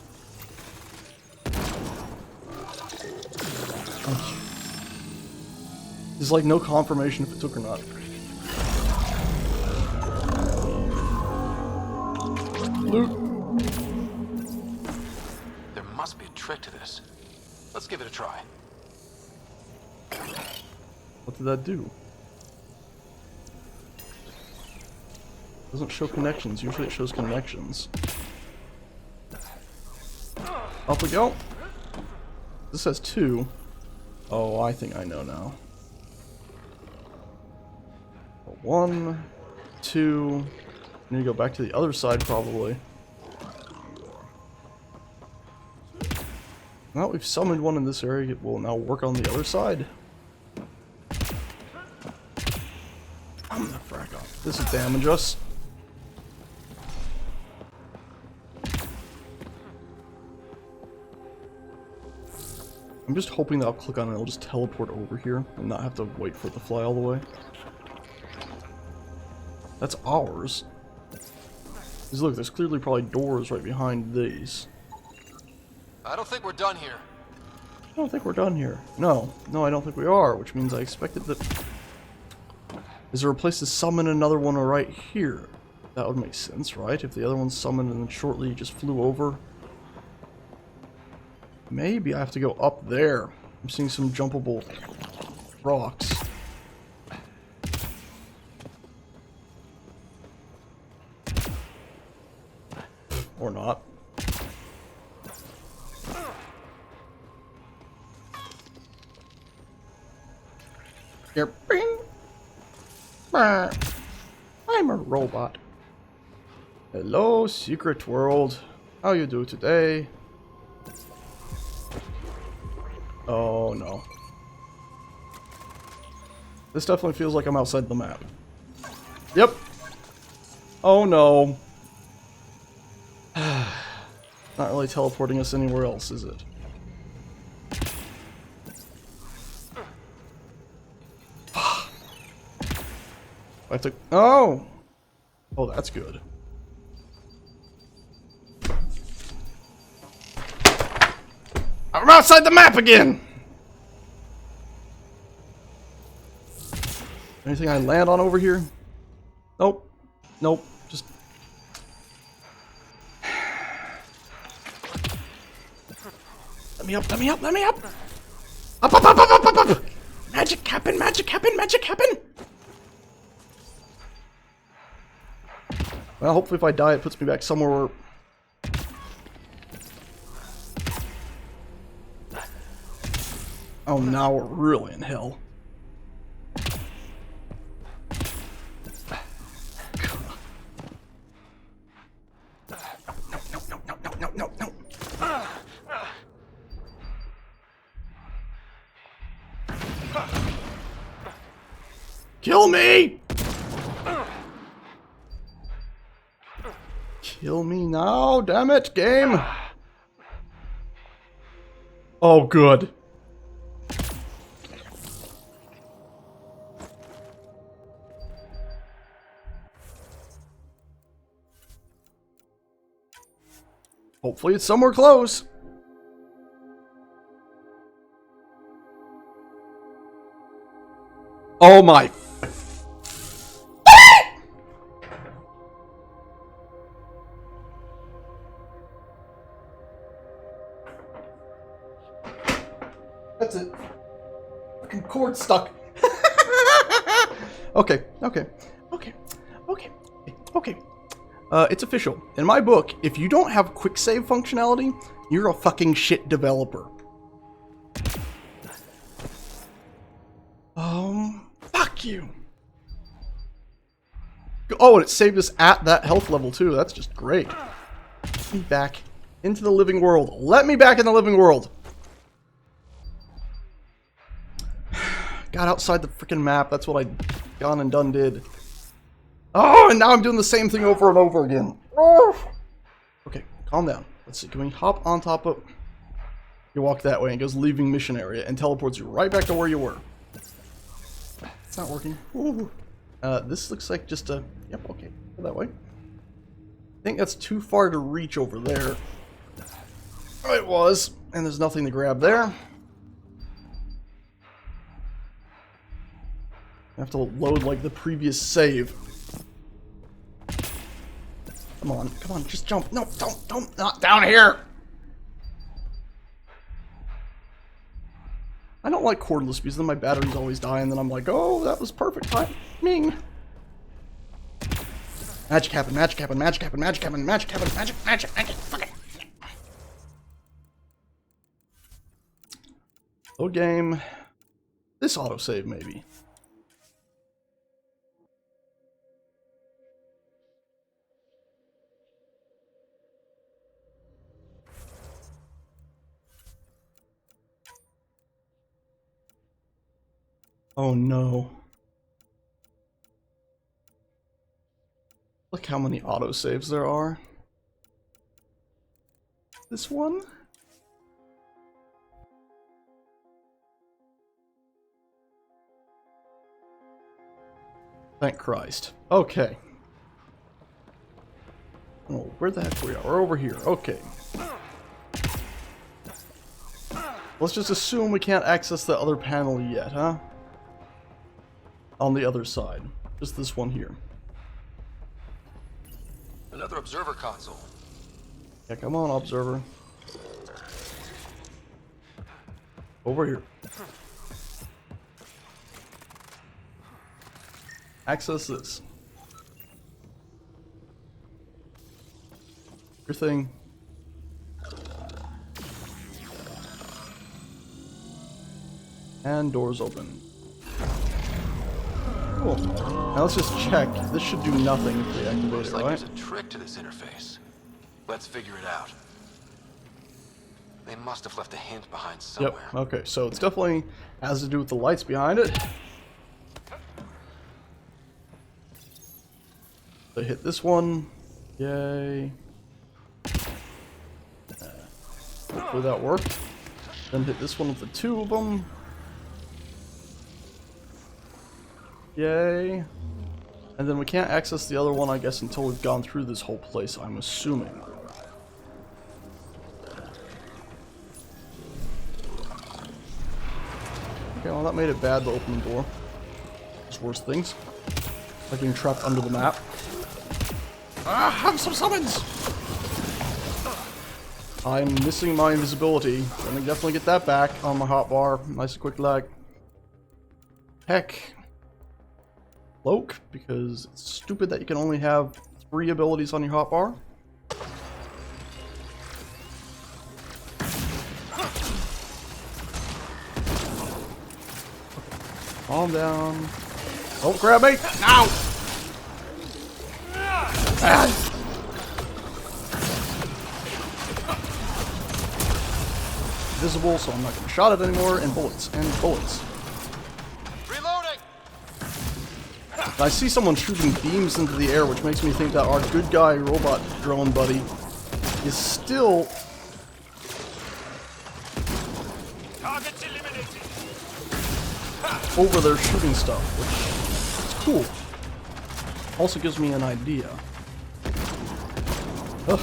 S1: There's like no confirmation if it took or not. Loot.
S11: There must be a trick to this. Let's give it a try.
S1: What did that do? Doesn't show connections. Usually it shows connections. Up we go. This has 2. Oh, I think I know now. 1, 2. I need to go back to the other side probably. Now that we've summoned one in this area, we'll now work on the other side. I'm the frack off. This will damage us. I'm just hoping that I'll click on it, it'll just teleport over here and not have to wait for it to fly all the way. That's ours. Because look, there's clearly probably doors right behind these.
S11: I don't think we're done here.
S1: I don't think we're done here. No, I don't think we are, which means I expected that... Is there a place to summon another one right here? That would make sense, right? If the other one's summoned and then shortly just flew over. Maybe I have to go up there. I'm seeing some jumpable rocks. Or not. Here, bing. I'm a robot. Hello, secret world. How you do today? Oh no. This definitely feels like I'm outside the map. Yep. Oh no. Not really teleporting us anywhere else, is it? I have to... Oh! Oh, that's good. I'm outside the map again! Anything I land on over here? Nope. Nope. Just... Let me up, let me up, let me up! Up, up, up, up, up, up, up! Magic happen, magic happen, magic happen! Well, hopefully if I die, it puts me back somewhere where... Oh, now we're really in hell. No. Kill me! Kill me now, damn it, game! Oh, good. Hopefully it's somewhere close. Oh my... That's it. Fucking cord stuck. Okay. It's official. In my book, if you don't have quick save functionality, you're a fucking shit developer. Fuck you. Oh, and it saved us at that health level too. That's just great. Let me back into the living world. Let me back in the living world. Got outside the freaking map. That's what I gone and done did. Oh, and now I'm doing the same thing over and over again. Oh. Okay, calm down. Let's see. Can we hop on top of... You walk that way and it goes leaving mission area and teleports you right back to where you were. It's not working. Ooh. This looks like just a... Yep, okay. Go that way. I think that's too far to reach over there. Oh, it was. And there's nothing to grab there. I have to load like the previous save. Come on, just jump. No, don't, not down here. I don't like cordless because then my batteries always die and then I'm like, oh, that was perfect timing. Magic happen, magic happen, magic happen, magic happen, magic happen, magic, fuck it. Load game. This autosave maybe. Oh no. Look how many autosaves there are. This one? Thank Christ. Okay. Oh, where the heck we are? We're over here. Okay. Let's just assume we can't access the other panel yet, huh? On the other side. Just this one here.
S6: Another observer console.
S1: Yeah, come on, observer. Over here. Access this. Your thing. And doors open. Cool. Now let's just check. This should do nothing if we activate
S6: Looks
S1: it,
S6: like
S1: right?
S6: there's a trick to this interface. Let's figure it out. They must have left a hint behind somewhere.
S1: Yep. Okay, so it's definitely has to do with the lights behind it. So hit this one. Yay. Hopefully that worked. Then hit this one with the 2 of them. Yay. And then we can't access the other one, I guess, until we've gone through this whole place, I'm assuming. Okay, well that made it bad to open the door. There's worse things. Like being trapped under the map. Ah, have some summons! I'm missing my invisibility. Gonna definitely get that back on my hotbar. Nice and quick lag. Heck. Cloak, because it's stupid that you can only have 3 abilities on your hotbar. Calm down. Don't grab me! No! Ah. Visible, so I'm not gonna shot it anymore, and bullets, and bullets.
S11: Reloading!
S1: I see someone shooting beams into the air, which makes me think that our good guy robot drone buddy is still over there shooting stuff, which is cool. Also gives me an idea. Ugh.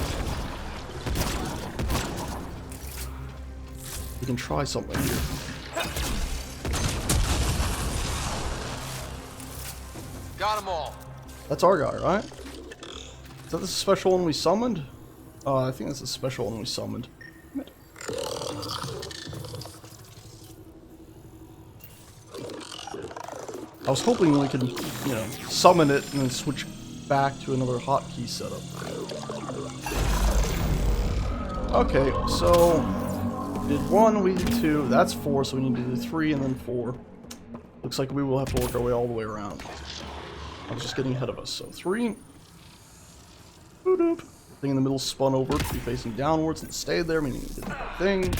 S1: We can try something here.
S11: Got them all.
S1: That's our guy, right? Is that the special one we summoned? I think that's the special one we summoned. I was hoping we could, you know, summon it and then switch back to another hotkey setup. Okay, so we did 1, we did 2, that's 4, so we need to do 3 and then 4. Looks like we will have to work our way all the way around. I was just getting ahead of us, so 3. Boop. Thing in the middle spun over to be facing downwards and stayed there, meaning it did the thing.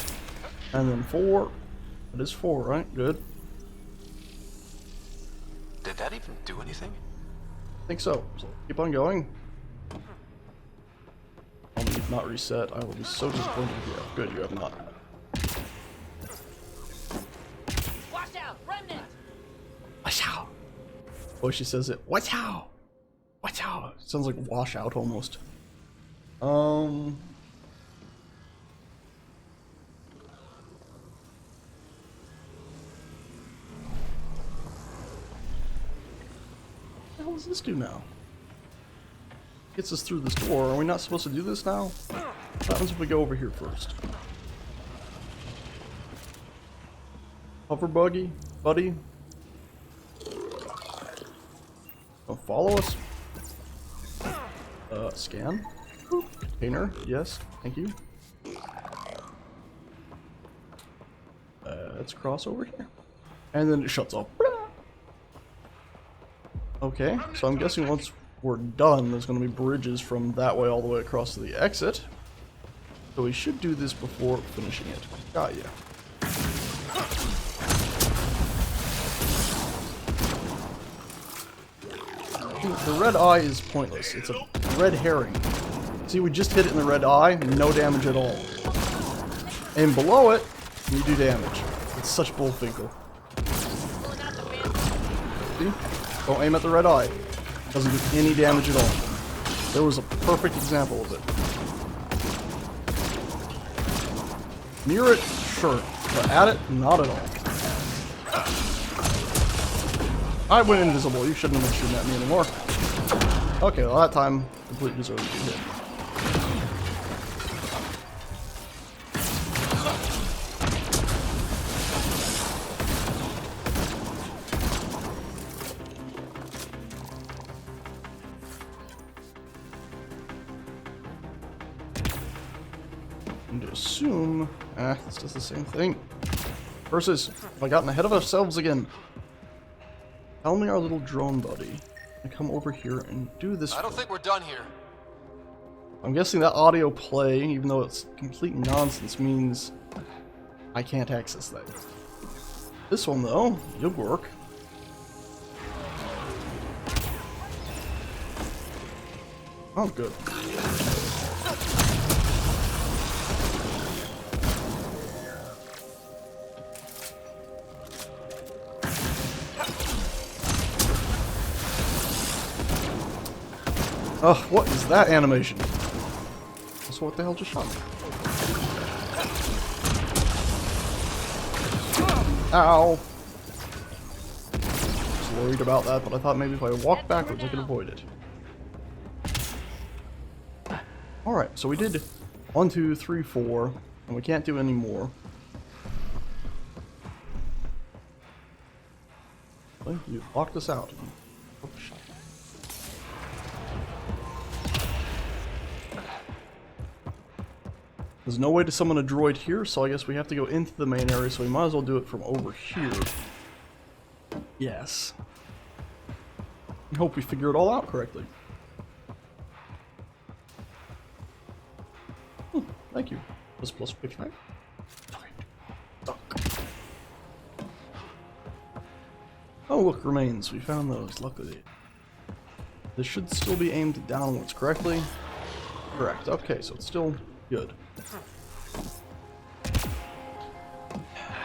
S1: And then 4. That is 4, right? Good.
S6: Did that even do anything?
S1: I think so. So keep on going. Tell me you've not reset. I will be so disappointed if you have. Good, you have not.
S16: Watch out, remnant!
S1: Watch out! Oh, she says it. Watch out! Watch out! Sounds like wash out almost. What the hell does this do now? Gets us through this door. Are we not supposed to do this now? What happens if we go over here first? Hover buddy? Don't follow us. Scan. Container. Yes. Thank you. Let's cross over here. And then it shuts off. Okay, so I'm guessing once we're done, there's going to be bridges from that way all the way across to the exit. So we should do this before finishing it. Got ya. The red eye is pointless. It's a red herring. See, we just hit it in the red eye, no damage at all. And below it, you do damage. It's such bullfinkle. See? Don't aim at the red eye. Doesn't do any damage at all. There was a perfect example of it. Near it, sure. But at it, not at all. I went invisible. You shouldn't have been shooting at me anymore. Okay, well that time, completely deserved to be hit. And to assume, it's just the same thing. Versus, have I gotten ahead of ourselves again? Tell me our little drone buddy to come over here and do this.
S11: I don't think we're done here.
S1: I'm guessing that audio play, even though it's complete nonsense, means I can't access that. This one, though, it'll work. Oh, good. Ugh, what is that animation? So what the hell just shot me? Ow! I was worried about that, but I thought maybe if I walked backwards I could avoid it. Alright, so we did 1, 2, 3, 4, and we can't do any more. Well, you locked us out. Oh, shit. There's no way to summon a droid here, so I guess we have to go into the main area, so we might as well do it from over here. Yes. I hope we figure it all out correctly. Thank you. Plus 55. Oh, look, remains. We found those, luckily. This should still be aimed downwards correctly. Correct. Okay, so it's still good.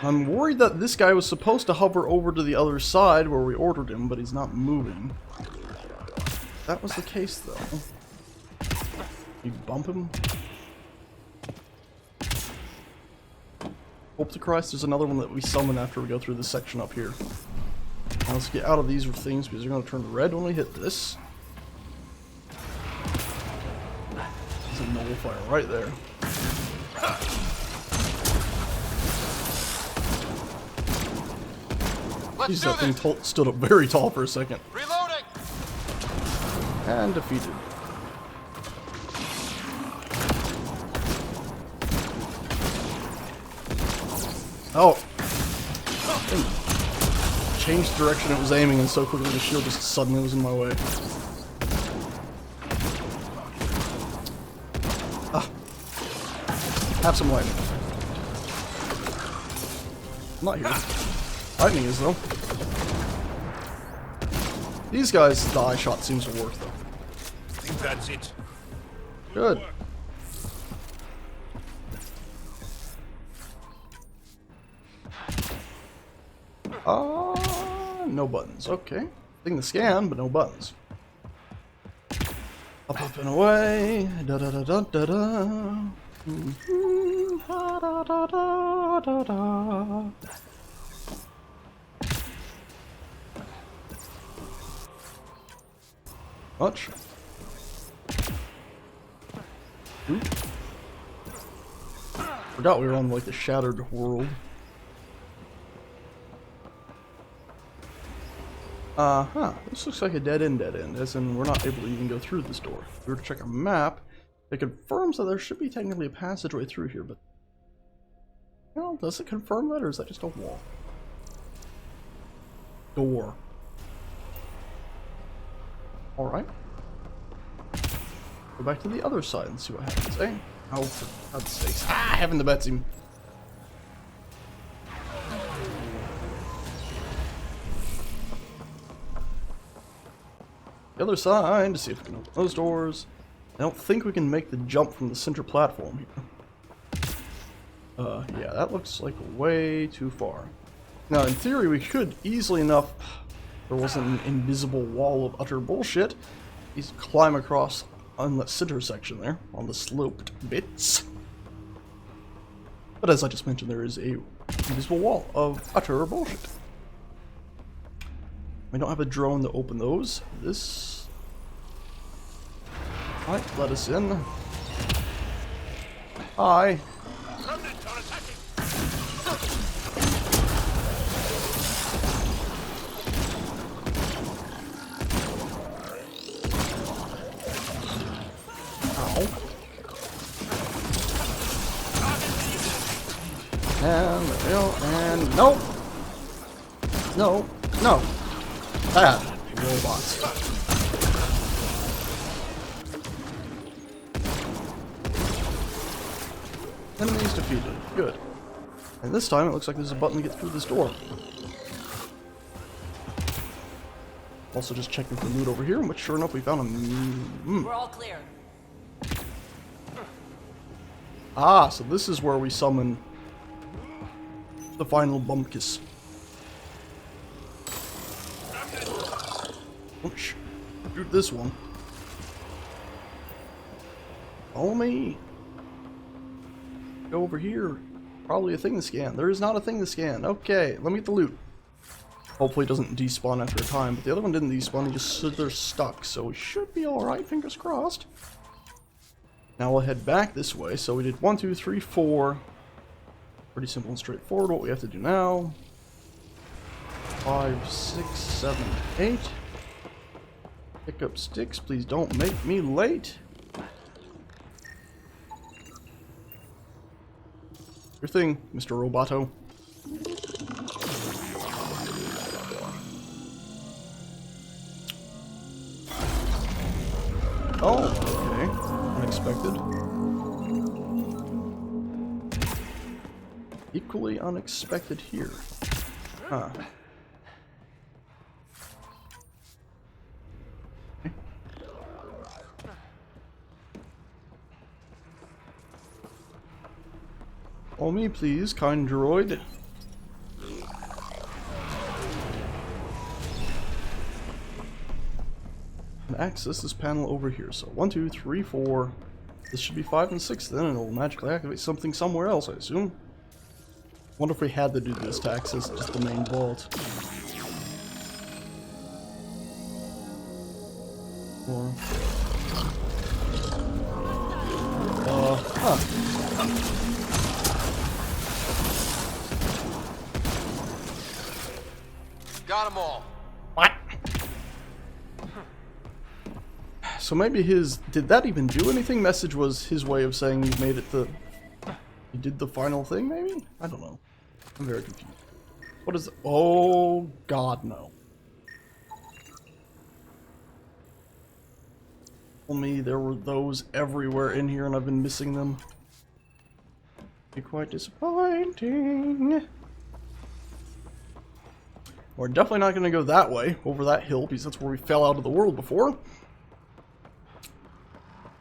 S1: I'm worried that this guy was supposed to hover over to the other side where we ordered him, but he's not moving. If that was the case, though. You bump him? Hope to Christ there's another one that we summon after we go through this section up here. Now let's get out of these things because they're going to turn red when we hit this. There's a nullifier right there. Jeez, that thing stood up very tall for a second.
S11: Reloading.
S1: And defeated. Oh! It changed the direction it was aiming, and so quickly the shield just suddenly was in my way. Ah! Have some lightning. I'm not here. Lightning is, though. These guys, the eye shot seems to work, though.
S23: I think that's it.
S1: Good. No buttons. Okay. Thing to scan, but no buttons. Up and away. Da da da da da da. Da da da da da. Much. Oop. Forgot we were on like the shattered world. This looks like a dead end, as in we're not able to even go through this door. If we were to check a map, it confirms that there should be technically a passageway through here, but... Well, does it confirm that, or is that just a wall? Door. Alright. Go back to the other side and see what happens, eh? Oh, for God's sakes. Ah, heaven to Betsy. The other side to see if we can open those doors. I don't think we can make the jump from the center platform here. Yeah, that looks like way too far. Now, in theory, we could easily enough, if there wasn't an invisible wall of utter bullshit, easily climb across on the center section there, on the sloped bits. But as I just mentioned, there is a invisible wall of utter bullshit. We don't have a drone to open those. This might let us in. Hi. Ow. And there we go. And nope. No. No. Bad robots. Enemies defeated. Good. And this time it looks like there's a button to get through this door. Also just checking for loot over here, but sure enough we found a...
S12: We're all clear.
S1: Ah, so this is where we summon the final Bumpkus. Oh, shoot this one. Follow me. Go over here. Probably a thing to scan. There is not a thing to scan. Okay, let me get the loot. Hopefully it doesn't despawn after a time, but the other one didn't despawn, he just stood there stuck, so we should be alright, fingers crossed. Now we'll head back this way, so we did 1, 2, 3, 4. Pretty simple and straightforward what we have to do now. 5, 6, 7, 8. Pick up sticks, please don't make me late. Your thing, Mr. Roboto. Oh, okay. Unexpected. Equally unexpected here. Huh. Okay. Follow me, please, kind droid. And access this panel over here. So 1, 2, 3, 4. This should be 5 and 6 then, and it'll magically activate something somewhere else, I assume. Wonder if we had to do this to access just the main vault. Or...
S11: Got them all.
S1: What? So maybe his... Did that even do anything? Message was his way of saying he made it the... He did the final thing, maybe? I don't know. I'm very confused. What is... Oh, God, no. Tell me there were those everywhere in here and I've been missing them. Be quite disappointing. We're definitely not going to go that way, over that hill, because that's where we fell out of the world before.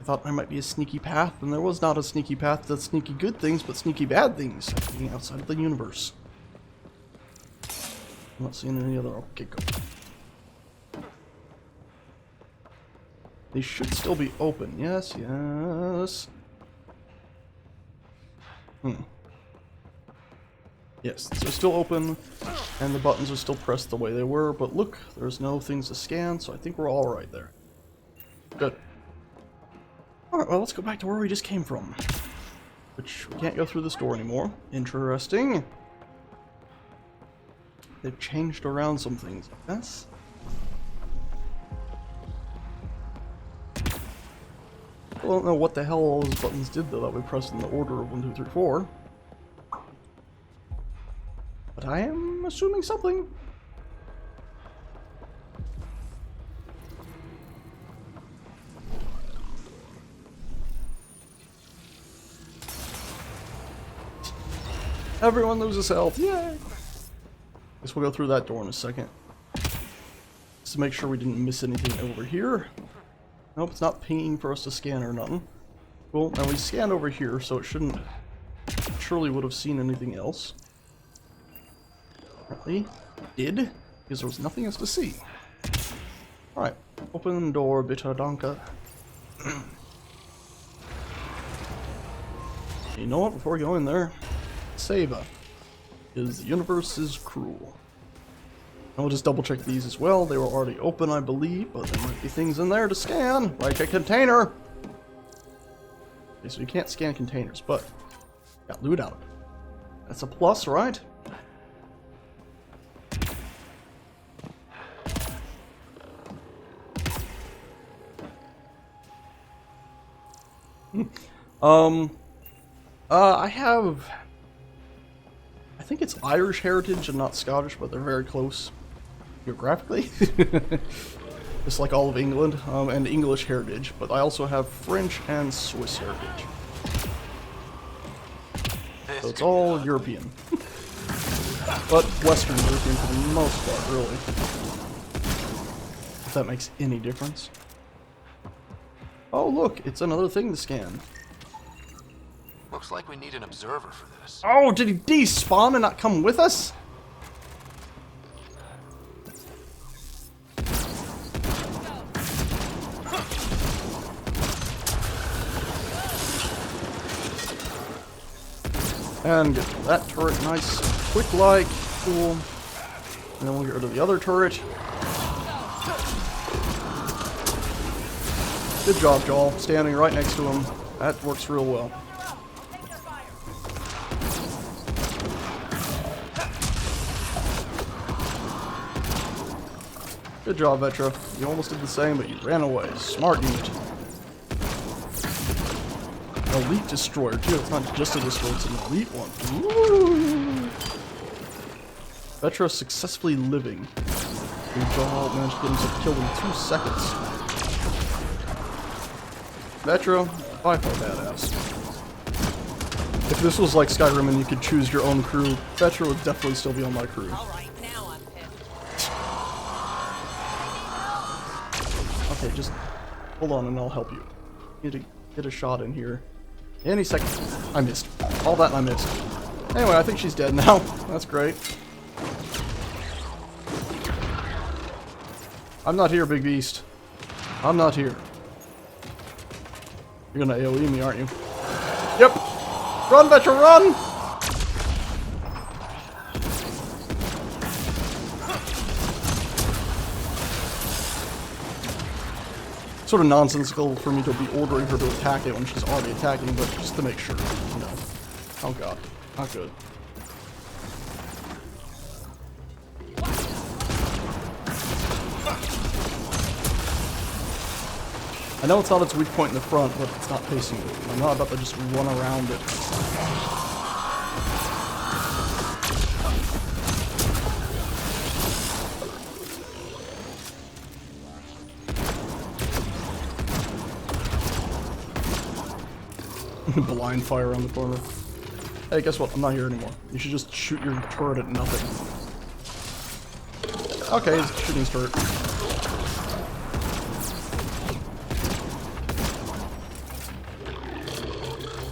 S1: I thought there might be a sneaky path, and there was not a sneaky path to sneaky good things, but sneaky bad things, being outside of the universe. I'm not seeing any other... Okay, go. They should still be open. Yes, yes. Yes, they're still open, and the buttons are still pressed the way they were, but look, there's no things to scan, so I think we're alright there. Good. Alright, well, let's go back to where we just came from. Which, we can't go through this door anymore. Interesting. They've changed around some things, I guess. I don't know what the hell all those buttons did, though, that we pressed in the order of 1, 2, 3, 4. But I am assuming something. Everyone loses health. Yay! Guess we'll go through that door in a second. Just to make sure we didn't miss anything over here. Nope, it's not pinging for us to scan or nothing. Cool, now we scanned over here, so it shouldn't... Surely would have seen anything else. Apparently did, because there was nothing else to see. Alright, open door, bitte danke. You know what, before we go in there, save up. Because the universe is cruel. And we'll just double check these as well. They were already open, I believe, but there might be things in there to scan, like a container. Okay, so you can't scan containers, but got loot out. That's a plus, right? I think it's Irish heritage and not Scottish, but they're very close geographically. Just like all of England, and English heritage, but I also have French and Swiss heritage. So it's all European. But Western European for the most part, really. that makes any difference. Oh look, it's another thing to scan.
S6: Looks like we need an observer for this.
S1: Oh, did he despawn and not come with us? And get that turret nice, quick like, cool. And then we'll get rid of the other turret. Good job, Joel. Standing right next to him. That works real well. Good job, Vetra. You almost did the same, but you ran away. Smart unit. Elite destroyer, too. It's not just a destroyer, it's an elite one. Ooh. Vetra successfully living. And Joel managed to get himself killed in 2 seconds. Vetra, by far badass. If this was like Skyrim and you could choose your own crew, Vetra would definitely still be on my crew. Okay, just hold on and I'll help you. Need to get a shot in here. Any second. I missed. All that and I missed. Anyway, I think she's dead now. That's great. I'm not here, big beast. I'm not here. You're gonna AoE me, aren't you? Yep! Run, Vetra, run! Sort of nonsensical for me to be ordering her to attack it when she's already attacking, but just to make sure, you know. Oh god, not good. I know it's not its weak point in the front, but it's not facing it. I'm not about to just run around it. Blind fire around the corner. Hey, guess what? I'm not here anymore. You should just shoot your turret at nothing. Okay, he's shooting his turret.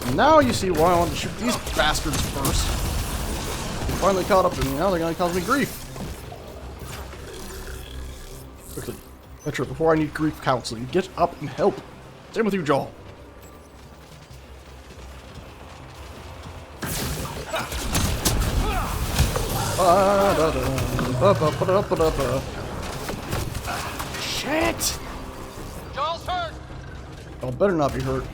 S1: And now you see why I want to shoot these bastards first. They finally caught up to me. Now they're gonna cause me grief. Quickly, Vetra, before I need grief counseling, get up and help. Same with you, Joel. Shit!
S11: Joel's hurt!
S1: Oh, better not be hurt.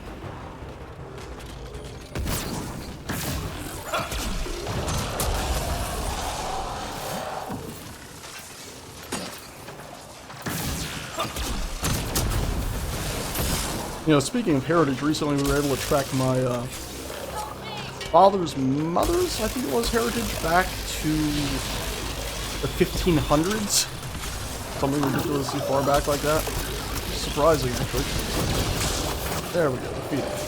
S1: You know, speaking of heritage, recently we were able to track my father's mother's, I think it was, heritage back to the 1500s. Something ridiculously far back like that. Surprising, actually. There we go, defeated.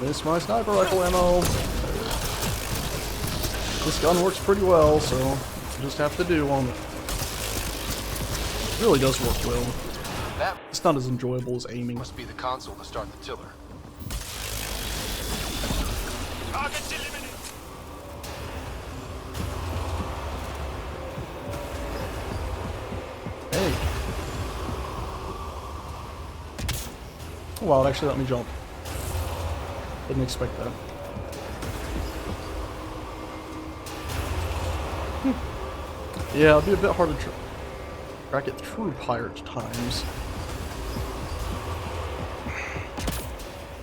S1: Miss my sniper rifle ammo. This gun works pretty well, so you just have to do on it. It really does work well.
S6: That
S1: It's not as enjoyable as aiming.
S6: must be the console to start the tiller.
S11: Target's eliminated!
S1: Hey. Oh, wow, it actually let me jump. Didn't expect that. Yeah, it'll be a bit hard to track it through pirate times.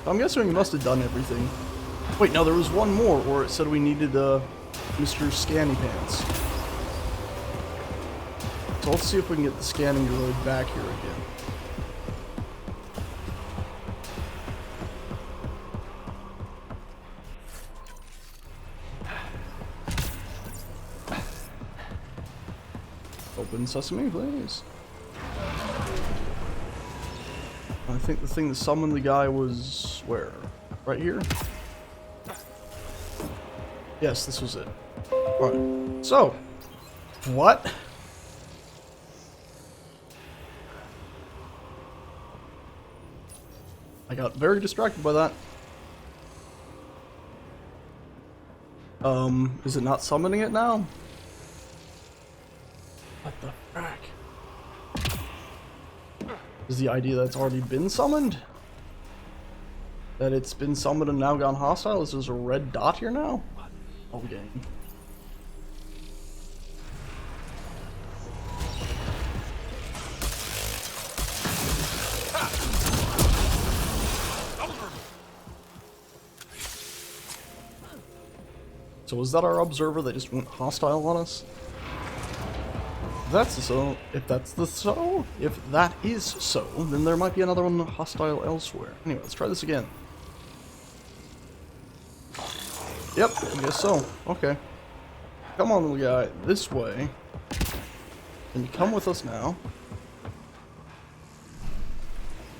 S1: I'm guessing we must have done everything. Wait, no, there was one more where it said we needed Mr. Scanny Pants. So let's see if we can get the scanning droid back here again. Open sesame, please. I think the thing that summoned the guy was where? Right here? Yes, this was it. Alright, so, what? I got very distracted by that. Is it not summoning it now? What the frack? Is the idea that it's already been summoned? That it's been summoned and now gone hostile? Is there a red dot here now? Oh, game. So is that our observer that just went hostile on us? If that is so, then there might be another one hostile elsewhere. Anyway, let's try this again. Yep, I guess so. Okay. Come on, little guy, this way. Can you come with us now?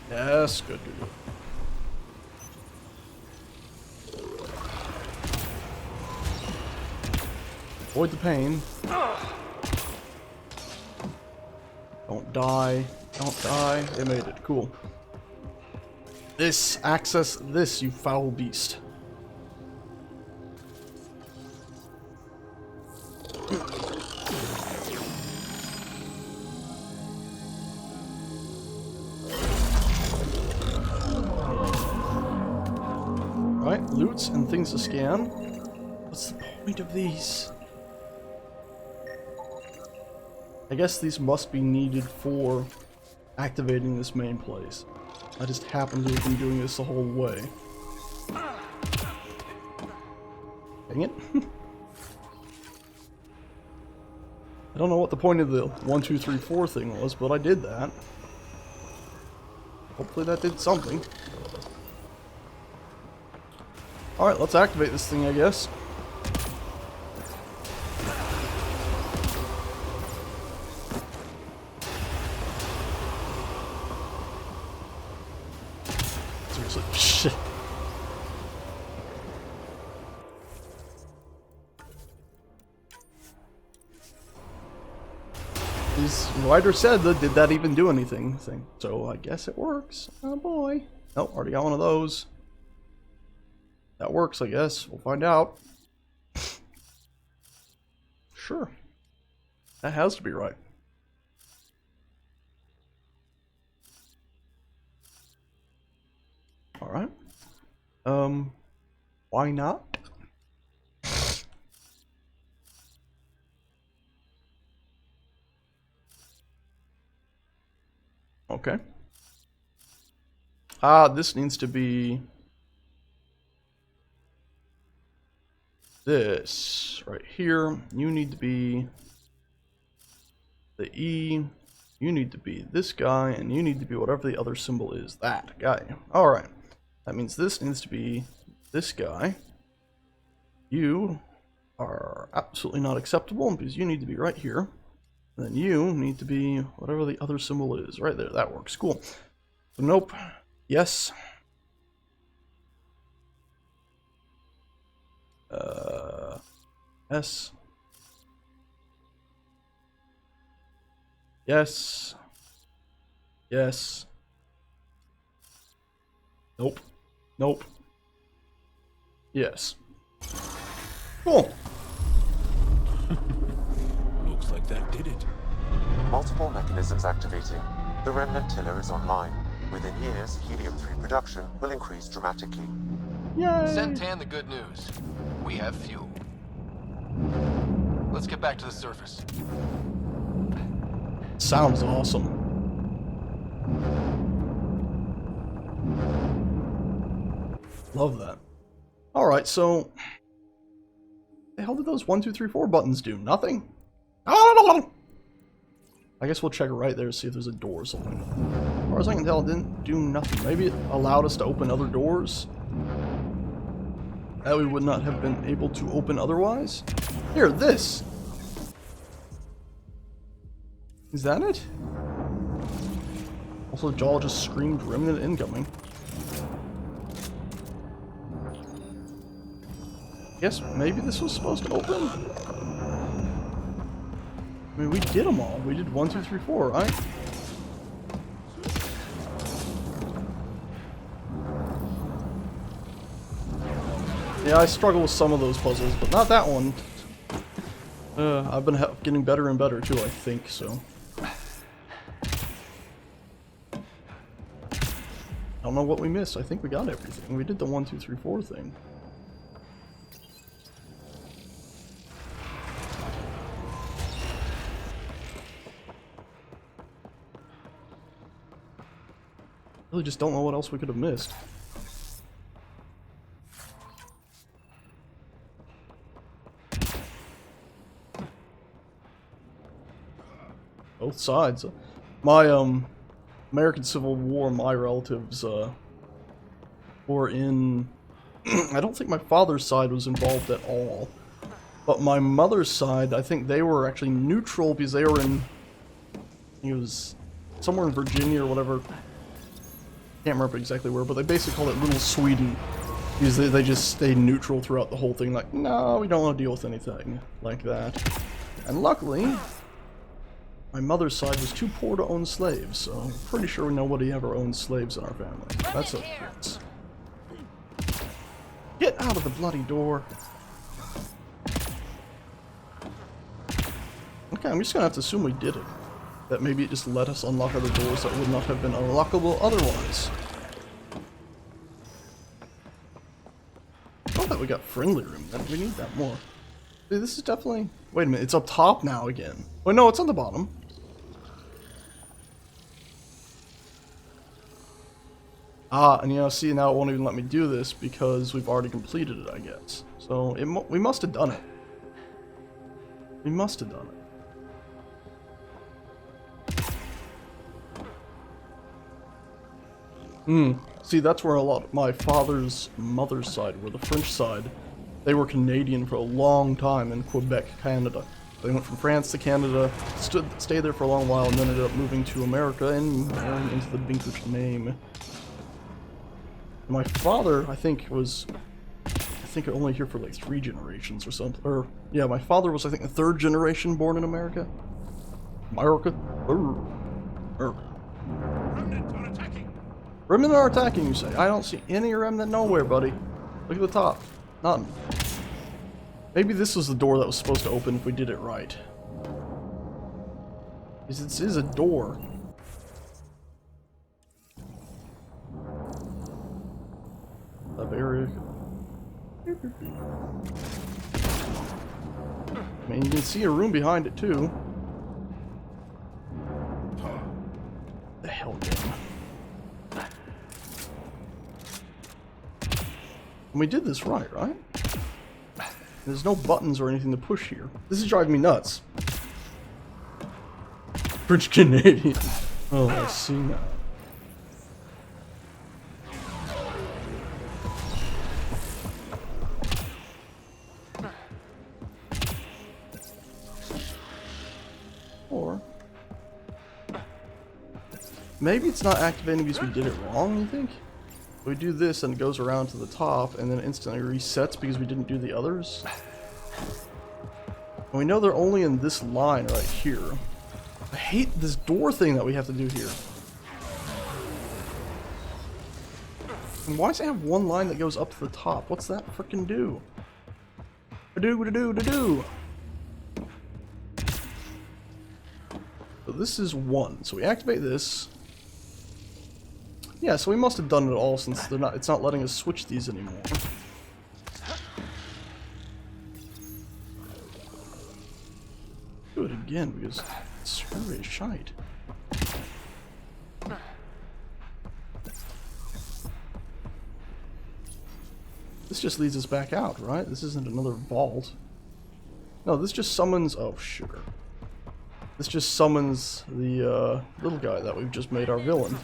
S1: Yes, good, good, good. Avoid the pain. Don't die. Don't die. They made it. Cool. This. Access this, you foul beast. Right, loots and things to scan. What's the point of these? I guess these must be needed for activating this main place. I just happen to have been doing this the whole way. Dang it. I don't know what the point of the 1, 2, 3, 4 thing was, but I did that. Hopefully that did something. Alright, let's activate this thing, I guess. Seriously, shit. His writer said that did that even do anything thing, so I guess it works. Oh boy. Nope, already got one of those. That works, I guess. We'll find out. Sure. That has to be right. Alright. Why not? Okay. This needs to be this right here. You need to be the E. You need to be this guy, and you need to be whatever the other symbol is. That guy. Alright. That means this needs to be this guy. You are absolutely not acceptable because you need to be right here. And then you need to be whatever the other symbol is. Right there. That works. Cool. So nope. Yes. S. Yes. Yes. Nope. Nope. Yes. Cool.
S23: Looks like that did it.
S2: Multiple mechanisms activating. The remnant tiller is online. Within years, helium-3 production will increase dramatically.
S1: Yay!
S11: Send Tan the good news. We have fuel. Let's get back to the surface.
S1: Sounds awesome. Love that. Alright, so the hell did those 1, 2, 3, 4 buttons do? Nothing? I guess we'll check right there to see if there's a door or something. As far as I can tell, it didn't do nothing. Maybe it allowed us to open other doors that we would not have been able to open otherwise. Here, this. Is that it? Also, Jaw just screamed remnant incoming. Guess maybe this was supposed to open? I mean, we did them all. We did 1, 2, 3, 4, right? Yeah, I struggle with some of those puzzles, but not that one. I've been getting better and better too, I think, so. I don't know what we missed. I think we got everything. We did the 1, 2, 3, 4 thing. Really just don't know what else we could have missed. Both sides. My American Civil War, my relatives were in I don't think my father's side was involved at all. But my mother's side, I think they were actually neutral because they were in, it was somewhere in Virginia or whatever. Can't remember exactly where, but they basically call it Little Sweden. Because they just stayed neutral throughout the whole thing, like, no, we don't want to deal with anything like that. And luckily, my mother's side was too poor to own slaves, so I'm pretty sure nobody ever owned slaves in our family. That's a plus. Get out of the bloody door. Okay, I'm just gonna have to assume we did it. That maybe it just let us unlock other doors that would not have been unlockable otherwise. I thought we got friendly room, then we need that more. See, this is definitely... Wait a minute, it's up top now again. Wait, no, it's on the bottom. Ah, and you know, see, now it won't even let me do this because we've already completed it, I guess. So, we must have done it. We must have done it. See, that's where a lot of my father's mother's side were, the French side. They were Canadian for a long time in Quebec, Canada. They went from France to Canada, stayed there for a long while, and then ended up moving to America and marrying into the Binklage name. My father, I think, was... only here for like 3 generations or something. Or, yeah, my father was, I think, the 3rd generation born in America. America? Remnant are attacking, you say? I don't see any remnant nowhere, buddy. Look at the top. None. Maybe this was the door that was supposed to open if we did it right. Because this is a door. That area. I mean, you can see a room behind it, too. The hell, game. And we did this right? There's no buttons or anything to push here. This is driving me nuts. French Canadian. Oh, I see now. Or maybe it's not activating because we did it wrong, you think? We do this and it goes around to the top and then instantly resets because we didn't do the others. And we know they're only in this line right here. I hate this door thing that we have to do here. And why does it have one line that goes up to the top? What's that frickin' do? Do. So this is 1. So we activate this. Yeah, so we must have done it all since it's not letting us switch these anymore. Do it again because it's really shite. This just leads us back out, right? This isn't another vault. No, this just summons... Oh, sugar. This just summons the little guy that we've just made our villain.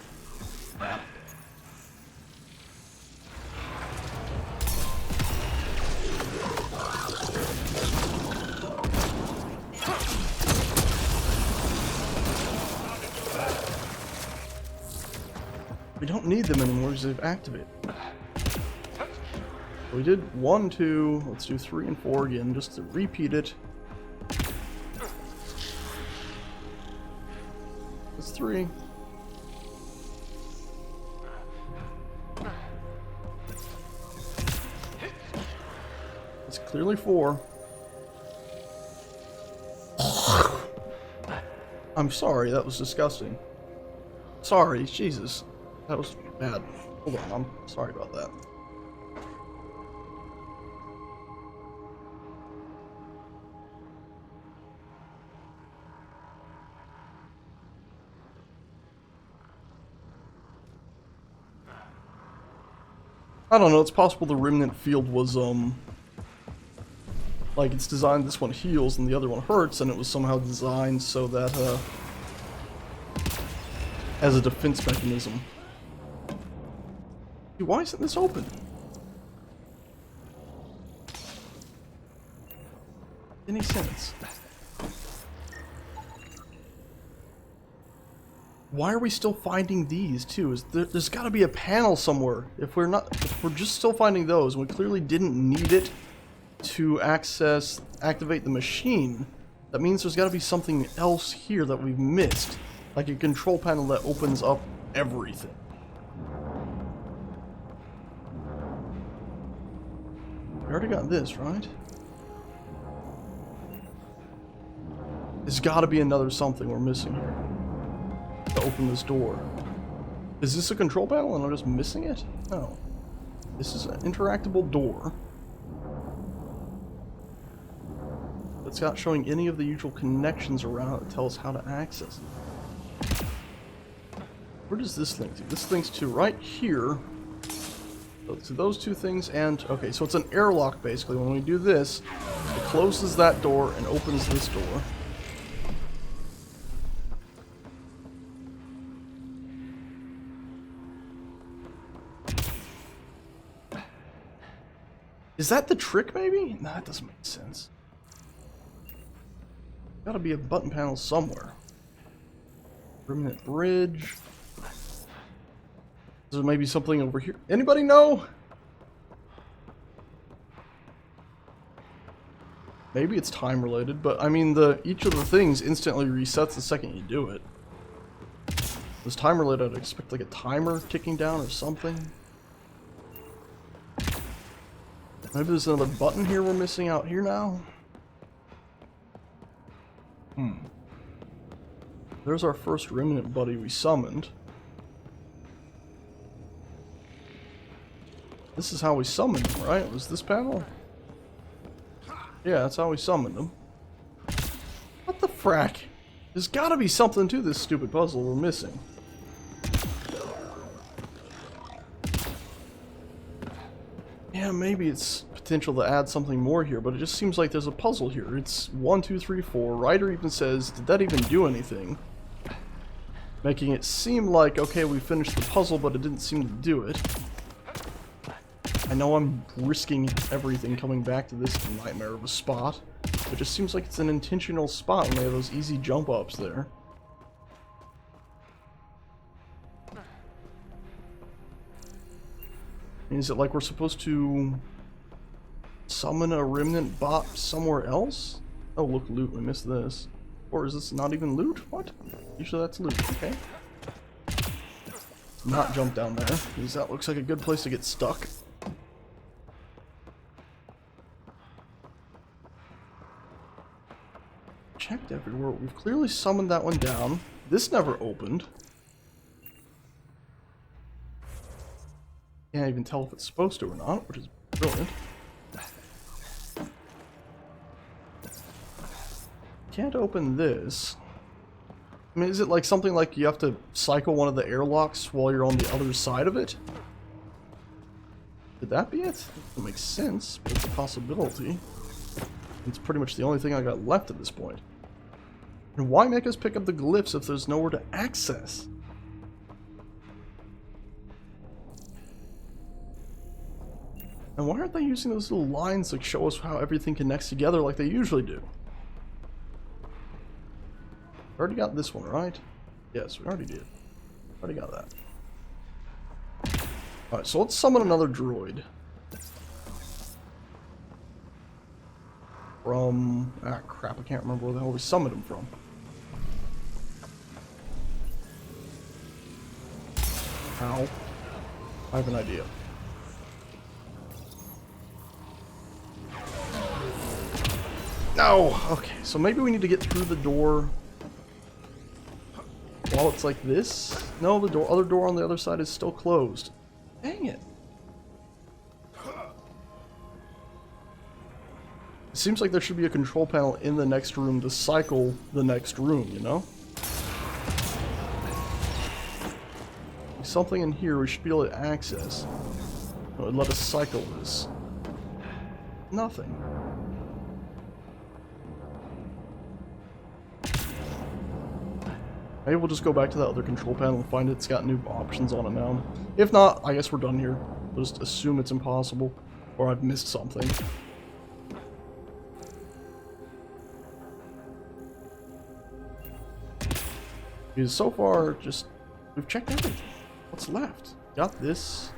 S1: don't need them anymore because they've activated. We did 1, 2, let's do 3 and 4 again, just to repeat it. It's 3. It's clearly 4. I'm sorry, that was disgusting. Sorry, Jesus. That was bad. Hold on, I'm sorry about that. I don't know, it's possible the remnant field was, like, it's designed, this one heals and the other one hurts, and it was somehow designed so that, as a defense mechanism. Dude, why isn't this open? Any sense? Why are we still finding these too? There's got to be a panel somewhere. If we're just still finding those, and we clearly didn't need it to activate the machine, that means there's got to be something else here that we've missed, like a control panel that opens up everything. We already got this, right? There's got to be another something we're missing here to open this door. Is this a control panel and I'm just missing it? No. This is an interactable door. It's not showing any of the usual connections around it that tell us how to access it. Where does this link to? This links to right here. So to those two things and... Okay, so it's an airlock basically. When we do this, it closes that door and opens this door. Is that the trick, maybe? No, that doesn't make sense. Gotta be a button panel somewhere. Permanent bridge. Is there maybe something over here? Anybody know? Maybe it's time related, but I mean, each of the things instantly resets the second you do it. If it was time related, I'd expect like a timer ticking down or something. Maybe there's another button here we're missing out here now. There's our first remnant buddy we summoned. This is how we summoned him, right? Was this panel? Yeah, that's how we summoned him. What the frack? There's gotta be something to this stupid puzzle we're missing. Yeah, maybe it's potential to add something more here, but it just seems like there's a puzzle here. It's 1, 2, 3, 4. Ryder even says, did that even do anything? Making it seem like, okay, we finished the puzzle, but it didn't seem to do it. I know I'm risking everything coming back to this nightmare of a spot. It just seems like it's an intentional spot when they have those easy jump ups there. Is it like we're supposed to summon a remnant bot somewhere else? Oh, look, loot. We missed this. Or is this not even loot? What? Usually that's loot. Okay. Not jump down there, because that looks like a good place to get stuck. Checked everywhere. We've clearly summoned that one down. This never opened. Can't even tell if it's supposed to or not, which is brilliant. Can't open this. I mean, is it like something like you have to cycle one of the airlocks while you're on the other side of it? Could that be it? It makes sense, but it's a possibility. It's pretty much the only thing I got left at this point. And why make us pick up the glyphs if there's nowhere to access? And why aren't they using those little lines to show us how everything connects together like they usually do? Already got this one, right? Yes, we already did. Already got that. Alright, so let's summon another droid. From... ah, crap, I can't remember where the hell we summoned him from. Ow. I have an idea. No! Okay, so maybe we need to get through the door while it's like this? No, the other door on the other side is still closed. Dang it. It seems like there should be a control panel in the next room to cycle the next room, you know? There's something in here we should be able to access. It would let us cycle this. Nothing. Maybe we'll just go back to that other control panel and find it's got new options on it now. If not, I guess we're done here. We'll just assume it's impossible, or I've missed something. Because so far, we've checked everything. What's left? Got this.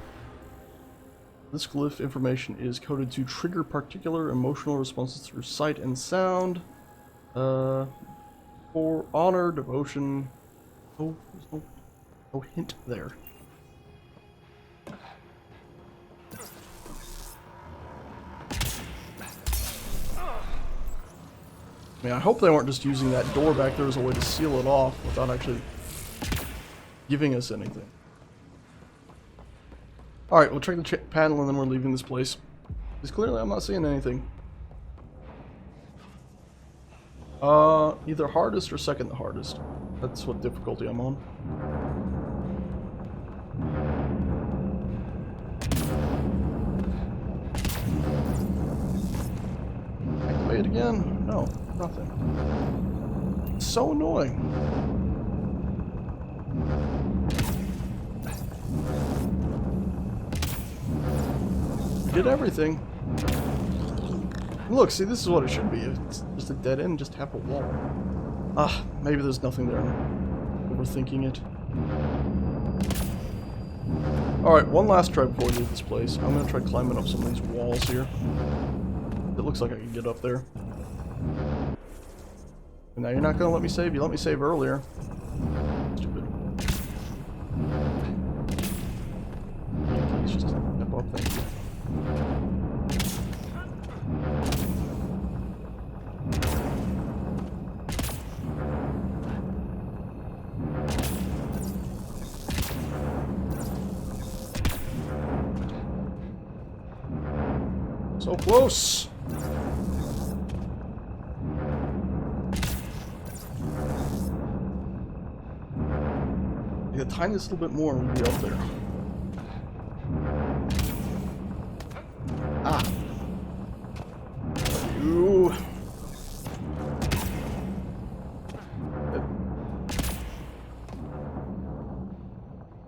S1: This glyph information is coded to trigger particular emotional responses through sight and sound. For honor, devotion. Oh, there's no hint there. I mean, I hope they weren't just using that door back there as a way to seal it off without actually giving us anything. Alright, we'll check the panel and then we're leaving this place. Because clearly I'm not seeing anything. Either hardest or second the hardest. That's what difficulty I'm on. Activate again? No, nothing. It's so annoying. We did everything. Look, see, this is what it should be. It's just a dead end, just half a wall. Ah, maybe there's nothing there. I'm overthinking it. Alright, one last try before we leave this place. I'm gonna try climbing up some of these walls here. It looks like I can get up there. And now you're not gonna let me save? You let me save earlier. Stupid. Please just step up, thank you. So close! Like the tiniest little bit more and we'll be up there. Ah! You!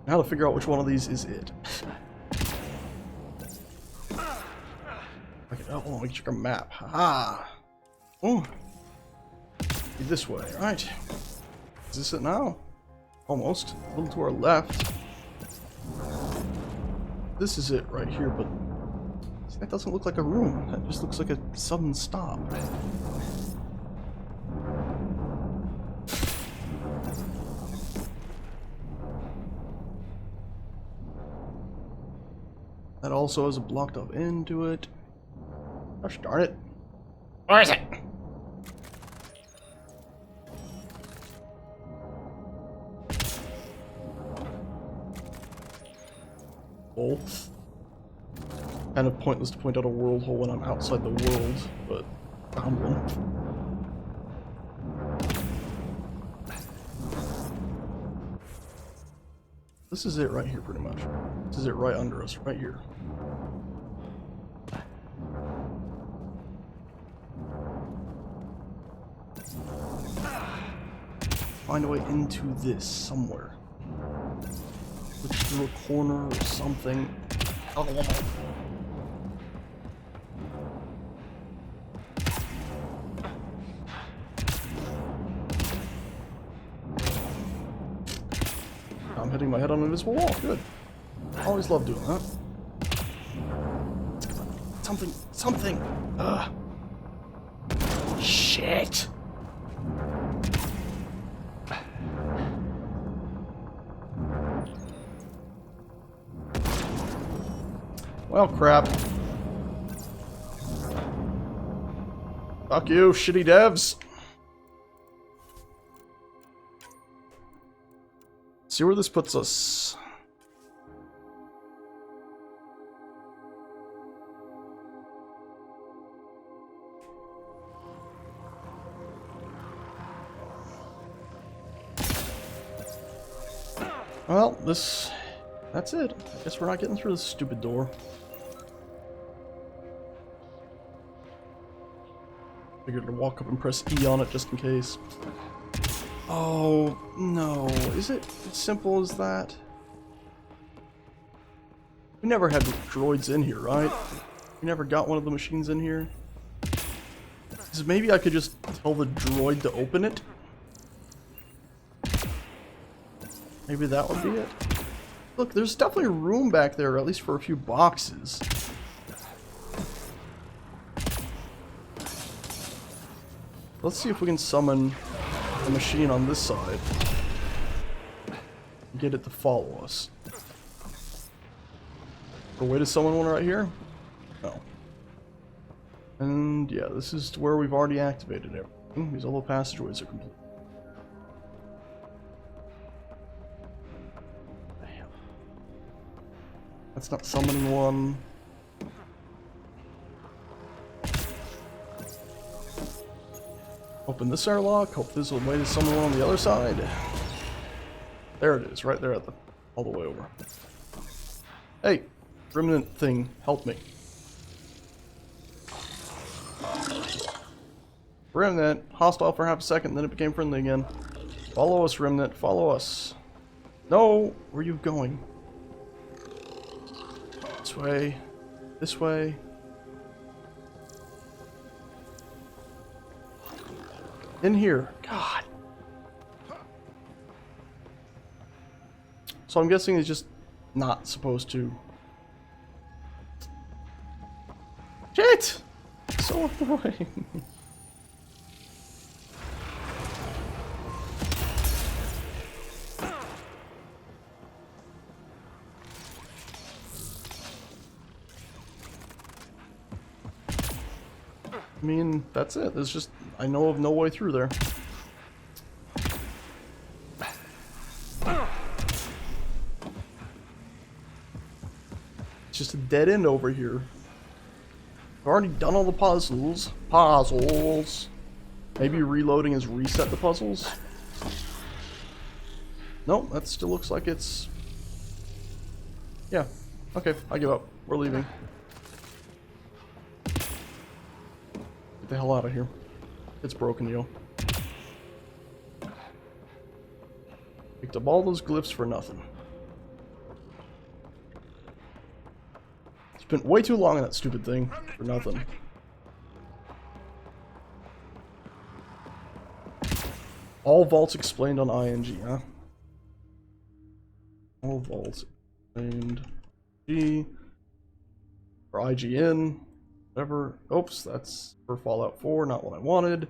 S1: Now to figure out which one of these is it. Oh, we check our map. Ah. Oh. Be this way, right? Is this it now? Almost. A little to our left. This is it right here, but see, that doesn't look like a room. That just looks like a sudden stop. That also has a blocked off end to it. Gosh darn it. Where is it? Oh. Kind of pointless to point out a world hole when I'm outside the world, but found one. This is it right here, pretty much. This is it right under us, right here. Find a way into this somewhere. Look through a corner or something. Oh. I'm hitting my head on an invisible wall. Good. Always love doing that. Something. Ugh. Shit. Well, crap. Fuck you, shitty devs. See where this puts us. Well, that's it. I guess we're not getting through this stupid door. Figured to walk up and press E on it just in case. Oh, no. Is it as simple as that? We never had droids in here, right? We never got one of the machines in here. So maybe I could just tell the droid to open it? Maybe that would be it. Look, there's definitely room back there, at least for a few boxes. Let's see if we can summon a machine on this side and get it to follow us. Or wait to summon one right here? No. And yeah, this is where we've already activated everything. These all the passageways are complete. Damn. That's not summoning one. Open this airlock. Hope there's a way to summon one on the other side. There it is, right there at the all the way over. Hey, remnant thing, help me. Remnant, hostile for half a second, then it became friendly again. Follow us, Remnant, follow us. No, where are you going? This way, this way. In here. God. So I'm guessing he's just not supposed to. Shit! So annoying. I mean, that's it. There's just, I know of no way through there. It's just a dead end over here. I've already done all the puzzles. Maybe reloading has reset the puzzles? Nope, that still looks like it's... Yeah. Okay, I give up. We're leaving. Get the hell out of here. It's broken, yo. Picked up all those glyphs for nothing. Spent way too long on that stupid thing for nothing. All vaults explained on ING, huh? All vaults explained G or IGN. Whatever. Oops, that's for Fallout 4, not what I wanted.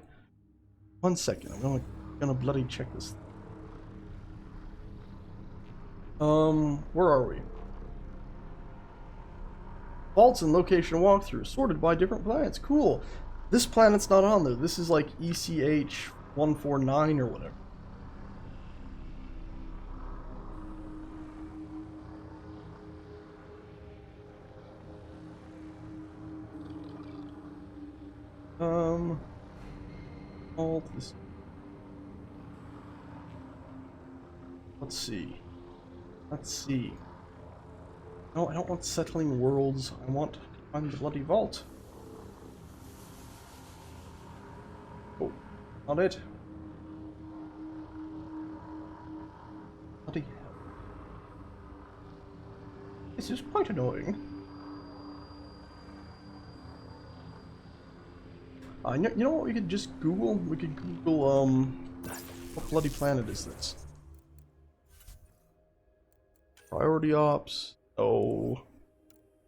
S1: 1 second, I'm gonna bloody check this. Where are we? Vaults and location walkthrough, sorted by different planets. Cool. This planet's not on there. This is like ECH 149 or whatever. All this. Let's see. Let's see. No, I don't want settling worlds. I want to find the bloody vault. Oh, not it. Bloody hell. This is quite annoying. You know what we could just Google? We could Google, what bloody planet is this? Priority ops. Oh,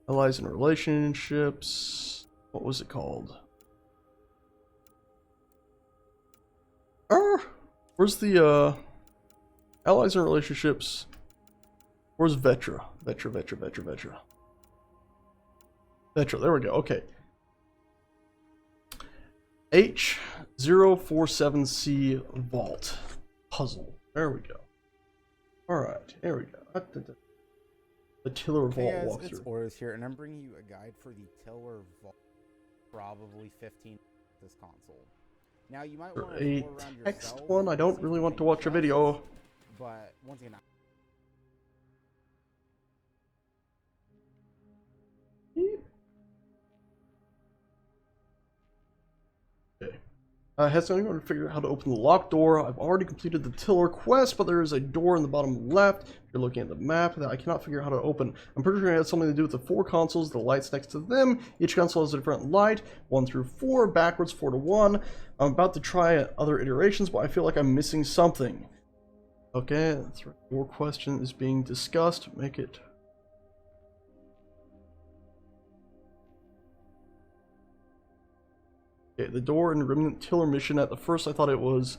S1: allies and relationships. What was it called? Where's the allies and relationships? Where's Vetra? Vetra. There we go. Okay. H047C Vault Puzzle. There we go. Alright, here we go. The Tiller Vault
S14: hey guys,
S1: walkthrough.
S14: It's Orders here, and I'm bringing you a guide for the Tiller Vault. Probably 15 this console. Now you might want to
S1: A
S14: explore around
S1: text
S14: yourself.
S1: one. I don't really want to watch a video.
S14: But once again,
S1: Has anyone figured out how to open the locked door? I've already completed the Tiller quest, but there is a door in the bottom left. If you're looking at the map that I cannot figure out how to open. I'm pretty sure it has something to do with the 4 consoles, the lights next to them. Each console has a different light, 1 through 4, backwards 4 to 1. I'm about to try other iterations, but I feel like I'm missing something. Okay, that's right. Door question is being discussed. Make it. Okay, the door in Remnant Tiller mission. At the first I thought it was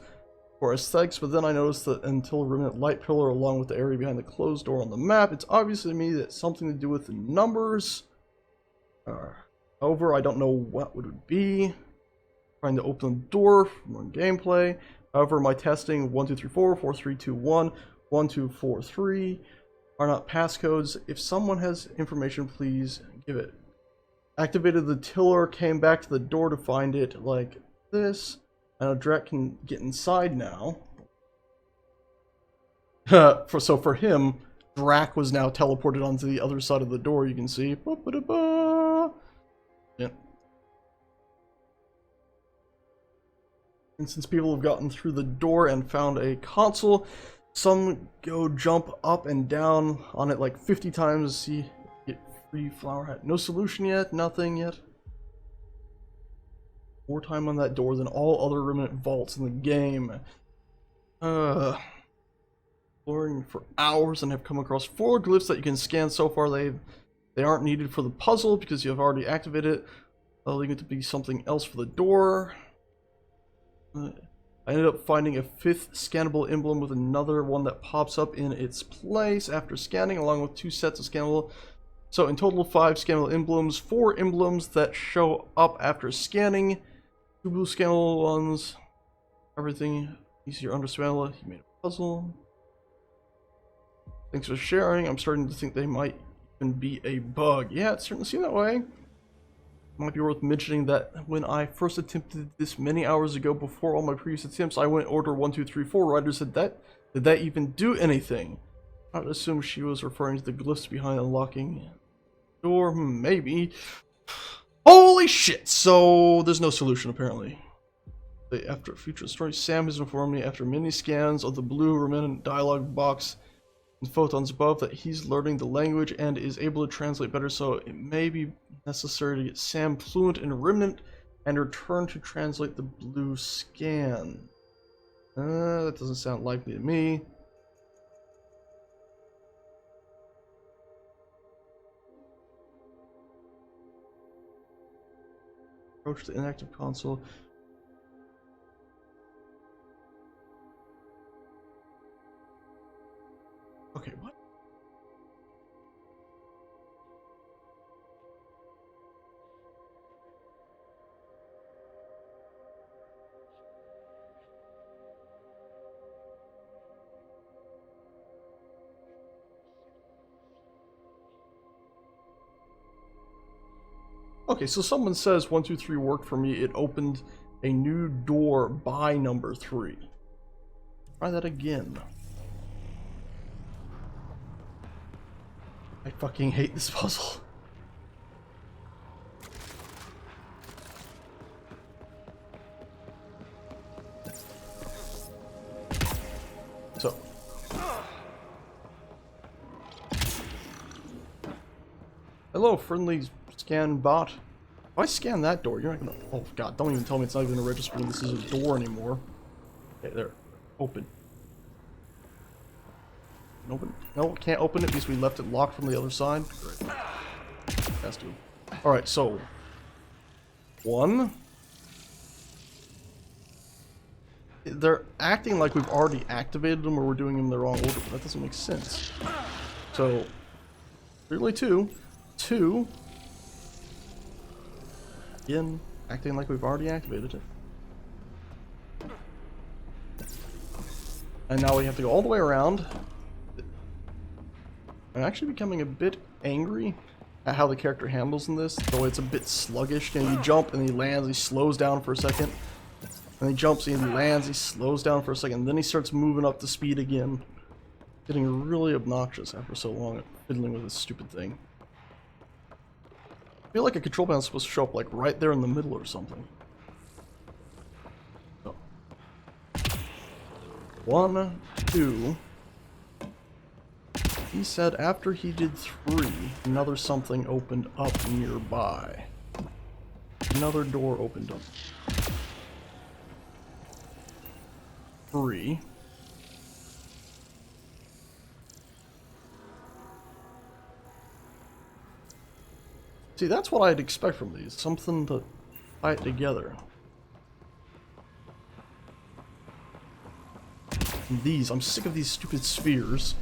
S1: for aesthetics, but then I noticed that until Remnant Light Pillar along with the area behind the closed door on the map, it's obvious to me that it's something to do with the numbers. However, I don't know what would it be. Trying to open the door from gameplay. However, my testing 1 2 3 4 4 3 2 1 1 2 4 3 are not passcodes. If someone has information, please give it. Activated the tiller, came back to the door to find it like this. I know Drac can get inside now. So for him, Drac was now teleported onto the other side of the door, you can see. Yeah. And since people have gotten through the door and found a console, some go jump up and down on it like 50 times to see get free flower hat. No solution yet, nothing yet. More time on that door than all other remnant vaults in the game. Exploring for hours and have come across 4 glyphs that you can scan. So far they aren't needed for the puzzle because you have already activated it. Leaving it to be something else for the door. I ended up finding a 5th scannable emblem with another one that pops up in its place after scanning, along with 2 sets of scannable. So in total 5 scannable emblems, 4 emblems that show up after scanning, 2 blue scannable ones. Everything easier understandable. You made a puzzle. Thanks for sharing. I'm starting to think they might even be a bug. Yeah, it certainly seemed that way. Might be worth mentioning that when I first attempted this many hours ago, before all my previous attempts, I went order 1 2 3 4. Ryder said that did that even do anything? I would assume she was referring to the glyphs behind unlocking the door. Maybe. Holy shit! So there's no solution apparently. After future story, Sam has informed me after many scans of the blue remnant dialogue box and photons above that he's learning the language and is able to translate better, so it may be necessary to get Sam fluent in Remnant and return to translate the blue scan. That doesn't sound likely to me. Approach the inactive console. Okay, what? Okay, so someone says 1 2 3 worked for me. It opened a new door by number 3. Try that again. I fucking hate this puzzle. So. Hello, friendly scan bot. If I scan that door, you're not gonna. Oh god, don't even tell me it's not even gonna register when this is a door anymore. Okay, there. Open. Open. No, can't open it because we left it locked from the other side. Great. Has to. Alright, so 1. They're acting like we've already activated them or we're doing them in the wrong order, but that doesn't make sense. So, really 2. 2. Again, acting like we've already activated it. And now we have to go all the way around. I'm actually becoming a bit angry at how the character handles in this, though it's a bit sluggish. You know, you jump and he lands, he slows down for a second. And he jumps and he lands, he slows down for a second, then he starts moving up to speed again. Getting really obnoxious after so long at fiddling with this stupid thing. I feel like a control panel is supposed to show up like right there in the middle or something. So. 1, 2. He said after he did 3, another something opened up nearby. Another door opened up. 3. See, that's what I'd expect from these. Something to tie it together. And these, I'm sick of these stupid spheres.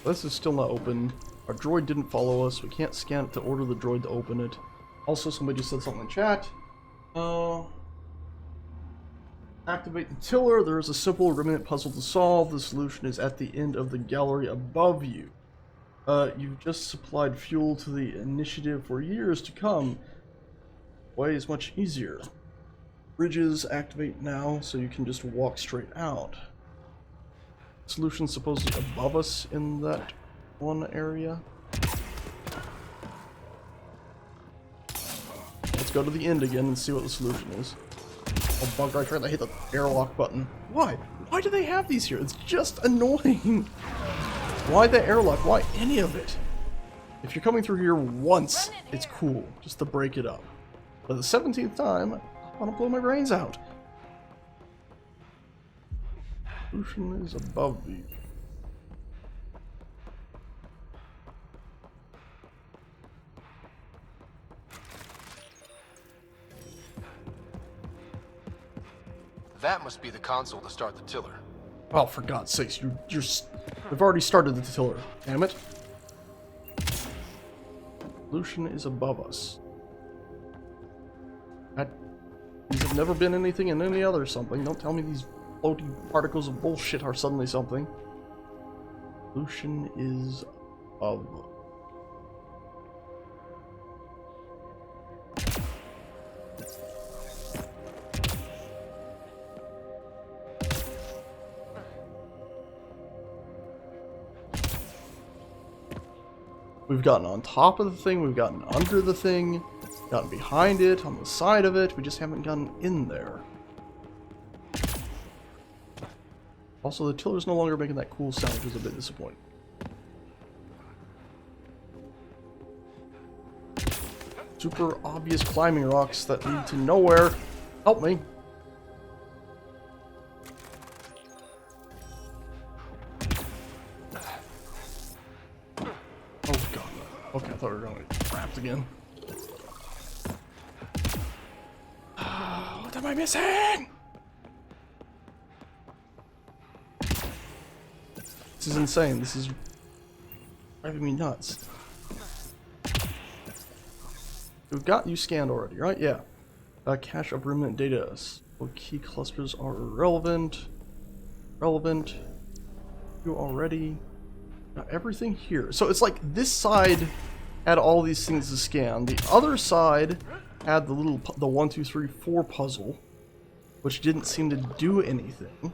S1: This is still not open. Our droid didn't follow us. We can't scan it to order the droid to open it. Also, somebody just said something in chat. Activate the tiller. There is a simple remnant puzzle to solve. The solution is at the end of the gallery above you. You've just supplied fuel to the initiative for years to come. Way is much easier. Bridges activate now, so you can just walk straight out. Solution supposedly above us in that one area. Let's go to the end again and see what the solution is. Oh, bug right there, I hit the airlock button. Why? Why do they have these here? It's just annoying. Why the airlock? Why any of it? If you're coming through here once, it's cool, just to break it up. But the 17th time, I want to blow my brains out. Solution is above you.
S6: That must be the console to start the tiller.
S1: Oh, for God's sakes, we've already started the tiller. Damn it. Solution is above us. These have never been anything in any other something. Don't tell me these floating particles of bullshit are suddenly something. Solution is above. We've gotten on top of the thing, we've gotten under the thing, gotten behind it, on the side of it, we just haven't gotten in there. Also, the tiller's no longer making that cool sound, which is a bit disappointing. Super obvious climbing rocks that lead to nowhere. Help me. Oh god. Okay, I thought we were going to get trapped again. What am I missing? This is insane. This is driving me nuts. We've got you scanned already, right? Yeah. Cache of remnant data. So key clusters are irrelevant. Relevant. You already got everything here. So it's like this side had all these things to scan. The other side had the 1, 2, 3, 4 puzzle, which didn't seem to do anything.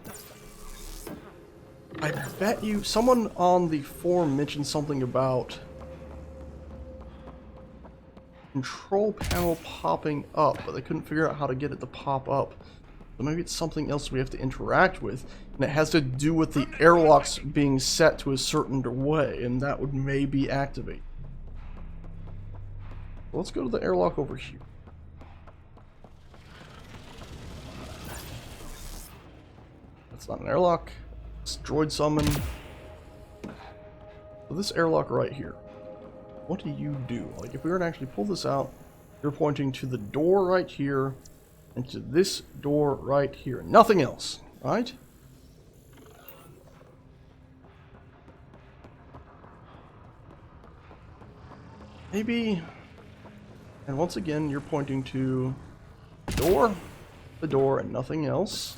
S1: I bet you someone on the forum mentioned something about control panel popping up, but they couldn't figure out how to get it to pop up. So maybe it's something else we have to interact with, and it has to do with the airlocks being set to a certain way, and that would maybe activate. Let's go to the airlock over here. That's not an airlock. It's droid summon. So this airlock right here. What do you do? Like, if we were to actually pull this out, you're pointing to the door right here and to this door right here. Nothing else, right? Maybe. And once again, you're pointing to the door, and nothing else.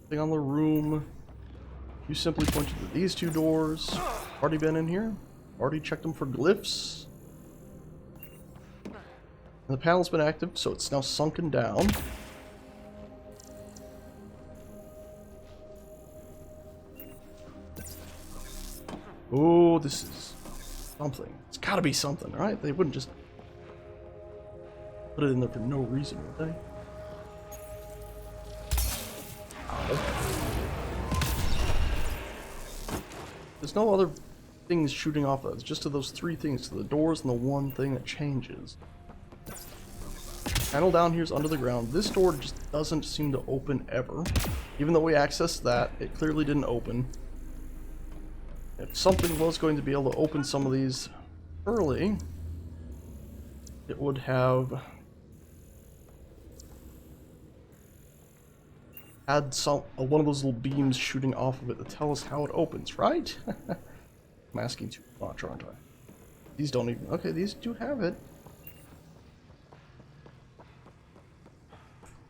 S1: Thing on the room. You simply pointed to these two doors. Already been in here. Already checked them for glyphs. And the panel's been active, so it's now sunken down. Oh, this is something. It's gotta be something, right? They wouldn't just put it in there for no reason, would they? There's no other things shooting off of it. It's just to those three things, to the doors and the one thing that changes. Panel down here is under the ground. This door just doesn't seem to open ever. Even though we accessed that, it clearly didn't open. If something was going to be able to open some of these early, it would have had one of those little beams shooting off of it to tell us how it opens, right? I'm asking too much, aren't I? These don't even... Okay, these do have it.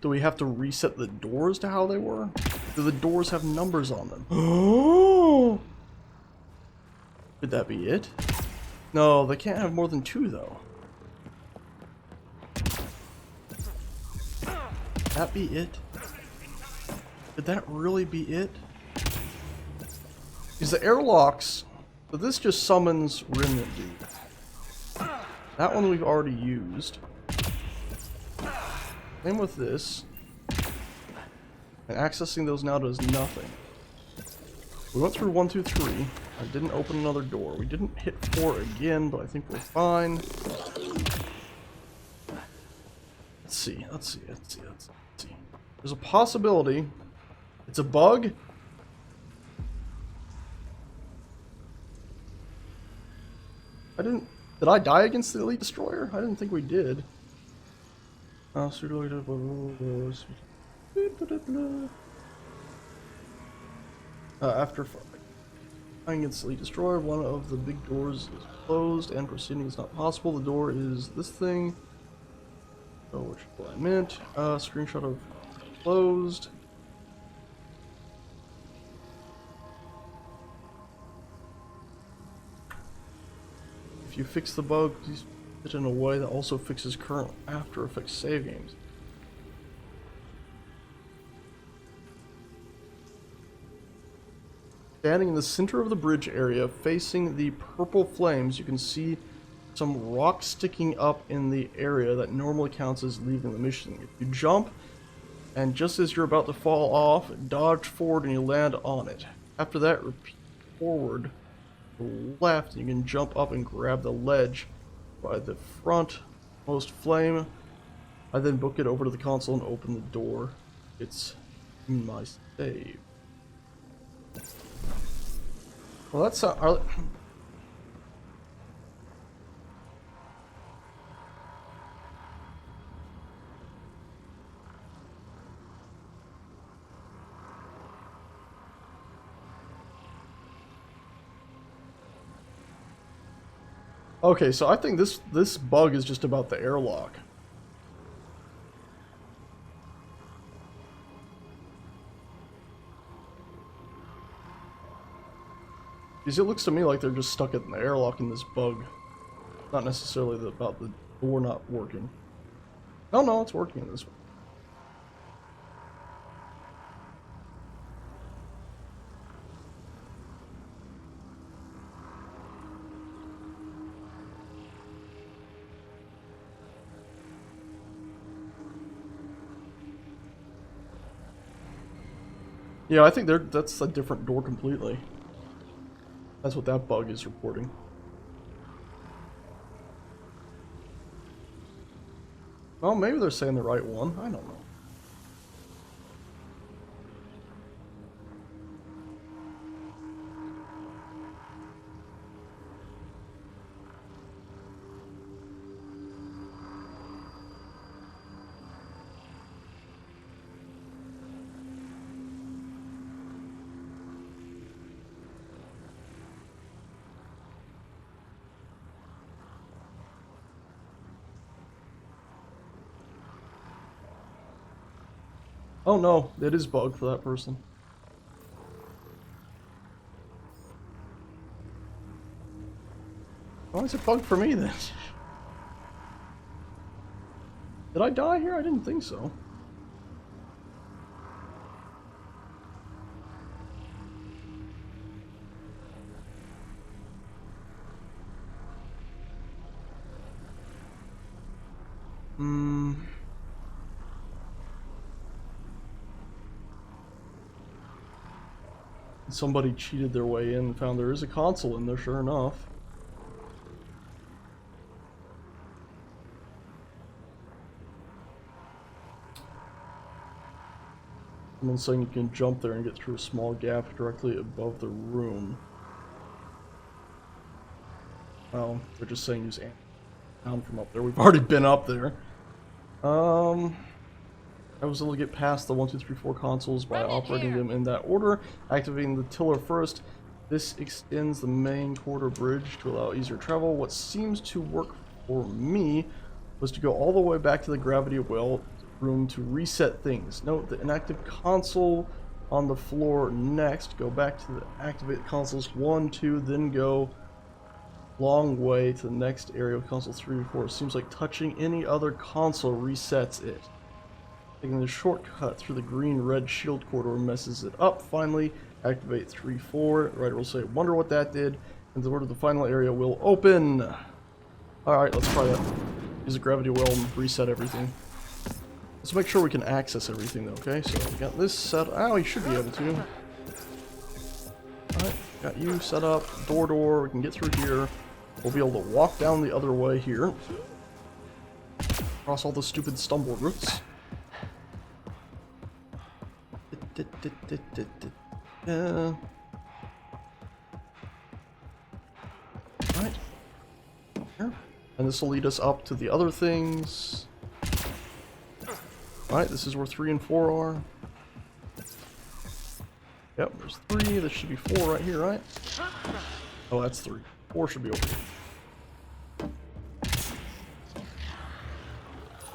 S1: Do we have to reset the doors to how they were? Do the doors have numbers on them? Oh! Could that be it? No, they can't have more than two, though. Could that be it? Could that really be it? Because the airlocks... So this just summons Remnant Dude. That one we've already used. Same with this. And accessing those now does nothing. We went through 1, 2, 3. I didn't open another door. We didn't hit 4 again, but I think we're fine. Let's see. There's a possibility. It's a bug. Did I die against the Elite Destroyer? I didn't think we did. After fighting against the Elite Destroyer, one of the big doors is closed and proceeding is not possible. The door is this thing. Oh, which is what I meant. Screenshot of closed. If you fix the bug, please it in a way that also fixes current After Effects save games. Standing in the center of the bridge area, facing the purple flames, you can see some rock sticking up in the area that normally counts as leaving the mission. If you jump, and just as you're about to fall off, dodge forward and you land on it. After that, repeat forward to the left, and you can jump up and grab the ledge by the frontmost flame. I then book it over to the console and open the door. It's in my save. Well, that's okay, so I think this bug is just about the airlock. Because it looks to me like they're just stuck in the airlock in this bug. Not necessarily about the door not working. No, it's working in this one. Yeah, I think that's a different door completely. That's what that bug is reporting. Well, maybe they're saying the right one. I don't know. Oh no, it is bug for that person. Why is it bug for me then? Did I die here? I didn't think so. Somebody cheated their way in and found there is a console in there, sure enough. Someone's saying you can jump there and get through a small gap directly above the room. Well, they're just saying use down from up there. We've already been up there. I was able to get past the 1, 2, 3, 4 consoles by operating them in that order. Activating the tiller first. This extends the main corridor bridge to allow easier travel. What seems to work for me was to go all the way back to the gravity well room to reset things. Note the inactive console on the floor next. Go back to the activate consoles 1, 2, then go long way to the next area of console 3 or 4. It seems like touching any other console resets it. Taking the shortcut through the green-red shield corridor messes it up. Finally, activate 3, 4. The writer will say, wonder what that did. And the order the final area will open. Alright, let's try that. Use a gravity well and reset everything. Let's make sure we can access everything though, okay? So we got this set. Oh, you should be able to. Alright, got you set up. Door. We can get through here. We'll be able to walk down the other way here. Across all the stupid stumble routes. Right. Here. And this will lead us up to the other things. Alright, this is where 3 and 4 are. Yep, there's 3. This should be 4 right here, right? Oh, that's 3. 4 should be over here.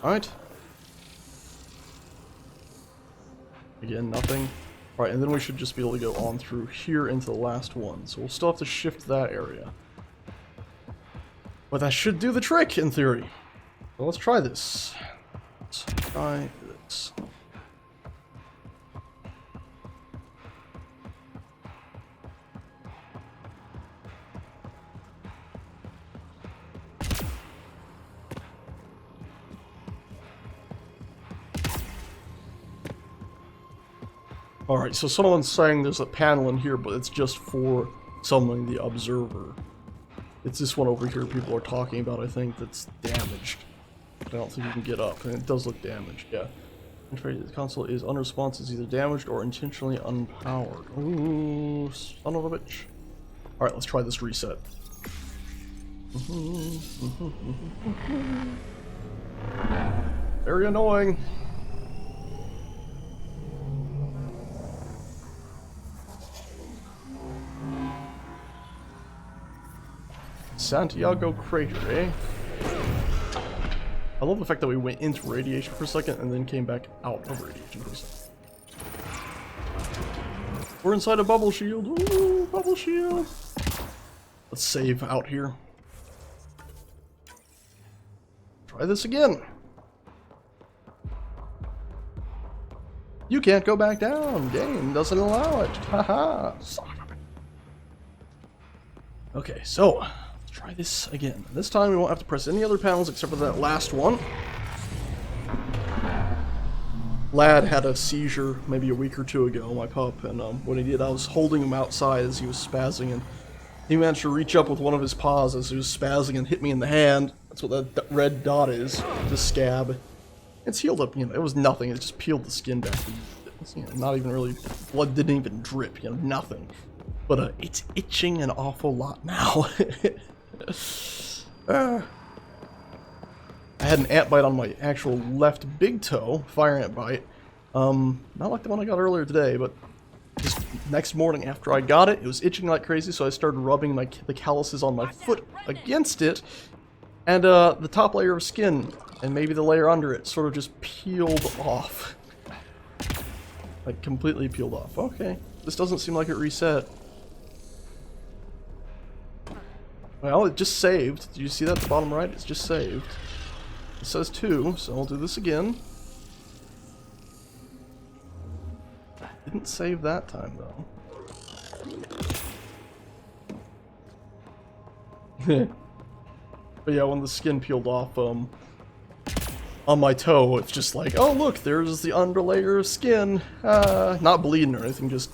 S1: Alright. Again, nothing. Right, and then we should just be able to go on through here into the last one. So we'll still have to shift that area. But that should do the trick, in theory. So let's try this. Let's try this. Alright, so someone's saying there's a panel in here, but it's just for summoning the observer. It's this one over here people are talking about, I think, that's damaged. I don't think you can get up, and it does look damaged, yeah. The console is unresponsive, it's either damaged or intentionally unpowered. Ooh, son of a bitch. Alright, let's try this reset. Very annoying. Santiago Crater, eh? I love the fact that we went into radiation for a second and then came back out of radiation for a second. We're inside a bubble shield. Ooh, bubble shield. Let's save out here. Try this again. You can't go back down. Game doesn't allow it. Haha. Okay, so try this again. This time we won't have to press any other panels except for that last one. Lad had a seizure maybe a week or 2 ago, my pup, and when he did, I was holding him outside as he was spazzing, and He managed to reach up with one of his paws as he was spazzing and hit me in the hand. That's what that red dot is, the scab. It's healed up, you know, it was nothing, it just peeled the skin back. It's, you know, not even really, blood didn't even drip, you know, nothing. But it's itching an awful lot now. I had an ant bite on my actual left big toe, fire ant bite. Not like the one I got earlier today, but just next morning after I got it, it was itching like crazy, so I started rubbing the calluses on my foot against it, and the top layer of skin, and maybe the layer under it, sort of just peeled off. Like, completely peeled off. Okay, this doesn't seem like it reset. Well, it just saved. Did you see that at the bottom right? It's just saved. It says 2, so I'll do this again. Didn't save that time, though. But yeah, when the skin peeled off on my toe, it's just like, oh look, there's the underlayer of skin. Not bleeding or anything, just,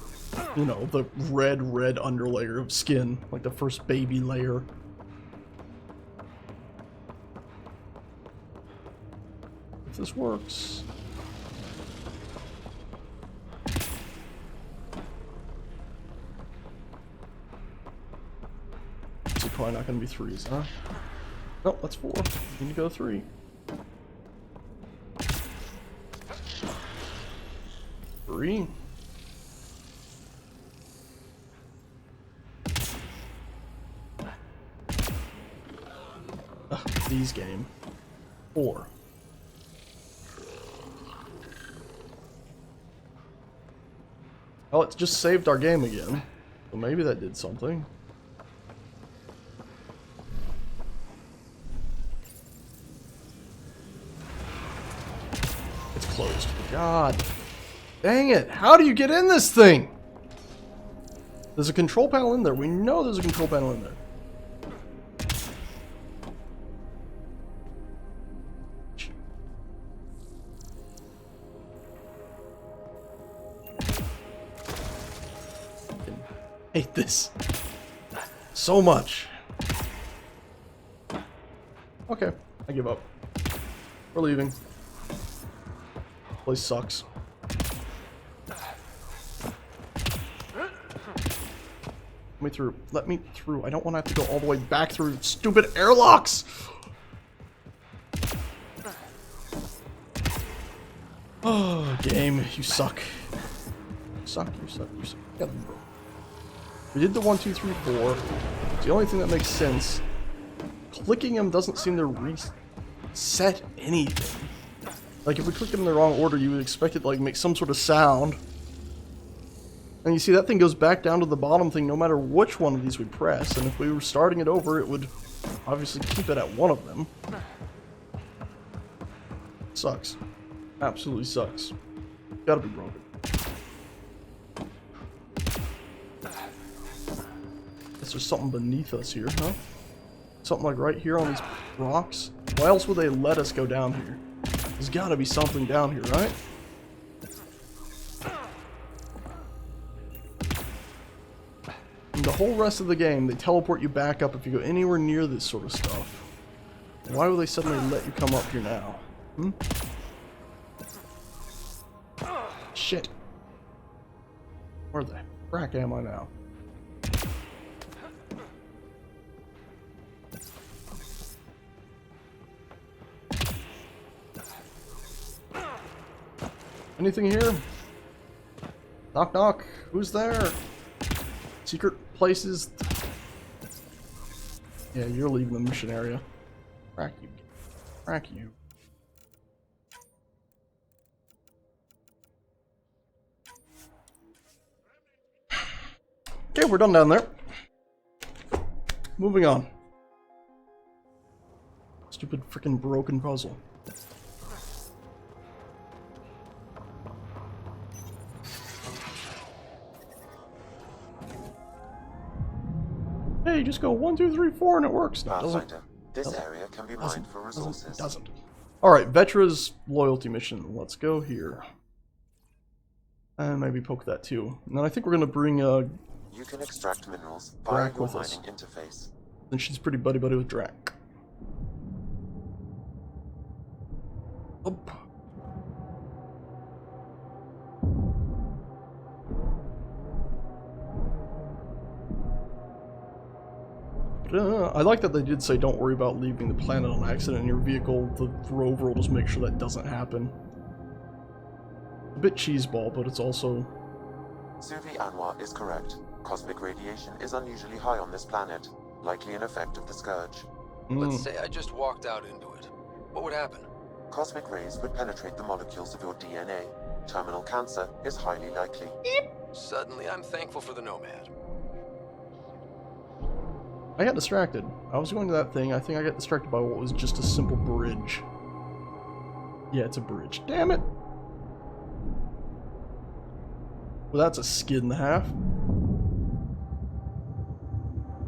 S1: you know, the red underlayer of skin, like the first baby layer. If this works. It's probably not going to be 3s, huh? Nope, that's 4. We need to go 3. 3. These game. 4. Oh, it just saved our game again. So maybe that did something. It's closed. God. Dang it. How do you get in this thing? There's a control panel in there. We know there's a control panel in there. I hate this so much. Okay, I give up. We're leaving. Place sucks. Let me through. Let me through. I don't want to have to go all the way back through stupid airlocks. Oh, game, you suck. You suck. You suck. You suck. You gotta be broke. We did the 1, 2, 3, 4. It's the only thing that makes sense. Clicking them doesn't seem to reset anything. Like, if we click them in the wrong order, you would expect it to, like, make some sort of sound. And you see, that thing goes back down to the bottom thing no matter which one of these we press. And if we were starting it over, it would obviously keep it at one of them. Sucks. Absolutely sucks. Gotta be broken. Guess there's something beneath us here, huh? Something like right here on these rocks? Why else would they let us go down here? There's gotta be something down here, right? In the whole rest of the game, they teleport you back up if you go anywhere near this sort of stuff. Why would they suddenly let you come up here now? Hmm? Shit. Where the frack am I now? Anything here? Knock knock. Who's there? Secret places. Yeah, you're leaving the mission area. Crack you. Crack you. Okay, we're done down there. Moving on. Stupid freaking broken puzzle. Hey, you just go 1, 2, 3, 4 and it works. No, it doesn't.
S2: This area can be mined for resources.
S1: Doesn't. Alright, Vetra's loyalty mission. Let's go here. And maybe poke that too. And then I think we're going to bring
S2: You can extract minerals via
S1: Drac
S2: your
S1: with us.
S2: mining interface.
S1: And she's pretty buddy-buddy with Drac. Oh. I like that they did say don't worry about leaving the planet on accident in your vehicle. The rover will just make sure that doesn't happen. A bit cheeseball, but it's also...
S2: Suvi Anwar is correct. Cosmic radiation is unusually high on this planet, likely an effect of the Scourge.
S6: Let's say I just walked out into it. What would happen?
S2: Cosmic rays would penetrate the molecules of your DNA. Terminal cancer is highly likely.
S6: Suddenly, I'm thankful for the Nomad.
S1: I got distracted. I was going to that thing. I think I got distracted by what was just a simple bridge. Yeah, it's a bridge. Damn it! Well, that's a skid and a half.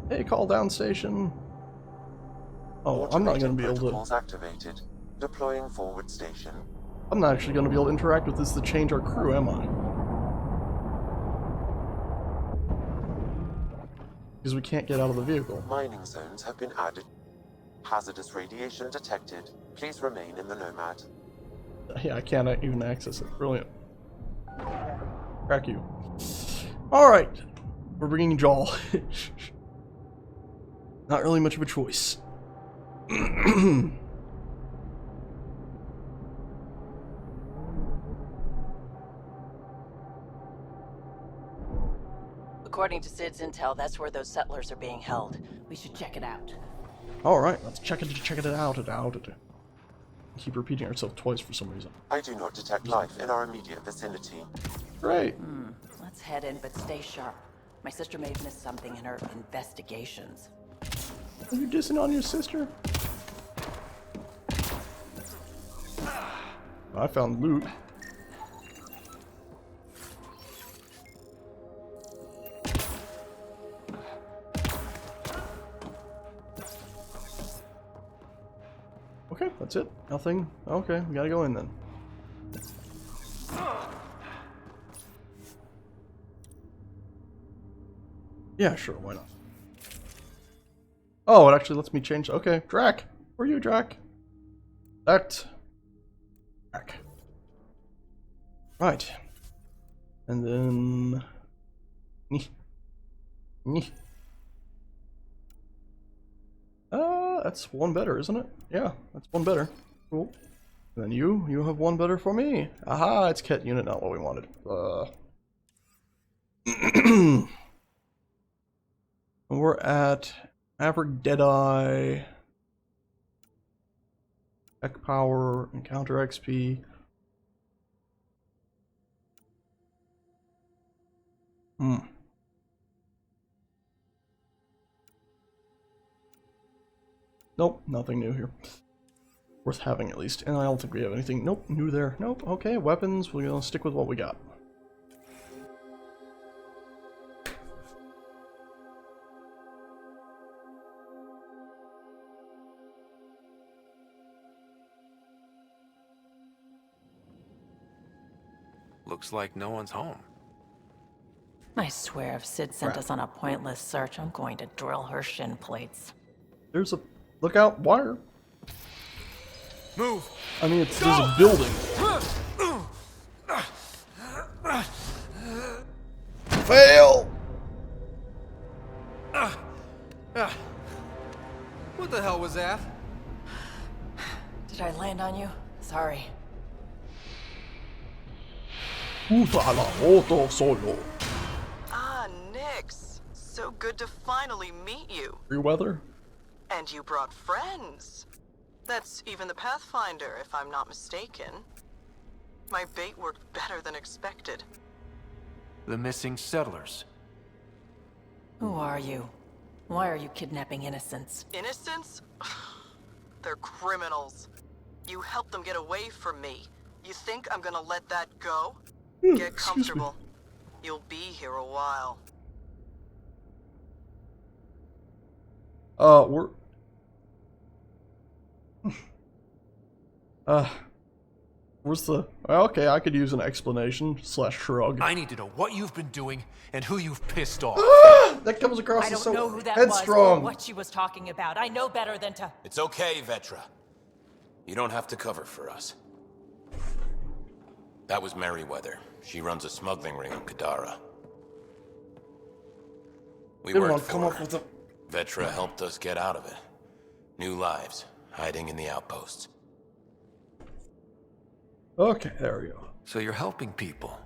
S1: Hey, call down station. Oh, I'm not going to be able
S2: Protocols activated. Deploying forward station.
S1: I'm not actually going to be able to interact with this to change our crew, am I? Because we can't get out of the vehicle.
S2: Mining zones have been added. Hazardous radiation detected. Please remain in the Nomad.
S1: Yeah, I can't even access it. Brilliant. Crack you. Alright. We're bringing Jaw. Not really much of a choice.
S12: According to Sid's intel, that's where those settlers are being held. We should check it out.
S1: Alright, let's check it out. Keep repeating ourselves twice for some reason.
S2: I do not detect life in our immediate vicinity.
S1: Great.
S12: Let's head in, but stay sharp. My sister may have missed something in her investigations.
S1: Are you dissing on your sister? I found loot. Okay, that's it. Nothing. Okay, we gotta go in then. Yeah, sure, why not? Oh, it actually lets me change. Okay, Drac. Where are you, Drac? Drac. Right. And then... That's one better, isn't it? Yeah, that's one better. Cool. And then you have one better for me. Aha, it's Ket unit, not what we wanted. We're at Maverick Deadeye, Tech Power, Encounter XP. Nope, nothing new here. Worth having at least. And I don't think we have anything. Nope, new there. Nope, okay, weapons, we're gonna stick with what we got.
S6: Looks like no one's home.
S12: I swear if Sid sent us on a pointless search, I'm going to drill her shin plates.
S1: There's a lookout wire.
S18: Move.
S1: I mean, there's a building. Fail!
S6: What the hell was that?
S12: Did I land on you? Sorry.
S1: Solo.
S13: Ah, Nix. So good to finally meet you.
S1: Free weather?
S13: And you brought friends. That's even the Pathfinder, if I'm not mistaken. My bait worked better than expected.
S6: The missing settlers.
S12: Who are you? Why are you kidnapping innocents?
S13: Innocents? They're criminals. You helped them get away from me. You think I'm gonna let that go? Get comfortable. You'll be here a while.
S1: We're... Where's the... Okay, I could use an explanation / shrug.
S19: I need to know what you've been doing and who you've pissed off.
S1: That comes across
S12: I
S1: as
S12: don't
S1: so
S12: know who that
S1: headstrong.
S12: was or what she was talking about. I know better than to...
S3: It's okay, Vetra. You don't have to cover for us. That was Merryweather. She runs a smuggling ring on Kadara. We
S1: Didn't
S3: worked
S1: want to
S3: for
S1: come
S3: her.
S1: up with a...
S3: Vetra helped us get out of it. New lives, hiding in the outposts.
S1: Okay, there we go.
S6: So you're helping people.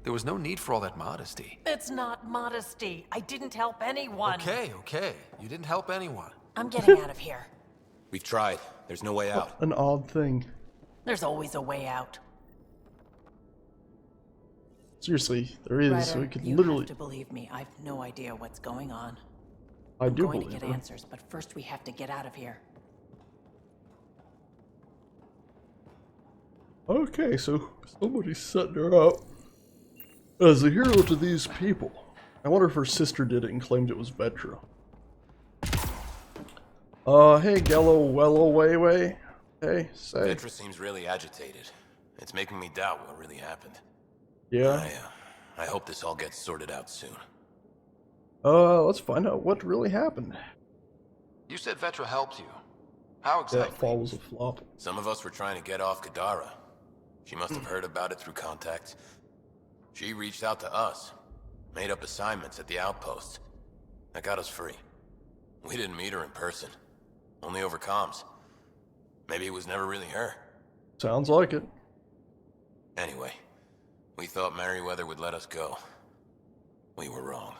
S6: There was no need for all that modesty.
S12: It's not modesty. I didn't help anyone.
S6: Okay. You didn't help anyone.
S12: I'm getting out of here.
S3: We've tried. There's no way out.
S1: An odd thing.
S12: There's always a way out.
S1: Seriously, there is.
S12: Ryder,
S1: So we could
S12: you
S1: literally...
S12: have to believe me. I've no idea what's going on.
S1: I do
S12: I'm going to
S1: believe
S12: get
S1: her.
S12: answers, but first we have to get out of here.
S1: Okay, so somebody's setting her up as a hero to these people. I wonder if her sister did it and claimed it was Vetra. Hey, Gello, Wello, Way. Hey, say.
S3: Vetra seems really agitated. It's making me doubt what really happened.
S1: Yeah?
S3: I hope this all gets sorted out soon.
S1: Let's find out what really happened.
S6: You said Vetra helped you. How exactly?
S1: That fall was a flop.
S3: Some of us were trying to get off Kadara. She must have heard about it through contacts. She reached out to us, made up assignments at the outpost. That got us free. We didn't meet her in person, only over comms. Maybe it was never really her.
S1: Sounds like it.
S3: Anyway, we thought Merryweather would let us go. We were wrong.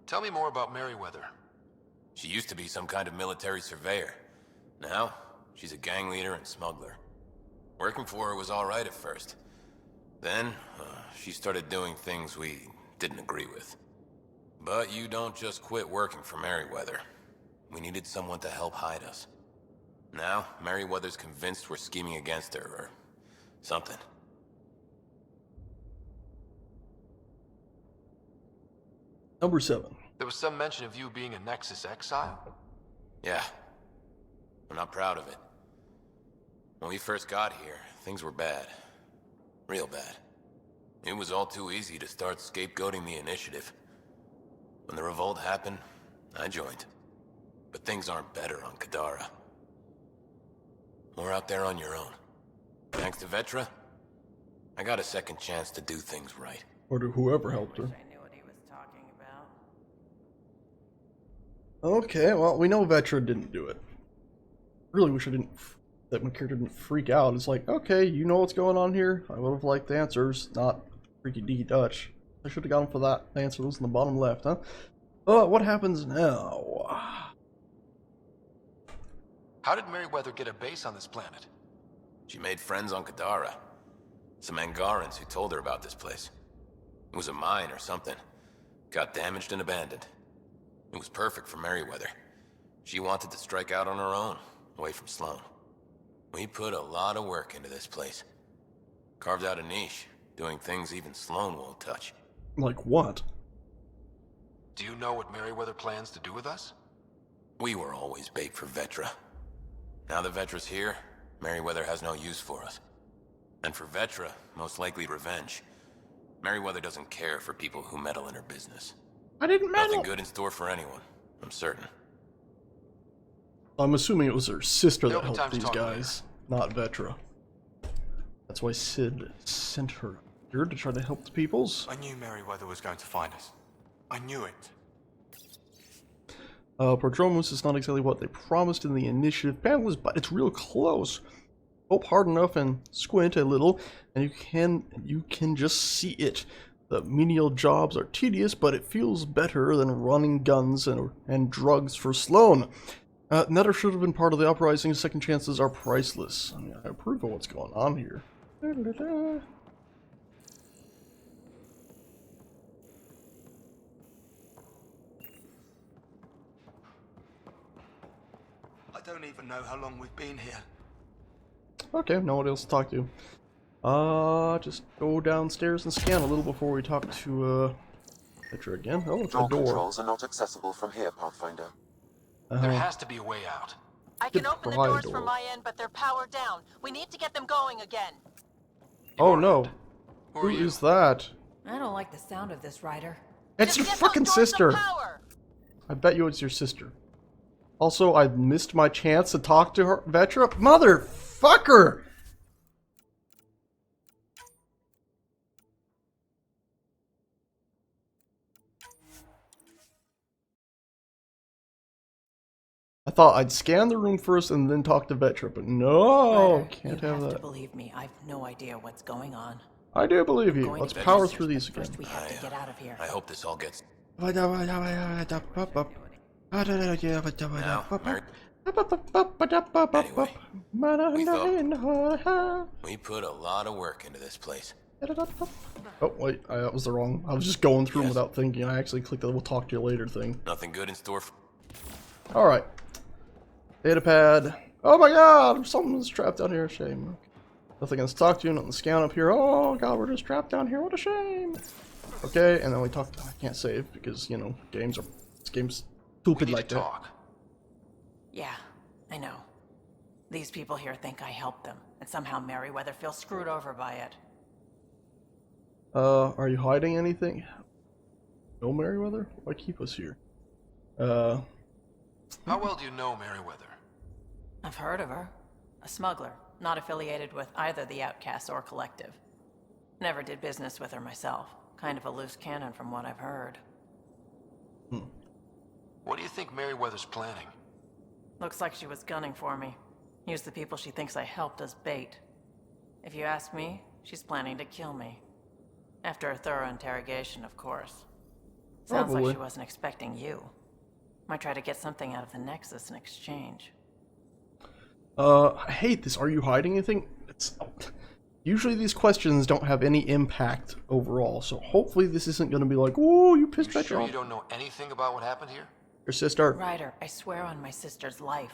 S6: Tell me more about Merryweather.
S3: She used to be some kind of military surveyor. Now, she's a gang leader and smuggler. Working for her was alright at first. Then, she started doing things we didn't agree with. But you don't just quit working for Merryweather. We needed someone to help hide us. Now, Merryweather's convinced we're scheming against her, or something.
S1: Number 7.
S6: There was some mention of you being a Nexus exile?
S3: Yeah. I'm not proud of it. When we first got here, things were bad. Real bad. It was all too easy to start scapegoating the initiative. When the revolt happened, I joined. But things aren't better on Kadara. We're out there on your own. Thanks to Vetra, I got a second chance to do things right.
S1: Or to whoever helped her.
S12: I knew what he was talking about.
S1: Okay, well, we know Vetra didn't do it. Really wish that my character didn't freak out. It's like, okay, you know what's going on here? I would have liked the answers, not freaky deaky Dutch. I should have gone for that. The answer was in the bottom left, huh? What happens now?
S6: How did Merryweather get a base on this planet?
S3: She made friends on Kadara. Some Angarans who told her about this place. It was a mine or something. Got damaged and abandoned. It was perfect for Merryweather. She wanted to strike out on her own, away from Sloan. We put a lot of work into this place. Carved out a niche, doing things even Sloan won't touch.
S1: Like what?
S6: Do you know what Merryweather plans to do with us?
S3: We were always bait for Vetra. Now that Vetra's here, Merryweather has no use for us. And for Vetra, most likely revenge. Merryweather doesn't care for people who meddle in her business.
S5: I didn't meddle.
S3: Nothing good in store for anyone, I'm certain.
S1: I'm assuming it was her sister that
S6: There'll be
S1: helped
S6: time to
S1: these
S6: talk
S1: guys, not Vetra. That's why Sid sent her here to try to help the peoples.
S20: I knew Merryweather was going to find us. I knew it.
S1: Prodromus is not exactly what they promised in the initiative panelists, but it's real close. Hope hard enough and squint a little, and you can just see it. The menial jobs are tedious, but it feels better than running guns and drugs for Sloan. Netter should have been part of the uprising. Second chances are priceless. I mean, I approve of what's going on here.
S20: I don't even know how long we've been here.
S1: Okay, no one else to talk to. Just go downstairs and scan a little before we talk to, Petra again. Oh, it's a door.
S2: Controls are not accessible from here, Pathfinder.
S6: There has to be a way out.
S13: I can open the doors from my end, but they're powered down. We need to get them going again.
S1: Oh no. Who is that?
S12: I don't like the sound of this, Ryder.
S1: It's your fucking sister! I bet you it's your sister. Also, I missed my chance to talk to her. Vetra? Motherfucker! I thought I'd scan the room first and then talk to Vetra, but no!
S12: Ryder,
S1: Can't
S12: you
S1: have
S12: have
S1: that.
S12: to believe me. I've no idea what's going on.
S1: I do believe you.
S12: Going
S1: Let's
S12: to get
S1: power
S12: answers,
S1: through
S12: but
S1: these again.
S12: First we have to get out of here.
S3: I hope this all gets...
S1: Now, Mary.
S3: We put a lot of work into this place.
S1: Oh, wait, that was the wrong. I was just going through them without thinking. I actually clicked the we'll talk to you later thing.
S3: Nothing good in store for...
S1: Alright. Data pad. Oh my god, something's trapped down here. Shame. Nothing else to talk to you, nothing to scan up here. Oh god, we're just trapped down here. What a shame. Okay, and then we talk. I can't save because, you know, this game's stupid like that.
S12: Yeah, I know. These people here think I helped them, and somehow Merryweather feels screwed over by it.
S1: Are you hiding anything? No, Merryweather? Why keep us here?
S6: How well do you know Merryweather?
S12: I've heard of her. A smuggler, not affiliated with either the Outcasts or Collective. Never did business with her myself. Kind of a loose cannon from what I've heard.
S6: What do you think Merryweather's planning?
S12: Looks like she was gunning for me. Use the people she thinks I helped as bait. If you ask me, she's planning to kill me. After a thorough interrogation, of course. Sounds like she wasn't expecting you. Might try to get something out of the Nexus in exchange.
S1: I hate this. Are you hiding anything? Usually these questions don't have any impact overall, so hopefully this isn't going to be like, "Oh, you pissed Petra off."
S6: You don't know anything about what happened here?
S1: Your sister.
S12: Ryder, I swear on my sister's life.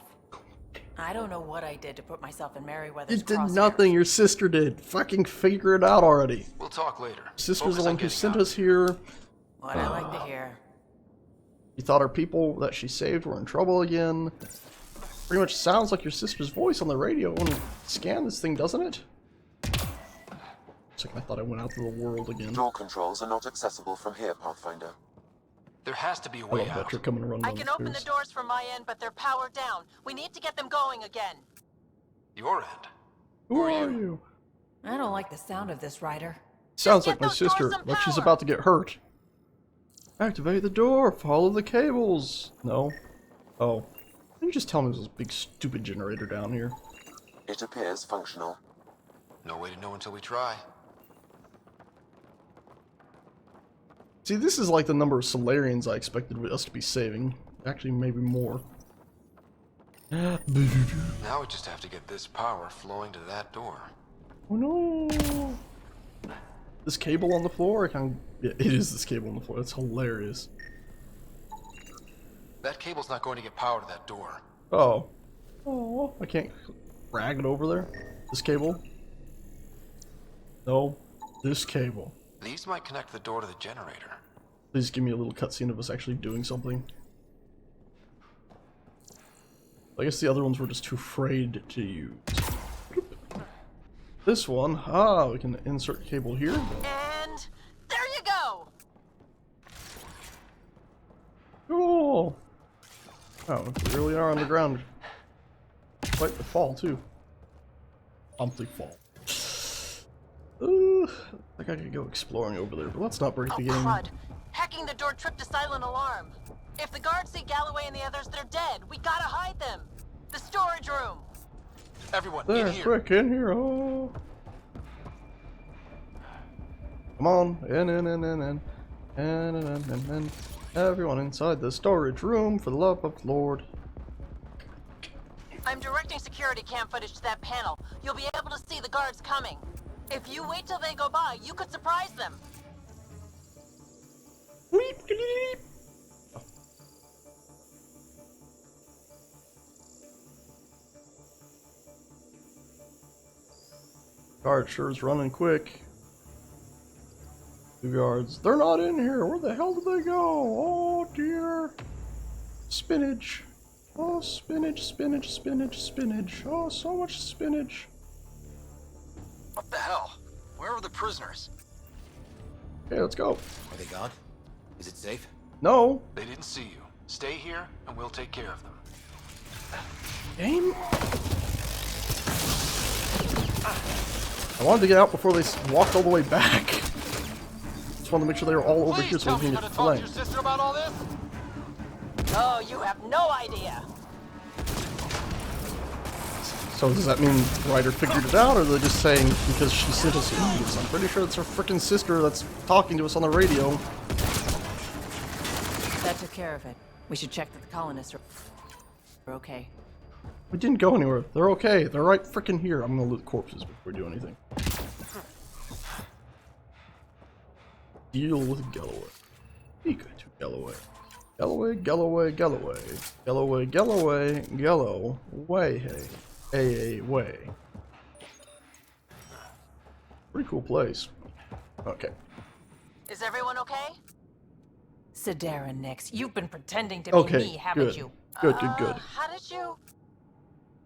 S12: I don't know what I did to put myself in Merryweather's
S1: You did
S12: crosshairs.
S1: nothing. Your sister did. Fucking figure it out already.
S6: We'll talk later.
S1: Sister's the one who sent us here.
S12: What I like to hear.
S1: You thought our people that she saved were in trouble again. Pretty much sounds like your sister's voice on the radio when we scan this thing, doesn't it? It's like I thought I went out to the world again.
S2: Door controls are not accessible from here, Pathfinder.
S6: There has to be a
S1: I
S6: way
S1: love
S6: out.
S1: Vetra coming and running
S13: I
S1: down
S13: can
S1: the
S13: open the
S1: stairs.
S13: doors from my end, but they're powered down. We need to get them going again.
S6: Your end?
S1: Who are you?
S12: I don't like the sound of this, Ryder.
S1: Sounds like my sister, like she's about to get hurt. Activate the door, follow the cables. No. Oh. You just tell me there's this big stupid generator down here.
S2: It appears functional.
S6: No way to know until we try.
S1: See, this is like the number of Solarians I expected us to be saving. Actually, maybe more.
S6: Now we just have to get this power flowing to that door.
S1: Oh no! This cable on the floor? Yeah, it is this cable on the floor. That's hilarious.
S6: That cable's not going to get power to that door.
S1: Oh. Oh, I can't drag it over there? This cable? No. This cable.
S6: These might connect the door to the generator.
S1: Please give me a little cutscene of us actually doing something. I guess the other ones were just too afraid to use. This one, we can insert cable here.
S13: And there you go.
S1: Cool. Oh, we really are on the ground. Quite the fall too. Monthly fall. I think I could go exploring over there, but let's not break the game.
S13: Crud. Hacking the door tripped a silent alarm. If the guards see Galloway and the others, they're dead. We gotta hide them. The storage room.
S6: Everyone,
S1: There,
S6: in here.
S1: quick, in here. Oh. Come on, in. Everyone inside the storage room, for the love of the Lord.
S13: I'm directing security cam footage to that panel. You'll be able to see the guards coming. If you wait till they go by, you could surprise them.
S1: Guard sure is running quick. 2 guards. They're not in here. Where the hell did they go? Oh dear. Spinach. Oh, spinach, spinach, spinach, spinach. Oh, so much spinach.
S9: What the hell? Where are the prisoners?
S1: Okay, let's go.
S21: Are they gone? Is it safe?
S1: No.
S19: They didn't see you. Stay here, and we'll take care of them.
S1: Game? I wanted to get out before they walked all the way back. Just wanted to make sure they were all over here so we can get flanked.
S9: Sister about all this?
S7: Oh, you have no idea.
S1: So does that mean Ryder figured it out, or are they just saying because she sent us images? I'm pretty sure it's her freaking sister that's talking to us on the radio.
S12: That took care of it. We should check that the colonists are okay.
S1: We didn't go anywhere. They're okay. They're right freaking here. I'm gonna loot corpses before we do anything. Deal with Galloway. Be good to Galloway. Galloway, Galloway, Galloway. Galloway, Galloway, Galloway, hey. Hey, way. Pretty cool place. Okay.
S7: Is everyone okay?
S12: Sidera Nix, you've been pretending to be
S1: Okay,
S12: me, haven't
S1: good.
S12: you?
S1: Good.
S7: How did you...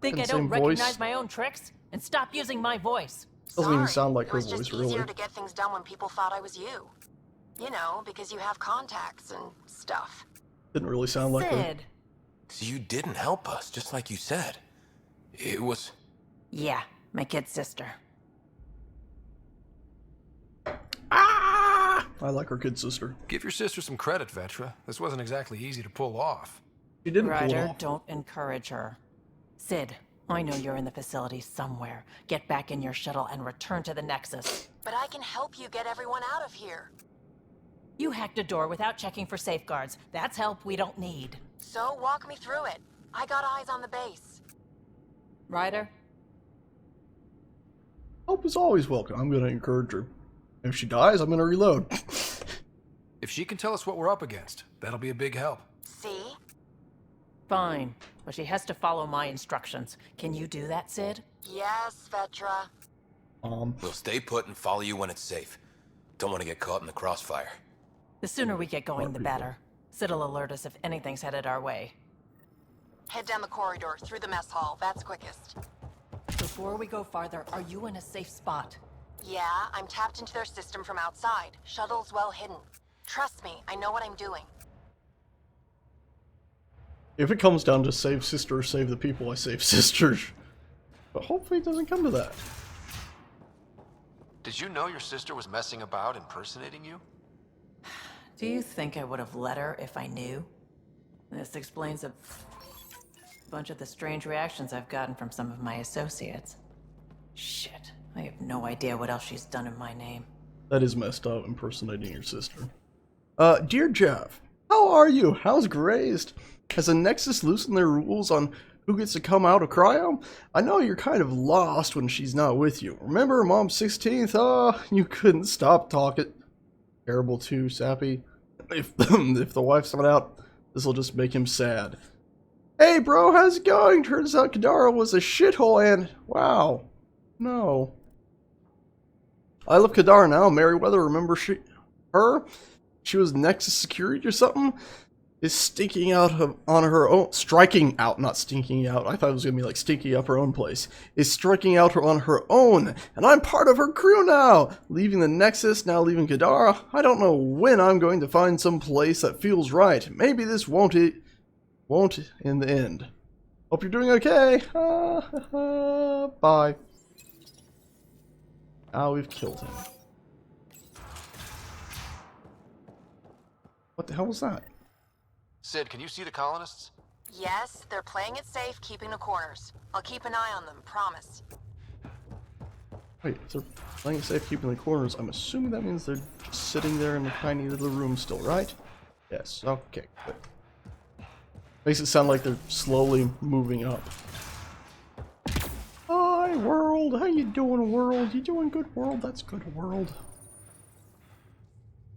S12: Think I
S1: Same
S12: don't
S1: voice.
S12: recognize my own tricks? And stop using my voice.
S1: Doesn't even sound like her
S13: It was
S1: voice,
S13: just
S1: really.
S13: easier to get things done when people thought I was you. You know, because you have contacts and stuff.
S1: Didn't really sound like her.
S12: Sid.
S21: So you didn't help us, just like you said. It was...
S12: Yeah, my kid's sister.
S1: I like her kid sister.
S6: Give your sister some credit, Vetra. This wasn't exactly easy to pull off.
S1: She didn't pull it
S12: Ryder,
S1: off.
S12: don't encourage her. Sid, I know you're in the facility somewhere. Get back in your shuttle and return to the Nexus.
S13: But I can help you get everyone out of here.
S12: You hacked a door without checking for safeguards. That's help we don't need.
S13: So walk me through it. I got eyes on the base.
S12: Ryder?
S1: Help is always welcome. I'm gonna encourage her. If she dies, I'm gonna reload.
S6: If she can tell us what we're up against, that'll be a big help.
S13: See?
S12: Fine, but she has to follow my instructions. Can you do that, Sid?
S13: Yes, Vetra.
S21: We'll stay put and follow you when it's safe. Don't want to get caught in the crossfire.
S12: The sooner we get going, the better. Sid'll alert us if anything's headed our way.
S13: Head down the corridor, through the mess hall. That's quickest.
S12: Before we go farther, are you in a safe spot?
S13: Yeah, I'm tapped into their system from outside. Shuttle's well hidden. Trust me, I know what I'm doing.
S1: If it comes down to save sister or save the people, I save sisters. But hopefully it doesn't come to that.
S19: Did you know your sister was messing about impersonating you?
S12: Do you think I would have let her if I knew? This explains a bunch of the strange reactions I've gotten from some of my associates. Shit, I have no idea what else she's done in my name.
S1: That is messed up, impersonating your sister. Dear Jeff, how are you? How's Grazed? Has the Nexus loosened their rules on who gets to come out of cryo? I know you're kind of lost when she's not with you. Remember Mom's 16th? Oh, you couldn't stop talking. Terrible too, Sappy. If the wife's not out, this'll just make him sad. Hey bro, how's it going? Turns out Kadara was a shithole and... Wow. No. I love Kadara now. Merryweather, remember her? She was Nexus security or something? Is stinking out on her own... Striking out, not stinking out. I thought it was going to be like stinking up her own place. Is striking out on her own. And I'm part of her crew now. Leaving the Nexus, now leaving Kadara. I don't know when I'm going to find some place that feels right. Maybe this won't in the end. Hope you're doing okay. Bye. Ah, we've killed him. What the hell was that?
S19: Sid, can you see the colonists?
S13: Yes, they're playing it safe, keeping the corners. I'll keep an eye on them, promise.
S1: Wait, if they're playing it safe, keeping the corners, I'm assuming that means they're just sitting there in the tiny little room still, right? Yes, okay, good. Makes it sound like they're slowly moving up. Hi, world! How you doing, world? You doing good, world? That's good, world.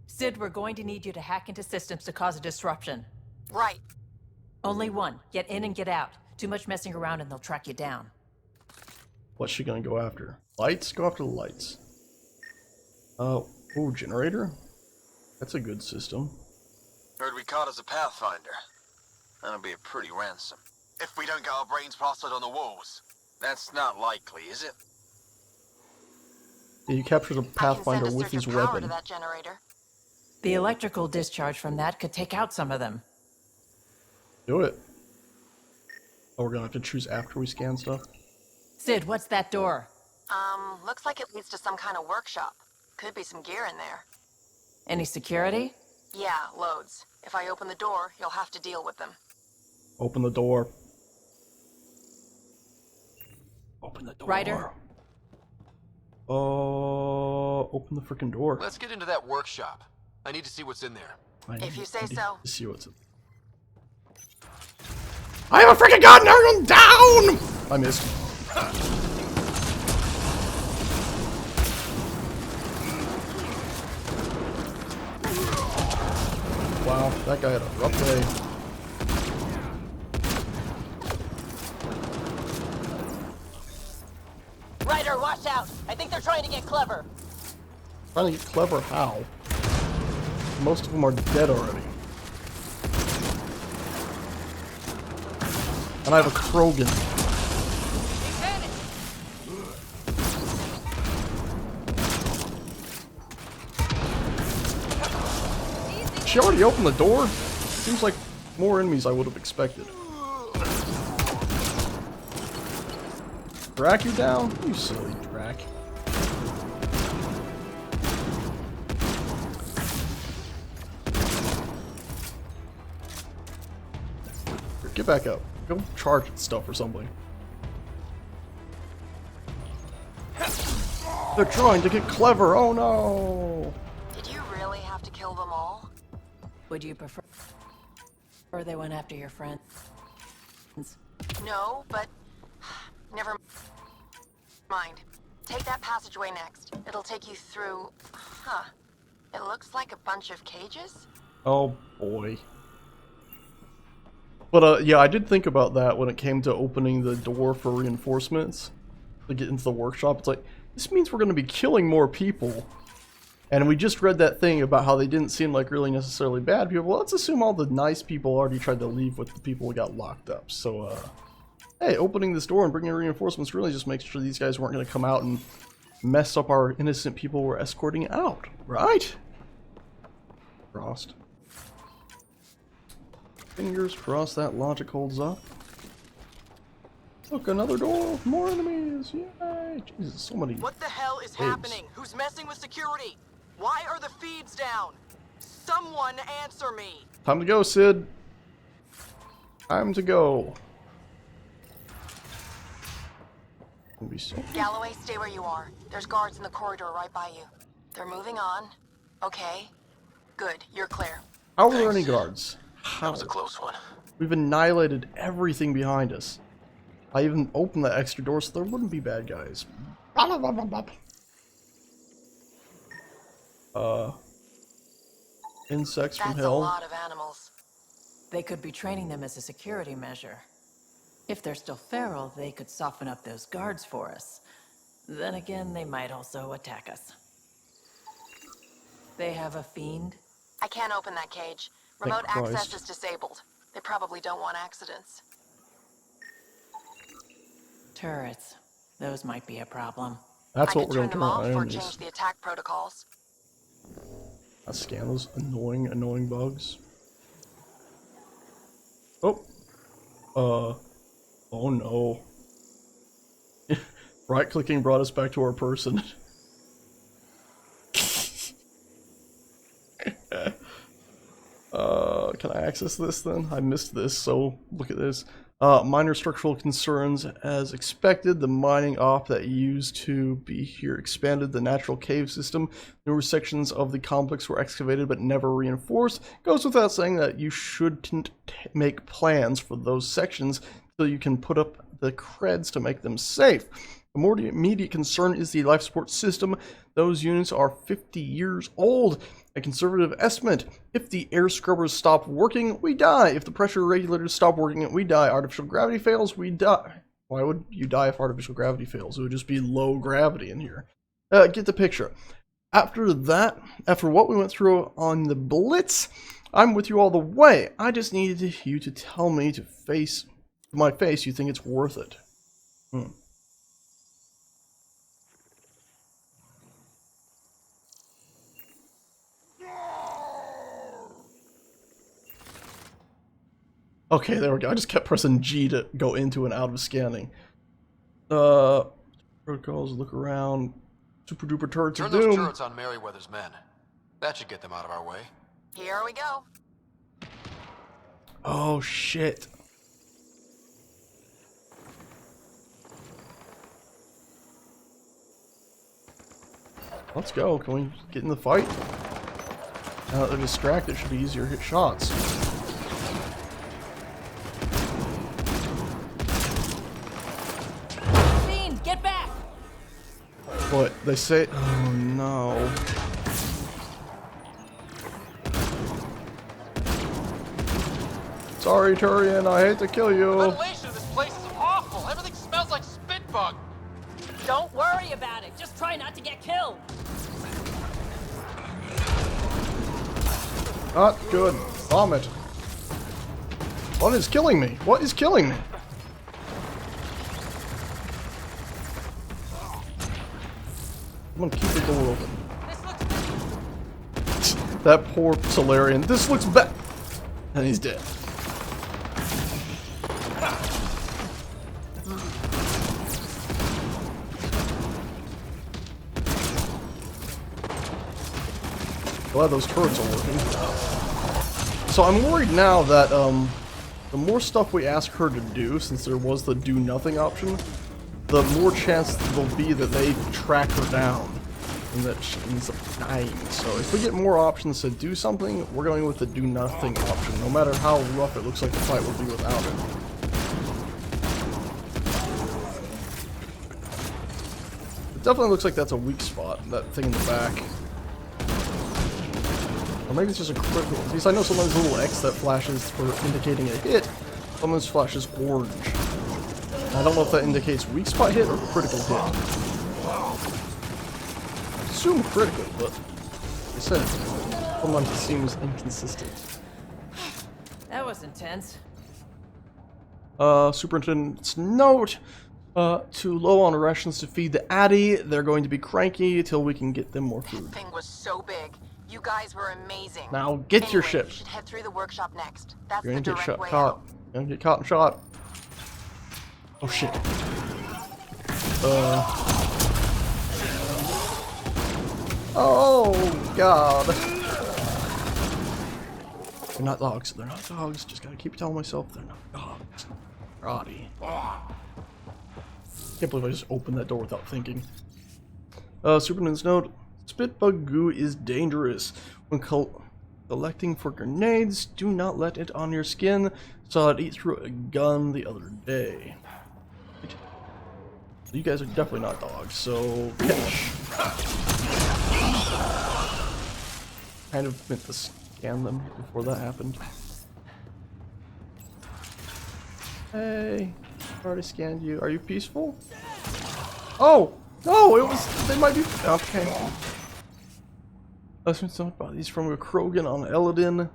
S12: Sid, we're going to need you to hack into systems to cause a disruption.
S13: Right.
S12: Only one. Get in and get out. Too much messing around and they'll track you down.
S1: What's she gonna go after? Lights? Go after the lights. Ooh, generator? That's a good system.
S9: Heard we caught as a pathfinder. That'll be a pretty ransom. If we don't get our brains plastered on the walls. That's not likely, is it?
S1: Yeah, you capture the Pathfinder with his weapon.
S13: To that generator.
S12: The electrical discharge from that could take out some of them.
S1: Do it. Oh, we're gonna have to choose after we scan stuff.
S12: Sid, what's that door?
S13: Looks like it leads to some kind of workshop. Could be some gear in there.
S12: Any security?
S13: Yeah, loads. If I open the door, you'll have to deal with them.
S1: Open the door. Open the door.
S12: Ryder?
S1: Open the freaking door.
S19: Let's get into that workshop. I need to see what's in there.
S13: If you say so.
S1: See what's in.
S5: I have a freaking gun! I'm down!
S1: I missed. Wow, that guy had a rough day.
S16: Ryder, watch out! I think they're trying to get clever.
S1: Trying to get clever how? Most of them are dead already. And I have a Krogan. She already opened the door? Seems like more enemies I would have expected. Drac you down? You silly Drac. Here, get back up. Go charge at stuff or something. They're trying to get clever, oh no!
S13: Did you really have to kill them all?
S12: Would you prefer or they went after your friends?
S13: No, but never mind. Take that passageway next. It'll take you through... Huh. It looks like a bunch of cages?
S1: Oh boy. But yeah, I did think about that when it came to opening the door for reinforcements to get into the workshop. It's like, this means we're going to be killing more people. And we just read that thing about how they didn't seem like really necessarily bad people. Well, let's assume all the nice people already tried to leave with the people who got locked up. So, hey, opening this door and bringing reinforcements really just makes sure these guys weren't going to come out and mess up our innocent people we're escorting out, right? Crossed. Fingers crossed that logic holds up. Look, another door, more enemies, yay! Jesus, so many.
S13: What the hell is happening? Who's messing with security? Why are the feeds down? Someone answer me!
S1: Time to go, Sid. Time to go.
S13: Galloway, stay where you are. There's guards in the corridor right by you. They're moving on. Okay. Good, you're clear.
S1: How are there any guards? How?
S21: That was a close one.
S1: We've annihilated everything behind us. I even opened that extra door so there wouldn't be bad guys. Insects from hell.
S13: That's a lot of animals.
S12: They could be training them as a security measure. If they're still feral, they could soften up those guards for us. Then again, they might also attack us. They have a fiend?
S13: I can't open that cage. Remote access is disabled. They probably don't want accidents.
S12: Turrets. Those might be a problem.
S1: That's what
S13: I
S1: we're
S13: could
S1: going to
S13: turn
S1: turn
S13: them
S1: on
S13: off or
S1: enemies.
S13: change the attack protocols.
S1: Let's scan those annoying bugs. Oh. Oh no. Right-clicking brought us back to our person. Can I access this then? I missed this, so look at this. Minor structural concerns as expected. The mining op that used to be here expanded the natural cave system. Newer sections of the complex were excavated but never reinforced. Goes without saying that you shouldn't make plans for those sections so you can put up the creds to make them safe. The more immediate concern is the life support system. Those units are 50 years old. A conservative estimate. If the air scrubbers stop working, we die. If the pressure regulators stop working, we die. Artificial gravity fails, we die. Why would you die if artificial gravity fails? It would just be low gravity in here. Get the picture. After that, after what we went through on the Blitz, I'm with you all the way. I just needed you to tell me to face to my face, you think it's worth it. Okay, there we go. I just kept pressing G to go into and out of scanning. Protocols, look around. Super duper turrets of
S19: Turn
S1: doom.
S19: those turrets on Merryweather's men. That should get them out of our way.
S13: Here we go.
S1: Oh shit. Let's go. Can we get in the fight? Now that they're distracted, it should be easier to hit shots.
S16: Fiend, get back!
S1: What? They say... Oh no. Sorry, Turian, I hate to kill
S21: The
S1: you.
S21: ventilation of this place is awful. Everything smells like spit bug.
S16: Don't worry about it. Just try not to get killed.
S1: Not good. Vomit. What is killing me? What is killing me? I'm gonna keep the door open. That poor Solarian. This looks bad. And he's dead. Glad those turrets are working. So I'm worried now that the more stuff we ask her to do, since there was the do nothing option, the more chance there'll be that they track her down and that she ends up dying. So if we get more options to do something, we're going with the do nothing option, no matter how rough it looks like the fight will be without it. It definitely looks like that's a weak spot, that thing in the back. Or maybe it's just a critical. Because I know sometimes a little X that flashes for indicating a hit, sometimes flashes orange. I don't know if that indicates weak spot hit or critical hit. I assume critical, but like I said, sometimes it seems inconsistent.
S12: That was intense.
S1: Superintendent's note. Too low on rations to feed the Addy. They're going to be cranky till we can get them more food.
S13: That thing was so big. You guys were amazing.
S1: Now get your
S13: Anyway,
S1: ship.
S13: You should head through the workshop next. That's
S1: You're
S13: the
S1: gonna get
S13: direct way
S1: caught.
S13: out.
S1: You're gonna get caught and shot. Oh shit. Oh god. They're not dogs. They're not dogs. Just gotta keep telling myself they're not dogs. Roddy. Can't believe I just opened that door without thinking. Superman's note. Spit bug goo is dangerous. When collecting for grenades, do not let it on your skin. Saw it eat through a gun the other day. You guys are definitely not dogs, so catch. Kind of meant to scan them before that happened. Hey, I already scanned you. Are you peaceful? Oh! No, it was. They might be. Okay. Lessons about these from a Krogan on Eladin.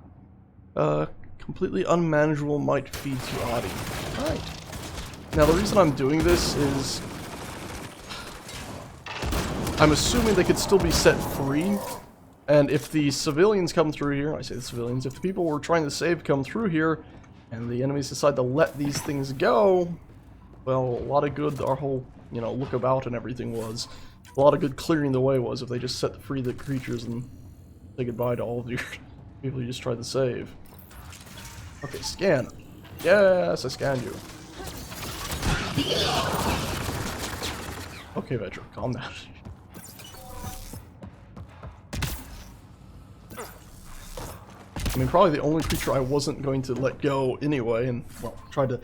S1: Completely unmanageable might feed to Adi. Alright. Now, the reason I'm doing this is I'm assuming they could still be set free. And if the civilians come through here, I say the civilians, if the people we're trying to save come through here, and the enemies decide to let these things go, well, a lot of good our whole, you know, look about and everything was. A lot of good clearing the way was if they just set free the creatures and say goodbye to all of your people you just tried to save. Okay, scan. Yes, I scanned you. Okay, Vedra, calm down. I mean, probably the only creature I wasn't going to let go anyway, and, well, try to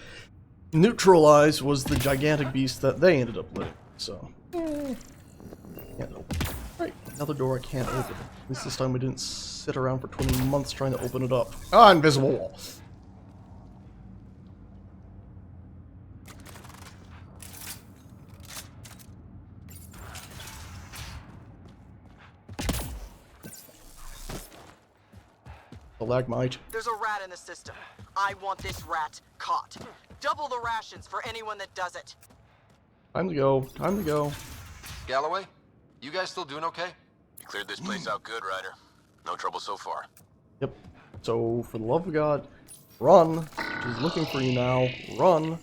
S1: neutralize was the gigantic beast that they ended up letting. So, can't open. Right, another door I can't open. At least this time we didn't sit around for 20 months trying to open it up. Ah, invisible wall. The lagmite.
S13: There's a rat in the system. I want this rat caught. double the rations for anyone that does it.
S1: Time to go. Time to go.
S19: Galloway, you guys still doing okay?
S21: You cleared this place out good, Ryder. No trouble so far.
S1: Yep. So, for the love of God, run. She's looking for you now. Run.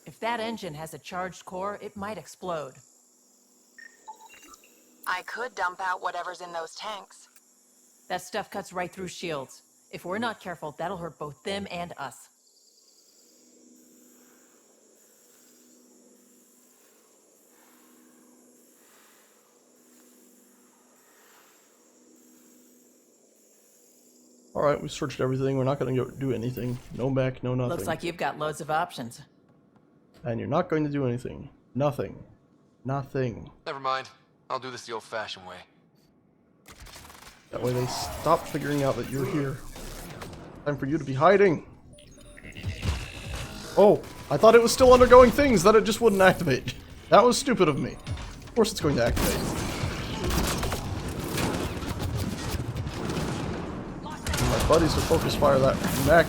S12: If that engine has a charged core, it might explode.
S7: I could dump out whatever's in those tanks.
S12: That stuff cuts right through shields. If we're not careful, that'll hurt both them and us.
S1: Alright, we searched everything. We're not going to go do anything. No mech, no nothing.
S12: Looks like you've got loads of options.
S1: And you're not going to do anything. Nothing. Nothing.
S19: Never mind. I'll do this the old-fashioned way.
S1: That way they stop figuring out that you're here. Time for you to be hiding. Oh, I thought it was still undergoing things, that it just wouldn't activate. That was stupid of me. Of course it's going to activate. My buddies will focus fire that mech.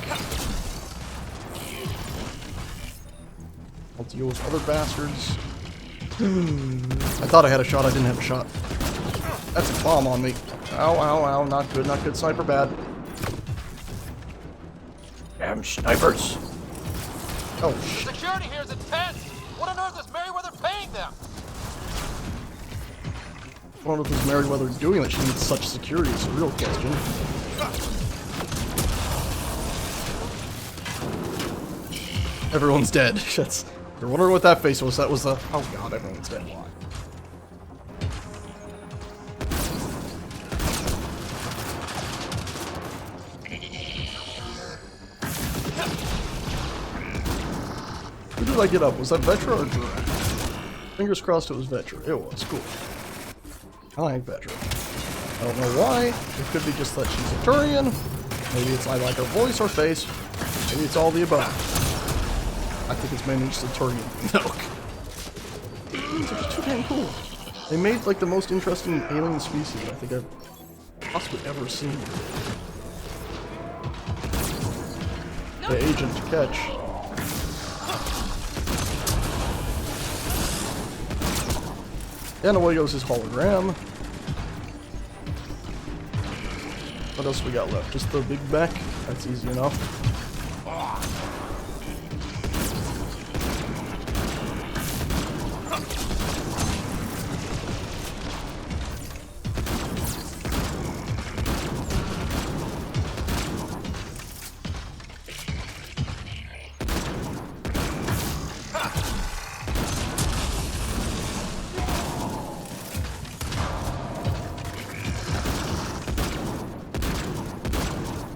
S1: I'll deal with other bastards. I thought I had a shot, I didn't have a shot. That's a bomb on me. Ow, ow, ow, not good, not good. Sniper bad. Damn snipers. Oh, shit.
S19: The security here is intense! What on earth is Merryweather paying them?
S1: I don't know if it's Merryweather doing that she needs such security is a real question. Everyone's dead. That's, you're wondering what that face was. That was the... Oh god, everyone's dead. Who did I get up? Was that Vetra or Dura? Fingers crossed it was Vetra. It was. Cool. I like Vetra. I don't know why. It could be just that she's a Turian. Maybe it's I like her voice or face. Maybe it's all the above. I think it's mainly just a Turian milk. It's too damn cool. They made like the most interesting alien species I think I've possibly ever seen. The agent to catch. And away goes his hologram. What else we got left? Just the big mech? That's easy enough.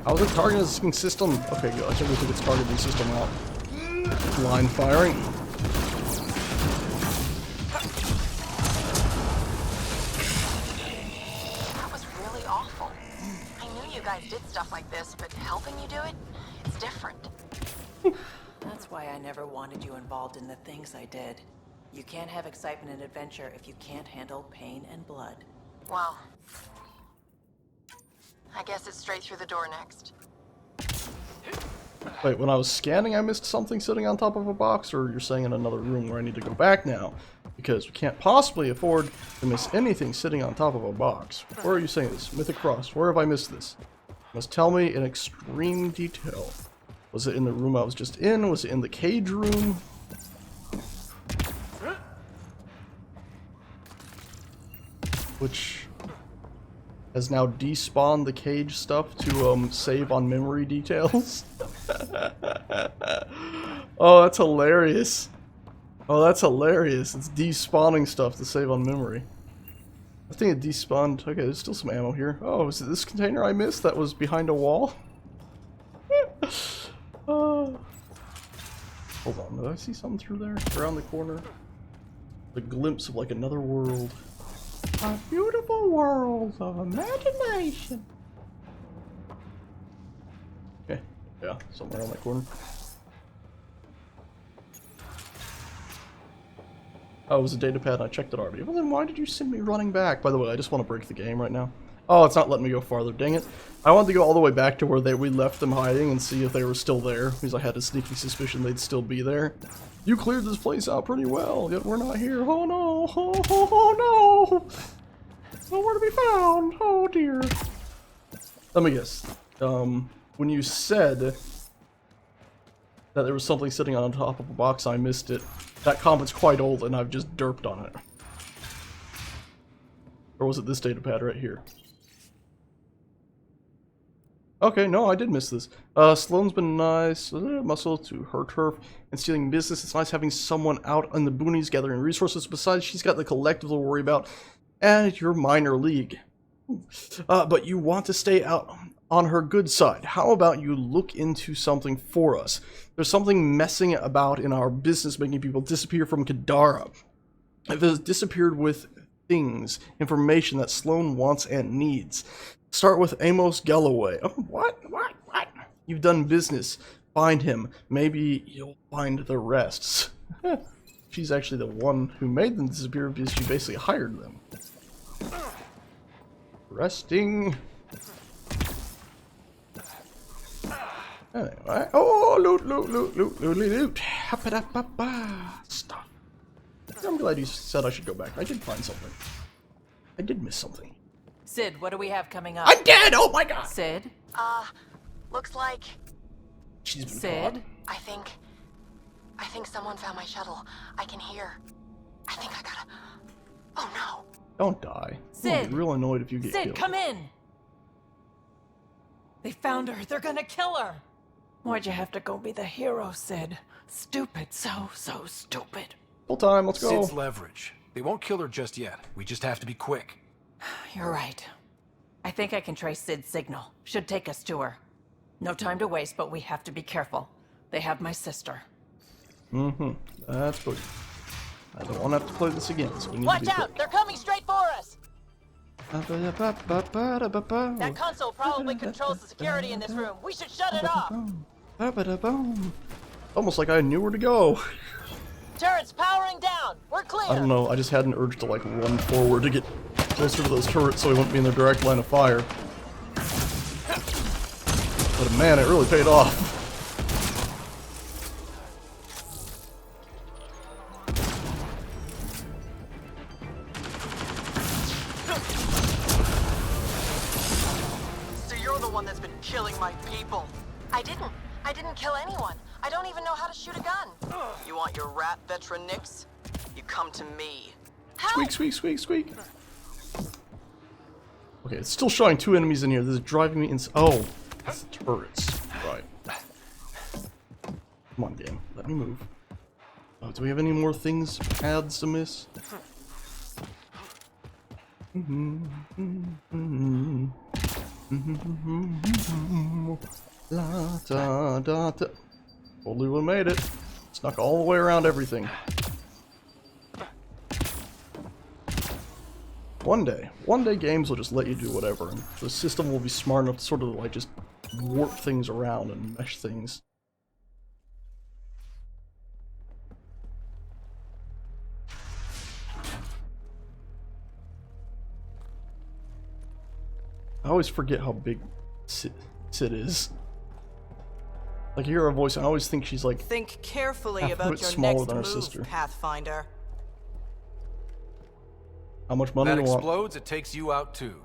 S1: How's it targeting system? Okay, good. I think we took its targeting system out. Line firing.
S7: That was really awful. I knew you guys did stuff like this, but helping you do it, it's different.
S12: That's why I never wanted you involved in the things I did. You can't have excitement and adventure if you can't handle pain and blood.
S7: Well, I guess it's straight through the door next.
S1: Wait, when I was scanning I missed something sitting on top of a box, or you're saying in another room where I need to go back now? Because we can't possibly afford to miss anything sitting on top of a box. Where are you saying this? Mythic Cross, where have I missed this? You must tell me in extreme detail. Was it in the room I was just in? Was it in the cage room? Which has now despawned the cage stuff to save on memory details. Oh, that's hilarious. Oh, that's hilarious. It's despawning stuff to save on memory. I think it despawned. Okay, there's still some ammo here. Oh, is it this container I missed that was behind a wall? Hold on, did I see something through there? Around the corner? A glimpse of like another world. A beautiful world of imagination. Okay, yeah, somewhere around that corner. Oh, it was a data pad and I checked it already. Well then why did you send me running back? By the way, I just want to break the game right now. Oh, it's not letting me go farther, dang it. I wanted to go all the way back to where we left them hiding and see if they were still there, because I had a sneaky suspicion they'd still be there. You cleared this place out pretty well, yet we're not here. Oh no, oh no! Nowhere to be found, oh dear. Let me guess. When you said that there was something sitting on top of a box, I missed it. That comment's quite old and I've just derped on it. Or was it this data pad right here? Okay, no, I did miss this. Sloane's been nice. Muscle to her turf and stealing business. It's nice having someone out in the boonies gathering resources. Besides, she's got the collective to worry about. And your minor league. But you want to stay out on her good side. How about you look into something for us? There's something messing about in our business making people disappear from Kadara. If it has disappeared with things, information that Sloane wants and needs. Start with Amos Galloway. Oh, what? You've done business. Find him. Maybe you'll find the rest. She's actually the one who made them disappear because she basically hired them. Resting. Anyway. Oh, loot. Stop. I'm glad you said I should go back. I did find something. I did miss something.
S12: Sid, what do we have coming up?
S1: I'm dead! Oh my god!
S12: Sid?
S7: Looks like...
S1: She's been
S12: Sid?
S7: I think someone found my shuttle. I can hear. I think I gotta... Oh no!
S1: Don't die.
S12: Sid!
S1: I'll be real annoyed if you get killed.
S12: Sid, come in! They found her. They're gonna kill her! Why'd you have to go be the hero, Sid? Stupid. So stupid.
S1: Full time, let's go.
S6: Sid's leverage. They won't kill her just yet. We just have to be quick.
S12: You're right. I think I can trace Sid's signal. Should take us to her. No time to waste, but we have to be careful. They have my sister.
S1: That's good. I don't want to have to play this again, so we need
S16: Watch
S1: to be
S16: out!
S1: quick.
S16: They're coming straight for us! That console probably controls the security in this room. We should shut it off!
S1: Almost like I knew where to go.
S16: Turrets powering down! We're clear!
S1: I don't know, I just had an urge to like run forward to get closer to those turrets so we wouldn't be in their direct line of fire. But man, it really paid off.
S13: So you're the one that's been killing my people.
S7: I didn't kill anyone. I don't even know how to shoot a gun.
S13: You want your rat veteran nicks? You come to me.
S1: Squeak, squeak, squeak, squeak. Okay, it's still showing 2 enemies in here. This is driving me ins- Oh, it's the turrets. Right. Come on, game. Let me move. Oh, do we have any more things, paths to miss? La da da da. Totally would have made it. Snuck all the way around everything. One day games will just let you do whatever, and the system will be smart enough to sort of like just warp things around and mesh things. I always forget how big Sid is. Like, I hear her voice, I always think she's like
S13: Think carefully
S1: half a
S13: about
S1: bit
S13: your
S1: smaller
S13: next
S1: than her
S13: move,
S1: sister.
S13: Pathfinder.
S1: How much money
S6: That
S1: do you want?
S6: explodes, it takes you out too.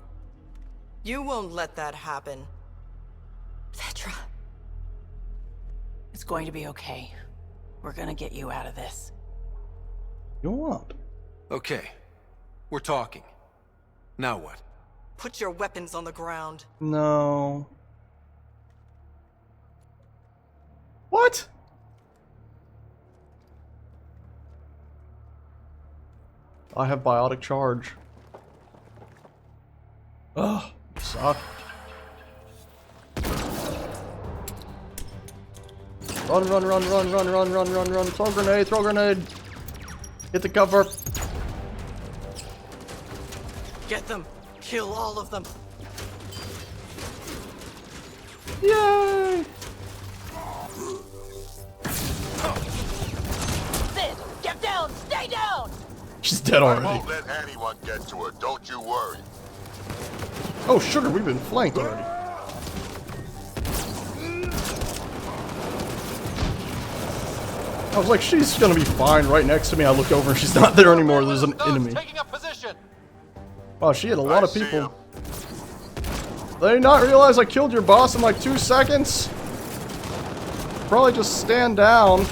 S13: You won't let that happen.
S15: Petra.
S12: It's going to be okay. We're gonna get you out of this.
S1: You want?
S6: Okay. We're talking. Now what?
S13: Put your weapons on the ground.
S1: No. What? I have biotic charge. Ugh, suck. Run, run, run, run, run, run, run, run, run. Throw grenade, throw grenade. Get the cover.
S13: Get them. Kill all of them.
S1: Yay!
S16: Sid, get down! Stay down!
S1: She's dead
S10: I
S1: already.
S10: won't let anyone get to her, don't you worry.
S1: Oh, sugar, we've been flanked already. I was like, she's gonna be fine right next to me. I look over and she's not there anymore. There's an enemy. Wow, she had a lot of people. They not realize I killed your boss in like 2 seconds? Probably just stand down.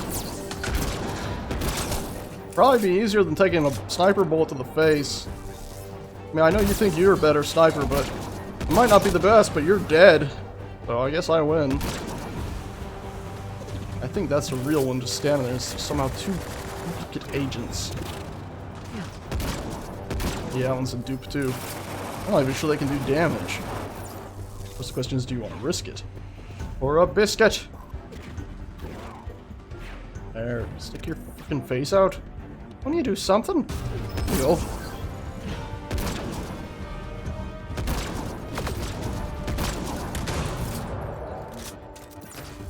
S1: Probably be easier than taking a sniper bullet to the face. I mean, I know you think you're a better sniper, but you might not be the best, but you're dead. So I guess I win. I think that's the real one just standing there. It's somehow 2 duplicate agents. Yeah, that one's a dupe too. I'm not even sure they can do damage. First question is, do you want to risk it? Or a biscuit? There, stick your fucking face out. Why don't you do something? There you go.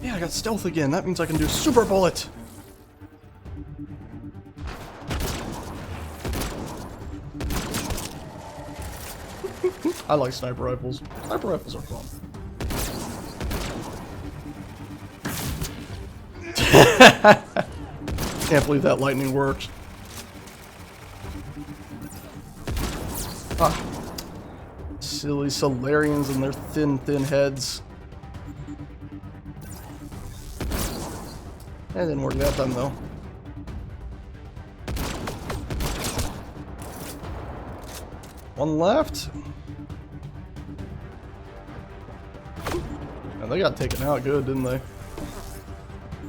S1: Yeah, I got stealth again. That means I can do super bullet. I like sniper rifles. Sniper rifles are fun. Can't believe that lightning worked. Ah. Silly Solarians and their thin heads. That didn't work that time though. One left. And they got taken out good, didn't they?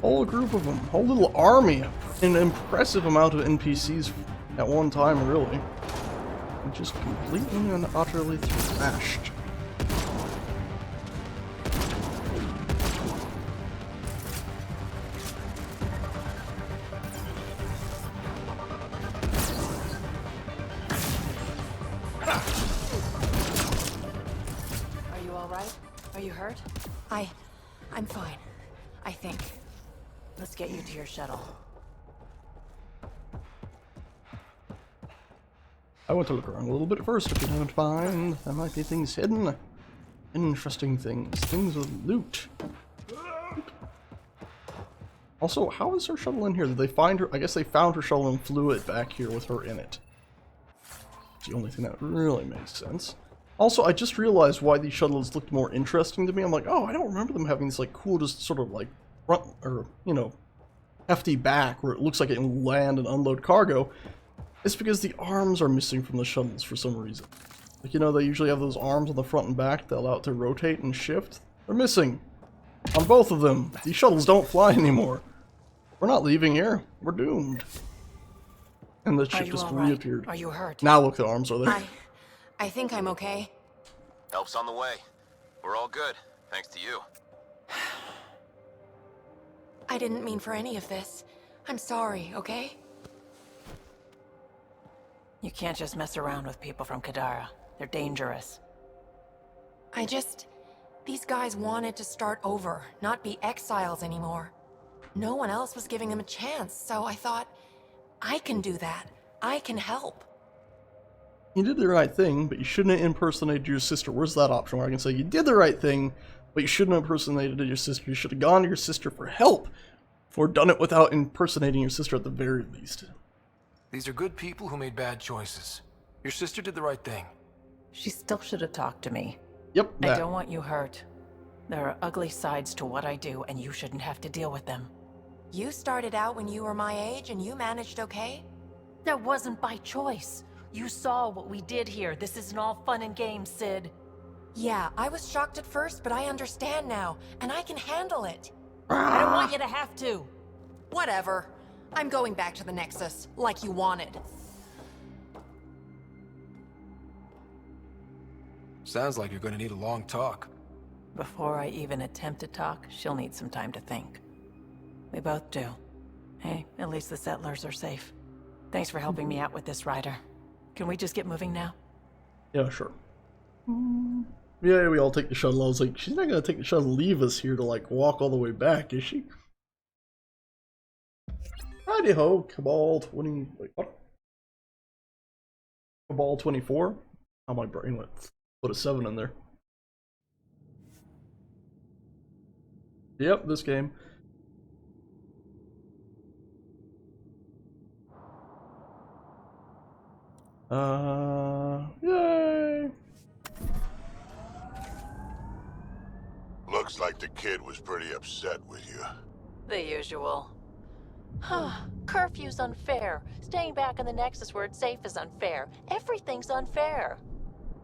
S1: Whole group of them, whole little army, an impressive amount of NPCs at one time, really. Just completely and utterly thrashed.
S7: Are you alright? Are you hurt?
S12: I'm fine. I think. Let's get you to your shuttle.
S1: I want to look around a little bit first if you don't mind. There might be things hidden. Interesting things. Things with loot. Also, how is her shuttle in here? Did they find her? I guess they found her shuttle and flew it back here with her in it. It's the only thing that really makes sense. Also, I just realized why these shuttles looked more interesting to me. I'm like, oh, I don't remember them having this like cool, just sort of like front, or you know, hefty back where it looks like it can land and unload cargo. It's because the arms are missing from the shuttles for some reason. Like, you know, they usually have those arms on the front and back that allow it to rotate and shift. They're missing on both of them. These shuttles don't fly anymore. We're not leaving here. We're doomed. And the ship just reappeared.
S12: Are you hurt?
S1: Now look, the arms are there.
S7: I think I'm okay.
S21: Help's on the way. We're all good, thanks to you.
S7: I didn't mean for any of this. I'm sorry, okay?
S12: You can't just mess around with people from Kadara. They're dangerous.
S7: These guys wanted to start over, not be exiles anymore. No one else was giving them a chance, so I thought, I can do that. I can help.
S1: You did the right thing, but you shouldn't have impersonated your sister. Where's that option where I can say you did the right thing, but you shouldn't have impersonated your sister? You should have gone to your sister for help, or done it without impersonating your sister at the very least.
S6: These are good people who made bad choices. Your sister did the right thing.
S12: She still should have talked to me.
S1: Yep,
S12: I don't want you hurt. There are ugly sides to what I do, and you shouldn't have to deal with them.
S7: You started out when you were my age, and you managed okay?
S16: That wasn't by choice. You saw what we did here. This isn't all fun and games, Sid.
S7: Yeah, I was shocked at first, but I understand now, and I can handle it.
S16: I don't want you to have to.
S7: Whatever. I'm going back to the Nexus, like you wanted.
S6: Sounds like you're gonna need a long talk.
S12: Before I even attempt to talk, she'll need some time to think. We both do. Hey, at least the settlers are safe. Thanks for helping me out with this, Ryder. Can we just get moving now?
S1: Yeah, sure. Yeah, we all take the shuttle. I was like, she's not gonna take the shuttle and leave us here to like walk all the way back, is she? Righty ho, Cabal 20. Wait, what? Cabal 24? How my brain went. Put a 7 in there. Yep, this game. Yay!
S10: Looks like the kid was pretty upset with you.
S12: The usual.
S16: Curfew's unfair. Staying back in the Nexus where it's safe is unfair. Everything's unfair.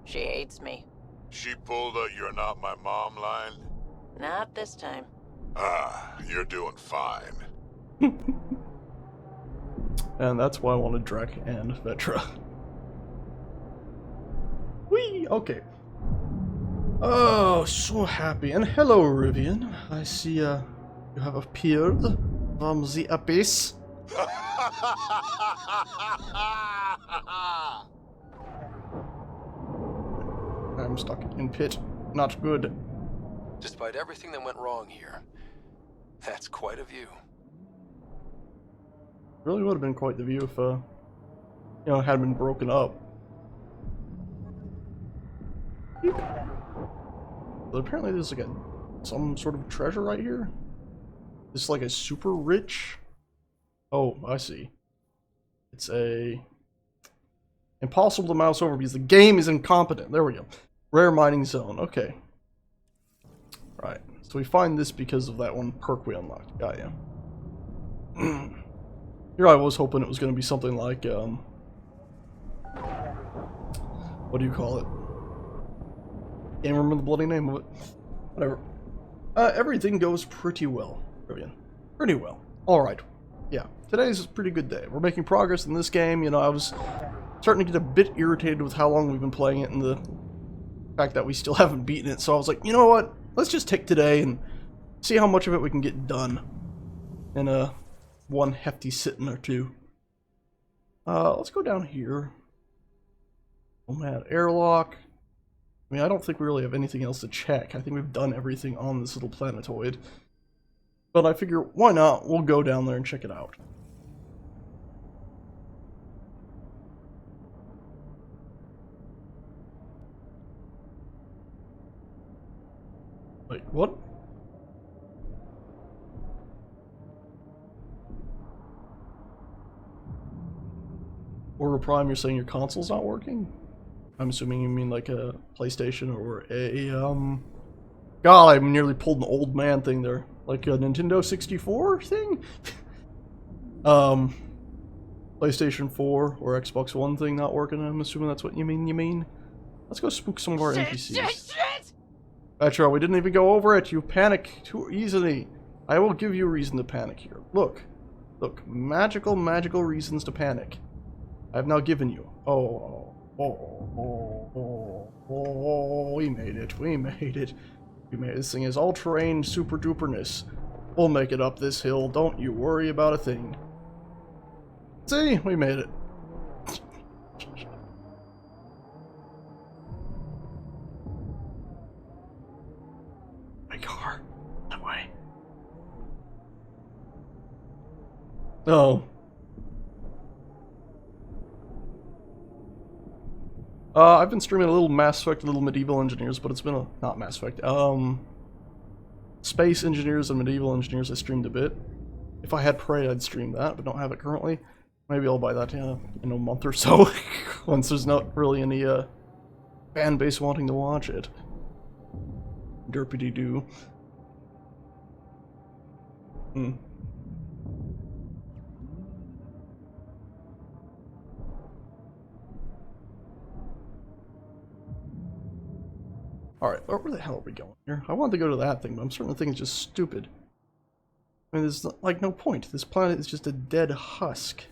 S12: She hates me.
S10: She pulled a "you're not my mom" line?
S12: Not this time.
S10: Ah, you're doing fine.
S1: And that's why I wanted Drek and Vetra. Whee! Okay. Oh, so happy. And hello, Rivian. I see you have appeared from the abyss. I'm stuck in pit. Not good.
S6: Despite everything that went wrong here, that's quite a view.
S1: Really would have been quite the view if, you know, it had been broken up. But apparently there's like some sort of treasure right here. This is like a super rich. Oh, I see. It's a impossible to mouse over because the game is incompetent. There we go. Rare mining zone. Okay. Right. So we find this because of that one perk we unlocked. Got ya. Here I was hoping it was going to be something like what do you call it? Can't remember the bloody name of it. Whatever. Everything goes pretty well, Rivian. Pretty well. Alright. Yeah. Today's a pretty good day. We're making progress in this game. You know, I was starting to get a bit irritated with how long we've been playing it and the fact that we still haven't beaten it. So I was like, you know what? Let's just take today and see how much of it we can get done in one hefty sitting or two. Let's go down here. Oh man, airlock. I mean, I don't think we really have anything else to check. I think we've done everything on this little planetoid. But I figure, why not? We'll go down there and check it out. Wait, what? Order Prime, you're saying your console's not working? I'm assuming you mean like a PlayStation or a, God, I nearly pulled an old man thing there. Like a Nintendo 64 thing? PlayStation 4 or Xbox One thing not working, I'm assuming that's what you mean? Let's go spook some of our NPCs. Petra, we didn't even go over it. You panic too easily. I will give you a reason to panic here. Look. Look. Magical reasons to panic. I have now given you. We made it. We made it. We made it. This thing is all-terrain super duperness. We'll make it up this hill. Don't you worry about a thing. See? We made it. My car. That way. Oh. I've been streaming a little Mass Effect, a little Medieval Engineers, but it's been a... not Mass Effect. Space Engineers and Medieval Engineers I streamed a bit. If I had Prey, I'd stream that, but don't have it currently. Maybe I'll buy that in a month or so, once there's not really any fan base wanting to watch it. Derpity-doo. Alright, where the hell are we going here? I wanted to go to that thing, but I'm starting to think it's just stupid. I mean, there's like no point. This planet is just a dead husk.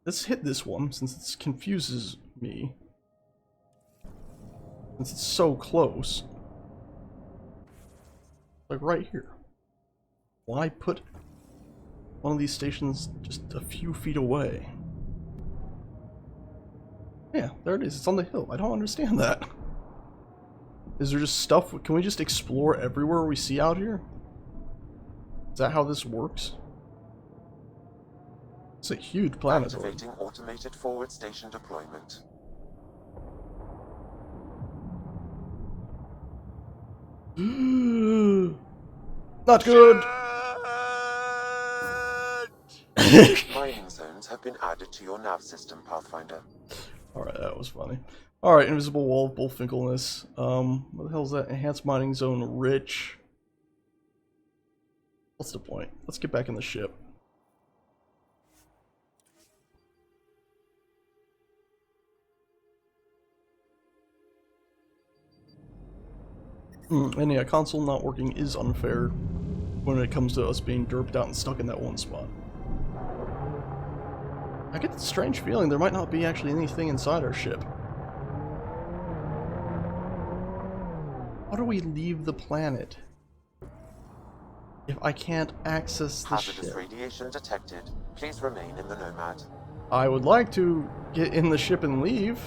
S1: Let's hit this one, since it confuses me. Since it's so close. Like right here. Why put one of these stations just a few feet away? Yeah, there it is. It's on the hill. I don't understand that. Is there just stuff? Can we just explore everywhere we see out here? Is that how this works? It's a huge planet.
S2: Activating automated forward station deployment.
S1: Not good.
S2: Mining zones have been added to your nav system, Pathfinder.
S1: Alright, that was funny. Alright, invisible wall of bullfinkleness. What the hell is that? Enhanced mining zone rich. What's the point? Let's get back in the ship. And yeah, console not working is unfair when it comes to us being derped out and stuck in that one spot. I get the strange feeling there might not be actually anything inside our ship. How do we leave the planet if I can't access the
S2: Hazardous
S1: ship?
S2: radiation detected. Please remain in the Nomad.
S1: I would like to get in the ship and leave.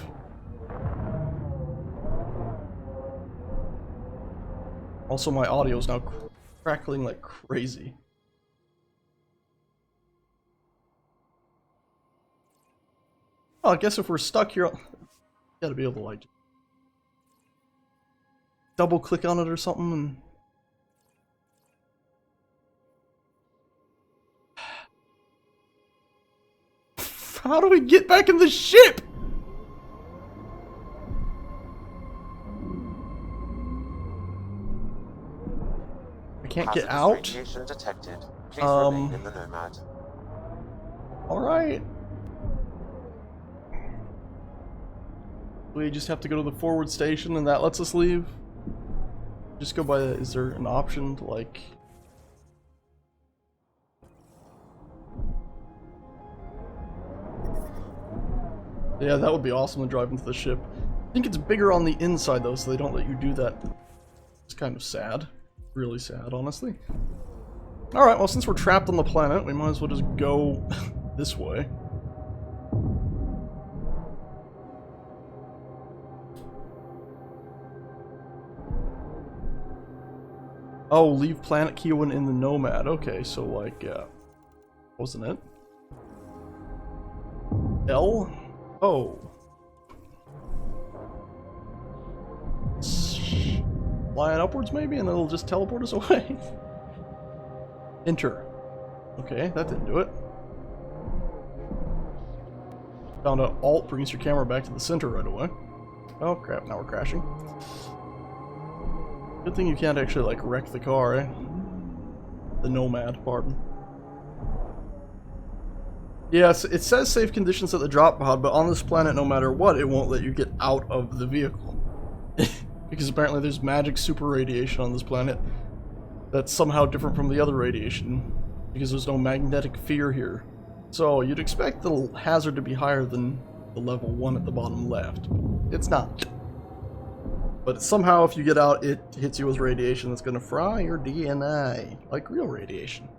S1: Also, my audio is now crackling like crazy. Well, I guess if we're stuck here, gotta be able to like double click on it or something and how do we get back in the ship? I can't get out.
S2: Radiation detected. Please remain in the Nomad.
S1: All right. We just have to go to the forward station and that lets us leave. Just go by the, is there an option to like yeah, that would be awesome to drive into the ship. I think it's bigger on the inside though, so they don't let you do that. It's kind of sad. Really sad, honestly. Alright, well since we're trapped on the planet, we might as well just go this way. Oh, leave planet Kiowan in the Nomad. Okay, so like, wasn't it? L? Oh. Fly it upwards maybe, and it'll just teleport us away. Enter. Okay, that didn't do it. Found out Alt brings your camera back to the center right away. Oh crap, now we're crashing. Good thing you can't actually like wreck the car, eh? The Nomad, pardon. Yes, it says safe conditions at the drop pod, but on this planet, no matter what, it won't let you get out of the vehicle. Because apparently there's magic super radiation on this planet that's somehow different from the other radiation, because there's no magnetic fear here. So you'd expect the hazard to be higher than the level 1 at the bottom left. It's not. But somehow if you get out, it hits you with radiation that's going to fry your DNA, like real radiation.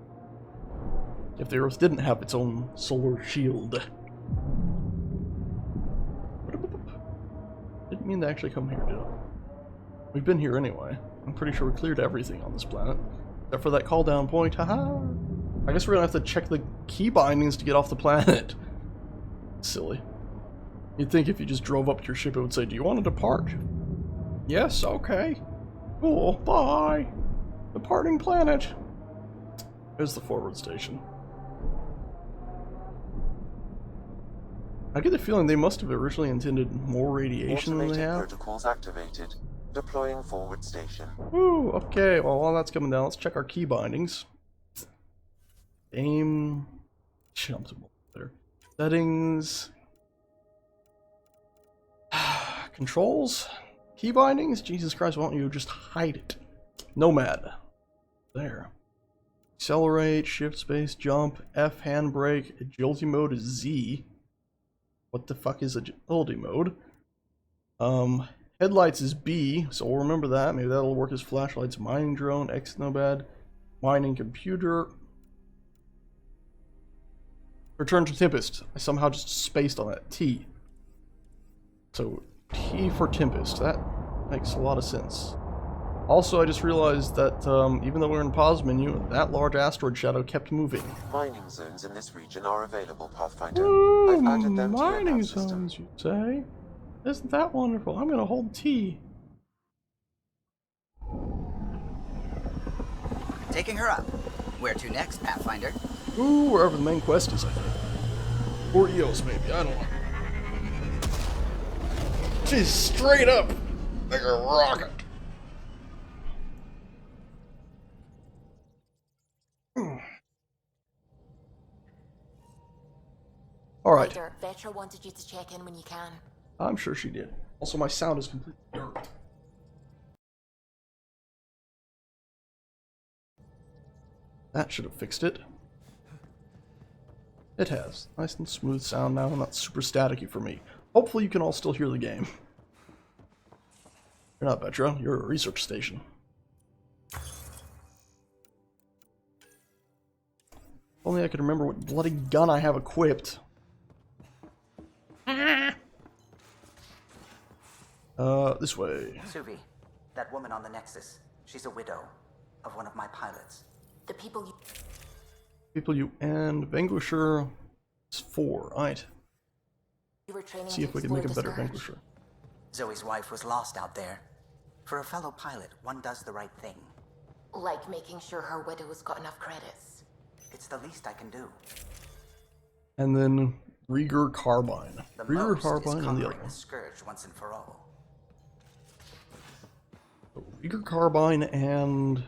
S1: If the Earth didn't have its own solar shield. Didn't mean to actually come here, did I? We've been here anyway. I'm pretty sure we cleared everything on this planet. Except for that call down point, haha! I guess we're gonna have to check the key bindings to get off the planet. Silly. You'd think if you just drove up to your ship it would say, do you want to depart? Yes, okay. Cool, bye! Departing planet. There's the forward station. I get the feeling they must have originally intended more radiation than they have.
S2: Protocols activated. Deploying forward station.
S1: Woo, okay, well while that's coming down, let's check our key bindings. Aim. There. Settings. Controls. Key bindings? Jesus Christ, why don't you just hide it? Nomad. There. Accelerate, shift space, jump, F handbrake, agility mode is Z. What the fuck is agility mode? Headlights is B, so we'll remember that. Maybe that'll work as flashlights. Mining drone, X Nomad, mining computer. Return to Tempest. I somehow just spaced on that. T. So T for Tempest. That Makes a lot of sense. Also, I just realized that even though we're in pause menu, that large asteroid shadow kept moving.
S2: Mining zones in this region are available, Pathfinder.
S1: Ooh,
S2: I've added them to your
S1: mining
S2: nav system.
S1: zones, you say? Isn't that wonderful? I'm gonna hold T.
S4: Taking her up. Where to next, Pathfinder?
S1: Ooh, wherever the main quest is, I think. Or EOS, maybe. I don't know. She's straight up like a rocket. Alright.
S7: Ryder, Vetra wanted you to check in when you can.
S1: I'm sure she did. Also, my sound is completely dirt. That should have fixed it. It has. Nice and smooth sound now, not super staticky for me. Hopefully you can all still hear the game. You're not Vetra, you're a research station. If only I could remember what bloody gun I have equipped. This way.
S4: Suvi, that woman on the Nexus. She's a widow of one of my pilots.
S7: The people
S1: you and Vanquisher is 4, right?
S7: you were training
S1: See if we can make a better Vanquisher.
S4: Zoe's wife was lost out there. For a fellow pilot, one does the right thing.
S7: Like making sure her widow's got enough credits.
S4: It's the least I can do.
S1: And then Rieger Carbine.
S4: The
S1: Rieger
S4: most
S1: Carbine
S4: is
S1: and the
S4: conquering
S1: other
S4: the Scourge once and for all.
S1: Rieger Carbine and...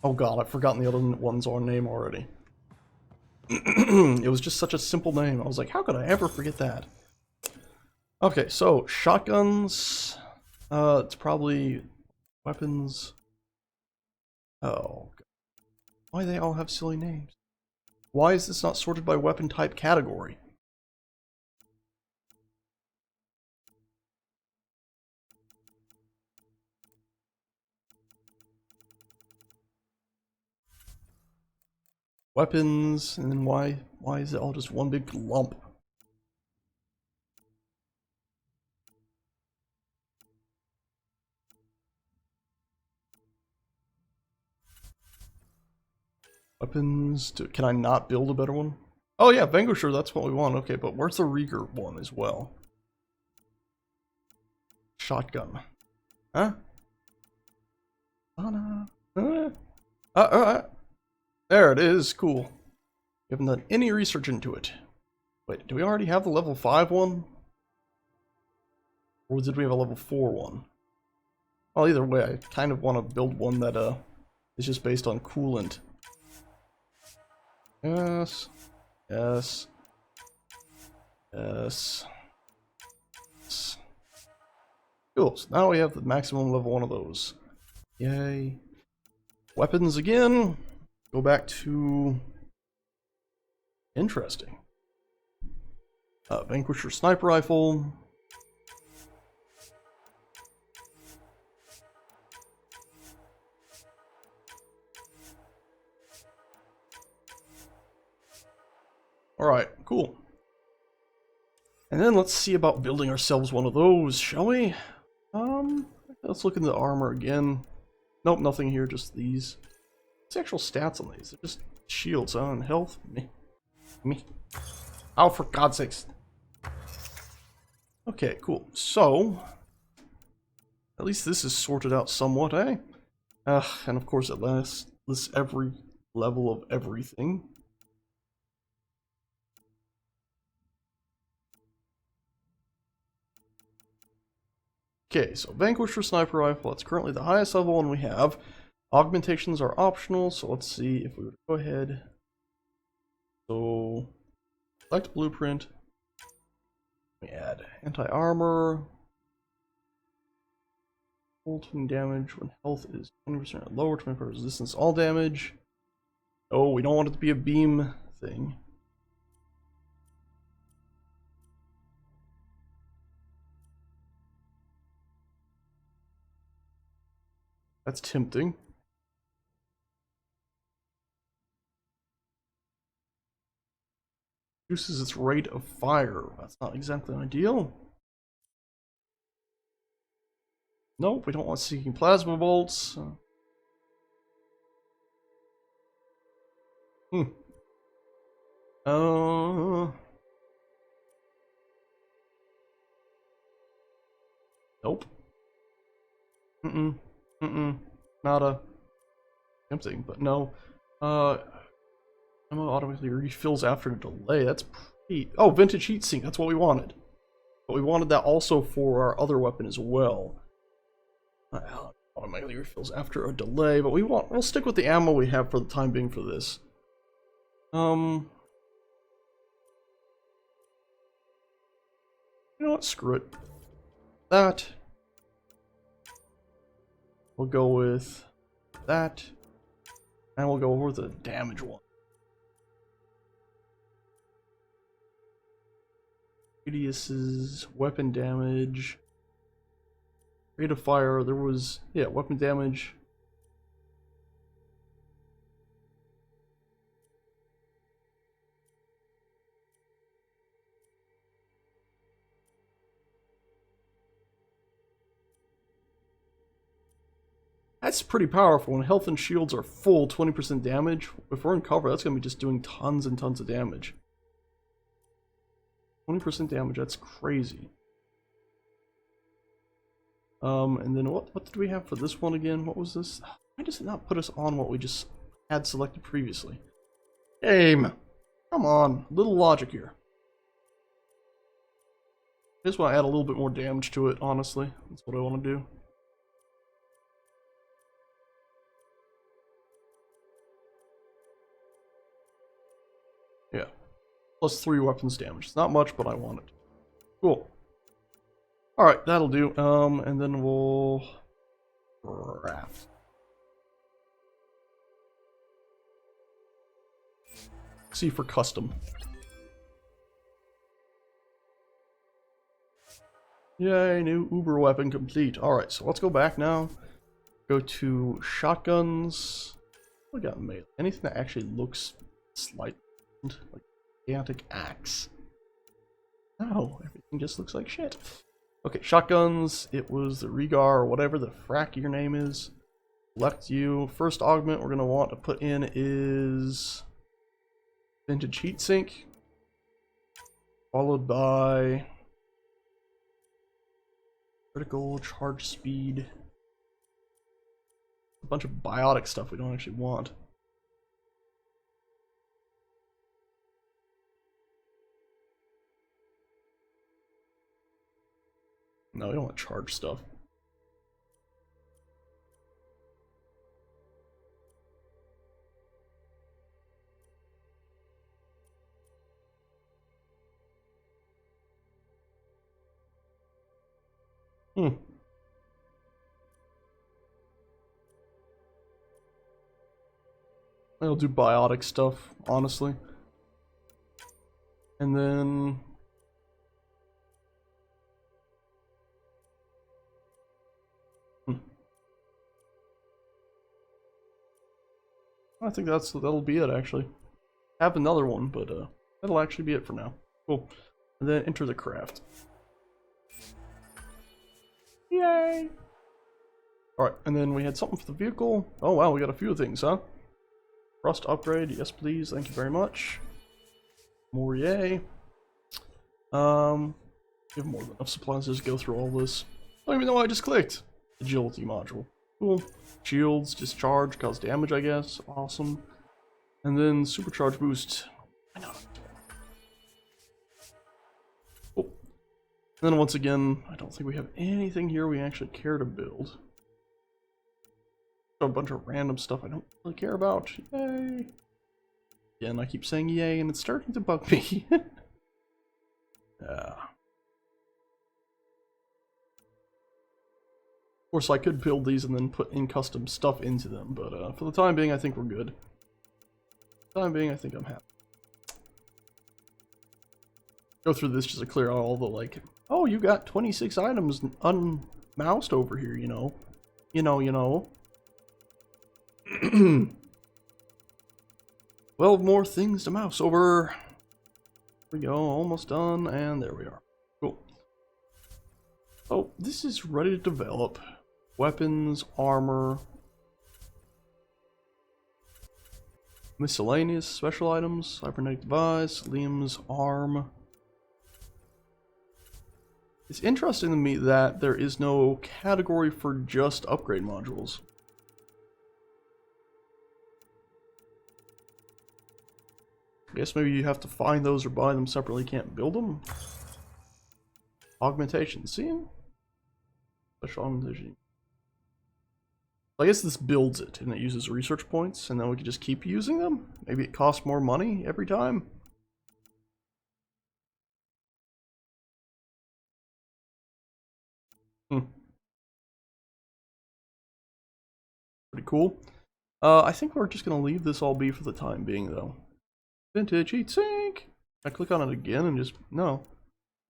S1: Oh god, I've forgotten the other one's name already. It was just such a simple name. I was like, how could I ever forget that? Okay, so shotguns. It's probably weapons. Oh, god. Why do they all have silly names? Why is this not sorted by weapon type category? Weapons, and then why is it all just one big lump? Weapons, can I not build a better one? Oh yeah, Vanquisher, that's what we want, okay, but where's the Rieger one as well? Shotgun. Huh? There it is, cool. We haven't done any research into it. Wait, do we already have the level 5 one? Or did we have a level 4 one? Well, either way, I kind of want to build one that is just based on coolant. Yes. Yes. Yes. Yes. Cool, so now we have the maximum level 1 of those. Yay. Weapons again. Go back to... Interesting. Vanquisher sniper rifle. Alright, cool. And then let's see about building ourselves one of those, shall we? Let's look into the armor again. Nope, nothing here, just these. What's the actual stats on these? They're just shields, huh? And health? Me. Oh, for God's sakes. Okay, cool. So, at least this is sorted out somewhat, eh? And of course it lists every level of everything. Okay, so Vanquisher Sniper Rifle, that's currently the highest level one we have. Augmentations are optional, so let's see if we would go ahead. So, select blueprint. We add anti-armor. Full 20 damage when health is 20% or lower, 20% resistance all damage. Oh, we don't want it to be a beam thing. That's tempting. Reduces its rate of fire. That's not exactly ideal. Nope, we don't want seeking plasma bolts. Nope. Nada. Tempting, but no. Ammo automatically refills after a delay. That's pretty... Oh, vintage heatsink. That's what we wanted. But we wanted that also for our other weapon as well. Automatically refills after a delay, but we'll stick with the ammo we have for the time being for this. You know what? Screw it. That. We'll go with that. And we'll go over the damage one. Radius's weapon damage. Rate of fire, there was, yeah, weapon damage. That's pretty powerful. When health and shields are full, 20% damage. If we're in cover, that's going to be just doing tons and tons of damage. 20% damage, that's crazy. And then what did we have for this one again? What was this? Why does it not put us on what we just had selected previously? Game! Come on, a little logic here. I just want to add a little bit more damage to it, honestly. That's what I want to do. Yeah. Plus 3 weapons damage. It's not much, but I want it. Cool. Alright, that'll do. And then we'll... craft. See for custom. Yay, new Uber weapon complete. Alright, so let's go back now. Go to shotguns. We got melee. Anything that actually looks slight, like gigantic axe. No, everything just looks like shit. Okay, shotguns. It was the Regar or whatever the frack your name is. Select you. First augment we're gonna want to put in is vintage heatsink, followed by critical charge speed. A bunch of biotic stuff we don't actually want. No, we don't want charge stuff. I'll do biotic stuff, honestly. And then... I think that'll be it, actually. I have another one, but that'll actually be it for now. Cool. And then enter the craft. Yay! Alright, and then we had something for the vehicle. Oh wow, we got a few things, huh? Rust upgrade, yes please, thank you very much. More yay. We have more than enough supplies to just go through all this. I don't even know why I just clicked. Agility module. Cool. Shields, discharge, cause damage, I guess. Awesome. And then supercharge boost. Why not? Cool. And then once again, I don't think we have anything here we actually care to build. A bunch of random stuff I don't really care about. Yay. Again, I keep saying yay and it's starting to bug me. Yeah. Of course, I could build these and then put in custom stuff into them, but for the time being, I think we're good. For the time being, I think I'm happy. Go through this just to clear out all the, like, oh, you got 26 items unmoused over here, you know. You know. 12 more things to mouse over. There we go, almost done, and there we are. Cool. Oh, this is ready to develop. weapons, armor, miscellaneous special items, cybernetic device, Liam's arm. It's interesting to me that there is no category for just upgrade modules. I guess maybe you have to find those or buy them separately, you can't build them. Augmentation, see? Special augmentation. I guess this builds it and it uses research points and then we can just keep using them. Maybe it costs more money every time. Pretty cool. I think we're just gonna leave this all be for the time being though. Vintage heat sink! I click on it again and just, no.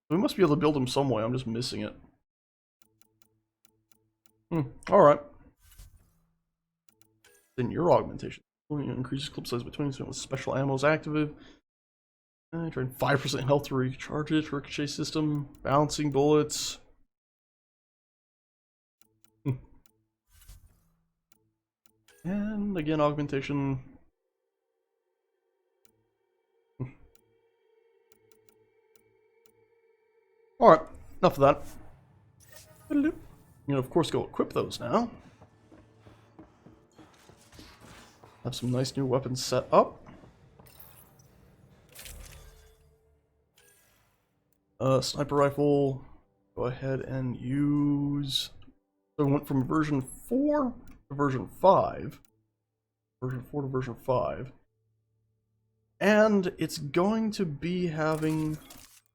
S1: We must be able to build them some way, I'm just missing it. Alright. Then your augmentation. Increases clip size between with special ammo's active. Train 5% health to recharge it, ricochet system, bouncing bullets. And again, augmentation. Alright, enough of that. You know, of course, go equip those now. Have some nice new weapons set up. Sniper rifle. Go ahead and use. So we went from version 4 to version 5. Version 4 to version 5. And it's going to be having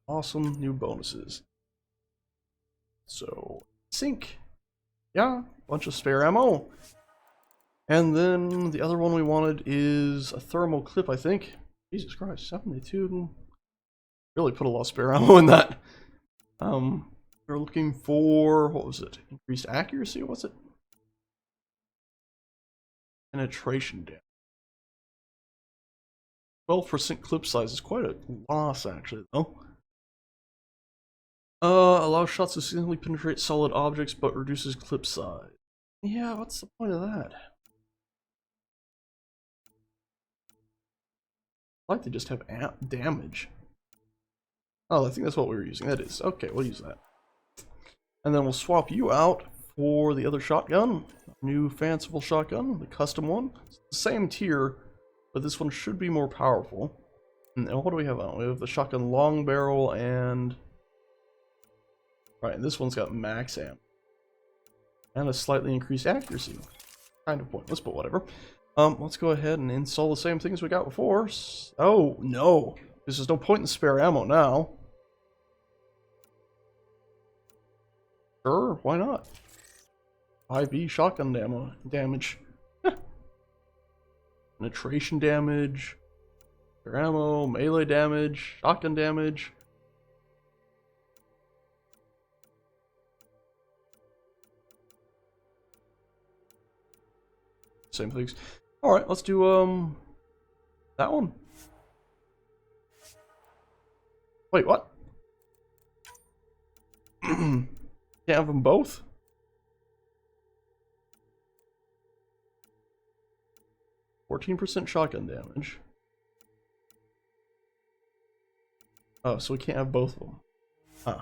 S1: awesome new bonuses. So, sync. Yeah, bunch of spare ammo. And then the other one we wanted is a thermal clip, I think. Jesus Christ, 72. Really put a lot of spare ammo in that. We're looking for, what was it? Increased accuracy, what's it? Penetration damage. 12% clip size is quite a loss, actually, though. Allows shots to significantly penetrate solid objects, but reduces clip size. Yeah, what's the point of that? I'd like to just have damage. Oh, I think that's what we were using. That is. Okay, we'll use that. And then we'll swap you out for the other shotgun. New fanciful shotgun, the custom one. It's the same tier, but this one should be more powerful. And what do we have on? We have the shotgun long barrel and... Right, and this one's got max ammo. And a slightly increased accuracy. Kind of pointless, but whatever. Let's go ahead and install the same things we got before. Oh, no. There's no point in spare ammo now. Sure, why not? 5e shotgun damage. Penetration damage. Spare ammo, melee damage, shotgun damage. Same things. Alright, let's do that one. Wait, what? Can't have them both? %, shotgun damage. Oh, so we can't have both of them. Huh.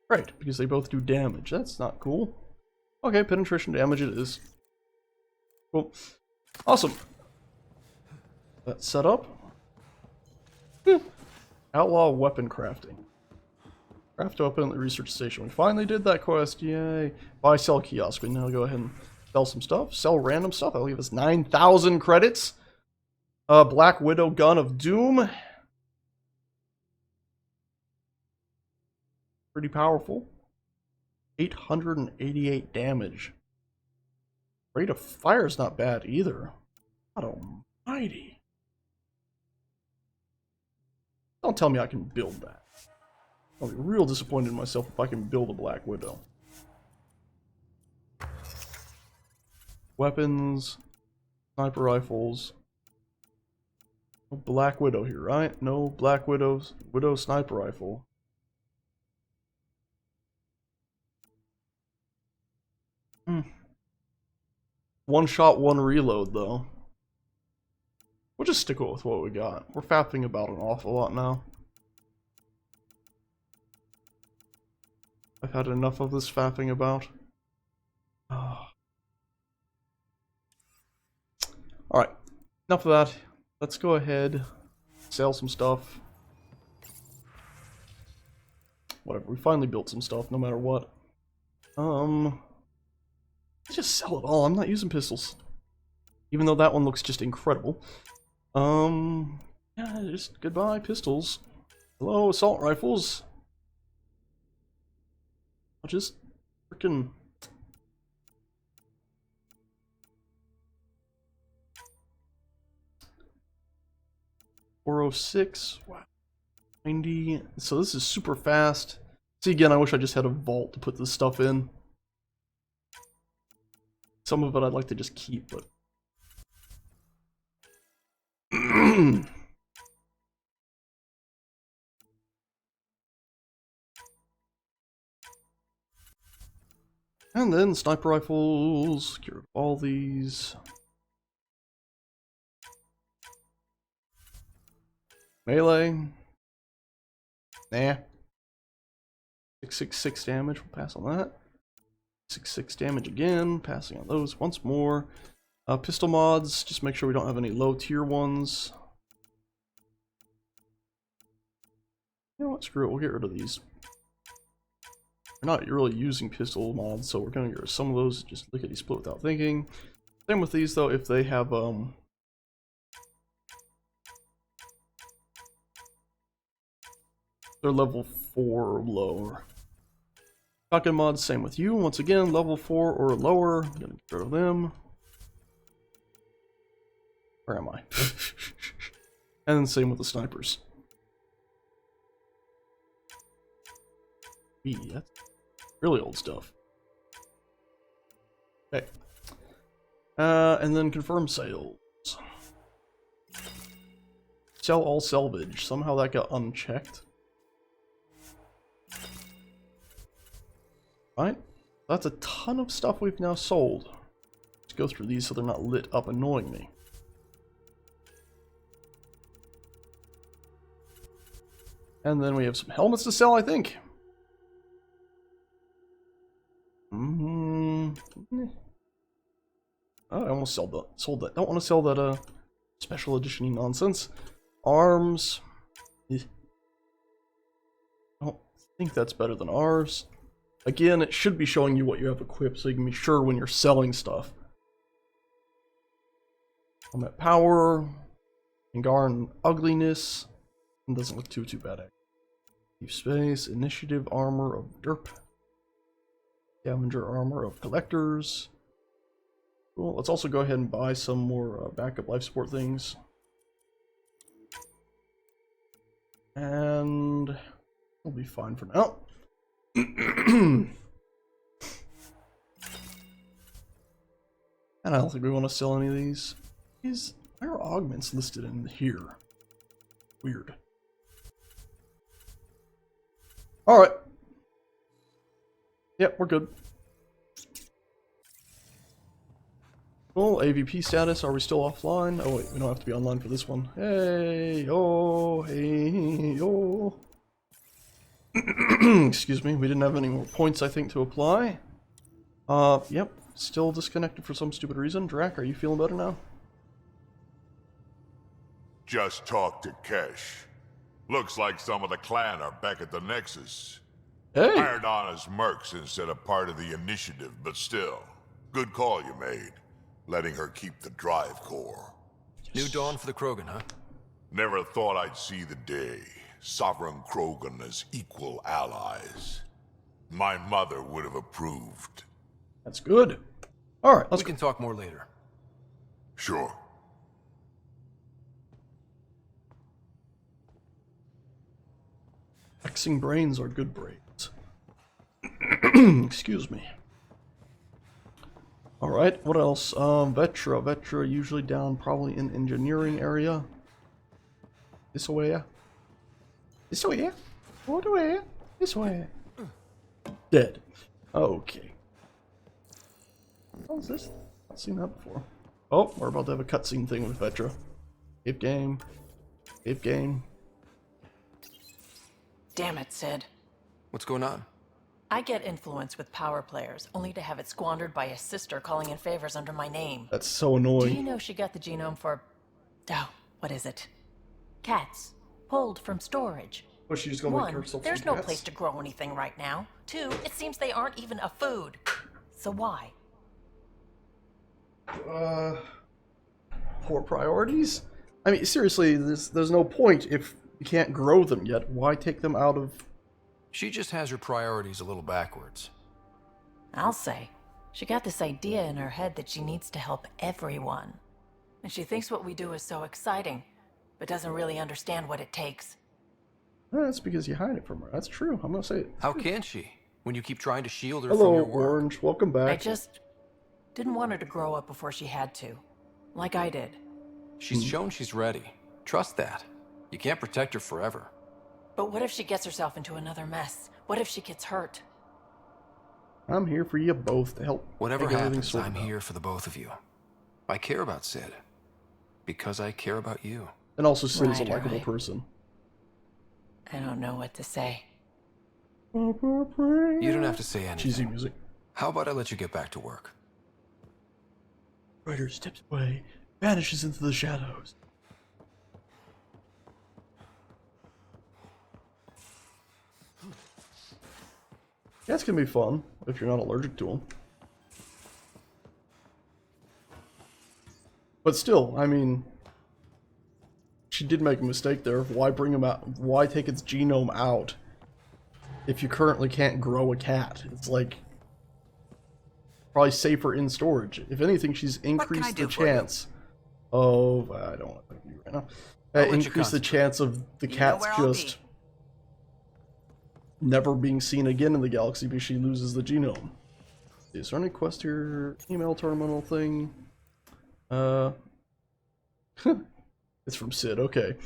S1: Right, because they both do damage. That's not cool. Okay, penetration damage it is. Cool. Awesome. That's set up. Outlaw weapon crafting. Craft weapon at the research station. We finally did that quest. Yay. Buy sell kiosk. We now go ahead and sell some stuff. Sell random stuff. That'll give us 9,000 credits. Black Widow gun of doom. Pretty powerful. 888 damage. Rate of fire is not bad either. God almighty. Don't tell me I can build that. I'll be real disappointed in myself if I can build a Black Widow. Weapons. Sniper rifles. No Black Widow here, right? No Black Widow sniper rifle. One shot, one reload, though. We'll just stick with what we got. We're faffing about an awful lot now. I've had enough of this faffing about. Alright, enough of that. Let's go ahead, sell some stuff. Whatever, we finally built some stuff, no matter what. Just sell it all. I'm not using pistols. Even though that one looks just incredible. Yeah, just goodbye, pistols. Hello, assault rifles. I'll just freaking... .406, wow. 90, so this is super fast. See, again, I wish I just had a vault to put this stuff in. Some of it I'd like to just keep, but... And then sniper rifles, get rid of all these. Melee. Nah. 666 damage, we'll pass on that. 666 damage again, passing on those once more. Pistol mods, just make sure we don't have any low tier ones. You know what, screw it, we'll get rid of these. We're not really using pistol mods, so we're gonna get rid of some of those, just lickety split without thinking. Same with these though, if they have they're level 4 or lower. Shotgun mods, same with you. Once again, level 4 or lower. I'm gonna get rid of them. Where am I? And then same with the snipers. That's really old stuff. Okay. And then confirm sales. Sell all salvage. Somehow that got unchecked. Right, that's a ton of stuff we've now sold. Let's go through these so they're not lit up annoying me. And then we have some helmets to sell, I think. Oh, I almost sold that. Don't want to sell that special edition nonsense. Arms. I don't think that's better than ours. Again, it should be showing you what you have equipped so you can be sure when you're selling stuff. Combat power, Angaran ugliness, it doesn't look too bad. Deep space, initiative armor of derp, scavenger armor of collectors. Cool. Let's also go ahead and buy some more backup life support things. And we'll be fine for now. And I don't think we want to sell any of these. Why are augments listed in here? Weird. Alright. Yep, we're good. Cool, AVP status, are we still offline? Oh wait, we don't have to be online for this one. Hey, oh, hey, oh. Excuse me, we didn't have any more points, I think, to apply. Yep, still disconnected for some stupid reason. Drac, are you feeling better now?
S10: Just talked to Kesh. Looks like some of the clan are back at the Nexus.
S1: Hey!
S10: Hired on as mercs instead of part of the initiative, but still. Good call you made. Letting her keep the drive core.
S6: New dawn for the Krogan, huh?
S10: Never thought I'd see the day. Sovereign Krogan as equal allies. My mother would have approved.
S1: That's good. Alright,
S6: we can talk more later.
S10: Sure.
S1: Hexing brains are good brains. Excuse me. Alright, what else? Vetra. Vetra usually down probably in engineering area. This way. This way. What way? This way. Dead. Okay. What was this? I've seen that before. Oh, we're about to have a cutscene thing with Vetra. Save game. Save game.
S12: Damn it, Sid.
S6: What's going on?
S12: I get influence with power players, only to have it squandered by a sister calling in favors under my name.
S1: That's so
S12: Do
S1: annoying.
S12: you know she got the genome for... Oh, what is it? Cats. Pulled from storage.
S1: Was she just gonna make
S12: 1,
S1: herself
S12: there's
S1: some
S12: no
S1: cats?
S12: place to grow anything right now. 2, it seems they aren't even a food. So why?
S1: Poor priorities? I mean, seriously, there's no point if you can't grow them yet. Why take them out of...
S6: She just has her priorities a little backwards.
S12: I'll say. She got this idea in her head that she needs to help everyone. And she thinks what we do is so exciting, but doesn't really understand what it takes.
S1: That's because you hide it from her. That's true. I'm gonna say it.
S6: How can she, when you keep trying to shield her
S1: Hello,
S6: from your work?
S1: Orange. Welcome back.
S12: I just didn't want her to grow up before she had to. Like I did.
S6: She's shown she's ready. Trust that. You can't protect her forever.
S12: But what if she gets herself into another mess? What if she gets hurt?
S1: I'm here for you both to help.
S6: Whatever
S1: make everything
S6: happens,
S1: sorted
S6: I'm
S1: out.
S6: here for the both of you. I care about Sid. Because I care about you.
S1: And also, Sid is a
S12: Right,
S1: likable
S12: right.
S1: person.
S12: I don't know what to say.
S6: You don't have to say anything.
S1: Cheesy music.
S6: How about I let you get back to work?
S1: Ryder steps away, vanishes into the shadows. That's gonna be fun if you're not allergic to them. But still, I mean, she did make a mistake there. Why bring him out? Why take its genome out if you currently can't grow a cat? It's like probably safer in storage. If anything, she's increased the chance of I don't want to think of you right now. Increase the chance of the cats just never being seen again in the galaxy because she loses the genome. Is there any quest here? Email terminal thing? It's from Sid, okay.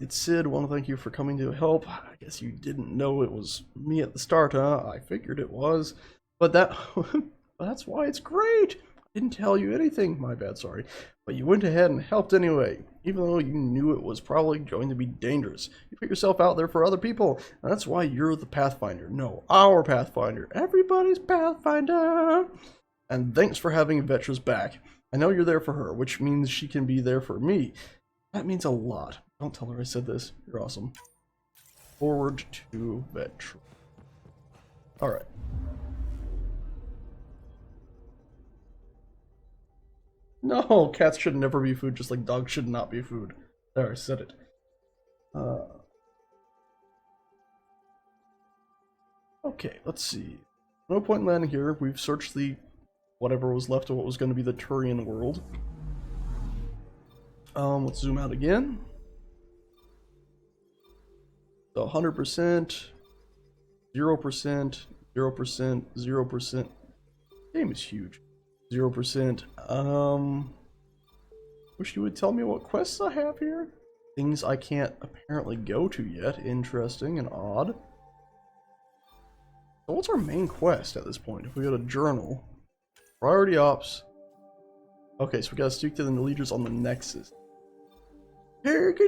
S1: It's Sid, want to thank you for coming to help. I guess you didn't know it was me at the start, huh? I figured it was. But that's why it's great. I didn't tell you anything. My bad, sorry. But you went ahead and helped anyway, even though you knew it was probably going to be dangerous. You put yourself out there for other people, and that's why you're the Pathfinder. No, our Pathfinder. Everybody's Pathfinder. And thanks for having Vetra's back. I know you're there for her, which means she can be there for me. That means a lot. Don't tell her I said this. You're awesome. Forward to Vetra. Alright. No, cats should never be food, just like dogs should not be food. There, I said it. Okay, let's see. No point in landing here. We've searched the whatever was left of what was going to be the Turian world. Let's zoom out again. So 100%, 0%, 0%, 0%. Game is huge. 0%. Wish you would tell me what quests I have here. Things I can't apparently go to yet. Interesting and odd. So what's our main quest at this point? If we go to journal, priority ops. Okay, so we gotta speak to the leaders on the Nexus. Derg.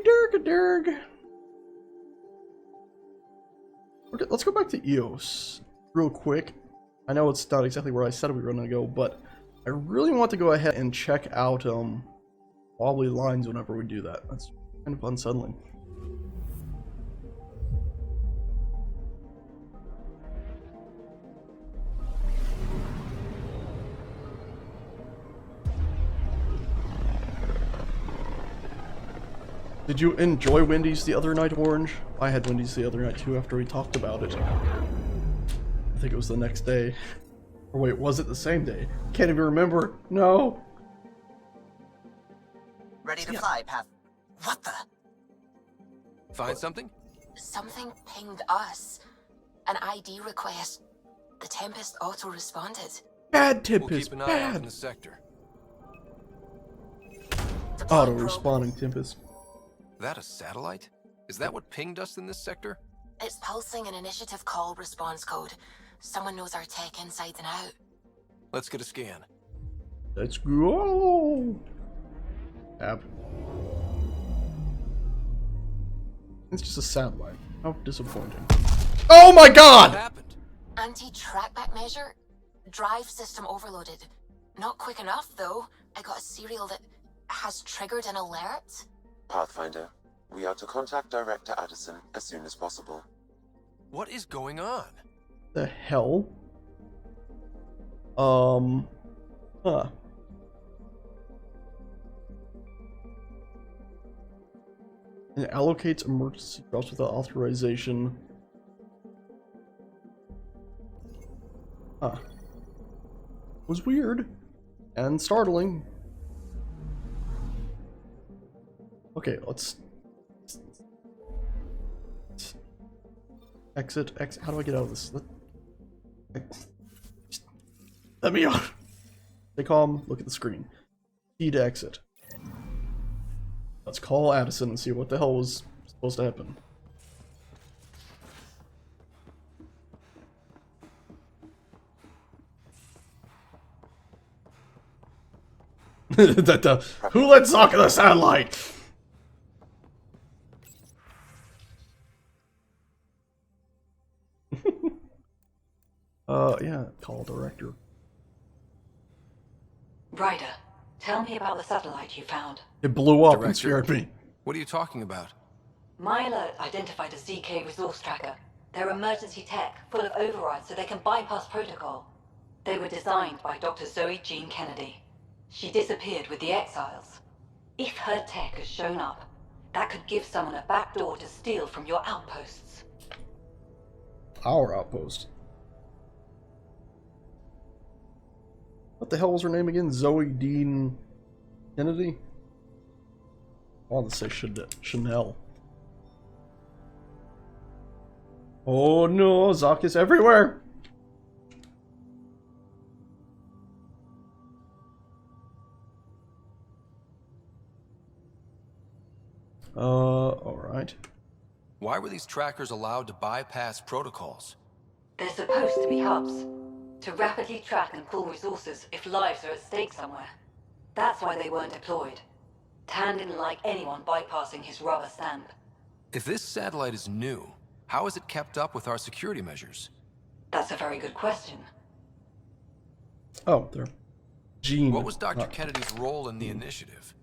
S1: Okay, let's go back to EOS real quick. I know it's not exactly where I said we were gonna go, but I really want to go ahead and check out wobbly lines whenever we do that. That's kind of unsettling. Did you enjoy Wendy's the other night, Orange? I had Wendy's the other night too after we talked about it. I think it was the next day. Or wait, was it the same day? Can't even remember. No.
S4: Ready to fly, Path. What the?
S6: Find something?
S7: Something pinged us. An ID request. The Tempest auto-responded.
S1: Bad
S6: We'll
S1: Tempest,
S6: keep an eye out in
S1: bad.
S6: the sector.
S1: Auto-responding Tempest.
S6: That a satellite? Is that what pinged us in this sector?
S7: It's pulsing an initiative call response code. Someone knows our tech inside and out.
S6: Let's get a scan.
S1: Let's go. Tab. It's just a satellite. How disappointing. Oh my god!
S6: What happened?
S7: Anti-trackback measure? Drive system overloaded. Not quick enough, though. I got a serial that has triggered an alert.
S2: Pathfinder, we are to contact Director Addison as soon as possible.
S6: What is going on?
S1: The hell? Huh. It allocates emergency drops without authorization. Huh. Was weird. And startling. Okay, let's... Exit. How do I get out of this? Let me out. Stay calm. Look at the screen. Key to exit. Let's call Addison and see what the hell was supposed to happen. Who let Zoc in the satellite? Yeah, call director.
S16: Ryder, tell me about the satellite you found.
S1: It blew up and
S6: Director?
S1: scared me.
S6: What are you talking about?
S16: My alert identified a ZK resource tracker. They're emergency tech, full of overrides so they can bypass protocol. They were designed by Dr. Zoe Jean Kennedy. She disappeared with the Exiles. If her tech has shown up, that could give someone a backdoor to steal from your outposts.
S1: Our outpost. What the hell was her name again? Zoe Dean Kennedy? I want to say Chanel. Oh no, Zoc is everywhere! Alright.
S6: Why were these trackers allowed to bypass protocols?
S16: They're supposed to be hubs, to rapidly track and pull resources if lives are at stake somewhere. That's why they weren't deployed. Tan didn't like anyone bypassing his rubber stamp.
S6: If this satellite is new, how is it kept up with our security measures?
S16: That's a very good question.
S1: Oh, there. Jean.
S6: What was Dr. Kennedy's role in the initiative?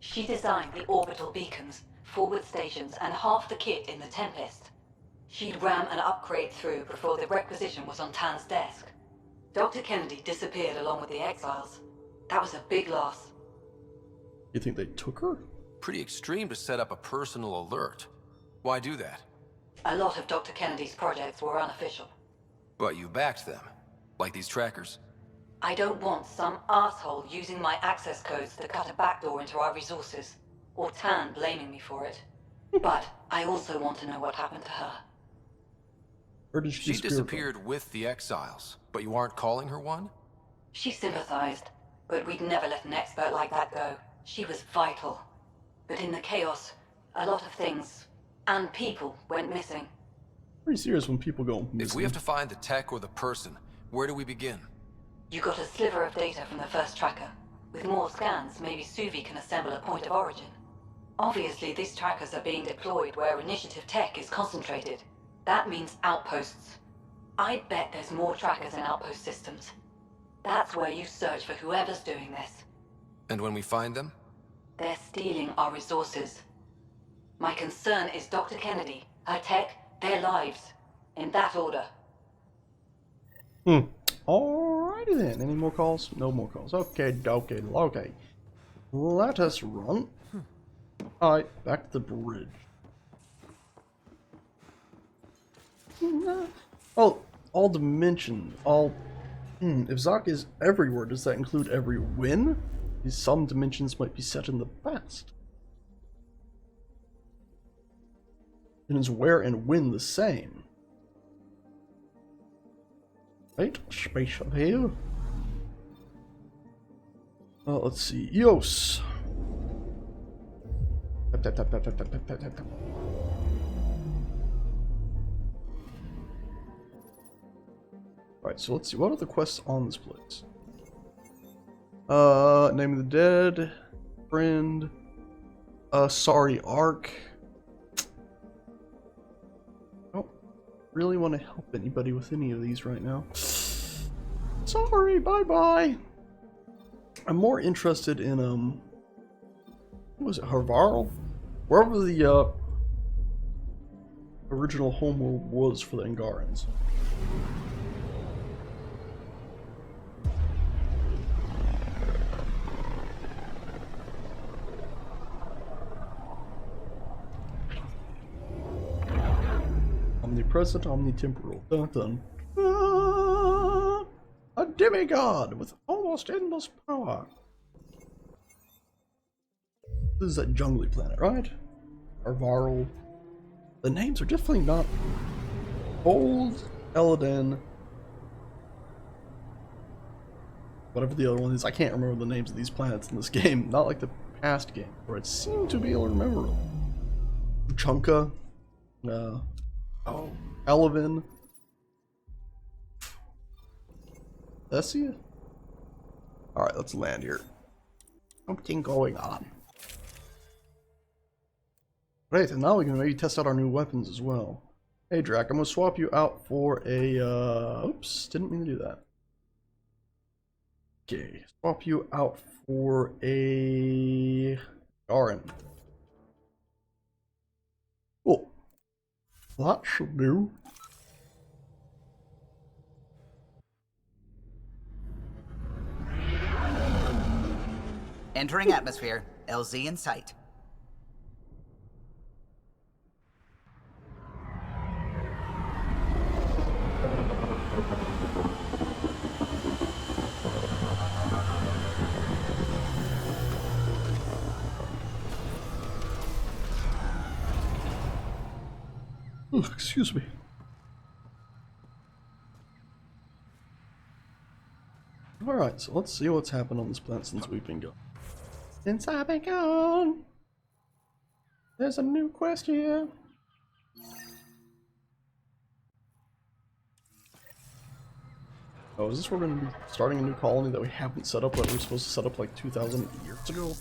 S16: She designed the orbital beacons, forward stations, and half the kit in the Tempest. She'd ram an upgrade through before the requisition was on Tan's desk. Dr. Kennedy disappeared along with the Exiles. That was a big loss.
S1: You think they took her?
S6: Pretty extreme to set up a personal alert. Why do that?
S16: A lot of Dr. Kennedy's projects were unofficial.
S6: But you backed them, like these trackers.
S16: I don't want some asshole using my access codes to cut a backdoor into our resources, or Tan blaming me for it. But I also want to know what happened to her.
S1: Where did
S6: She disappeared with the Exiles, but you aren't calling her one?
S16: She sympathized, but we'd never let an expert like that go. She was vital. But in the chaos, a lot of things, and people, went missing.
S1: Pretty serious when people go missing.
S6: If we have to find the tech or the person, where do we begin?
S16: You got a sliver of data from the first tracker. With more scans, maybe Suvi can assemble a point of origin. Obviously, these trackers are being deployed where initiative tech is concentrated. That means outposts. I'd bet there's more trackers in outpost systems. That's where you search for whoever's doing this.
S6: And when we find them?
S16: They're stealing our resources. My concern is Dr. Kennedy, her tech, their lives. In that order.
S1: Alrighty then. Any more calls? No more calls. Okay. Let us run. Alright, back to the bridge. Oh, all dimension. If Zoc is everywhere, does that include every win? Some dimensions might be set in the past. And is where and when the same? Right, space up here. Let's see. Eos. Alright, so let's see. What are the quests on this place? Name of the Dead, Friend, Sorry Ark. I don't really want to help anybody with any of these right now. Sorry, bye-bye. I'm more interested in, what was it, Harvarl? Wherever the, original homeworld was for the Angarans. Omnipresent, omnitemporal. Dun dun. A demigod with almost endless power. This is that jungly planet, right? Arvarl. The names are definitely not Old Eladin. Whatever the other one is, I can't remember the names of these planets in this game. Not like the past game, where I seem to be able to remember them. Chunka. Elevin. Thessia? Alright, let's land here. Something going on. Great, and now we can maybe test out our new weapons as well. Hey Drac, I'm gonna swap you out for a, oops, didn't mean to do that. Okay, swap you out for a Garen. Cool. That should do.
S4: Entering atmosphere. LZ in sight.
S1: Oh, excuse me. Alright, so let's see what's happened on this planet since we've been gone. Since I've been gone, there's a new quest here. Oh, is this where we're going to be starting a new colony that we haven't set up, that we were supposed to set up like 2,000 years ago?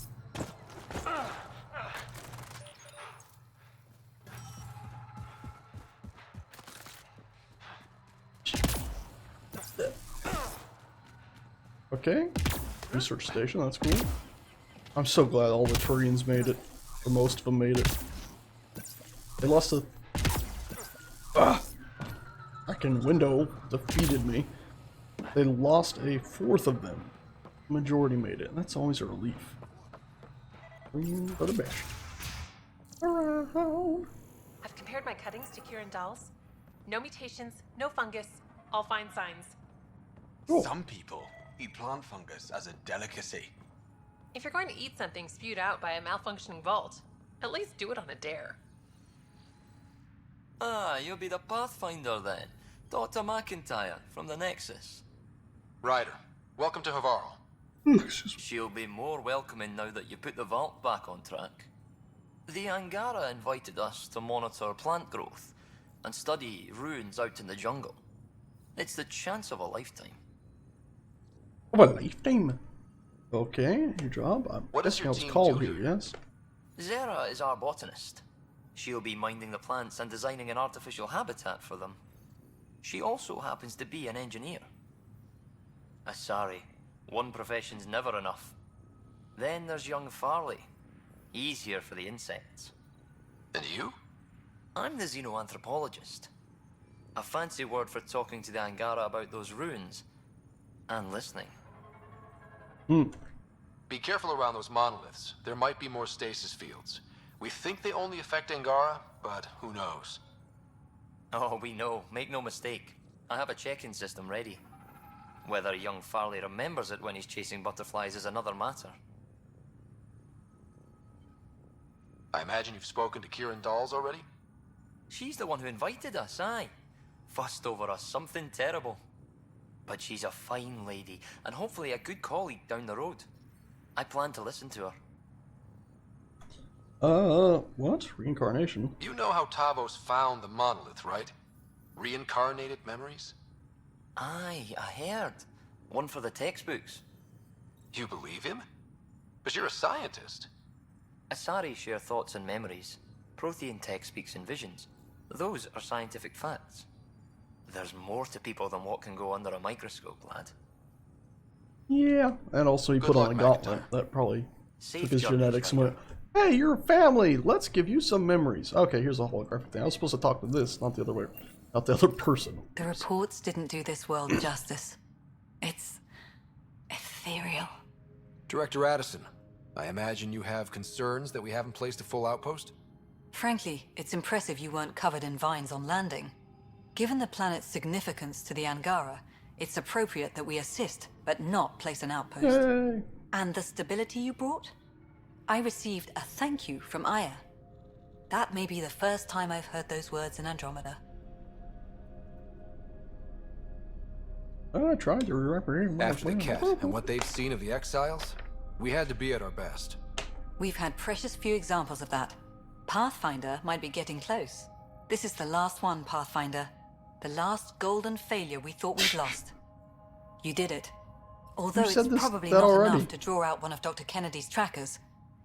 S1: Okay, research station, that's cool. I'm so glad all the Turians made it, or most of them made it. They lost a... Fucking window defeated me. They lost a fourth of them. The majority made it, and that's always a relief. For the best. Around.
S8: I've compared my cuttings to Kieran Dahl's. No mutations, no fungus, all fine signs.
S1: Cool.
S9: Some people eat plant fungus as a delicacy.
S8: If you're going to eat something spewed out by a malfunctioning vault, at least do it on a dare.
S17: Ah, you'll be the Pathfinder then. Dr. McIntyre from the Nexus.
S11: Ryder, welcome to Havarl.
S17: She'll be more welcoming now that you put the vault back on track. The Angara invited us to monitor plant growth and study ruins out in the jungle. It's the chance of a lifetime.
S1: Of a lifetime? Okay, your job. I'm guessing I was called here, yes?
S17: Zera is our botanist. She'll be minding the plants and designing an artificial habitat for them. She also happens to be an engineer. Sorry, one profession's never enough. Then there's young Farley. He's here for the insects.
S11: And you?
S17: I'm the xenoanthropologist. A fancy word for talking to the Angara about those ruins. And listening.
S11: Be careful around those monoliths. There might be more stasis fields. We think they only affect Angara, but who knows?
S17: Oh, we know. Make no mistake. I have a check-in system ready. Whether young Farley remembers it when he's chasing butterflies is another matter.
S11: I imagine you've spoken to Kieran Dahl's already?
S17: She's the one who invited us, aye. Fussed over us something terrible. But she's a fine lady, and hopefully a good colleague down the road. I plan to listen to her.
S1: What? Reincarnation?
S11: You know how Tavos found the monolith, right? Reincarnated memories?
S17: Aye, I heard. One for the textbooks.
S11: You believe him? But you're a scientist.
S17: Asari share thoughts and memories. Prothean tech speaks in visions. Those are scientific facts. There's more to people than what can go under a microscope, lad.
S1: Yeah, and also he put on a gauntlet that probably took his genetics and went, hey, you're a family, let's give you some memories. Okay, here's a holographic thing. I was supposed to talk to this, not the other way, not the other person.
S16: The reports didn't do this world justice. It's ethereal.
S6: Director Addison, I imagine you have concerns that we haven't placed a full outpost?
S16: Frankly, it's impressive you weren't covered in vines on landing. Given the planet's significance to the Angara, it's appropriate that we assist, but not place an outpost.
S1: Yay.
S16: And the stability you brought? I received a thank you from Aya. That may be the first time I've heard those words in Andromeda.
S1: I tried to remember.
S6: After the cat and what they've seen of the exiles, we had to be at our best.
S16: We've had precious few examples of that. Pathfinder might be getting close. This is the last one, Pathfinder. The last golden failure we thought we'd lost. You did it. Although it's probably not enough to draw out one of Dr. Kennedy's trackers,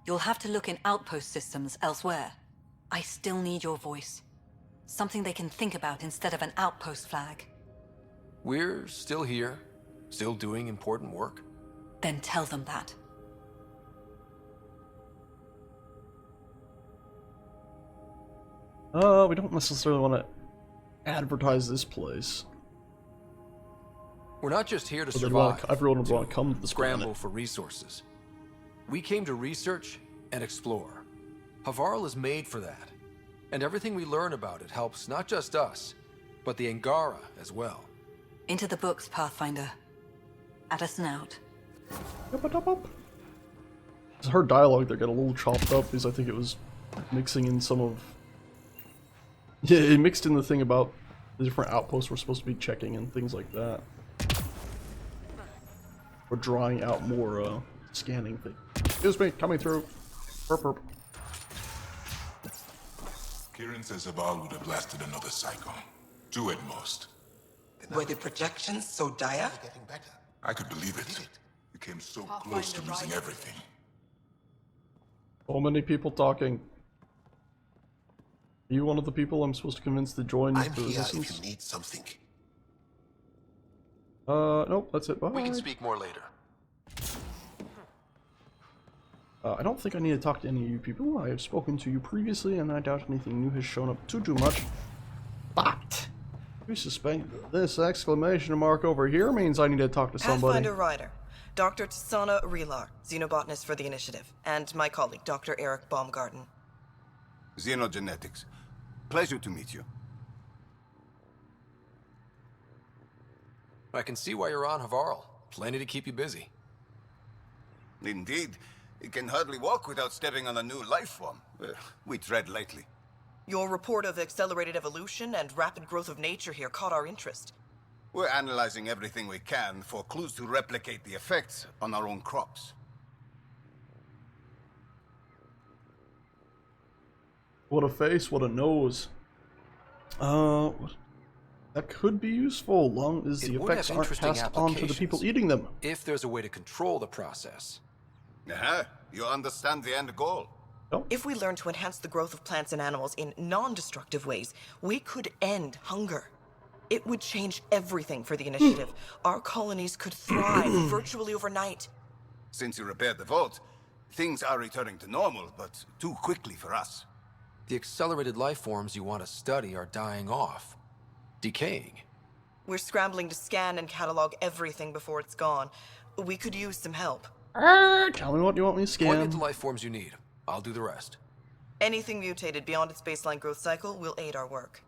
S16: you'll have to look in outpost systems elsewhere. I still need your voice. Something they can think about instead of an outpost flag.
S6: We're still here, still doing important work.
S16: Then tell them that.
S1: We don't necessarily want to advertise this place.
S6: We're not just here to survive.
S1: Everyone would want to come to the
S6: scramble for resources. We came to research and explore. Havarl is made for that. And everything we learn about it helps not just us, but the Angara as well.
S16: Into the books, Pathfinder. Addison out.
S1: Her dialogue there got a little chopped up because I think it was mixing in some of... Yeah, it mixed in the thing about the different outposts we're supposed to be checking and things like that. Or drawing out more scanning things. Excuse me, coming through. Burp.
S10: Kieran says Havarl would have lasted another cycle. 2 at most.
S14: Were the projections so dire?
S10: I could believe it. We came so close to losing everything.
S1: So many people talking. Are you one of the people I'm supposed to convince to join the resistance?
S14: If you need something.
S1: Nope, that's it. Bye.
S11: We can speak more later.
S1: I don't think I need to talk to any of you people. I have spoken to you previously, and I doubt anything new has shown up too much. But you suspect this exclamation mark over here means I need to talk to somebody.
S13: Pathfinder Ryder, Dr. Tsana Relar, xenobotanist for the Initiative, and my colleague, Dr. Eric Baumgarten.
S22: Xenogenetics. Pleasure to meet you.
S6: I can see why you're on Havarl. Plenty to keep you busy.
S22: Indeed. It can hardly walk without stepping on a new life form. We tread lightly.
S13: Your report of accelerated evolution and rapid growth of nature here caught our interest.
S22: We're analyzing everything we can for clues to replicate the effects on our own crops.
S1: What a face, what a nose. That could be useful, long as the effects aren't passed on to the people eating them.
S6: If there's a way to control the process.
S22: You understand the end goal.
S13: If we learn to enhance the growth of plants and animals in non-destructive ways, we could end hunger. It would change everything for the Initiative. Our colonies could thrive virtually overnight.
S22: Since you repaired the vault, things are returning to normal, but too quickly for us.
S6: The accelerated life forms you want to study are dying off. Decaying.
S13: We're scrambling to scan and catalog everything before it's gone. We could use some help.
S1: Tell me what you want me to scan.
S6: Point me at the life forms you need. I'll do the rest.
S13: Anything mutated beyond its baseline growth cycle will aid our work.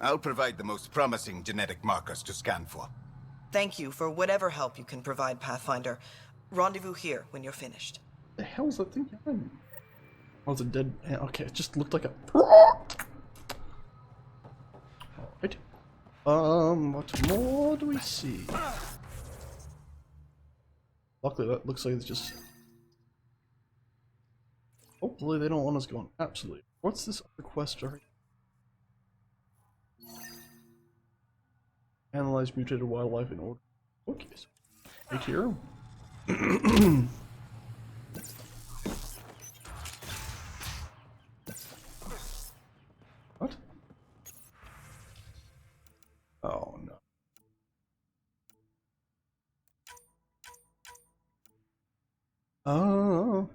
S22: I'll provide the most promising genetic markers to scan for.
S13: Thank you for whatever help you can provide, Pathfinder. Rendezvous here when you're finished.
S1: The hell's that thing behind me? Oh, it's a dead... Okay, it just looked like a... Alright. What more do we see? Luckily, that looks like it's just... Hopefully they don't want us going. Absolutely. What's this other quest? Analyze mutated wildlife in order. Okay, so right here. What? Oh no. Oh.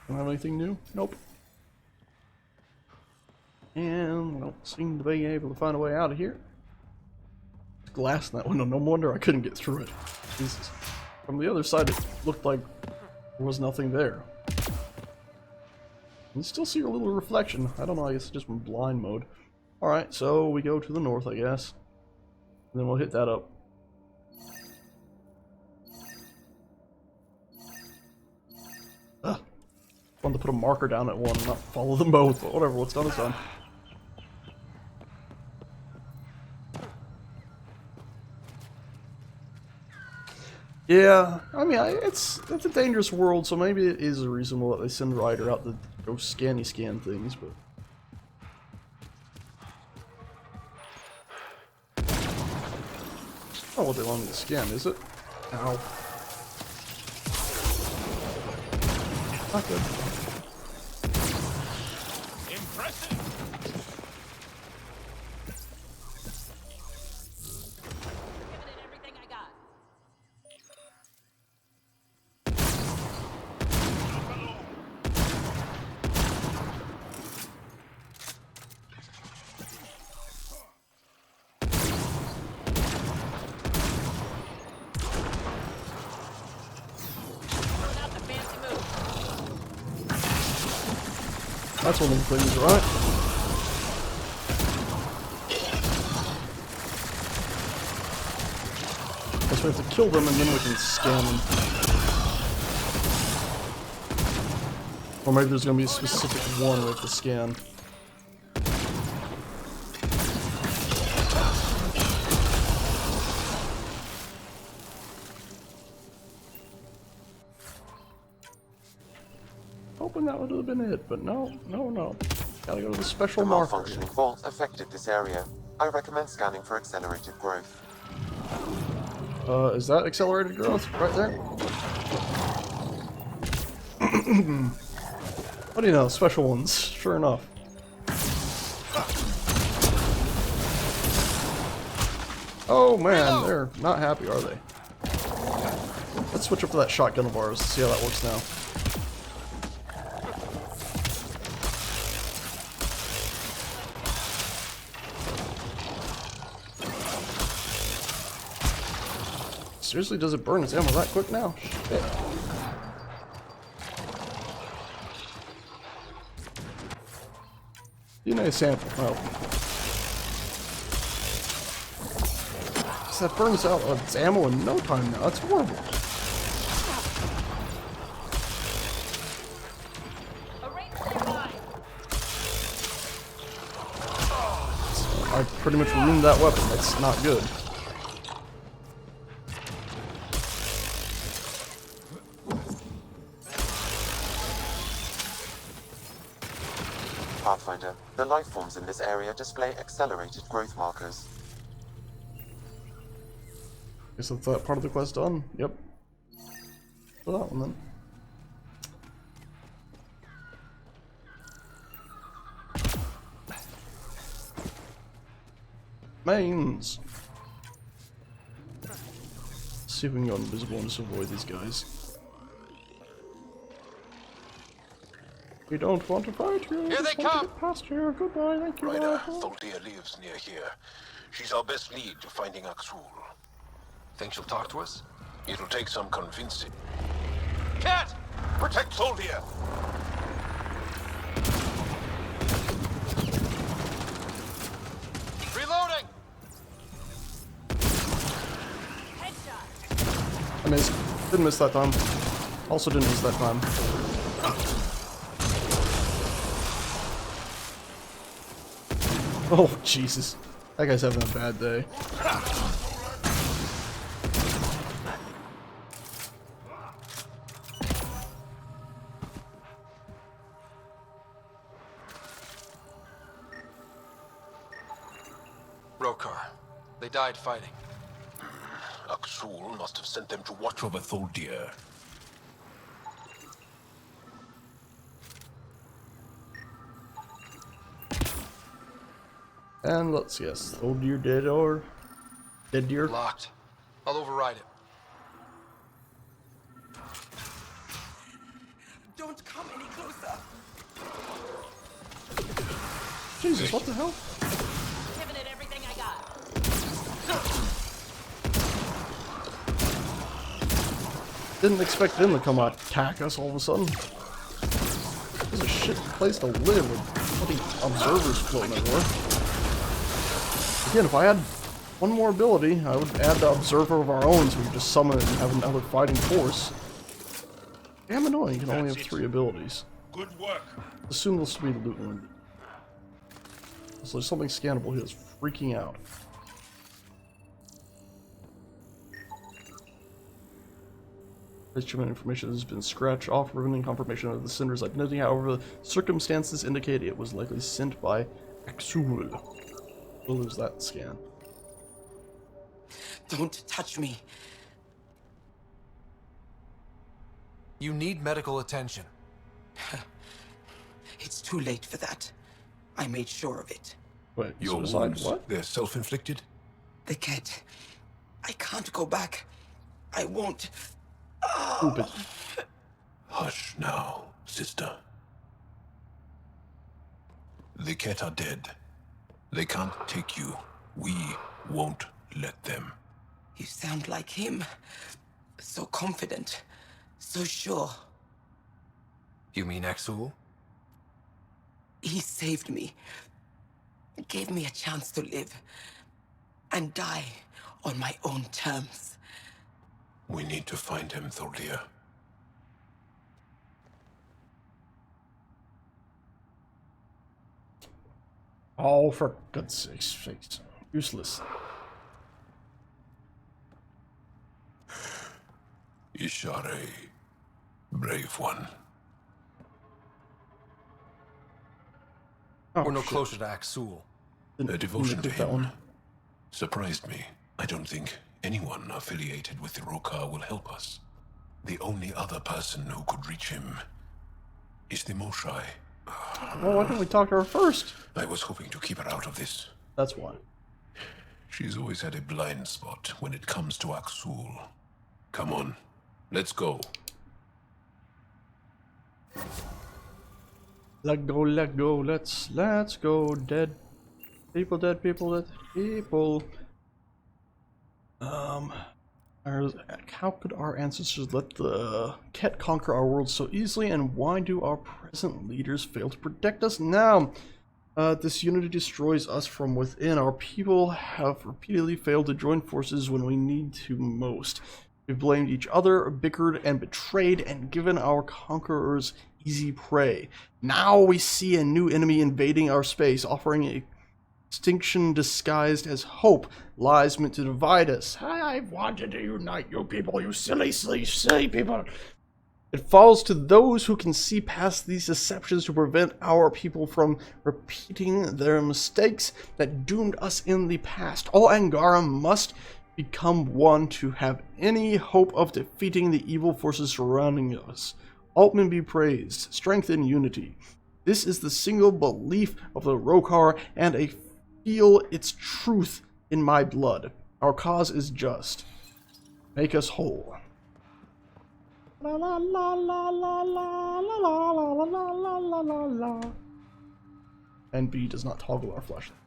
S1: Don't have anything new? Nope. And we don't seem to be able to find a way out of here. There's glass in that window. No wonder I couldn't get through it. Jesus. From the other side, it looked like there was nothing there. You still see your little reflection. I don't know, I guess it's just from blind mode. Alright, so we go to the north, I guess. And then we'll hit that up. Ugh. Fun to put a marker down at one and not follow them both, but whatever, what's done is done. Yeah, I mean, it's a dangerous world, so maybe it is reasonable that they send Ryder out to go scan things, but... Oh, what they want me to scan, is it? Ow. Not good.
S19: Impressive.
S1: That's one of the things, right? Guess we have to kill them and then we can scan them. Or maybe there's gonna be a specific one we have to scan. Hoping that would have been it, but no. Gotta go to the special
S2: The
S1: marker.
S2: malfunctioning vault affected this area. I recommend scanning for accelerated growth.
S1: Is that accelerated growth right there? What do you know? Special ones, sure enough. Oh man, they're not happy, are they? Let's switch up to that shotgun of ours, see how that works now. Seriously, does it burn its ammo that quick now? Shit. DNA sample. Oh. So that burns out its ammo in no time now. That's horrible. I pretty much ruined that weapon. That's not good.
S2: Pathfinder, the life forms in this area display accelerated growth markers.
S1: Guess that's that part of the quest done. Yep. For that one then. Mains. Let's see if we can go invisible and just avoid these guys. We don't want to fight here.
S19: Here they come.
S1: Past here. Goodbye. Thank you.
S9: Ryder, Tholdir lives near here. She's our best lead to finding Axul.
S11: Think she'll talk to us?
S9: It'll take some convincing.
S19: Cat!
S9: Protect Tholdir!
S19: Reloading!
S1: I missed. Didn't miss that time. Also didn't miss that time. Oh, Jesus. That guy's having a bad day.
S11: Rokar. They died fighting.
S9: Aksul must have sent them to watch over Thuldir.
S1: And let's guess, old deer dead or dead deer?
S11: Locked. I'll override it.
S14: Don't come any closer.
S1: Jesus, what the hell?
S18: Giving it everything I got.
S1: Didn't expect them to come out attack us all of a sudden. This is a shit place to live with bloody observers floating everywhere. Again, if I had one more ability, I would add the observer of our own so we could just summon it and have another fighting force. Damn annoying, you can only have 3 abilities.
S10: Good work.
S1: Assume this will be the loot one. So there's something scannable here that's freaking out. Instrument information has been scratched off, revealing confirmation of the sender's identity. However, the circumstances indicate it was likely sent by Aksul. We'll lose that scan.
S14: Don't touch me.
S6: You need medical attention.
S14: It's too late for that. I made sure of it.
S1: Wait,
S10: Your
S1: suicide?
S10: wounds,
S1: What?
S10: they're self-inflicted?
S14: They can't. I can't go back. I won't.
S1: Stupid.
S10: Hush now, sister. The Ket are dead. They can't take you. We won't let them.
S14: You sound like him. So confident. So sure.
S6: You mean Exul?
S14: He saved me. Gave me a chance to live. And die on my own terms.
S10: We need to find him, Thuldir.
S1: Oh, for God's sakes, useless.
S10: Ishare, brave one.
S1: Oh,
S6: We're no
S1: shit.
S6: closer to Aksul.
S10: Their devotion to
S1: that one.
S10: him surprised me. I don't think anyone affiliated with the Rokar will help us. The only other person who could reach him is the Moshai.
S1: Well, why didn't we talk to her first?
S10: I was hoping to keep her out of this.
S1: That's why.
S10: She's always had a blind spot when it comes to Aksul. Come on, let's go.
S1: Let go, let's go, dead people, dead people, dead people. How could our ancestors let the Ket conquer our world so easily, and why do our present leaders fail to protect us now? This unity destroys us from within. Our people have repeatedly failed to join forces when we need to most. We've blamed each other, bickered and betrayed, and given our conquerors easy prey. Now we see a new enemy invading our space, offering extinction disguised as hope, lies meant to divide us. I wanted to unite you people, you silly people. It falls to those who can see past these deceptions to prevent our people from repeating their mistakes that doomed us in the past. All Angara must become one to have any hope of defeating the evil forces surrounding us. Altman be praised, strength and unity. This is the single belief of the Rokar, and I feel its truth in my blood. Our cause is just. Make us whole. La la la la la la la la la la la la la. And B does not toggle our flashlight.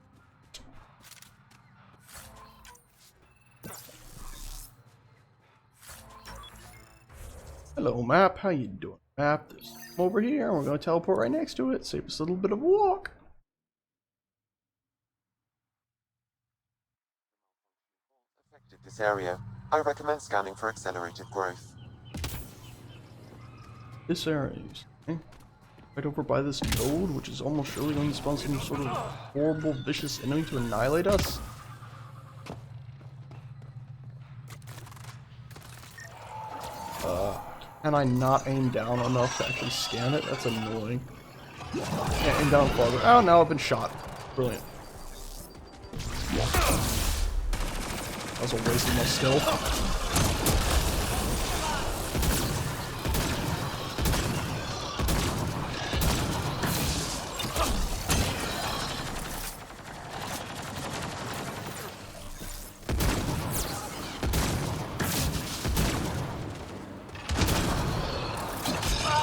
S1: Hello map, how you doing? Map, there's over here, and we're going to teleport right next to it, save us a little bit of a walk.
S2: Affected this area. I recommend scanning for accelerated growth.
S1: This area, okay? Right over by this node, which is almost surely going to spawn some sort of horrible, vicious enemy to annihilate us. Can I not aim down enough to actually scan it? That's annoying. Can't aim down farther. Oh, now I've been shot. Brilliant. That was a waste of my stealth.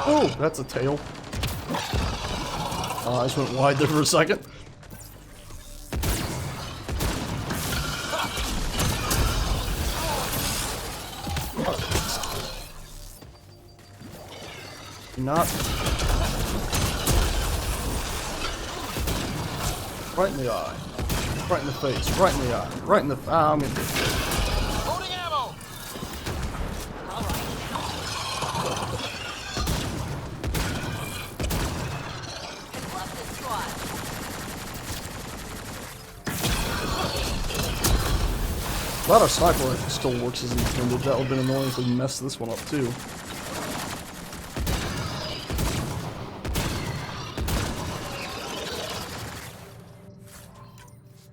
S1: Oh, that's a tail. I just went wide there for a second. Not right in the eye, right in the face, right in the eye, right in the. I'm gonna do it.
S19: Loading ammo.
S1: Glad our sniper rifle still works as intended. That would have been annoying if we messed this one up too.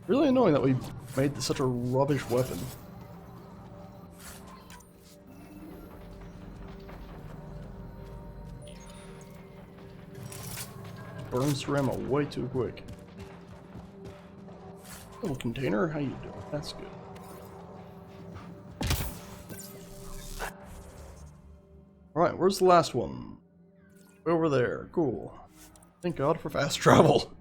S1: Really annoying that we made such a rubbish weapon. Burns through ammo way too quick. Little container, how you doing? That's good. Alright, where's the last one? Over there. Cool. Thank God for fast travel.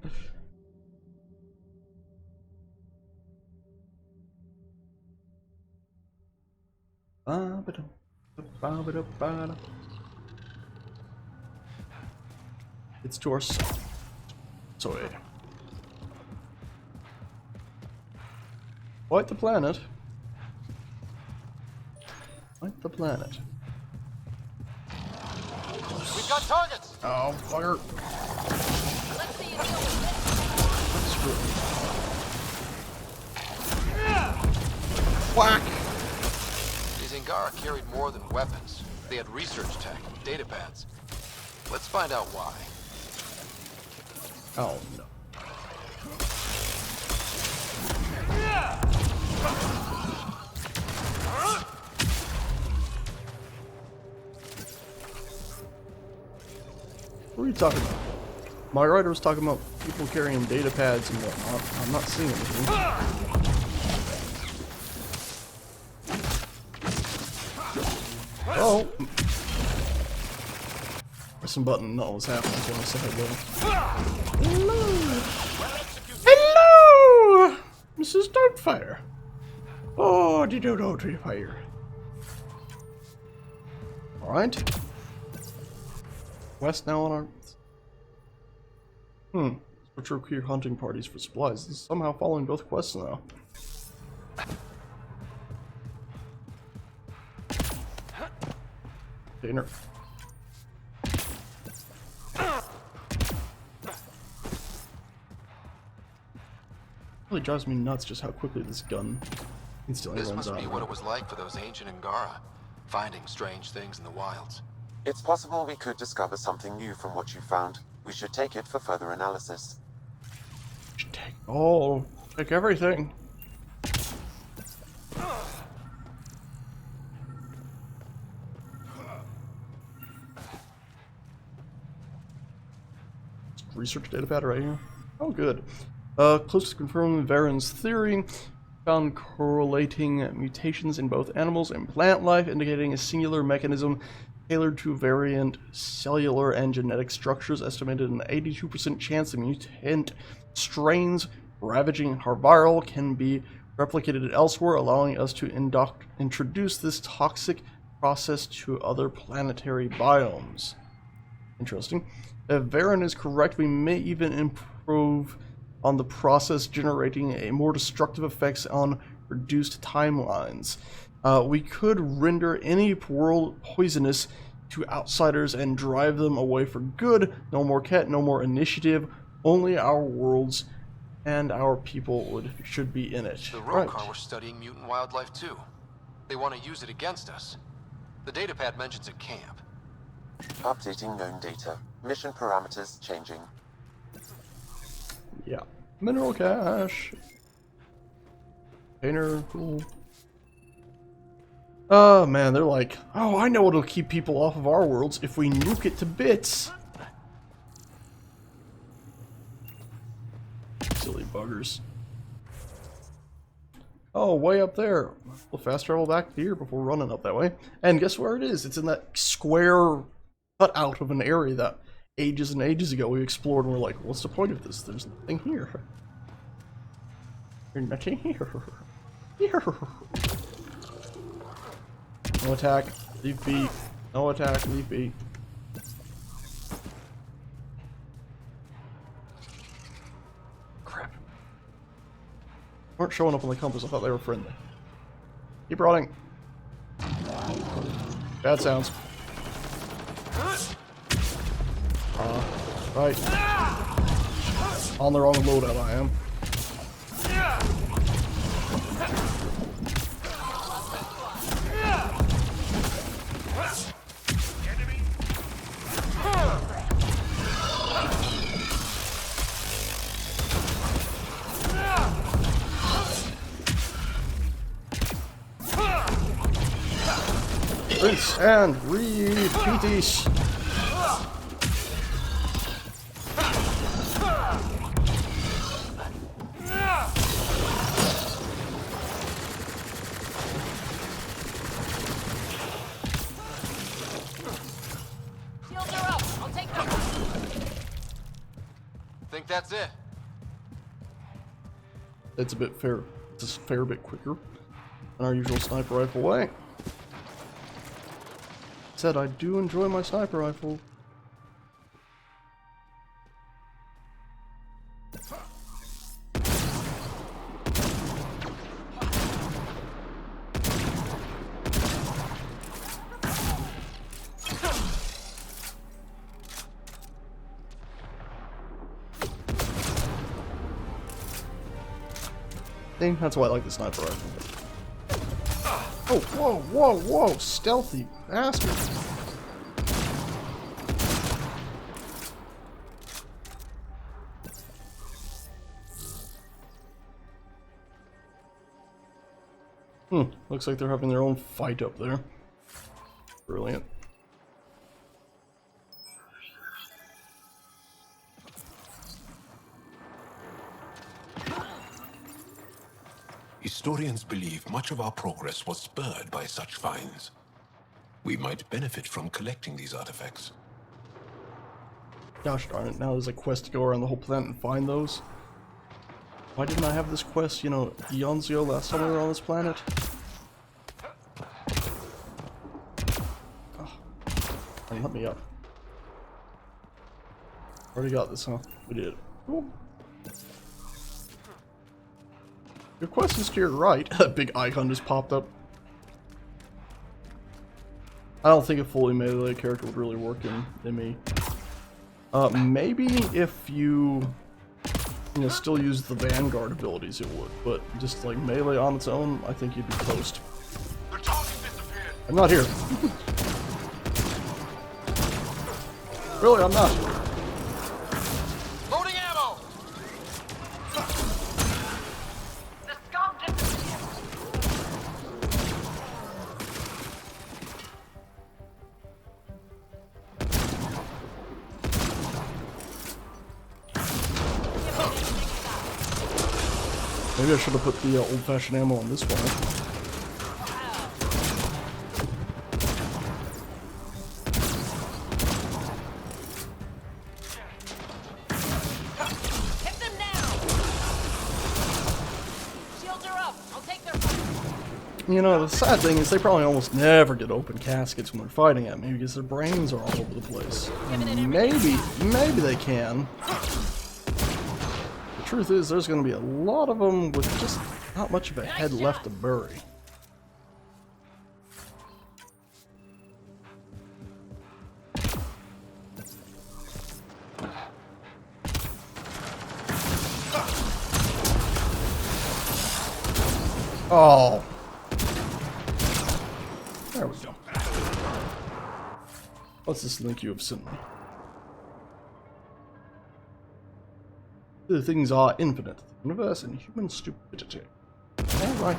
S1: It's to our south. Sorry. Quite the planet. Quite the planet.
S19: We've got targets.
S1: Oh, fire.
S18: Let's see you deal with
S1: Whack!
S11: These Angara carried more than weapons. They had research tech, data pads. Let's find out why.
S1: Oh no. What are you talking about? My writer was talking about people carrying data pads and whatnot. I'm not seeing anything. Oh! Press some button. No, what's happening? So I said hello. Hello! Mrs. Darkfire. Oh, did you know to fire? Alright. West now on our... Retro queer hunting parties for supplies. This is somehow following both quests now. Dinner. Really drives me nuts just how quickly this gun instantly
S11: This
S1: runs
S11: must
S1: out.
S11: be what it was like for those ancient Angara, finding strange things in the wilds.
S2: It's possible we could discover something new from what you found. We should take it for further analysis.
S1: Oh, take everything. Research data pad right here. Oh, good. Close to confirming Varen's theory. Found correlating mutations in both animals and plant life, indicating a singular mechanism tailored to variant cellular and genetic structures. Estimated an 82% chance of mutant strains ravaging Harviral can be replicated elsewhere, allowing us to introduce this toxic process to other planetary biomes. Interesting. If Varen is correct, we may even improve on the process, generating a more destructive effects on reduced timelines. We could render any world poisonous to outsiders and drive them away for good. No more Ket, no more initiative. Only our worlds and our people should be in it.
S11: The Rokar were studying mutant wildlife too. They want to use it against us. The datapad mentions a camp.
S2: Updating known data. Mission parameters changing.
S1: Yeah. Mineral cache. Painter, cool. Oh man, they're like, oh, I know what'll keep people off of our worlds if we nuke it to bits. Silly buggers. Oh, way up there. We'll fast travel back here before running up that way. And guess where it is? It's in that square cutout of an area that ages and ages ago we explored, and we're like, what's the point of this? There's nothing here. There's nothing here. Here. No attack, leave be. No attack, leave be. Crap. Weren't showing up on the compass, I thought they were friendly. Keep running. Bad sounds. Right. On the wrong loadout I am. Rinse and repeat.
S21: Think that's it?
S1: It's a bit fair. It's a fair bit quicker than our usual sniper rifle way. Said I do enjoy my sniper rifle. That's why I like the sniper rifle. Oh, whoa, whoa, whoa, stealthy bastard. Looks like they're having their own fight up there. Brilliant.
S10: Historians believe much of our progress was spurred by such finds. We might benefit from collecting these artifacts.
S1: Gosh darn it, now there's a quest to go around the whole planet and find those. Why didn't I have this quest, you know, eons ago last time we were on this planet? Oh, let me up. Already got this, huh? We did. Cool. Your quest is to your right. A big icon just popped up. I don't think a fully melee character would really work in me. Maybe if you know, still use the Vanguard abilities it would, but just like melee on its own, I think you'd be toast. I'm not here. Really, I'm not.
S19: Loading ammo!
S1: Maybe I should have put the old-fashioned ammo on this one. You know, the sad thing is they probably almost never get open caskets when they're fighting at me because their brains are all over the place. And maybe they can. The truth is, there's going to be a lot of them with just not much of a head left to bury. Oh. There we go. What's this link you have sent me? The things are infinite. The universe and human stupidity. Alright. Right.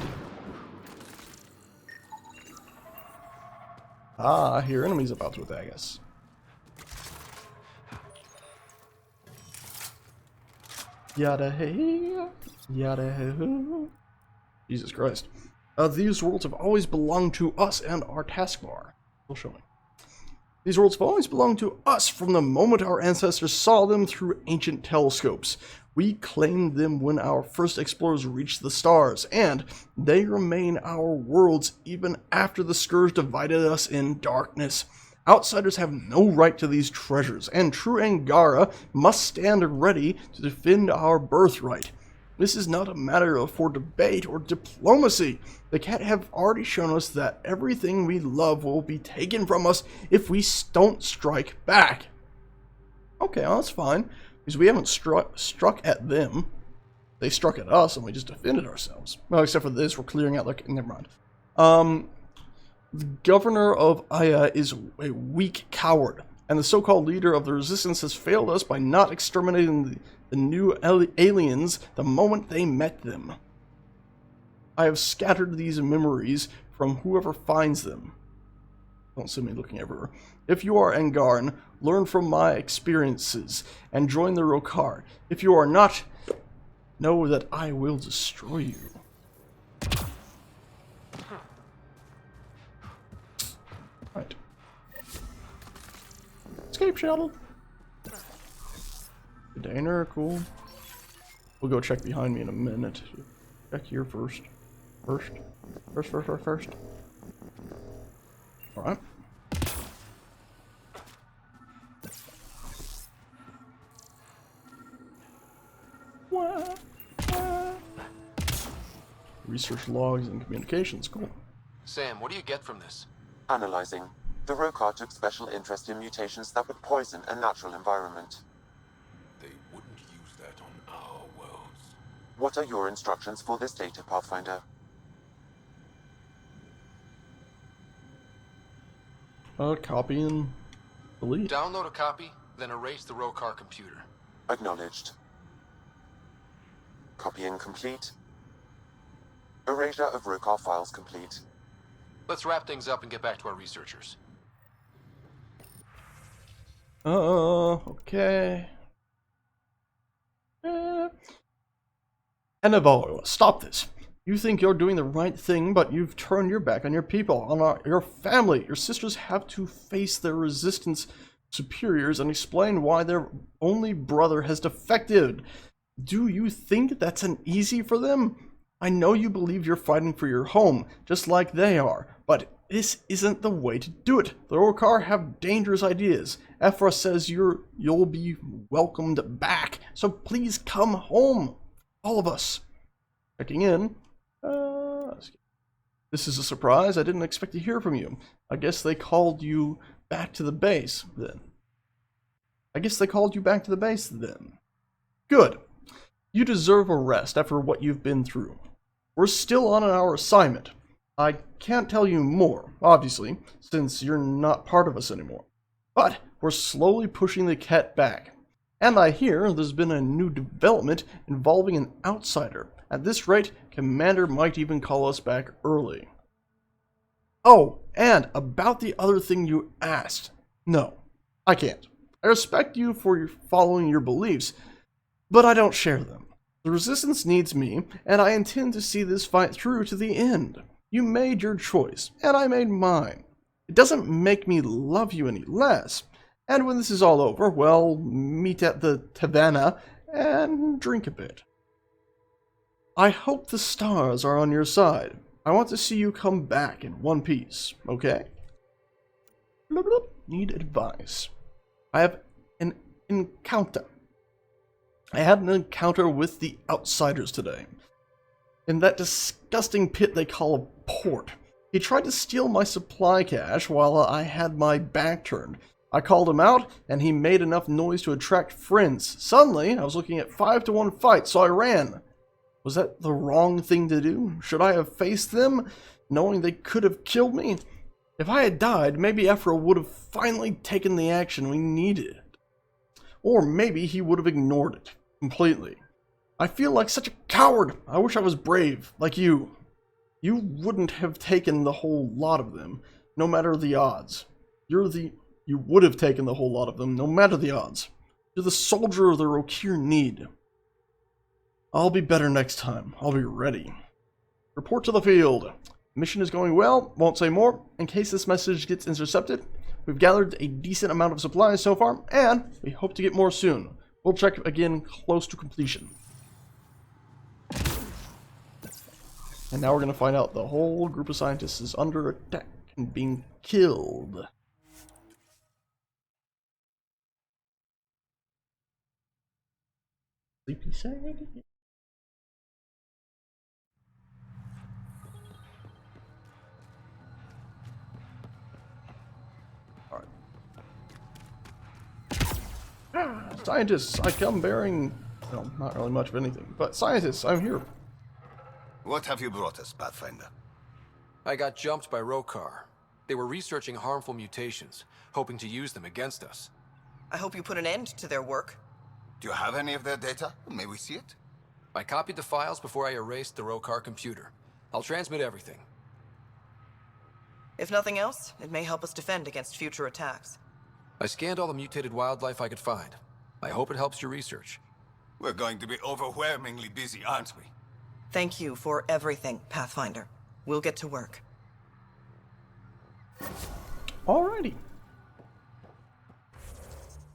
S1: Ah, I hear enemies about to attack us. Yada hey, yada hoo. Jesus Christ. These worlds have always belonged to us and our taskbar. Still showing. These worlds have always belonged to us from the moment our ancestors saw them through ancient telescopes. We claimed them when our first explorers reached the stars, and they remain our worlds even after the Scourge divided us in darkness. Outsiders have no right to these treasures, and true Angara must stand ready to defend our birthright. This is not a matter for debate or diplomacy. The Cat have already shown us that everything we love will be taken from us if we don't strike back. Okay, well, that's fine, because we haven't struck at them. They struck at us, and we just defended ourselves. Well, except for this, we're clearing out, like, never mind. The governor of Aya is a weak coward, and the so-called leader of the resistance has failed us by not exterminating the new aliens the moment they met them. I have scattered these memories from whoever finds them. Don't see me looking everywhere. If you are Angarn, learn from my experiences and join the Rokar. If you are not, know that I will destroy you. Right. Escape shuttle. Container, cool. We'll go check behind me in a minute. Check here first. First. Alright. Research logs and communications, cool.
S6: Sam, what do you get from this?
S2: Analyzing. The Rokar took special interest in mutations that would poison a natural environment.
S10: They wouldn't use that on our worlds.
S2: What are your instructions for this data, Pathfinder?
S1: Copy and delete.
S6: Download a copy, then erase the Rokar computer.
S2: Acknowledged. Copying complete. Erasure of Rokar files complete.
S6: Let's wrap things up and get back to our researchers.
S1: Okay. Enevo, stop this. You think you're doing the right thing, but you've turned your back on your people, on your family. Your sisters have to face their resistance superiors and explain why their only brother has defected. Do you think that's an easy for them? I know you believe you're fighting for your home, just like they are, but this isn't the way to do it. The Rokar have dangerous ideas. Ephra says you'll be welcomed back, so please come home. All of us. Checking in. This is a surprise. I didn't expect to hear from you. I guess they called you back to the base then. Good. You deserve a rest after what you've been through. We're still on our assignment. I can't tell you more, obviously, since you're not part of us anymore. But we're slowly pushing the Cat back. And I hear there's been a new development involving an outsider. At this rate, Commander might even call us back early. Oh, and about the other thing you asked. No, I can't. I respect you for following your beliefs, but I don't share them. The Resistance needs me, and I intend to see this fight through to the end. You made your choice, and I made mine. It doesn't make me love you any less. And when this is all over, well, meet at the taverna and drink a bit. I hope the stars are on your side. I want to see you come back in one piece, okay? Blah, blah. Need advice. I have an encounter. I had an encounter with the outsiders today. In that disgusting pit they call a port. He tried to steal my supply cache while I had my back turned. I called him out, and he made enough noise to attract friends. Suddenly, I was looking at 5-to-1 fight, so I ran. Was that the wrong thing to do? Should I have faced them, knowing they could have killed me? If I had died, maybe Ephra would have finally taken the action we needed. Or maybe he would have ignored it completely. I feel like such a coward. I wish I was brave, like you. You wouldn't have taken the whole lot of them, no matter the odds. You would have taken the whole lot of them, no matter the odds. You're the soldier the Rokir need. I'll be better next time. I'll be ready. Report to the field. Mission is going well, won't say more. In case this message gets intercepted, we've gathered a decent amount of supplies so far, and we hope to get more soon. We'll check again close to completion. And now we're going to find out the whole group of scientists is under attack and being killed. Sleepy side. Scientists, I come bearing, well, not really much of anything, but scientists, I'm here.
S22: What have you brought us, Pathfinder?
S6: I got jumped by Rokar. They were researching harmful mutations, hoping to use them against us.
S13: I hope you put an end to their work.
S22: Do you have any of their data? May we see it?
S6: I copied the files before I erased the Rokar computer. I'll transmit everything.
S13: If nothing else, it may help us defend against future attacks.
S6: I scanned all the mutated wildlife I could find. I hope it helps your research.
S22: We're going to be overwhelmingly busy, aren't we?
S13: Thank you for everything, Pathfinder. We'll get to work.
S1: Alrighty.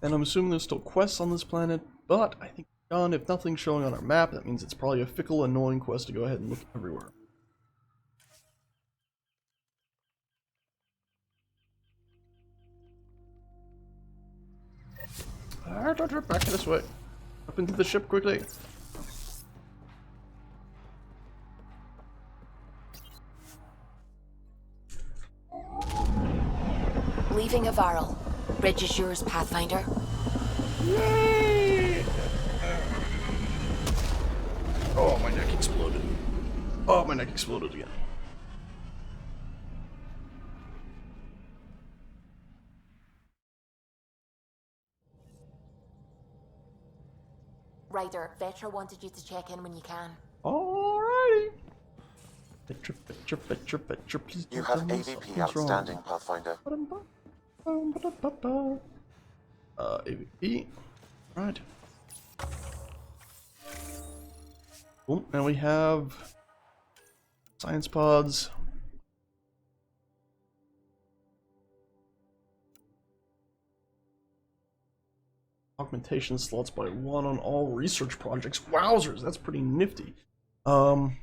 S1: And I'm assuming there's still quests on this planet, but I think done. If nothing's showing on our map, that means it's probably a fickle, annoying quest to go ahead and look everywhere. Back this way. Up into the ship quickly.
S7: Leaving Avaril. Bridge is yours, Pathfinder.
S1: Yay! Oh, my neck exploded. Oh, my neck exploded again.
S7: Ryder, Vetra wanted you to check in when you can.
S1: Alrighty. Vetra, please
S2: You
S1: don't
S2: have
S1: tell me
S2: AVP
S1: something's
S2: outstanding,
S1: wrong.
S2: Pathfinder.
S1: AVP. Right. Cool. And we have science pods. Augmentation slots by 1 on all research projects. Wowzers, that's pretty nifty. Ooh.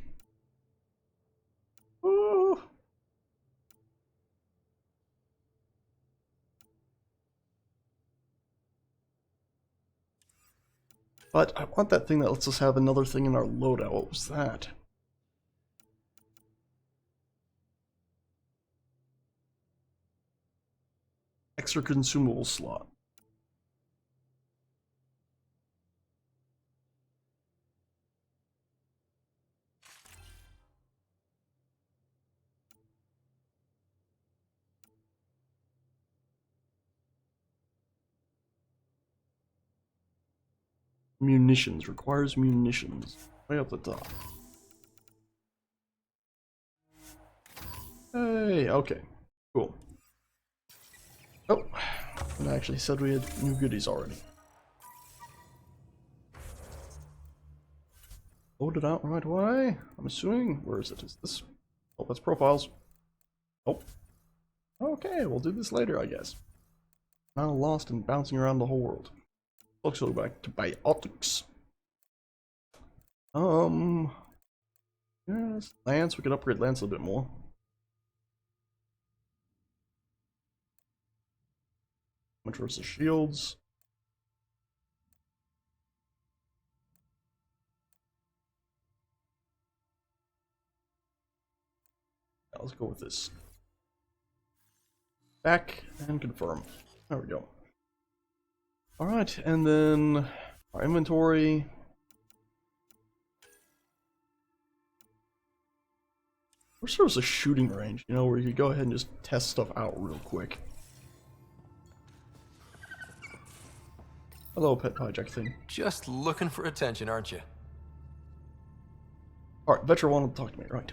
S1: But I want that thing that lets us have another thing in our loadout. What was that? Extra consumable slot. Munitions. Requires munitions. Way up the top. Hey, okay. Cool. Oh, I actually said we had new goodies already. Loaded out right away. I'm assuming. Where is it? Is this? Oh, that's profiles. Oh. Okay, we'll do this later, I guess. Now lost and bouncing around the whole world. Let's go back to biotics. Yes, Lance. We could upgrade Lance a little bit more. Much versus shields. Now let's go with this. Back and confirm. There we go. Alright, and then our inventory. I wish there was a shooting range, you know, where you could go ahead and just test stuff out real quick. Hello, pet project thing.
S6: Just looking for attention, aren't you?
S1: Alright, Vetra wanted to talk to me, right.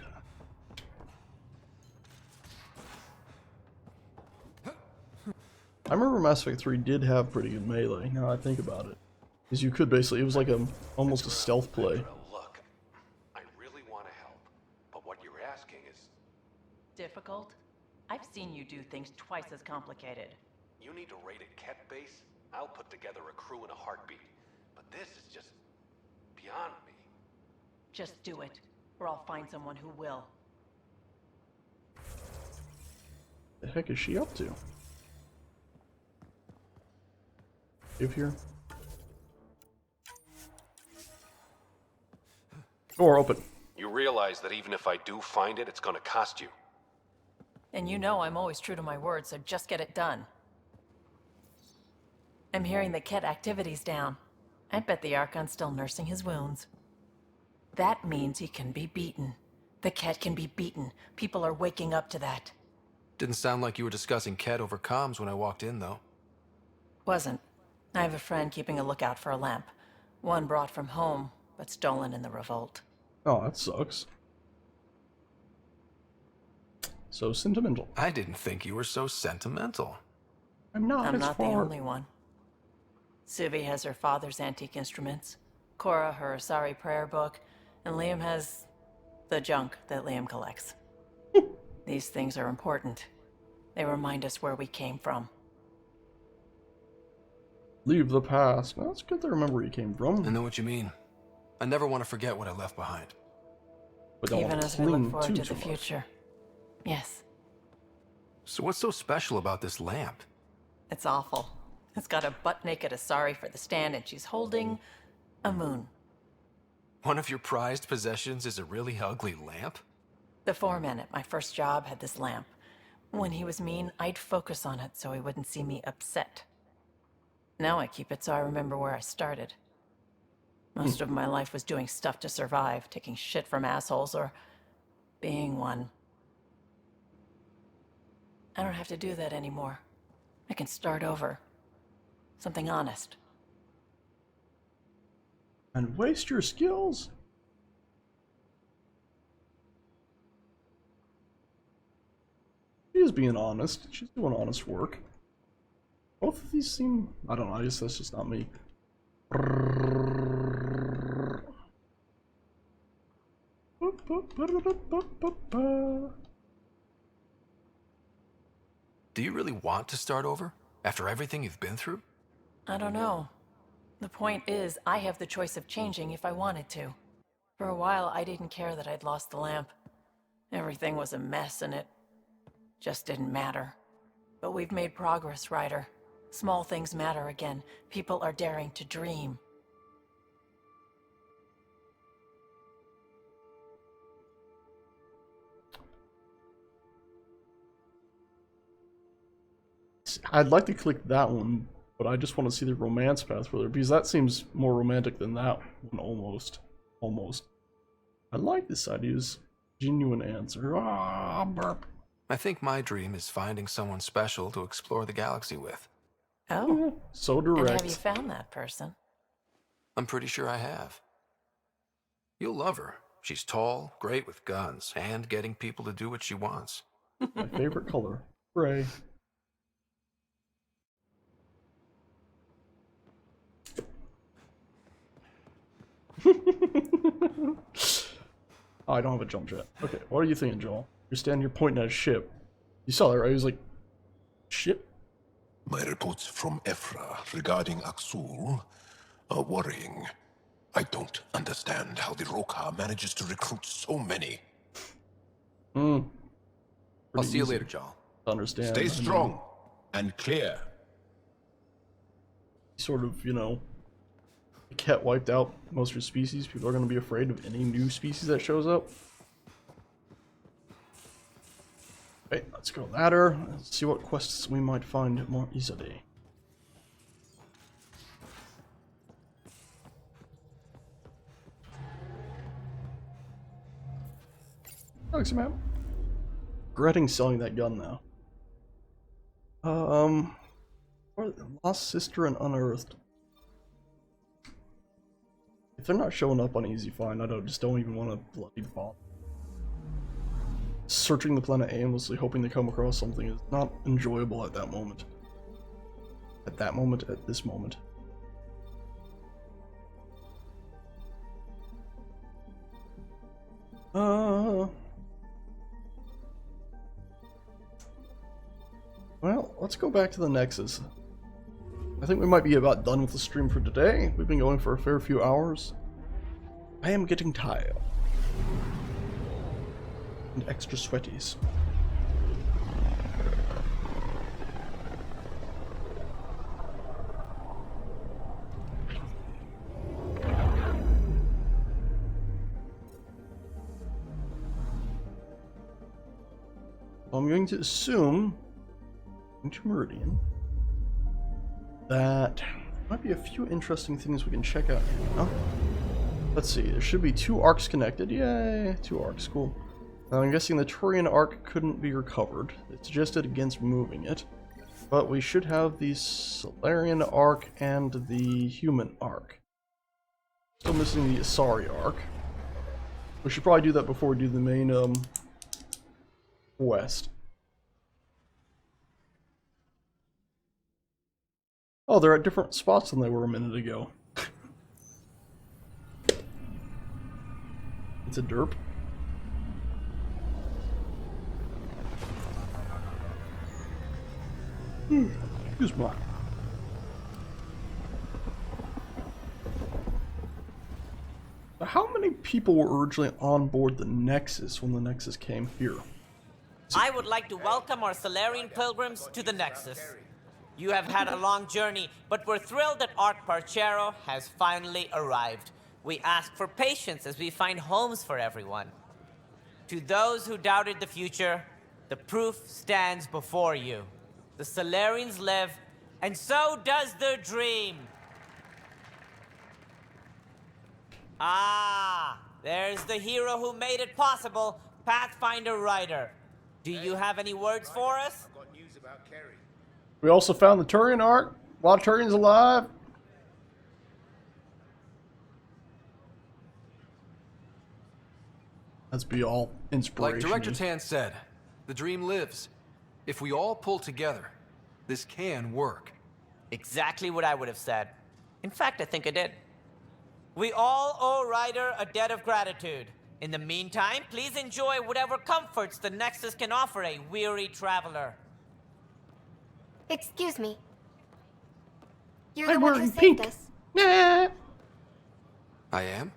S1: I remember Mass Effect 3 did have pretty good melee, now I think about it. Because you could basically, it was like almost a stealth play.
S3: Look, I really want to help, but what you're asking is...
S12: Difficult? I've seen you do things twice as complicated.
S3: You need a rated Ket base? I'll put together a crew in a heartbeat. But this is just... beyond me.
S12: Just do it, or I'll find someone who will.
S1: The heck is she up to? Give here. Door open.
S3: You realize that even if I do find it, it's gonna cost you.
S12: And you know I'm always true to my word, so just get it done. I'm hearing the Ket activity's down. I bet the Archon's still nursing his wounds. That means he can be beaten. The Ket can be beaten. People are waking up to that.
S6: Didn't sound like you were discussing Ket over comms when I walked in, though.
S12: Wasn't. I have a friend keeping a lookout for a lamp. One brought from home, but stolen in the revolt.
S1: Oh, that sucks. So sentimental.
S6: I didn't think you were so sentimental.
S1: I'm not.
S12: I'm not the only one. Suvi has her father's antique instruments, Cora her Asari prayer book, and Liam has the junk that Liam collects. These things are important. They remind us where we came from.
S1: Leave the past. Well, it's good to remember where you came from.
S6: I know what you mean. I never want to forget what I left behind.
S1: But don't
S12: Even as we look forward to the future. Yes.
S6: So what's so special about this lamp?
S12: It's awful. It's got a butt-naked Asari for the stand, and she's holding a moon.
S6: One of your prized possessions is a really ugly lamp?
S12: The foreman at my first job had this lamp. When he was mean, I'd focus on it so he wouldn't see me upset. Now I keep it so I remember where I started. Most of my life was doing stuff to survive, taking shit from assholes, or being one. I don't have to do that anymore. I can start over. Something honest.
S1: And waste your skills? She is being honest. She's doing honest work. Both of these seem... I don't know, I guess that's just not me.
S6: Do you really want to start over? After everything you've been through?
S12: I don't know. The point is, I have the choice of changing if I wanted to. For a while, I didn't care that I'd lost the lamp. Everything was a mess, and it just didn't matter. But we've made progress, Ryder. Small things matter again. People are daring to dream.
S1: I'd like to click that one, but I just want to see the romance path further, because that seems more romantic than that one, almost. Almost. I like this idea's genuine answer. Ah, burp.
S6: I think my dream is finding someone special to explore the galaxy with.
S12: Oh.
S1: So direct.
S12: And have you found that person?
S6: I'm pretty sure I have. You'll love her. She's tall, great with guns, and getting people to do what she wants.
S1: My favorite color. Gray. Oh, I don't have a jump jet. Okay, what are you thinking, Joel? You're standing here pointing at a ship. You saw that, right? He was like, ship?
S10: My reports from Ephra regarding Aksul are worrying. I don't understand how the Roka manages to recruit so many.
S6: I'll see you later, Joel.
S1: Understand.
S10: Stay strong and clear.
S1: Sort of, you know, the cat wiped out most of her species. People are going to be afraid of any new species that shows up. Okay, let's go ladder. Let's see what quests we might find more easily. Thanks, man. Regretting selling that gun now. Lost Sister and Unearthed. If they're not showing up on Easy Find, I just don't even want to bloody bother. Searching the planet aimlessly, hoping to come across something is not enjoyable at that moment. at that moment, at this moment. Well, let's go back to the Nexus. I think we might be about done with the stream for today. We've been going for a fair few hours. I am getting tired. And extra sweaties. I'm going to assume, into Meridian, that there might be a few interesting things we can check out here now. Let's see, there should be 2 arcs connected. Yay, 2 arcs, cool. Now I'm guessing the Turian arc couldn't be recovered. It suggested against moving it. But we should have the Solarian arc and the human arc. Still missing the Asari arc. We should probably do that before we do the main quest. Oh, they're at different spots than they were a minute ago. It's a derp. Excuse me. How many people were originally on board the Nexus when the Nexus came here?
S5: I would like to welcome our Solarian pilgrims to the Nexus. You have had a long journey, but we're thrilled that Ark Parchero has finally arrived. We ask for patience as we find homes for everyone. To those who doubted the future, the proof stands before you. The Solarians live, and so does their dream. Ah, there's the hero who made it possible, Pathfinder Ryder. Do you have any words for us?
S1: We also found the Turian arc. A lot of Turians alive. Let's be all inspiration.
S6: Like Director Tan said, the dream lives. If we all pull together, this can work.
S5: Exactly what I would have said. In fact, I think I did. We all owe Ryder a debt of gratitude. In the meantime, please enjoy whatever comforts the Nexus can offer a weary traveler.
S15: Excuse me. You're the one who saved us.
S1: Nah.
S6: I am?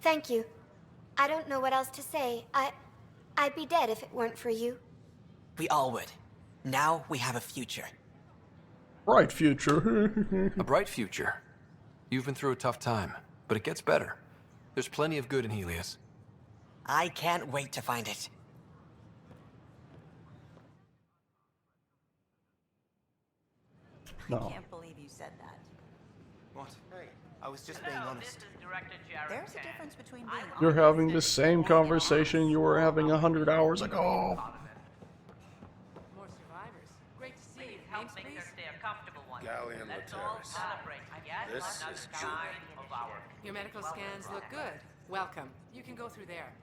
S15: Thank you. I don't know what else to say. I'd be dead if it weren't for you.
S4: We all would. Now we have a future.
S1: Bright future.
S6: A bright future. You've been through a tough time, but it gets better. There's plenty of good in Helios.
S4: I can't wait to find it.
S1: No.
S20: I can't believe you said that.
S23: What? Hey, I was just being honest.
S20: There's a difference between being
S1: You're having the same conversation you were having 100 hours ago.
S12: More survivors. Great to see you. Names, please?
S9: Gallium Lateris. This is Julie.
S12: Your medical scans look good. Welcome. You can go through there.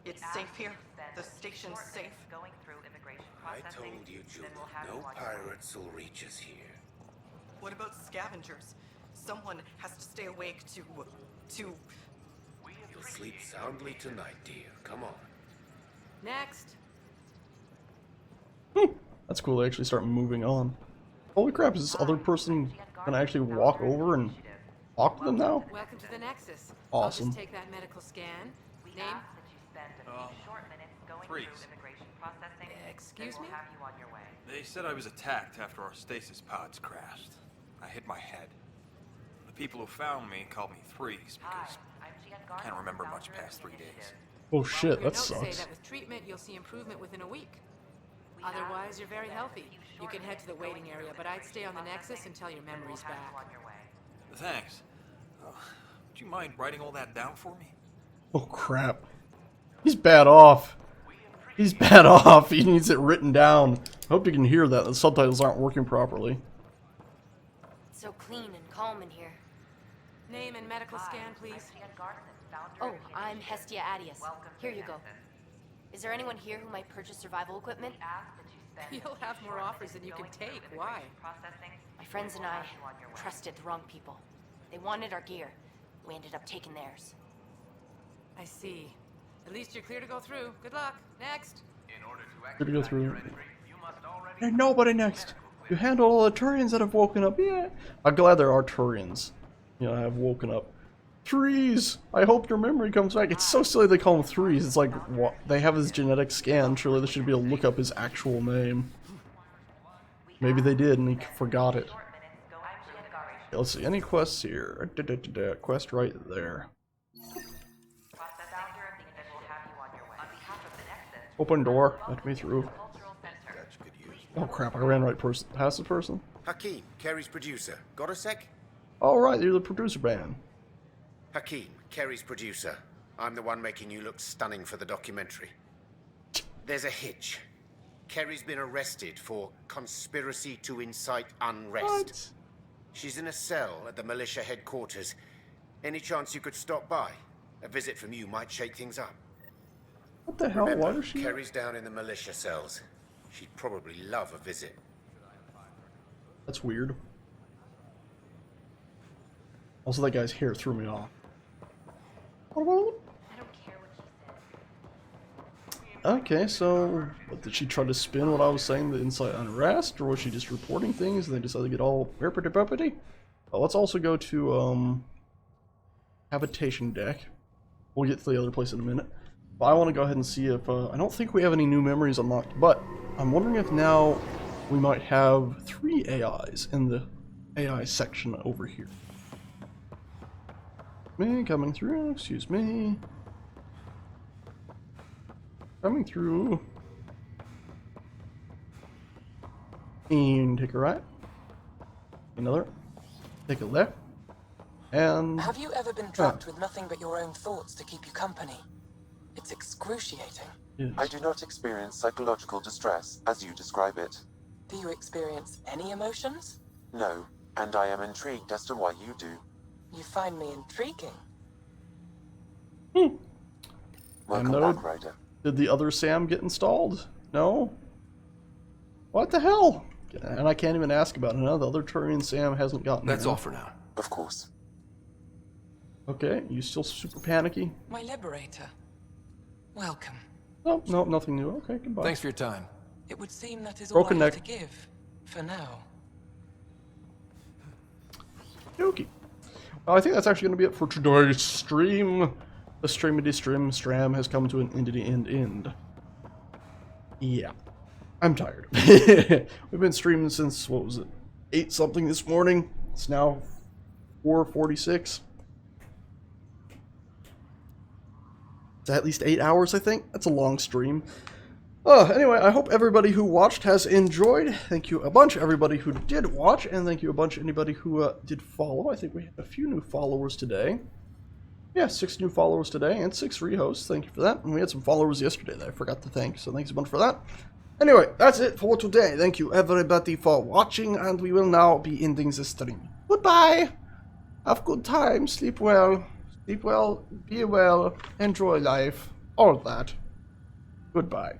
S13: It's safe here. The station's safe.
S9: I told you, Julie, no pirates will reach us here.
S13: What about scavengers? Someone has to stay awake to...
S9: You'll sleep soundly tonight, dear. Come on.
S12: Next.
S1: That's cool, they actually start moving on. Holy crap, is this other person gonna actually walk over and talk to them now?
S12: Welcome to the Nexus.
S1: Awesome.
S12: I'll just take that medical scan. Name?
S24: Freeze.
S12: Excuse me?
S24: They said I was attacked after our stasis pods crashed. I hit my head. The people who found me called me Freeze because I can't remember much past 3 days.
S1: Oh shit,
S12: Your
S1: that
S12: notes say
S1: sucks.
S12: that with treatment, you'll see improvement within a week. Otherwise, you're very healthy. You can head to the waiting area, but I'd stay on the Nexus until your memory's back.
S24: Thanks. Would you mind writing all that down for me?
S1: Oh crap. He's bad off. He's bad off. He needs it written down. I hope you can hear that. The subtitles aren't working properly.
S15: It's so clean and calm in here.
S12: Name and medical scan, please.
S15: Oh, I'm Hestia Adius. Here you go. Is there anyone here who might purchase survival equipment?
S8: You'll have more offers than you can take. Why?
S14: My friends and I trusted the wrong people. They wanted our gear. We ended up taking theirs.
S8: I see. At least you're clear to go through. Good luck. Next.
S1: Clear to go through. There's nobody next. You handle all the Turians that have woken up. Yeah. I'm glad there are Turians. You know, have woken up. Threes! I hope your memory comes back. It's so silly they call him Threes. It's like, what? They have his genetic scan. Surely they should be able to look up his actual name. Maybe they did and he forgot it. Okay, let's see. Any quests here? Quest right there. Open door. Let me through. Oh crap, I ran right past the person.
S16: Hakeem, Kerry's producer. Got a sec?
S1: Alright, you're the producer band.
S16: Hakeem, Kerry's producer. I'm the one making you look stunning for the documentary. There's a hitch. Kerry's been arrested for conspiracy to incite unrest.
S1: What?
S16: She's in a cell at the militia headquarters. Any chance you could stop by? A visit from you might shake things up.
S1: What the hell?
S16: Remember,
S1: Why is she?
S16: Kerry's down in the militia cells. She'd probably love a visit.
S1: That's weird. Also, that guy's hair threw me off. Okay, so what, did she try to spin what I was saying, the incite unrest, or was she just reporting things and they decided to get all burpity? Let's also go to habitation deck. We'll get to the other place in a minute. But I want to go ahead and see if I don't think we have any new memories unlocked, but I'm wondering if now we might have 3 AIs in the AI section over here. Me coming through, excuse me. Coming through. And take a right. Another. Take a left. And...
S8: Have you ever been trapped with nothing but your own thoughts to keep you company? It's excruciating.
S1: Yes.
S2: I do not experience psychological distress, as you describe it.
S8: Do you experience any emotions?
S2: No, and I am intrigued as to why you do.
S8: You find me intriguing.
S2: Welcome back, Ryder.
S1: Did the other Sam get installed? No? What the hell? And I can't even ask about it now. The other Turian Sam hasn't gotten
S6: That's
S1: there.
S6: all for now.
S2: Of course.
S1: Okay, you still super panicky?
S8: My liberator. Welcome.
S1: Oh, no, nothing new. Okay, goodbye.
S6: Thanks for your time.
S8: It would seem that is
S1: Broken
S8: all I have
S1: neck.
S8: to give, for now.
S1: Okay. Well, I think that's actually going to be it for today's stream. The stream has come to an end. Yeah. I'm tired. We've been streaming since, what was it, 8 something this morning. It's now 4:46. It's at least 8 hours, I think. That's a long stream. Anyway, I hope everybody who watched has enjoyed. Thank you a bunch, everybody who did watch, and thank you a bunch, anybody who did follow. I think we had a few new followers today. Yeah, 6 new followers today, and 6 rehosts. Thank you for that. And we had some followers yesterday that I forgot to thank, so thanks a bunch for that. Anyway, that's it for today. Thank you, everybody, for watching, and we will now be ending the stream. Goodbye! Have good time, sleep well, be well, enjoy life, all that. Goodbye.